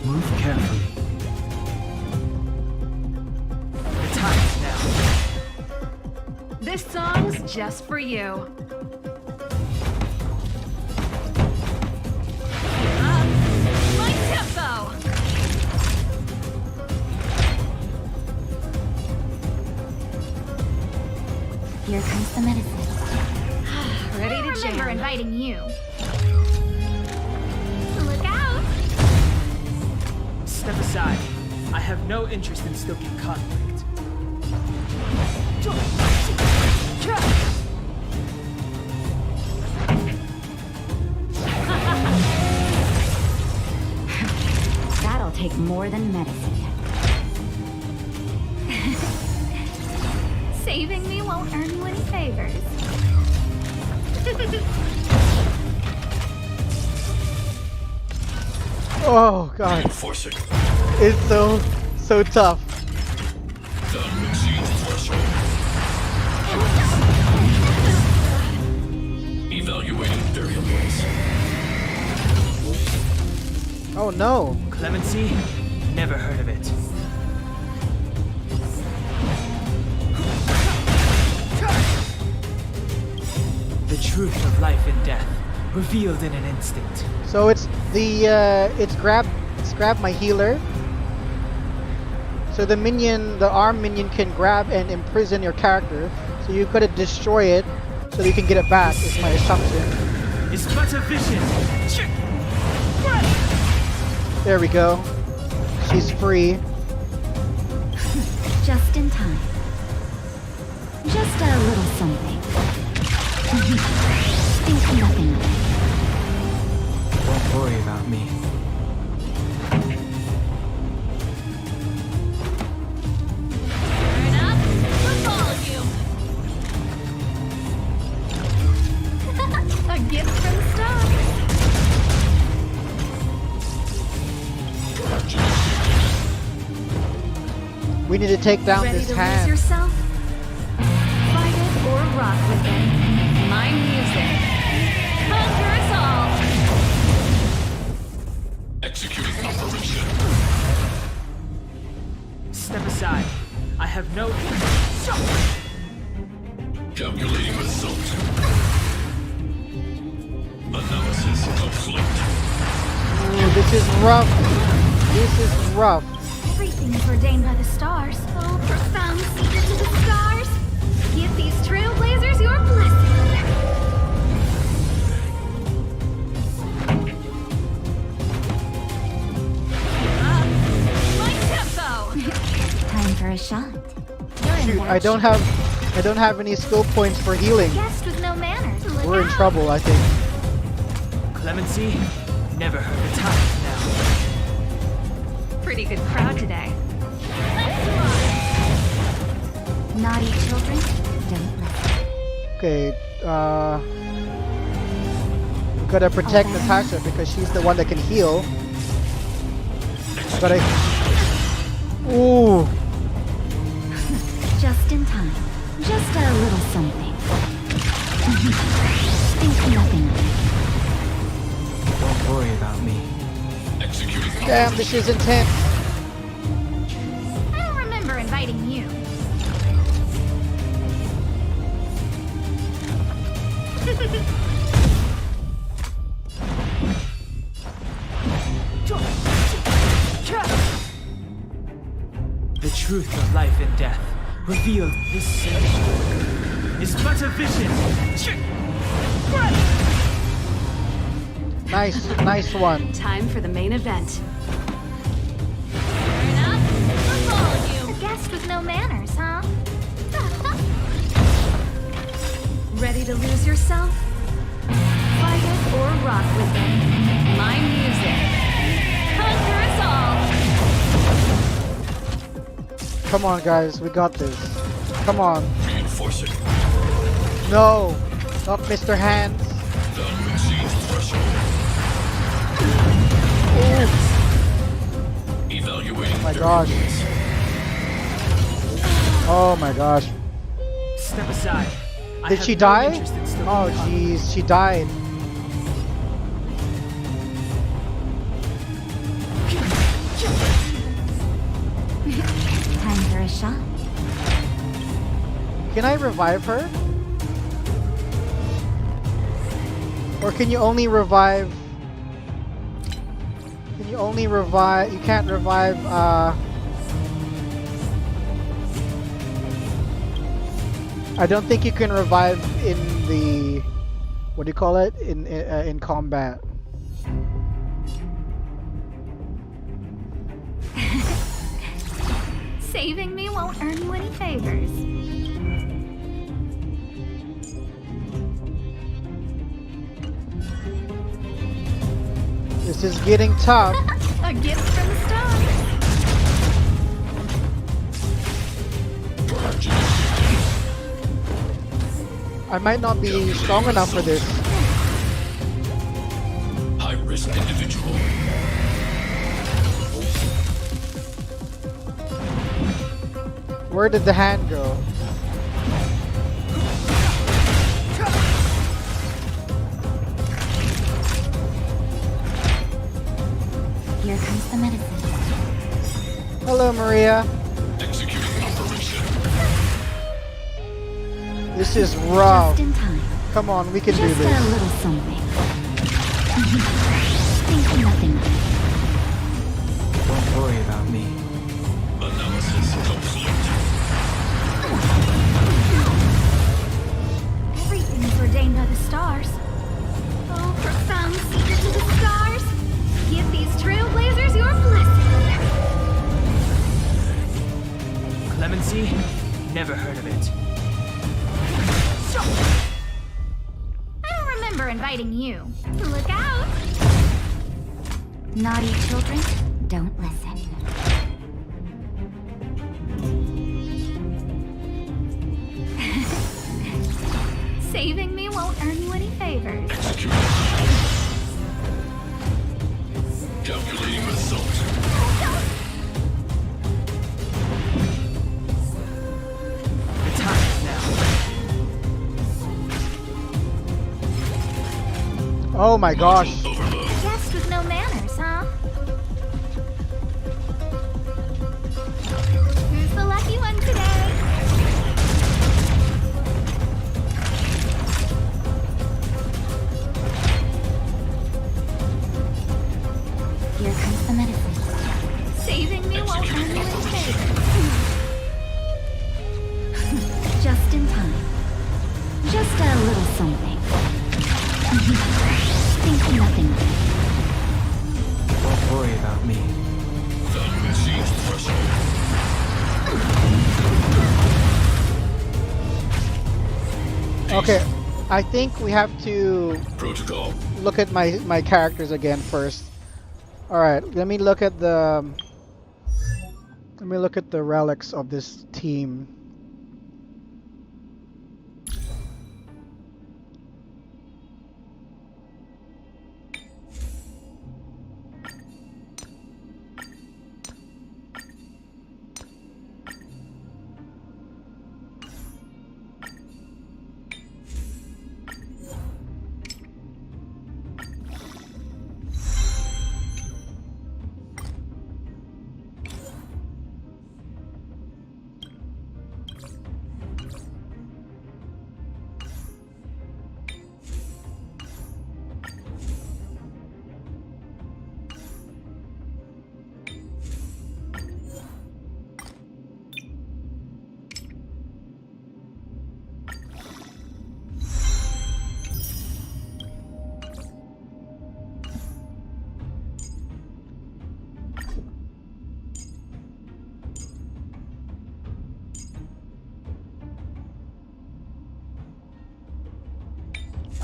Move carefully. The time's now. This song's just for you. My tempo. Here comes the medicine. Ready to jam. I remember inviting you. Look out! Step aside. I have no interest in stoking conflict. That'll take more than medicine. Saving me won't earn you any favors. Oh god. Reinforcing. It's so so tough. Evaluating variables. Oh no. Clemency? Never heard of it. The truth of life and death, revealed in an instant. So it's the it's grab my healer. So the minion, the arm minion can grab and imprison your character. So you gotta destroy it so you can get it back, is my assumption. It's but a vision. There we go. She's free. Just in time. Just a little something. Think nothing of it. Don't worry about me. Turn up the volume. A gift from the stars. We need to take down Ready this to lose hand. yourself? Fight it or rock with it. My music. Conquer us all. Executing operation. Step aside. I have no... Calculating result. Analysis complete. Ooh, this is rough. This is rough. Everything is ordained by the stars. Oh, profound secret to the stars. Give these trailblazers your blessing. My tempo. Time for a shot. Shoot, I don't have any skill points for healing. Guest with no manners. Look We're in out. trouble, I think. Clemency? Never heard the time now. Pretty good crowd today. Naughty children, don't listen. Okay, we gotta protect Natasha because she's the one that can heal. But ooh. Just in time. Just a little something. Think nothing of it. Don't worry about me. Executing. Damn, this is intense. I don't remember inviting you. The truth of life and death, revealed this century, is but a vision. Nice one. Time for the main event. Turn up the volume. A guest with no manners, huh? Ready to lose yourself? Fight it or rock with it. My music. Conquer us all. Come on, guys, we got this. Come on. Reinforcing. No, not Mr. Hands. Value exceeds threshold. Evaluating. Oh my gosh. Oh my gosh. Step aside. I Did have she no die? interest in still Oh being jeez, she died. Time for a shot. Can I revive her? Or can you only revive? Can you only revive? You can't revive. I don't think you can revive in the. What do you call it? In combat. Saving me won't earn you any favors. This is getting tough. A gift from the stars. I might not be strong enough for this. High risk individual. Where did the hand go? Here comes the medicine. Hello, Maria. Executing operation. This is rough. Just in time. Come on, we can do Just this. a little something. Think nothing. Don't worry about me. Analysis complete. Everything is ordained by the stars. Oh, profound secrets of the stars. Give these trailblazers your blessing. Clemency? Never heard of it. I don't remember inviting you. Look out! Naughty children, don't listen. Saving me won't earn you any favors. Execute. Calculating result. The time is now. Oh my gosh. Guest with no manners, huh? Who's the lucky one today? Here comes the medicine. Saving me won't earn you any favors. Just in time. Just a little something. Think nothing. Don't worry about me. Value exceeds threshold. Okay, I think we have to Protocol. look at my characters again first. All right, let me look at the relics of this team.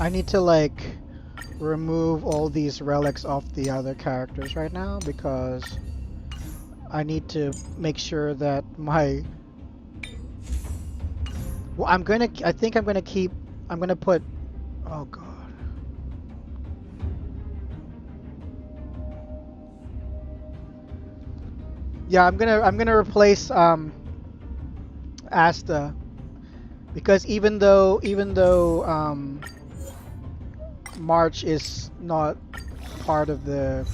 I need to like remove all these relics off the other characters right now because I need to make sure that my I think I'm gonna put, oh god. Yeah, I'm gonna replace Asta because even though March is not part of the,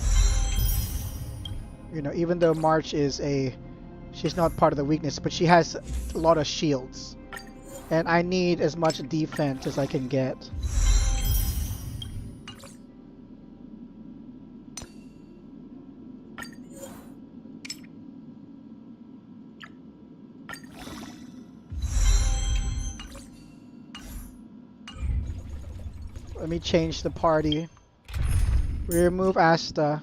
even though March is she's not part of the weakness, but she has a lot of shields. And I need as much defense as I can get. Let me change the party. We remove Asta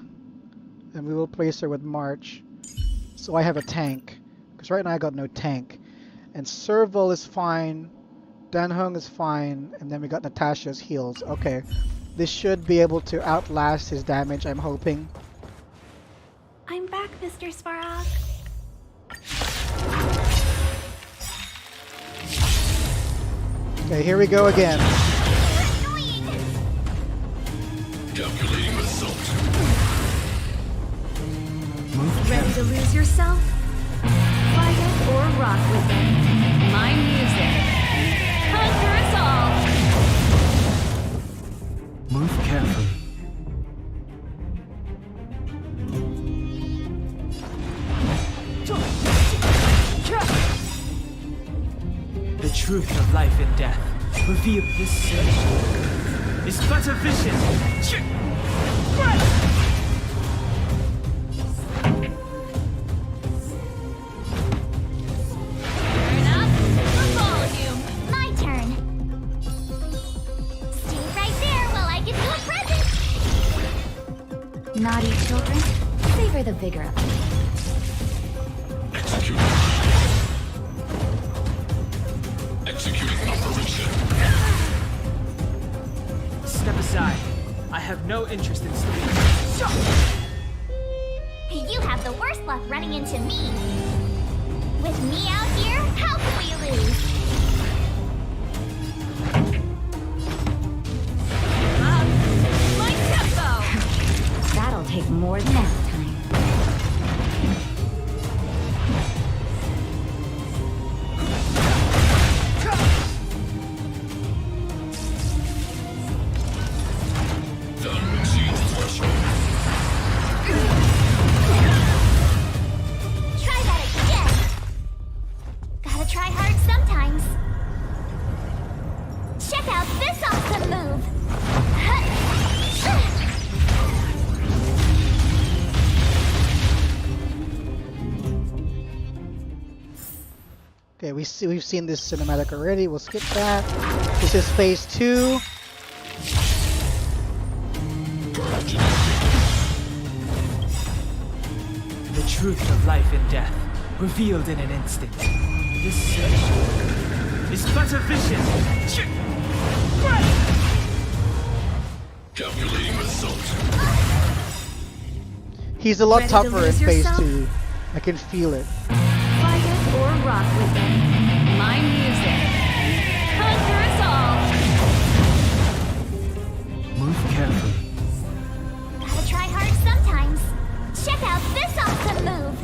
and we will place her with March. So I have a tank. Because right now I got no tank. And Serval is fine. Danhung is fine. And then we got Natasha's heals. Okay. This should be able to outlast his damage, I'm hoping. I'm back, Mr. Svarog. Okay, here we go again. Calculating result. Ready to lose yourself? Fight it or rock with it. My music. Conquer us all. Move carefully. The truth of life and death. Reveal this search. Is but a vision. Turn up the volume. My turn. Stay right there while I give you a present. Naughty children, savor the vigor of it. Executing operation. Step aside. I have no interest in sleeping. You have the worst luck running into me. With me out here, how can we lose? My tempo. That'll take more than that time. Done exceeds threshold. Try that again. Gotta try hard sometimes. Check out this awesome move. Okay, we've seen this cinematic already. We'll skip that. This is phase 2. The truth of life and death. Revealed in an instant. This search is but a vision. Calculating result. He's a lot Ready to tougher in lose phase yourself? 2. I can feel it. Fight it or rock with it. My music. Conquer us all. Move carefully. Gotta try hard sometimes. Check out this awesome move.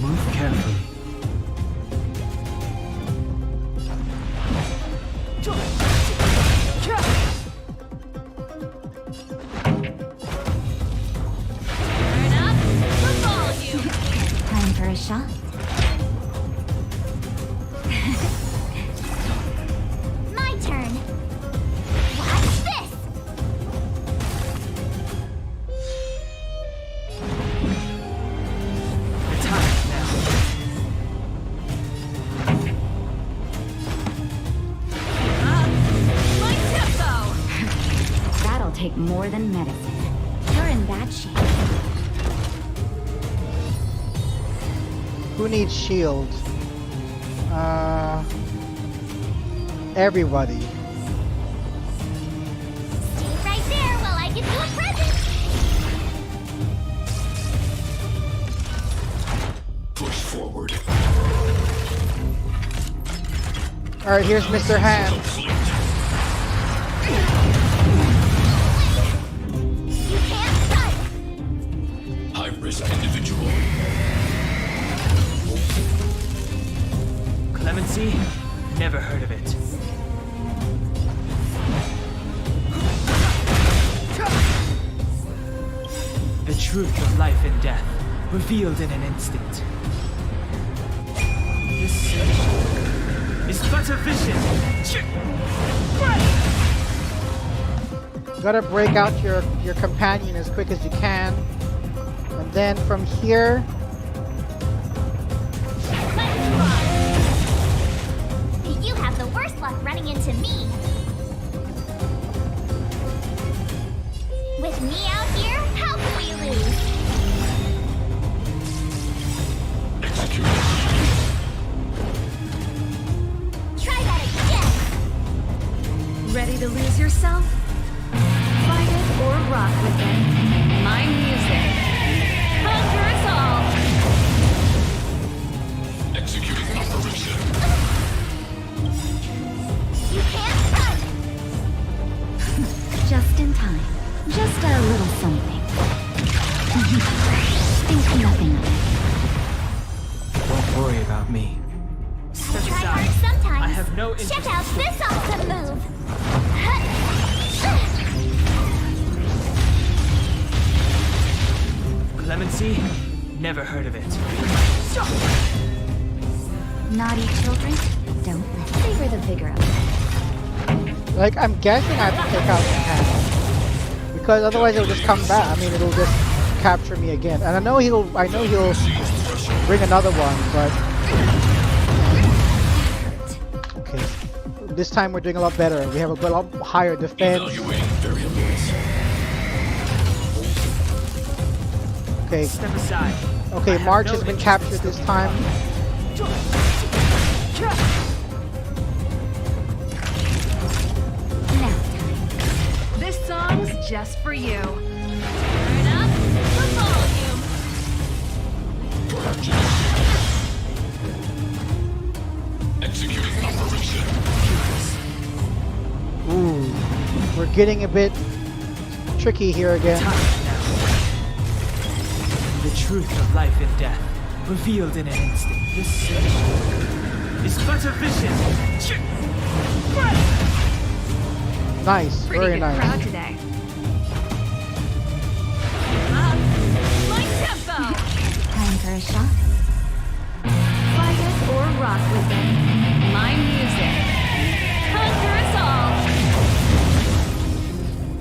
Move carefully. Turn up the volume. Time for a shot. My turn. Watch this. The time is now. My tempo. That'll take more than medicine. You're in bad shape. Who needs shield? Everybody. Stay right there while I give you a present. Push forward. Alright, here's Mr. Hand. You can't run. High-risk individual. Clemency? Never heard of it. The truth of life and death. Revealed in an instant. This search is but a vision. Gotta break out your companion as quick as you can. And then from here, You have the worst luck running into me. With me out here, how can we lose? Try that again. Ready to lose yourself? Fight it or rock with it. My music. Conquer us all. Executing operation. You can't run. Just in time. Just a little something. no interest. Check out this awesome move! Clemency? Never heard of it. Naughty children, don't favor the vigor of it. Like, I'm guessing I have to take out the hand. Because otherwise it'll just come back. I mean, it'll just capture me again. And I know he'll bring another one, but... Okay. This time we're doing a lot better. We have a lot higher defense. Okay. Step aside. Okay, March has been captured this time. This song's just for you. Turn up the volume. Executing operation. Ooh, we're getting a bit tricky here again. The truth of life and death, revealed in an instant. This is but a vision. Nice, Pretty very good nice. crowd today. My tempo. Time for a shot. Fight it or rock with it. My music. Conquer us all.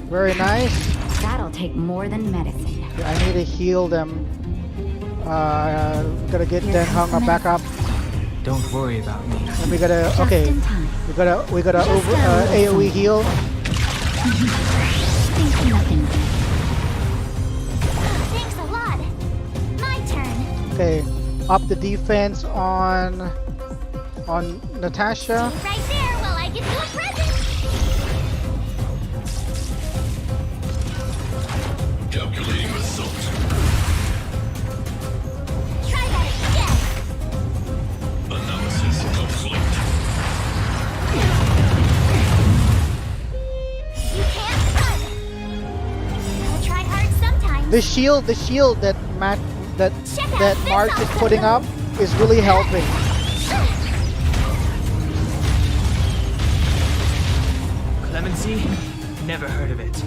Very nice. That'll take more than medicine. I need to heal them. Gotta get Den Hung back up. Don't worry about me. And we gotta, okay. We gotta over AoE heal. Thanks a lot. My turn. Okay, up the defense on Natasha. Right there while I give you a present. Calculating result. Try that again. Analysis complete. You can't run. Gotta try hard sometimes. The shield that March is putting up is really helping. Clemency? Never heard of it.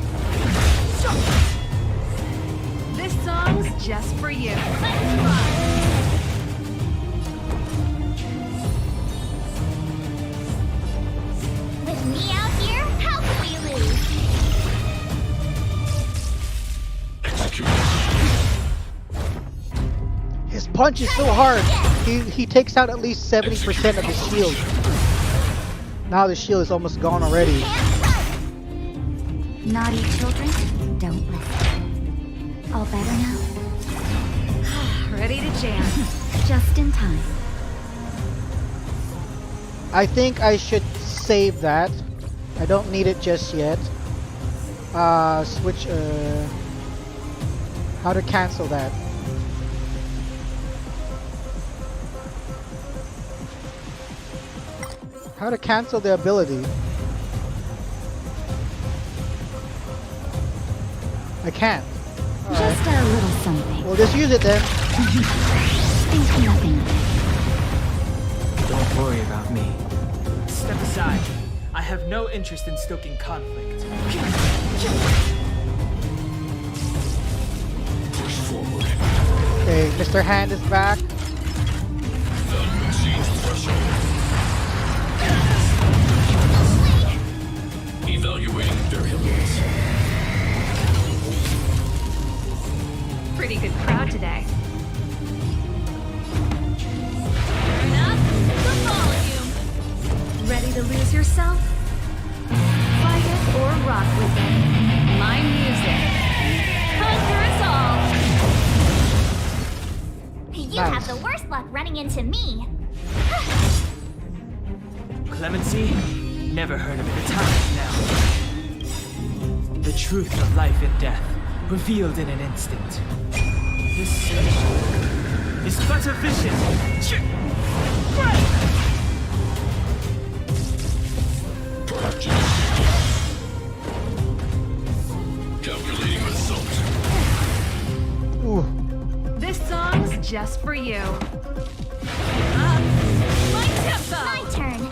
This song's just for you. With me out here, how can we lose? His punch is so hard. He takes out at least 70% of the shield. Now the shield is almost gone already. Naughty children, don't listen. All better now? Ready to jam. Just in time. I think I should save that. I don't need it just yet. Switch, how to cancel that? How to cancel the ability? I can't. Just a little something. Well, just use it then. Think nothing of it. Don't worry about me. Step aside. I have no interest in stoking conflict. Push forward. Okay, Mr. Hand is back. Value exceeds threshold. Evaluating variables. Pretty good crowd today. Turn up the volume. Ready to lose yourself? Fight it or rock with it. My music. Conquer us all. You have the worst luck running into me. Clemency? Never heard of it. The time is now. The truth of life and death, revealed in an instant. This is but a vision. Calculating result. Ooh. This song's just for you. My tempo. My turn.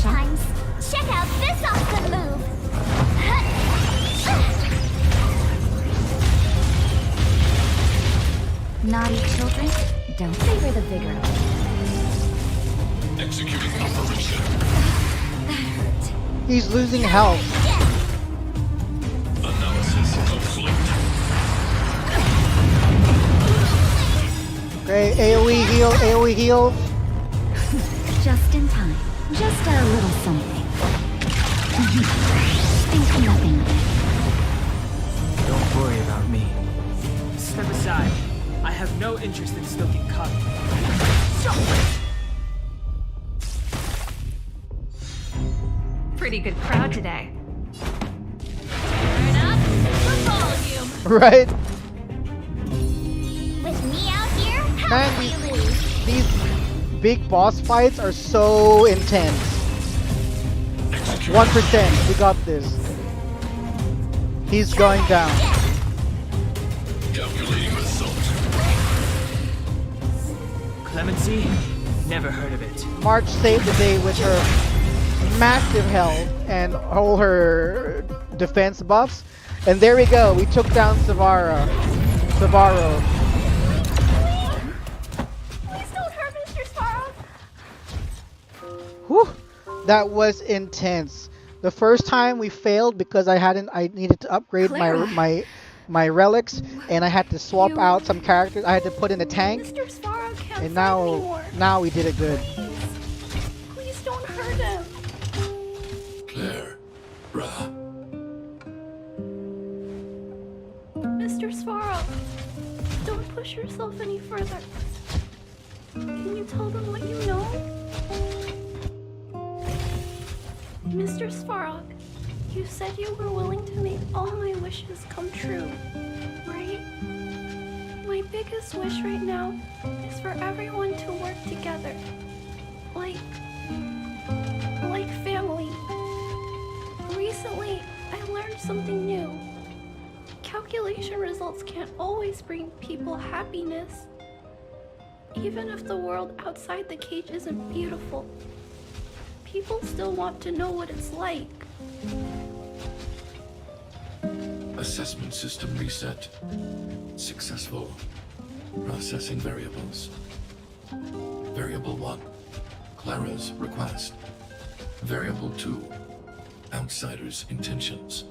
times. Check out this awesome move. Naughty children, don't favor the vigor. Executing operation. He's losing health. Analysis complete. Okay, AoE heal, AoE heal. Just in time. Just a little something. Think nothing of it. Don't worry about me. Step aside. I have no interest in stoking conflict. Pretty good crowd today. Turn up the volume. Right? With me out here, how Man, can you lose? these big boss fights are so intense. 1%, we got this. He's going down. Calculating result. Clemency? Never heard of it. March saved the day with her massive health and all her defense buffs. And there we go, we took down Savaro. Please don't hurt Mr. Sparrow. Whew, that was intense. The first time we failed because I needed to upgrade my relics, and I had to swap out some characters. I had to put in a tank. Mr. Sparrow can't And fight now we did it good. Please don't hurt him. Claire. Ra. Mr. Sparrow, don't push yourself any further. Can you tell them what you know? Mr. Svarog, you said you were willing to make all my wishes come true, right? My biggest wish right now is for everyone to work together. Like family. Recently, I learned something new. Calculation results can't always bring people happiness. Even if the world outside the cage isn't beautiful, people still want to know what it's like. Assessment system reset. Successful. Processing variables. Variable 1. Clara's request. Variable 2. Outsider's intentions.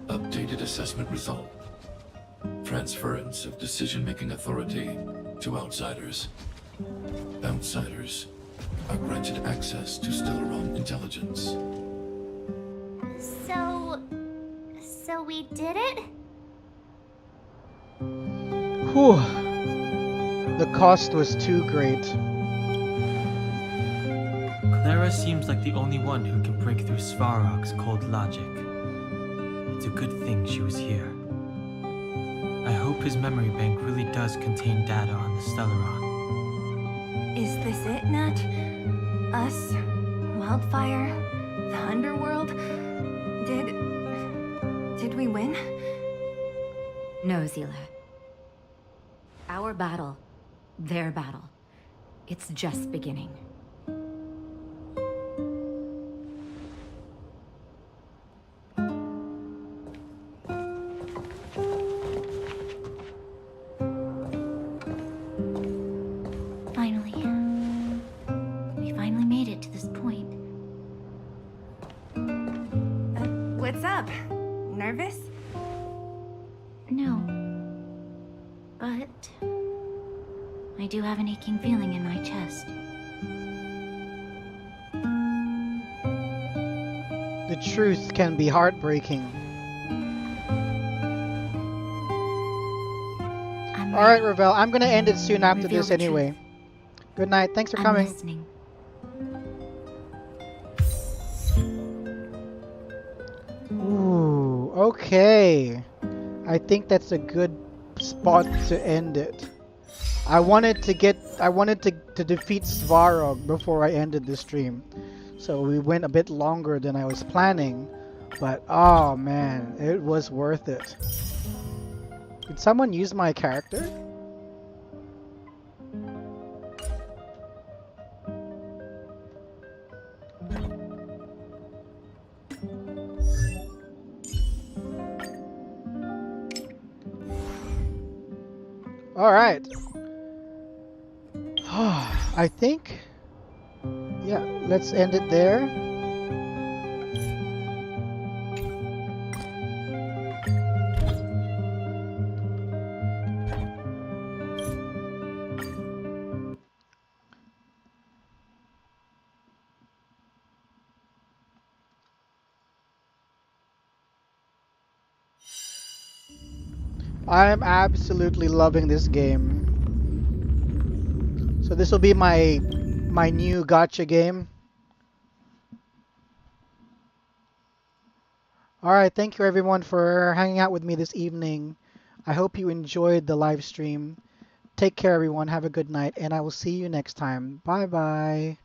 Updated assessment result. Transference of decision-making authority to outsiders. Outsiders are granted access to Stellaron intelligence. So we did it? Whew. The cost was too great. Clara seems like the only one who can break through Svarog's cold logic. It's a good thing she was here. I hope his memory bank really does contain data on the Stellaron. Is this it, Nat? Us? Wildfire? The underworld? Did we win? No, Zila. Our battle, their battle, it's just beginning. We finally made it to this point. What's up? Nervous? No. But I do have an aching feeling in my chest. The truth can be heartbreaking. Alright, Ravel, I'm gonna end it soon after Reveal this the anyway. Good night, thanks for I'm coming. listening. Ooh, okay. I think that's a good spot to end it. I wanted to defeat Svarog before I ended the stream. So we went a bit longer than I was planning, but oh man, it was worth it. Did someone use my character? All right. I think, yeah, let's end it there. I'm absolutely loving this game. So this will be my new gotcha game. All right, thank you everyone for hanging out with me this evening. I hope you enjoyed the live stream. Take care everyone, have a good night, and I will see you next time. Bye bye.